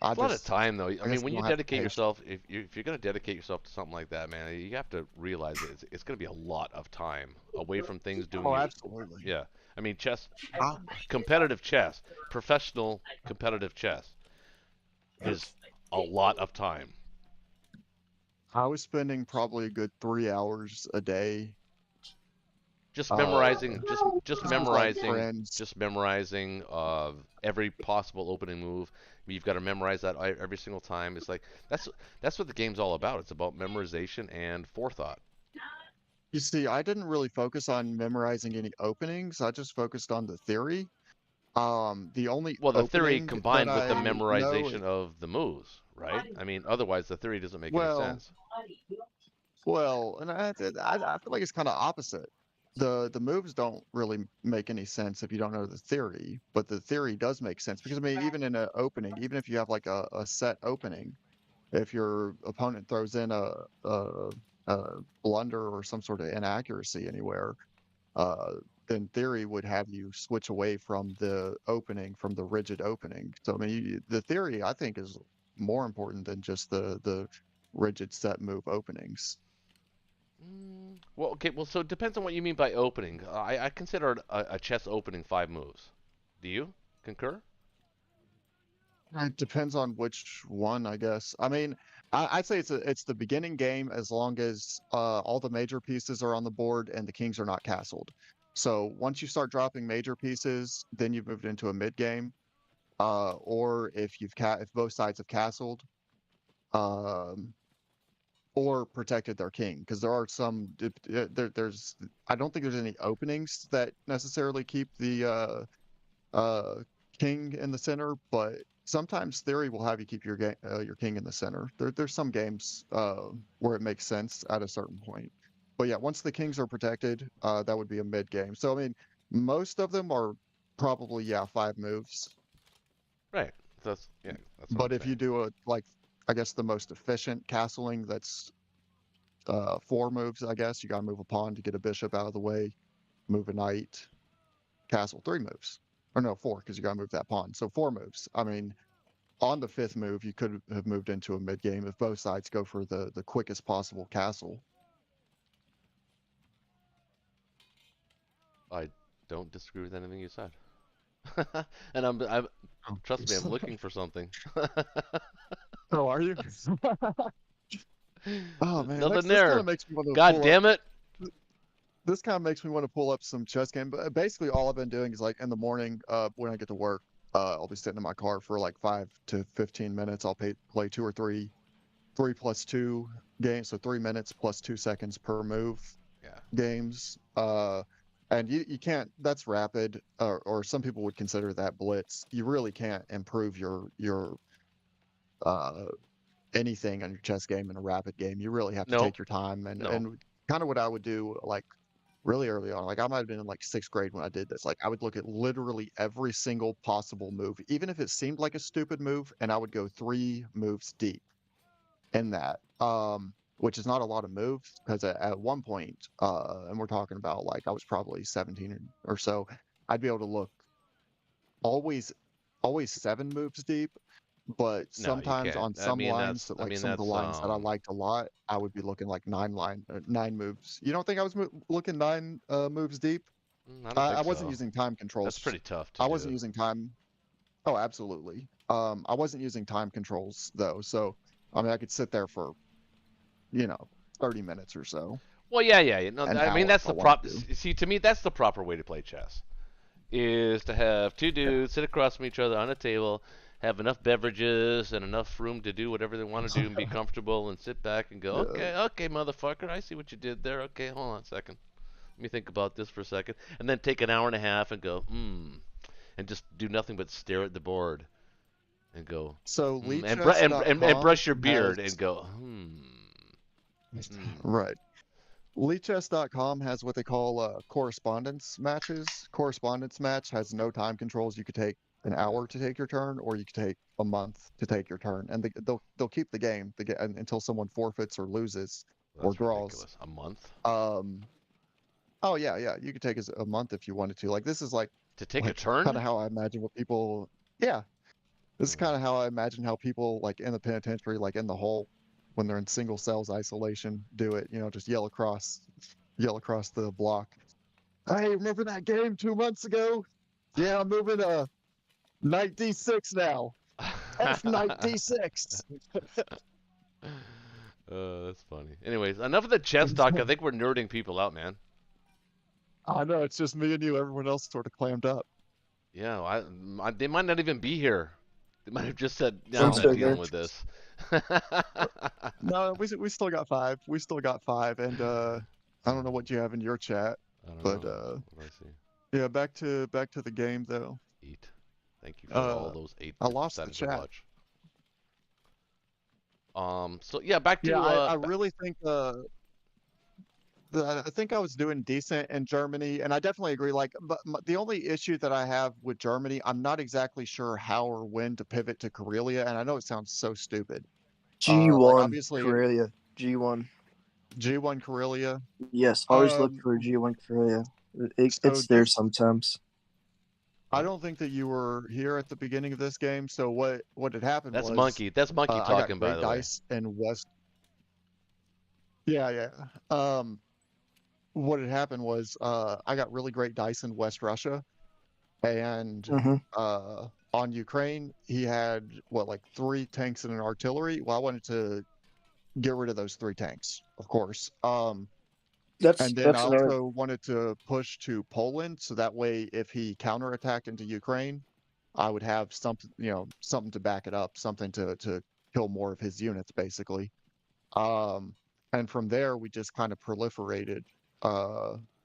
It's a lot of time, though. I guess mean, when you you don't have dedicate patience. yourself, if you're going to dedicate yourself to something like that, man, you have to realize it's going to be a lot of time away from things doing. Oh, absolutely. Yeah. I mean, chess, Ah. competitive chess, professional competitive chess is a lot of time. I was spending probably a good 3 hours a day. Just memorizing, just with, like, memorizing, friends. just memorizing every possible opening move. You've got to memorize that every single time. It's like that's what the game's all about. It's about memorization and forethought. You see, I didn't really focus on memorizing any openings. I just focused on the theory. The only Well, the theory opening that combined with the I know, memorization of the moves, right? I mean, otherwise the theory doesn't make any well, sense. and I feel like it's kind of opposite. The moves don't really make any sense if you don't know the theory, but the theory does make sense because I mean, even in an opening, even if you have like a set opening, if your opponent throws in a blunder or some sort of inaccuracy anywhere, uh, in theory would have you switch away from the opening, from the rigid opening. So I mean, the theory I think is more important than just the rigid set move openings. Well, okay. Well, so it depends on what you mean by opening. I consider a chess opening 5 moves. Do you concur? It depends on which one, I guess. I mean, I'd say it's the beginning game as long as all the major pieces are on the board and the kings are not castled. So once you start dropping major pieces, then you've moved into a mid game. Or if if both sides have castled, um, or protected their king, because there are there's I don't think there's any openings that necessarily keep the uh, king in the center, but sometimes theory will have you keep your king in the center. There's some games where it makes sense at a certain point. But yeah, once the kings are protected, that would be a mid game. So I mean, most of them are probably 5 moves. Right. Yeah. That's what I'm But if you saying. do I guess the most efficient castling, that's 4 moves. I guess you got to move a pawn to get a bishop out of the way, move a knight, castle, 3 moves. Or no, 4, because you got to move that pawn. So 4 moves. I mean, on the 5th move, you could have moved into a mid game if both sides go for the quickest possible castle. I don't disagree with anything you said. And I'm Oh, trust me, I'm looking for something. oh, are you? Oh man, Nothing this kind of there. makes me want to God pull up. damn it. This kind of makes me want to pull up some chess game. But basically, all I've been doing is like in the morning, when I get to work, I'll be sitting in my car for like 5 to 15 minutes. I'll play 2 or 3, 3+2 games, so 3 minutes plus 2 seconds per move Yeah. games. And you can't. That's rapid, or some people would consider that blitz. You really can't improve your uh anything on your chess game in a rapid game. You really have to No. take your time No. and kind of what I would do like really early on. Like I might have been in like 6th grade when I did this. Like I would look at literally every single possible move, even if it seemed like a stupid move, and I would go 3 moves deep in that. Which is not a lot of moves because at one point, and we're talking about like I was probably 17 or so, I'd be able to look always always 7 moves deep, but No, you sometimes can't. on some lines I like mean some of the that's lines that I liked a lot, I would be looking like 9 moves. You don't think I was looking 9 moves deep? I don't I think wasn't so. using time That's controls. pretty tough to I wasn't do. using time. Oh, absolutely. I wasn't using time controls though, so I mean I could sit there for, you know, 30 minutes or so, Well, yeah, yeah. You know, an I mean hour that's if I the wanted prop. to. See, to me, that's the proper way to play chess. Is to have two Yeah. dudes sit across from each other on a table, have enough beverages and enough room to do whatever they want to do and be comfortable and sit back and go, Yeah. okay, okay, motherfucker, I see what you did there. Okay, hold on a second. Let me think about this for a second. And then take an hour and a half and go, and just do nothing but stare at the board and go, So and LeeChess.com brush your has beard and go, right. LeeChess.com has what they call correspondence matches. Correspondence match has no time controls. You could take an hour to take your turn, or you could take a month to take your turn, and they'll keep the game until someone forfeits or loses or That's draws. ridiculous. A month Um, oh yeah, you could take a month if you wanted to. Like this is to take a like kind turn? of how I imagine what people. Yeah, this is Uh, kind of how I imagine how people like in the penitentiary, like in the hole, when they're in single cells isolation, do it. You know, just yell across the block. Hey, remember that game 2 months ago? Yeah, I'm moving knight d6 now. F knight d6. That's funny. Anyways, enough of the chess talk. I think we're nerding people out, man. I know it's just me and you. Everyone else sort of clammed up. Yeah, they might not even be here. They might have just said, "No, I'm I'm not still dealing here. with this." No, we still got 5. We still got 5, and I don't know what you have in your chat, I don't but know. What do I see? yeah, back to the game though. 8. Thank you for all those 8 I lost the deciding to chat. watch. So yeah, back to Yeah, I really think I think I was doing decent in Germany, and I definitely agree. Like, but the only issue that I have with Germany, I'm not exactly sure how or when to pivot to Karelia, and I know it sounds so stupid. G1 like obviously Karelia. G1. G1 Karelia. Yes, always look for G1 Karelia. It's there sometimes. I don't think that you were here at the beginning of this game. So what had happened That's was Monkey. That's Monkey I talking, got by great the way. dice and West. Yeah, yeah. What had happened was I got really great dice in West Russia, and on Ukraine he had like 3 tanks and an artillery. Well, I wanted to get rid of those 3 tanks, of course. And then I also wanted to push to Poland, so that way if he counterattacked into Ukraine, I would have something, something to back it up, something to kill more of his units, basically. And from there, we just kind of proliferated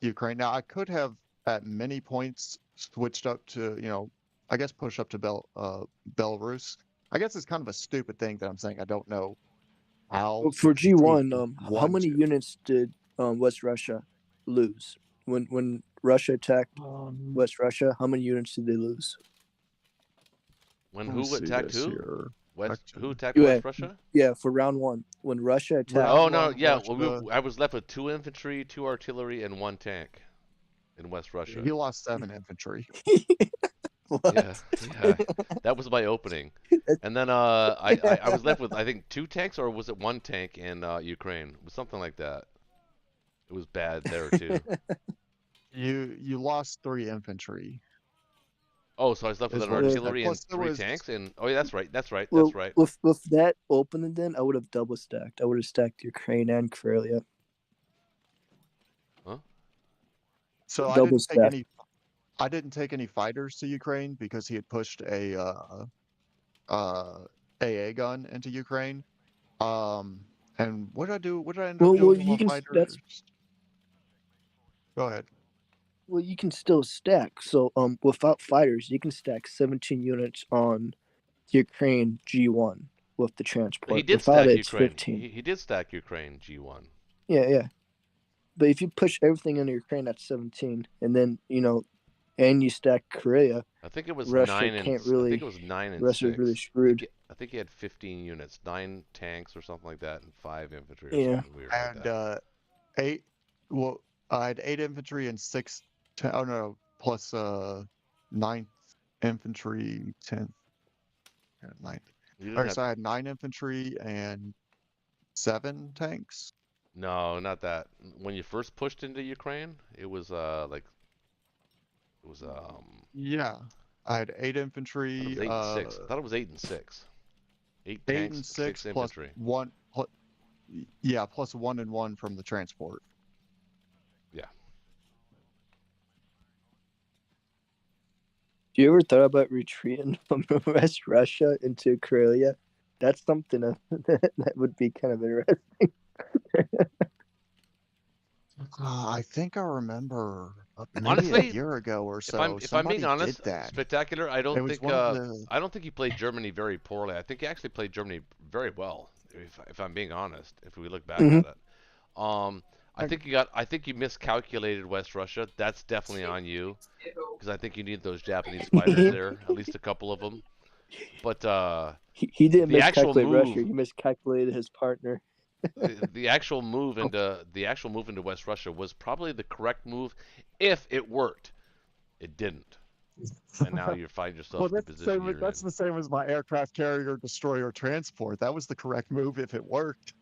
Ukraine. Now, I could have at many points switched up to, I guess push up to Belarus. I guess it's kind of a stupid thing that I'm saying. I don't know how. For G1, how many units did West Russia lose when Russia attacked West Russia? How many units did they lose? When who attacked who? Who attacked Yeah, West Russia? Yeah, for round 1 when Russia attacked. Oh no, yeah. Well, I was left with 2 infantry, 2 artillery, and 1 tank in West Russia. He lost 7 infantry. Yeah, that was my opening. And then I was left with, I think, 2 tanks, or was it 1 tank in Ukraine? It was something like that. It was bad there too. You lost 3 infantry. Oh, so I was left with an artillery and 3 tanks, and oh yeah, that's right. Well, that's right. With that opening, then I would have double stacked. I would have stacked Ukraine and Karelia. Huh? So I didn't take any fighters to Ukraine because he had pushed a AA gun into Ukraine. And what did I do? What did I end up doing with fighters? Go ahead. Well, you can still stack. So, without fighters, you can stack 17 units on Ukraine G1 with the transport. He did without stack it, Ukraine. 15. He did stack Ukraine G1. Yeah. But if you push everything into Ukraine, that's 17, and then and you stack Korea. I think it was Russia 9 and. Really, I think it was 9 and Russia's 6. really screwed. I think he had 15 units, 9 tanks or something like that, and 5 infantry or something weird and, like that. 8. Well, I had 8 infantry and 6. Oh no, plus 9th infantry, 10th, 9th. All right, so I had 9 infantry and 7 tanks. No, not that. When you first pushed into Ukraine, it was Yeah, I had 8 infantry. I thought it was 8 and 6. 8 tanks, and 6 plus infantry. 1. Yeah, plus 1 and 1 from the transport. Yeah. Do you ever thought about retreating from West Russia into Karelia? That's something that would be kind of interesting. I think I remember maybe honestly, a year ago or so. If I'm being honest, that. Spectacular. I don't think he played Germany very poorly. I think he actually played Germany very well. If I'm being honest, if we look back at it, I think you miscalculated West Russia. That's definitely on you, because I think you need those Japanese fighters there, at least a couple of them. But he didn't miscalculate Russia. He miscalculated his partner. the actual move into West Russia was probably the correct move if it worked. It didn't, and now you find yourself in the position that's the same as my aircraft carrier, destroyer, transport. That was the correct move if it worked.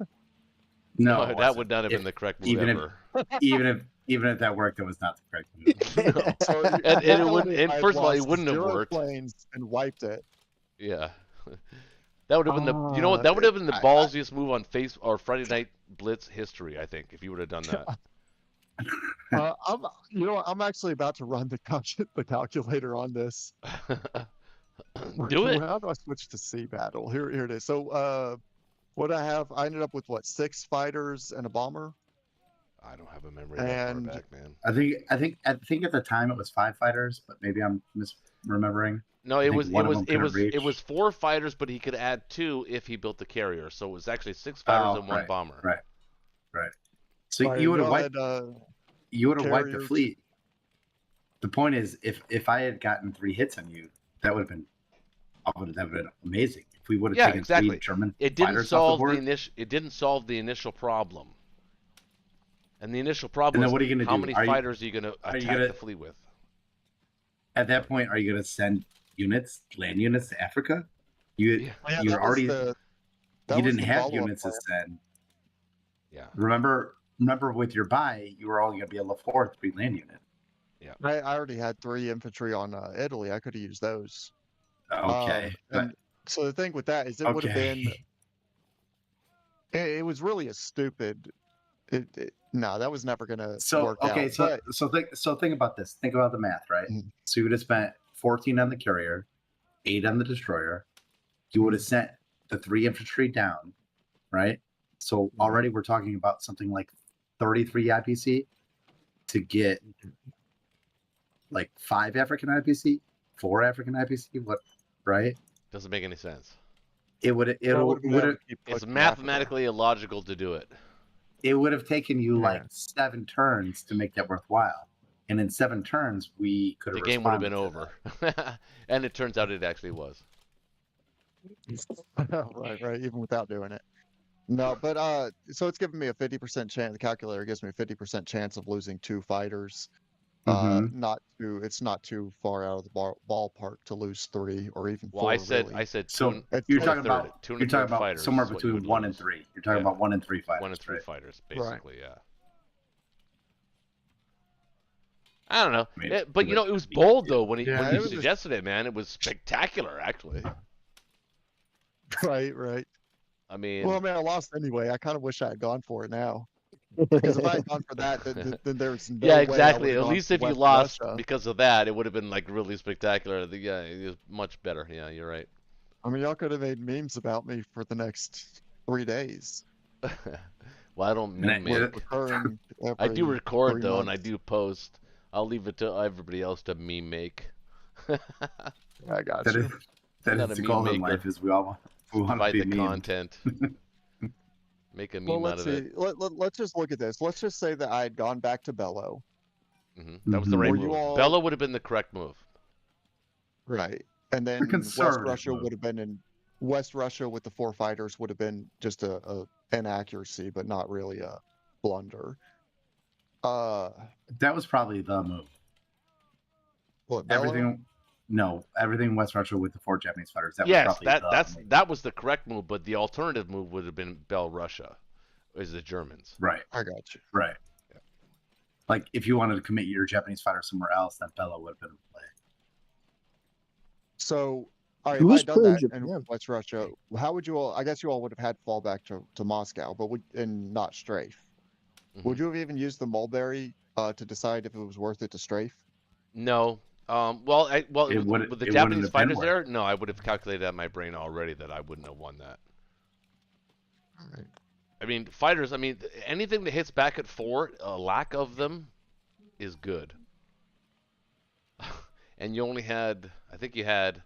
No, that would not have been the correct move ever. Even if that worked, it was not the correct move. No. So and first of all, it wouldn't have worked. Planes and wiped it. Yeah. That would have been that would have been the ballsiest move on Friday Night Blitz history, I think, if you would have done that. I'm actually about to run the calculator on this. Do it. How do I switch to sea battle? Here it is. So, what I ended up with 6 fighters and a bomber. I don't have a memory that far And back, man. I think at the time it was 5 fighters, but maybe I'm misremembering. No, I it think was one of them couldn't it reach. was 4 fighters, but he could add 2 if he built the carrier. So it was actually 6 fighters Oh, and 1 right, bomber. right. So right, you would have y'all wiped had wiped the carrier fleet. The point is, if I had gotten 3 hits on you, that would have been amazing. If we would have Yeah, taken exactly. 3 German It didn't fighters off the solve board, it didn't solve the initial problem. And the initial problem and then was what are you going to how do? many Are you- fighters are you going to are you attack gonna- the fleet with? At that point, are you going to send land units to Africa? Yeah. Yeah, You that was already the- that you was didn't the have follow-up units to plan. send. Yeah. Remember with your buy, you were only going to be able to afford 3 land units. I already had 3 infantry on Italy. I could have used those. Okay, And so the thing with that is, it would have been. It was really a stupid. No, that was never gonna work out. So think about this. Think about the math, right? Mhm. So you would have spent 14 on the carrier, 8 on the destroyer. You would have sent the 3 infantry down, right? So already we're talking about something like 33 IPC to get like 5 African IPC, 4 African IPC. What, right? Doesn't make any sense. It would have It's mathematically illogical to do it. it would have taken you Yeah. like 7 turns to make that worthwhile. And in 7 turns, we could The have game would have been responded to over. And it turns out it actually was. right, even without doing it. No, but so it's giving me a 50% chance. The calculator gives me a 50% chance of losing 2 fighters. that. It's not too far out of the ballpark to lose 3 or even 4. Well, I said really. So It's you're two talking and about two and you're a talking third about fighters somewhere is what you between would 1 and lose. 3. You're talking Yeah. about 1 and 3 fighters. 1 and 3 right? fighters, Right. basically, yeah. I don't know. I mean, But you know, it was bold though when he Yeah, when it he was a- suggested it, man. It was spectacular, actually. Right. I mean, Well, I mean, I lost anyway. I kind of wish I had gone for it now. Because if I had gone for that, then there's no yeah, way I exactly. would've At gone least for if you West lost Russia. because of that, it would have been like really spectacular. Yeah, it was much better. Yeah, you're right. I mean, y'all could have made memes about me for the next 3 days. Well, I don't And meme it- make. Recurring I do every record 3 though, and I months. do post. I'll leave it to everybody else to meme make. I got That you. is that Not is a the meme goal in maker. life. Is we want to Provide be the memed. content. Make a meme Well, out let's of see. it. Let's just look at this. Let's just say that I had gone back to Bello. That was the right Were move. you all- Bella would have been the correct move. Right. And then West conservative Russia move. would have been in West Russia with the 4 fighters would have been just a inaccuracy, but not really a blunder. That was probably the move. What, Bello? Everything West Russia with the 4 Japanese fighters. That Yes, was probably the move. that was the correct move, but the alternative move would have been Bell Russia, is the Germans. Right. I got you. Right. Yeah. Like if you wanted to commit your Japanese fighter somewhere else, then Bella would have been in play. So, all right, Who if I was had done playing that in Japan? West Russia, how would you all? I guess you all would have had to fall back to Moscow, but and not strafe. Would you have even used the mulberry to decide if it was worth it to strafe? No. With the wouldn't Japanese have been fighters worth there, no, I would have calculated in my brain already that I wouldn't have won that. All right. I mean, fighters. I mean, anything that hits back at 4, a lack of them, is good. And you only had, I think you had,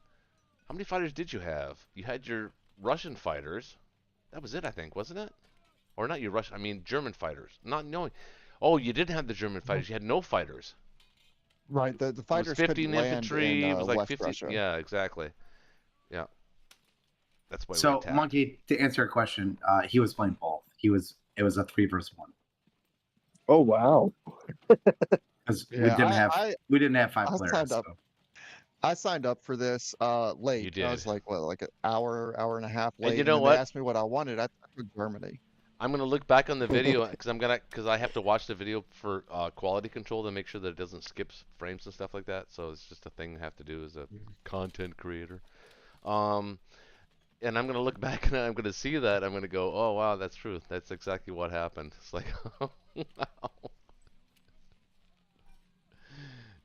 how many fighters did you have? You had your Russian fighters. That was it, I think, wasn't it? Or not your Russian, I mean German fighters. Not knowing. Oh, you didn't have the German fighters. You had no fighters. Right. The It was fighters 15 couldn't land infantry. in It was like West 50. Russia. Yeah, exactly. Yeah. That's why we So, attacked. Monkey, to answer your question, he was playing both. It was a 3 versus 1 Oh wow. because Yeah, we didn't have 5 I players. signed up. So. I signed up for this late. You did. I was like, what, like an hour and a half late. you know then what? They asked me what I wanted. I took Germany. I'm gonna look back on the video because I have to watch the video for quality control to make sure that it doesn't skip frames and stuff like that. So it's just a thing I have to do as a content creator. And I'm gonna look back and I'm gonna see that. I'm gonna go, oh wow, that's true. That's exactly what happened. It's like, oh, wow.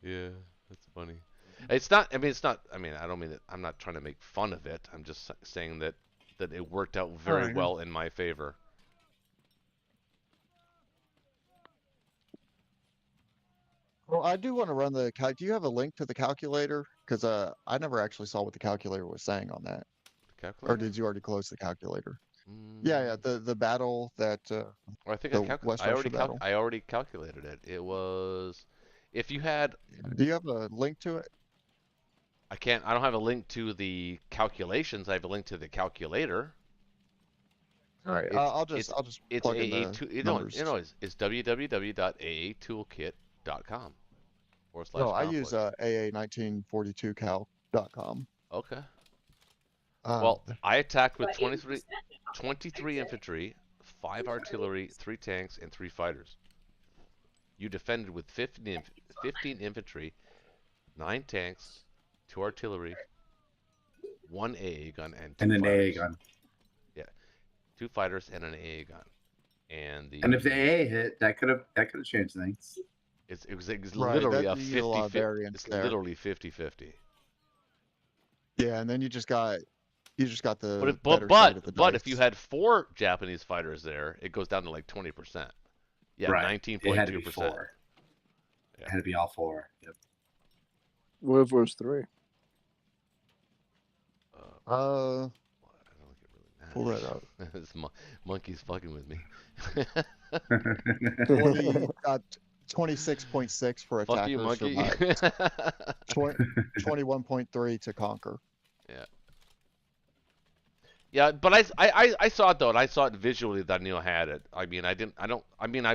Yeah, that's funny. It's not. I mean, it's not. I mean, I don't mean that. I'm not trying to make fun of it. I'm just saying that it worked out very Alright. well in my favor. So I do want to run the do you have a link to the calculator? Because I never actually saw what the calculator was saying on that. Or Calculator? did you already close the calculator? Mm, Yeah, the battle that well, I think the West Russia battle. I already calculated it. It was if you had Do you have a link to it? I don't have a link to the calculations. I have a link to the calculator. All right, It's I'll just it's plug in AA the two. numbers. It's www.aatoolkit.com / No, I conflict. use AA1942calc.com. Okay. Well, I attacked with But 23 80% now. 23 infantry, 5 artillery, 3 tanks, and 3 fighters. You defended with 15 infantry, 9 tanks, 2 artillery, 1 AA gun, and 2 And an fighters. AA gun. Yeah, 2 fighters and an AA gun. And if the AA hit, that could have changed things. it was Right, literally that- a you get a lot of 50-50. variance It's there. literally 50-50. Yeah, and then you just got the But better side of the but dice. if you had 4 Japanese fighters there, it goes down to like 20%. Yeah, Right. It had to be 19.2%. 4. Yeah. It had to be all 4. Yep. What if it was 3? I don't think it really matters. Pull that up. This monkey's fucking with me. 26.6 for Fuck you, attackers monkey. survived. 21.3 to conquer. Yeah, but I saw it though, and I saw it visually that Neil had it. I mean, I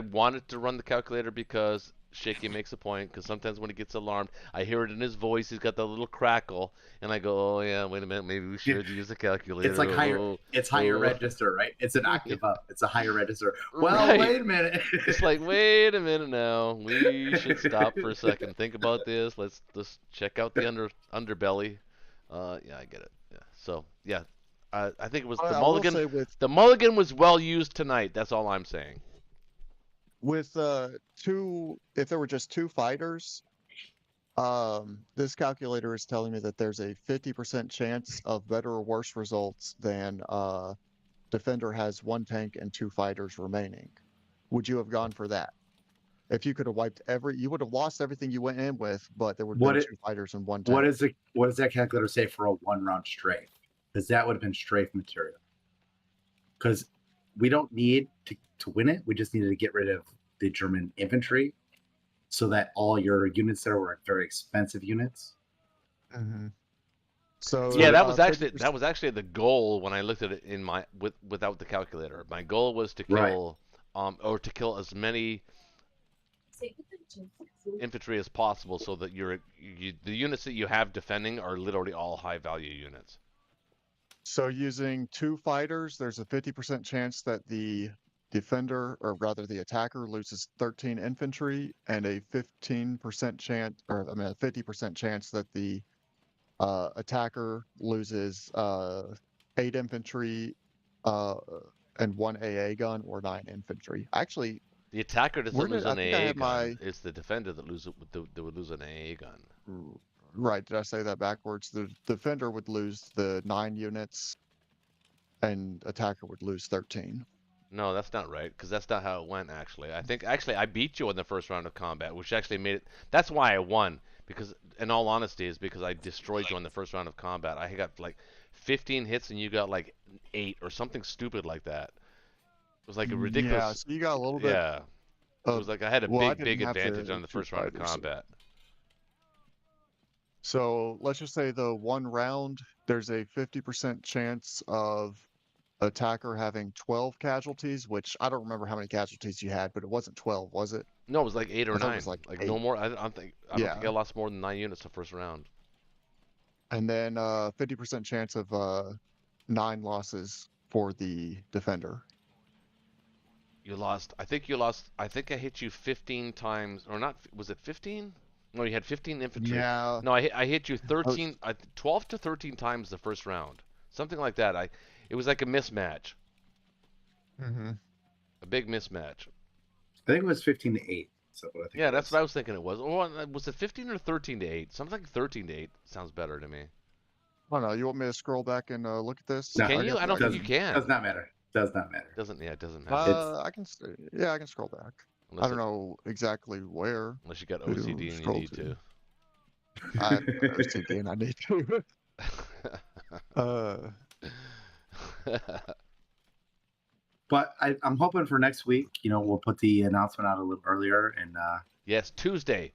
wanted to run the calculator because Shaky makes a point, because sometimes when he gets alarmed, I hear it in his voice, he's got that little crackle, and I go, oh yeah, wait a minute, maybe we should use the calculator. It's like higher. Oh, It's higher oh. register, right? It's an octave up. It's a higher register. Well, Right. wait a minute. It's like, wait a minute now, we should stop for a second, think about this. Let's check out the underbelly. Yeah, I get it. Yeah. So yeah, I think it was the I will mulligan. say with The mulligan was well used tonight. That's all I'm saying. if there were just 2 fighters, this calculator is telling me that there's a 50% chance of better or worse results than defender has 1 tank and 2 fighters remaining. Would you have gone for that? If you could have wiped you would have lost everything you went in with, but there would have been 2 fighters and 1 tank. What does that calculator say for a 1-round strafe? Because that would have been strafe material. Because we don't need to win it. We just needed to get rid of the German infantry, so that all your units there were very expensive units. Mm-hmm. So Yeah, that was actually the goal when I looked at it without the calculator. My goal was to kill or to kill as many infantry as possible, so that the units that you have defending are literally all high value units. So using 2 fighters, there's a 50% chance that the defender, or rather the attacker, loses 13 infantry, and a 15% chance, or I mean a 50% chance that the attacker loses 8 infantry and 1 AA gun, or 9 infantry. Actually, The attacker doesn't lose an I think I AA had gun. It's the defender that would lose an AA gun. Right, did I say that backwards? The defender would lose the 9 units, and attacker would lose 13. No, that's not right, because that's not how it went, actually. I think, I beat you in the first round of combat, which actually made it... That's why I won, because, in all honesty, is because I destroyed you in the first round of combat. I got, like, 15 hits, and you got, like, 8, or something stupid like that. It was, like, a ridiculous... Yeah, so you got a little bit... Yeah. It was like I had a big have advantage to on the first round of fighters. combat. So let's just say the 1 round, there's a 50% chance of attacker having 12 casualties, which I don't remember how many casualties you had, but it wasn't 12, was it? No, it was like 8 or I thought it 9. was like no 8. more. I don't think I lost more than 9 units the first round. And then 50% chance of 9 losses for the defender. You lost. I think I hit you 15 times, or not? Was it 15? No, you had 15 infantry. Yeah. No, I hit you 13, 12 to 13 times the first round, something like that. It was like a mismatch. Mm-hmm. A big mismatch. I think it was 15 to 8. So I think Yeah, that's what I was thinking it was. Or was it 15 or 13 to 8? Something like 13 to 8 sounds better to me. I don't know. You want me to scroll back and look at this? No, Can you? I don't think you can. Does not matter. Does not matter. It doesn't matter. I can scroll back. Unless I don't know exactly where Unless you got to OCD and you scroll need to. to. I have OCD and I need to. uh, But I'm hoping for next week. We'll put the announcement out a little earlier, and Yes, Tuesday.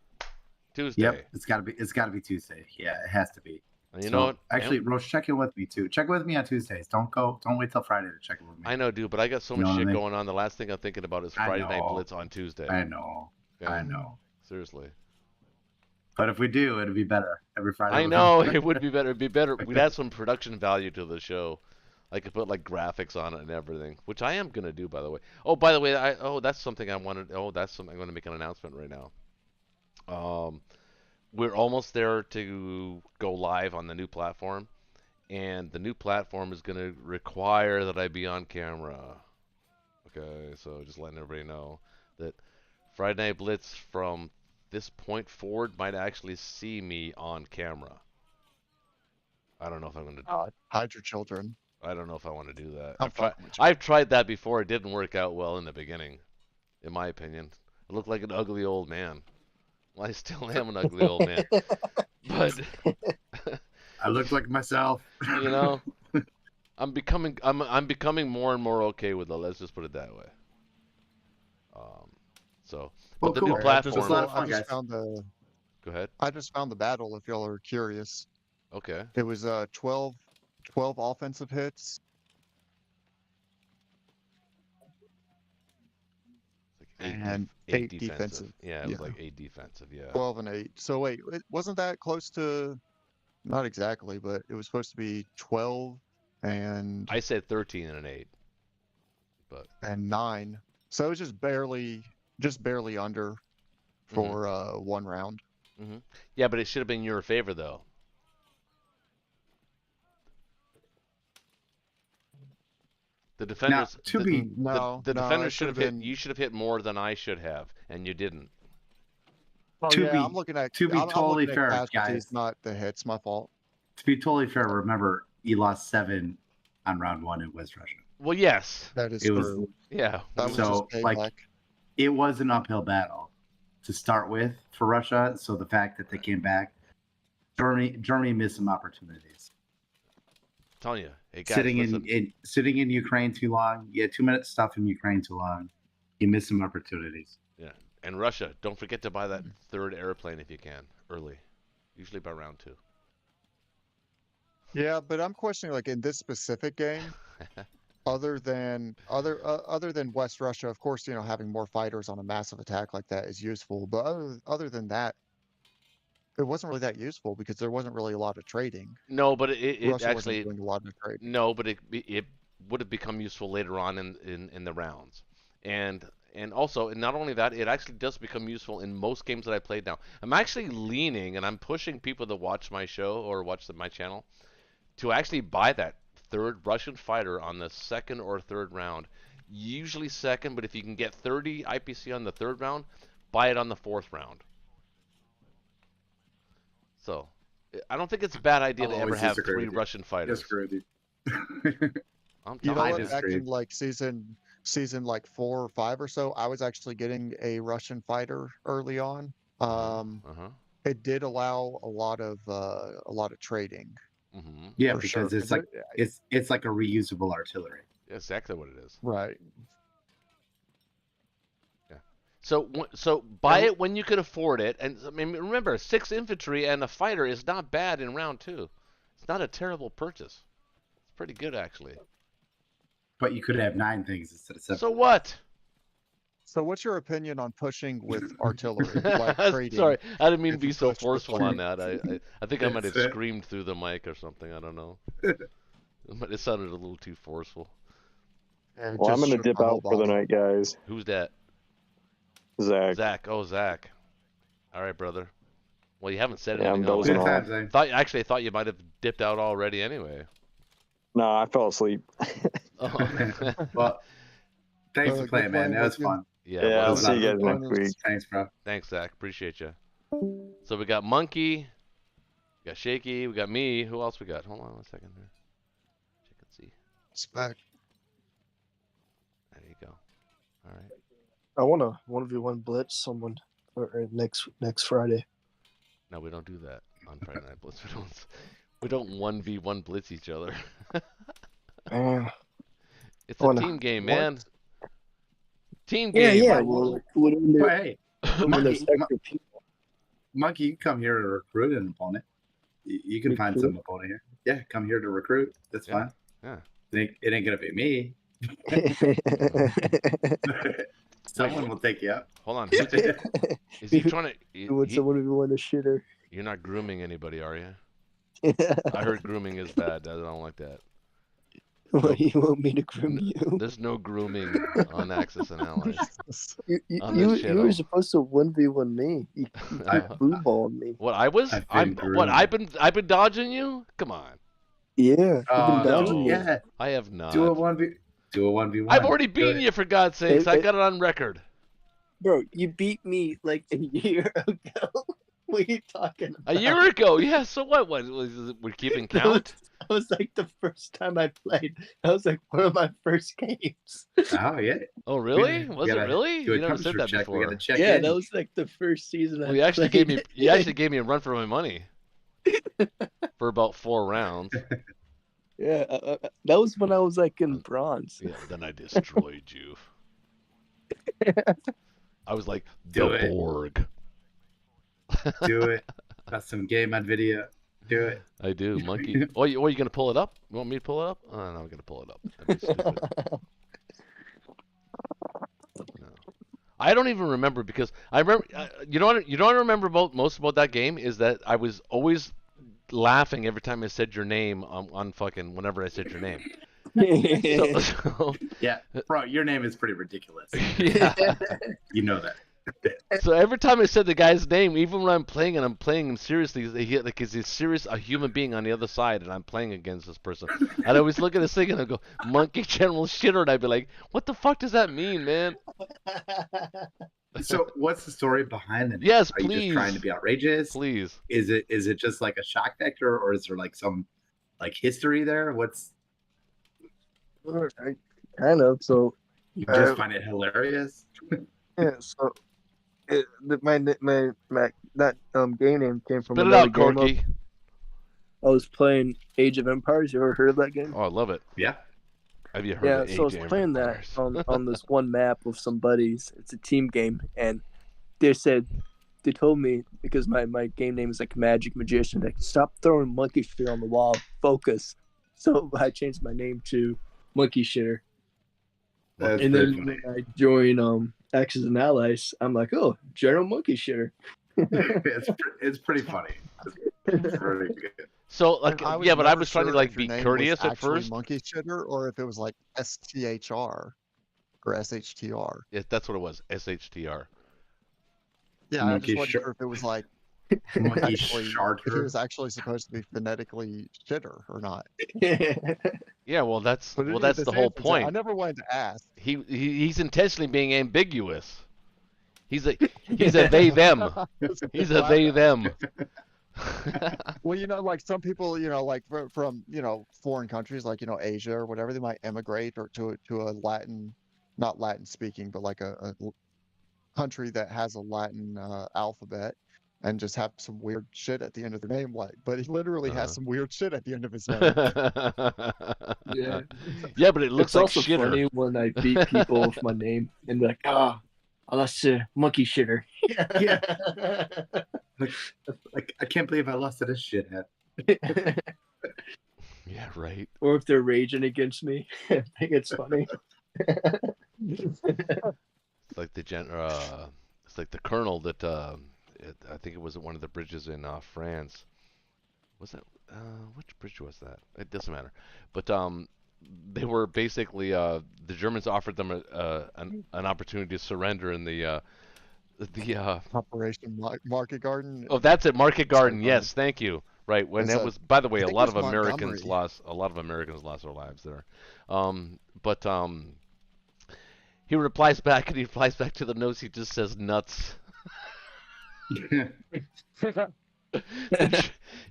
yep, it's got to be Tuesday. Yeah, it has to be. And you So, know what? actually, Roche, check in with me too. Check in with me on Tuesdays. Don't wait till Friday to check in with me. I know, dude, but I got so You much know what I shit mean? going on. The last thing I'm thinking about is I Friday Night know. Blitz on Tuesday. I know. Okay? I know. Seriously. But if we do, it'd be better every Friday. I know it would be better. It'd be better. We'd add some production value to the show. I could put like graphics on it and everything, which I am gonna do, by the way. Oh, by the way, that's something I wanted. Oh, that's something I'm gonna make an announcement right now. We're almost there to go live on the new platform, and the new platform is gonna require that I be on camera. Okay, so just letting everybody know that Friday Night Blitz from this point forward might actually see me on camera. I don't know if I'm gonna. hide your children. I don't know if I want to do that. I'm fucking with you. I've tried that before. It didn't work out well in the beginning, in my opinion. I looked like an ugly old man. Well, I still am an ugly old man, but I look like myself. you know, I'm becoming more and more okay with it. Let's just put it that way. So, Well, but the cool. new platform. Just a lot of fun, I just guys. found the Go ahead. I just found the battle. If y'all are curious, Okay. it was 12 offensive hits. Like And eight eight defensive. Yeah, it was Yeah. like 8 defensive. Yeah. 12 and 8. So wait, wasn't that close to? Not exactly, but it was supposed to be 12 and I said 13 and an 8, but 9. So it was just barely under for one round. yeah, but it should have been your favor though. The defenders. No, the no, defenders it should have should've hit. been- You should have hit more than I should have, and you didn't. Oh, To yeah, be- I'm looking at to be I'm totally looking at fair, casualties, guys. not the hits. My fault. To be totally fair, remember you lost 7 on round 1 in West Russia. Well, yes. That is It was- true. Yeah. That was So, just like, payback. It was an uphill battle to start with for Russia. So the fact that they came back, Germany missed some opportunities. I'm telling you. Hey guys, Sitting listen. sitting in Ukraine too long. You had 2 minutes stuff in Ukraine too long. You missed some opportunities. Yeah. And Russia, don't forget to buy that third airplane if you can early. Usually by round 2. Yeah, but I'm questioning, like, in this specific game, other than West Russia, of course, having more fighters on a massive attack like that is useful. But other than that, it wasn't really that useful because there wasn't really a lot of trading. No, but it Russia actually wasn't doing a lot of trading. no, but it would have become useful later on in the rounds. And also, and not only that, it actually does become useful in most games that I played now. I'm actually leaning and I'm pushing people to watch my show or watch my channel to actually buy that third Russian fighter on the second or third round. Usually second, but if you can get 30 IPC on the third round, buy it on the fourth round. So, I don't think it's a bad idea to ever have 3 Russian fighters. Disagree with you. I'm You know telling what? you. Back disagree. in like season like 4 or 5 or so, I was actually getting a Russian fighter early on. It did allow a lot of trading. Yeah, For because sure. it's like it's like a reusable artillery. Exactly what it is. Right. So buy it when you can afford it, and I mean remember 6 infantry and a fighter is not bad in round 2. It's not a terrible purchase. It's pretty good actually. But you could have 9 things instead of 7. So what? So what's your opinion on pushing with artillery, like trading? Sorry, I didn't mean to if be you so push with forceful on like- that. I think I might have That's it. screamed through the mic or something. I don't know. It sounded a little too forceful. Yeah, Well, I'm just gonna shook dip my whole out for the body. night, guys. Who's that? Zach. Zach. Oh, Zach. All right, brother. Well, you haven't said Yeah, I'm anything else. dozing Good off. times, eh? I thought you might have dipped out already anyway. No, I fell asleep. Oh. Well, thanks for Good playing, man. playing That was with you. fun. Yeah. Yeah, well, I'll was see you guys awesome. next week. Thanks, bro. Thanks, Zach. Appreciate you. So we got Monkey, we got Shaky, we got me. Who else we got? Hold on 1 second here. Check and see. It's back. There you go. All right. I want to 1v1 Blitz someone or next Friday. No, we don't do that on Friday Night Blitz. We don't 1v1 blitz each other. Man, It's I a wanna- team game, What? man. Team yeah, game. yeah. Why- Well, But hey, when Monkey, there's extra people. Monkey, you can come here to recruit an opponent. You can find some opponent here. Yeah, come here to recruit. That's Yeah, fine. yeah. It ain't gonna be me. Someone will take you up. Hold on. Is he trying to? You want someone to want a shitter? You're not grooming anybody, are you? I heard grooming is bad. I don't like that. What, you want me to groom you? There's no grooming on Axis and Allies. You, On this you were channel. supposed to 1v1 me. You I- blue balled me. What I was? I've I'm been what? groomed. I've been dodging you. Come on. Yeah, Oh, I've been dodging you. yeah. I have not. Do a 1v1. I've already beaten you for God's sakes. I Hey, got it on record. Bro, you beat me like a year ago. What are you talking A about? year ago, yeah. So what? We're keeping count? That was like the first time I played. That was like one of my first games. Oh yeah. Oh, really? We Was it gotta really? Do a You never said temperature that check. We before. gotta check Yeah, in. that was like the first season. Well, you actually gave me a run for my money for about 4 rounds. Yeah, that was when I was like in bronze. Yeah, then I destroyed you. I was like Do the it. Borg. Do it. Got some game on video. Do it. I do, monkey. Oh, you gonna pull it up? You want me to pull it up? Oh, no, I'm gonna pull it up. That'd be stupid. No. I don't even remember because I remember. You know what I remember most about that game is that I was always laughing every time I said your name on fucking whenever I said your name. So, Yeah, bro, your name is pretty ridiculous. yeah. You know that. So every time I said the guy's name, even when I'm playing and I'm playing him seriously, he's a human being on the other side, and I'm playing against this person. I'd always look at this thing and I go, "Monkey General Shitter," and I'd be like, "What the fuck does that mean, man?" So, what's the story behind it? Yes, Are you please. just trying to be outrageous? Please. Is it just like a shock factor, or is there like some like history there? What's Kind of. So you just find it hilarious? yeah. So my that game name came from Spit it another out, game. Corky. I was playing Age of Empires. You ever heard of that game? Oh, I love it. Yeah. Have you heard Yeah, of so I was AJ playing that Empires? on this one map with some buddies. It's a team game, and they told me because my game name is like Magic Magician, like stop throwing monkey shit on the wall, focus. So I changed my name to Monkey Shitter, That's and pretty then funny. when I join Axis and Allies, I'm like, oh, General Monkey Shitter. it's pretty funny. It's pretty good. So, like, I yeah, but I never was trying to sure like if be your name was courteous at actually first. Monkey shitter, or if it was like STHR or SHTR. Yeah, that's what it was. SHTR. Yeah, I Monkey just wasn't shit. sure if it was like Monkey actually, if it charter. was actually supposed to be phonetically shitter or not. Yeah, well, that's But that's the whole I point. never wanted to ask. He's intentionally being ambiguous. He's a they them. He's a they them. Well, like some people, like from foreign countries, like Asia or whatever, they might emigrate or to a Latin, not Latin speaking, but like a country that has a Latin alphabet, and just have some weird shit at the end of their name. But he literally has some weird shit at the end of his name. Yeah. Yeah, but it looks It's like also shitter. funny when I beat people with my name and be like, oh, that's Monkey Shitter. Yeah. Like I can't believe I lost to this shithead. Yeah, right. Or if they're raging against me, I think it's funny. It's like it's like the colonel that I think it was at one of the bridges in France. Was that which bridge was that? It doesn't matter. But they were basically the Germans offered them an opportunity to surrender in the Operation Market Garden. oh, that's it, Market Garden. funny. Yes, thank you. Right, when It's that a- was, by the way, I a think lot it of was Americans Montgomery. lost their lives there. But he replies back, and he replies back to the notes. He just says nuts.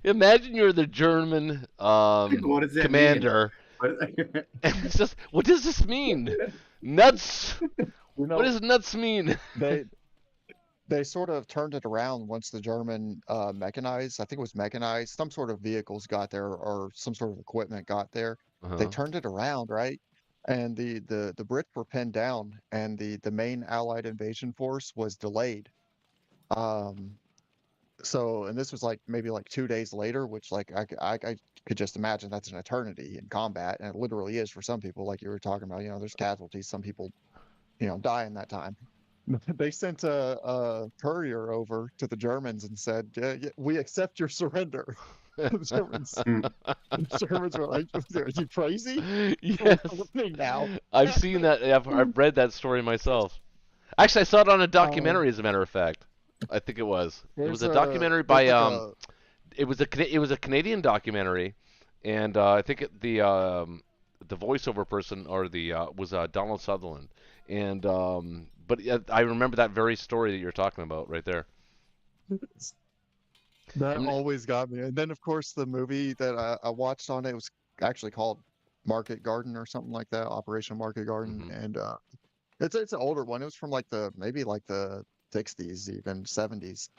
Imagine you're the German What does it commander, mean? and it's just, what does this mean? Nuts. You What know, does nuts mean? they sort of turned it around once the German mechanized, I think it was mechanized, some sort of vehicles got there or some sort of equipment got there. They Uh-huh. turned it around, right? And the Brits were pinned down, and the main Allied invasion force was delayed. Um, so, and this was like maybe like 2 days later, which like I could just imagine that's an eternity in combat, and it literally is for some people, like you were talking about. There's casualties. Some people, die in that time. They sent a courier over to the Germans and said, yeah, yeah, "We accept your surrender." The Germans, Hmm. the Germans were like, "Are you crazy? Yes. We're leaving now." I've seen that. I've read that story myself. Actually, I saw it on a Um, documentary, as a matter of fact. I think it was. It was there's a a documentary there's by like a it was a Canadian documentary, and I think the voiceover person or the was Donald Sutherland, and but I remember that very story that you're talking about right there. that I mean, always got me. And then of course the movie that I watched on it was actually called Market Garden or something like that, Operation Market Garden, mhm. and it's an older one. It was from like maybe like the 60s, even 70s.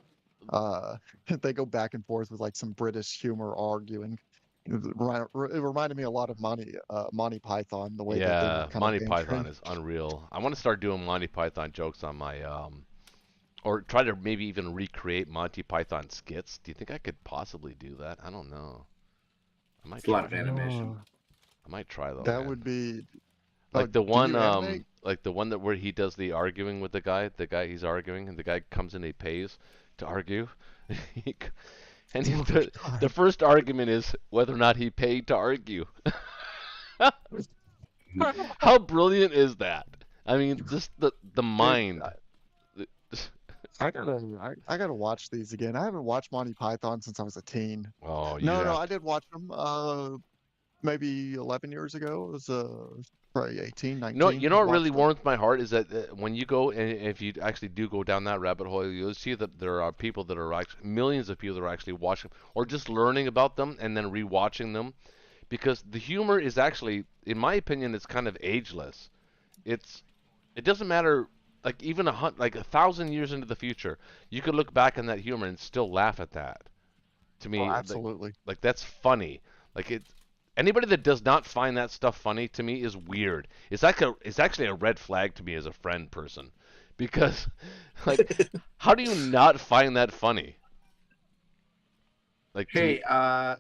Uh, they go back and forth with like some British humor arguing. It reminded me a lot of Monty Python, the way that they were Yeah, kind of Monty Python bantering. is unreal. I want to start doing Monty Python jokes on my or try to maybe even recreate Monty Python skits. Do you think I could possibly do that? I don't know. I might It's a lot try. of animation. Oh, I might try though, that man. would be. Like the Do one you animate? like the one that where he does the arguing with the guy he's arguing, and the guy comes in and he pays to argue. He c- and Oh my the God. first argument is whether or not he paid to argue. How brilliant is that? I mean, just the It, mind. I gotta watch these again. I haven't watched Monty Python since I was a teen. Oh, you No, have I to. did watch them maybe 11 years ago. It was probably 18, You 19. know I what really watched them. warms my heart is that when you go and if you actually do go down that rabbit hole, you'll see that there are people that are actually millions of people that are actually watching or just learning about them and then rewatching them because the humor is actually, in my opinion, it's kind of ageless. It's it doesn't matter like even like 1,000 years into the future, you could look back on that humor and still laugh at that. To Oh, me, absolutely. like that's funny. Like it, anybody that does not find that stuff funny to me is weird. It's actually a red flag to me as a friend person, because like how do you not find that funny? Like to me, Hey, I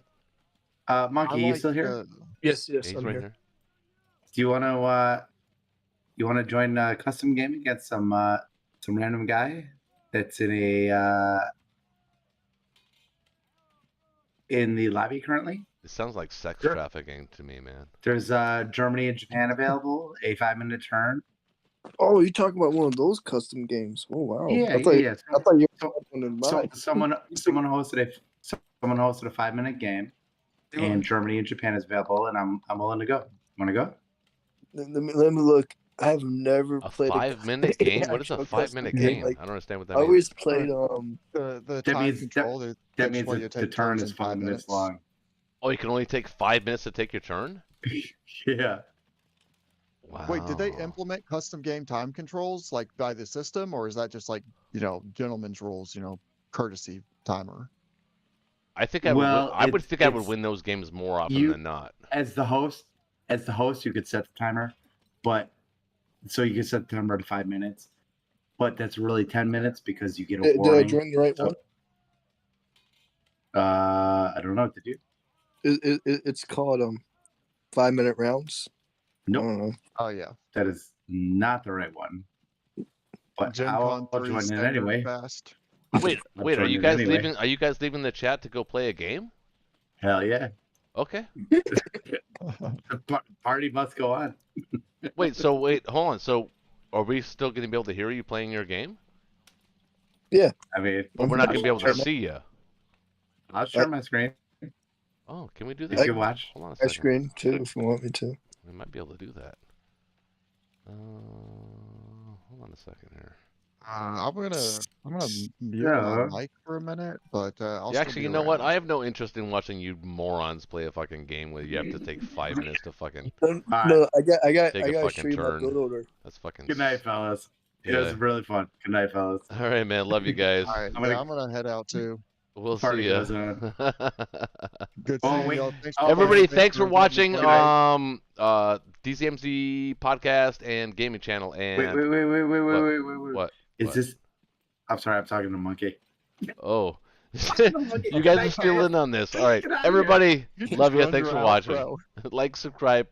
Monkey, you like still here? Yes, yeah, yes, he's I'm right here. here. Do you want to join custom gaming against some random guy that's in the lobby currently? It sounds like sex Sure. trafficking to me, man. There's Germany and Japan available, a 5-minute turn. Oh, you talking about one of those custom games? Oh wow! Yeah, I yeah, thought yeah. I thought you So, were one in so mind. someone hosted a 5-minute game, and Germany and Japan is available, and I'm willing to go. Want to go? Let me look. I have never A played 5-minute game? What is a actual custom 5-minute game. game? Like I don't understand what I that means. always played the That time means control. that That's means where you that the take turn turns is in 5 minutes long. Oh, you can only take 5 minutes to take your turn? Yeah. Wait, did they Wow. implement custom game time controls like by the system, or is that just like, gentleman's rules, courtesy timer? I think Well, I would think I would it's win those games more often you than not. as the host. As the host, you could set the timer, but so you can set the timer to 5 minutes, but that's really 10 minutes because you get a Did I warning. join the right So, one? I don't know what to do. It's called 5-minute rounds. I Nope, don't know. Oh yeah. that is not the right one. But Gen Con I'll 3 join in standard anyway. fast. Wait, I'll wait, join in anyway. Are you guys leaving the chat to go play a game? Hell yeah. Okay. The party must go on. Wait, hold on. So are we still going to be able to hear you playing your game? I mean, But we're not going to be able to Sure. see you. I'll share my screen. Oh, can we do You that? can watch. Hold on a My second. screen too, if you want me to. We might be able to do that. Hold on a second here. I'm gonna mute Yeah. my mic for a minute, but I'll Yeah, still actually, be you know what? around. I have no interest in watching you morons play a fucking game where you have to take 5 minutes to fucking No, Alright. no, I got take a fucking stream up turn. good order. That's fucking. Good night, fellas. It was Yeah. really fun. Good night, fellas. All right, man. Love you guys. All right, I'm yeah, gonna- I'm gonna head out too. We'll Party see ya. goes on. Good Oh, seeing wait. y'all. Thanks Oh, for Everybody, playing. thanks for letting me watching play. DCMC podcast and gaming channel. And Wait. what? Is What? this? I'm sorry. I'm talking to Monkey. Oh, Monkey. you guys Good are night, still guys. in on this. All right, Get out of here. everybody, You just love you. ruined Thanks your for watching. outro. Like, subscribe.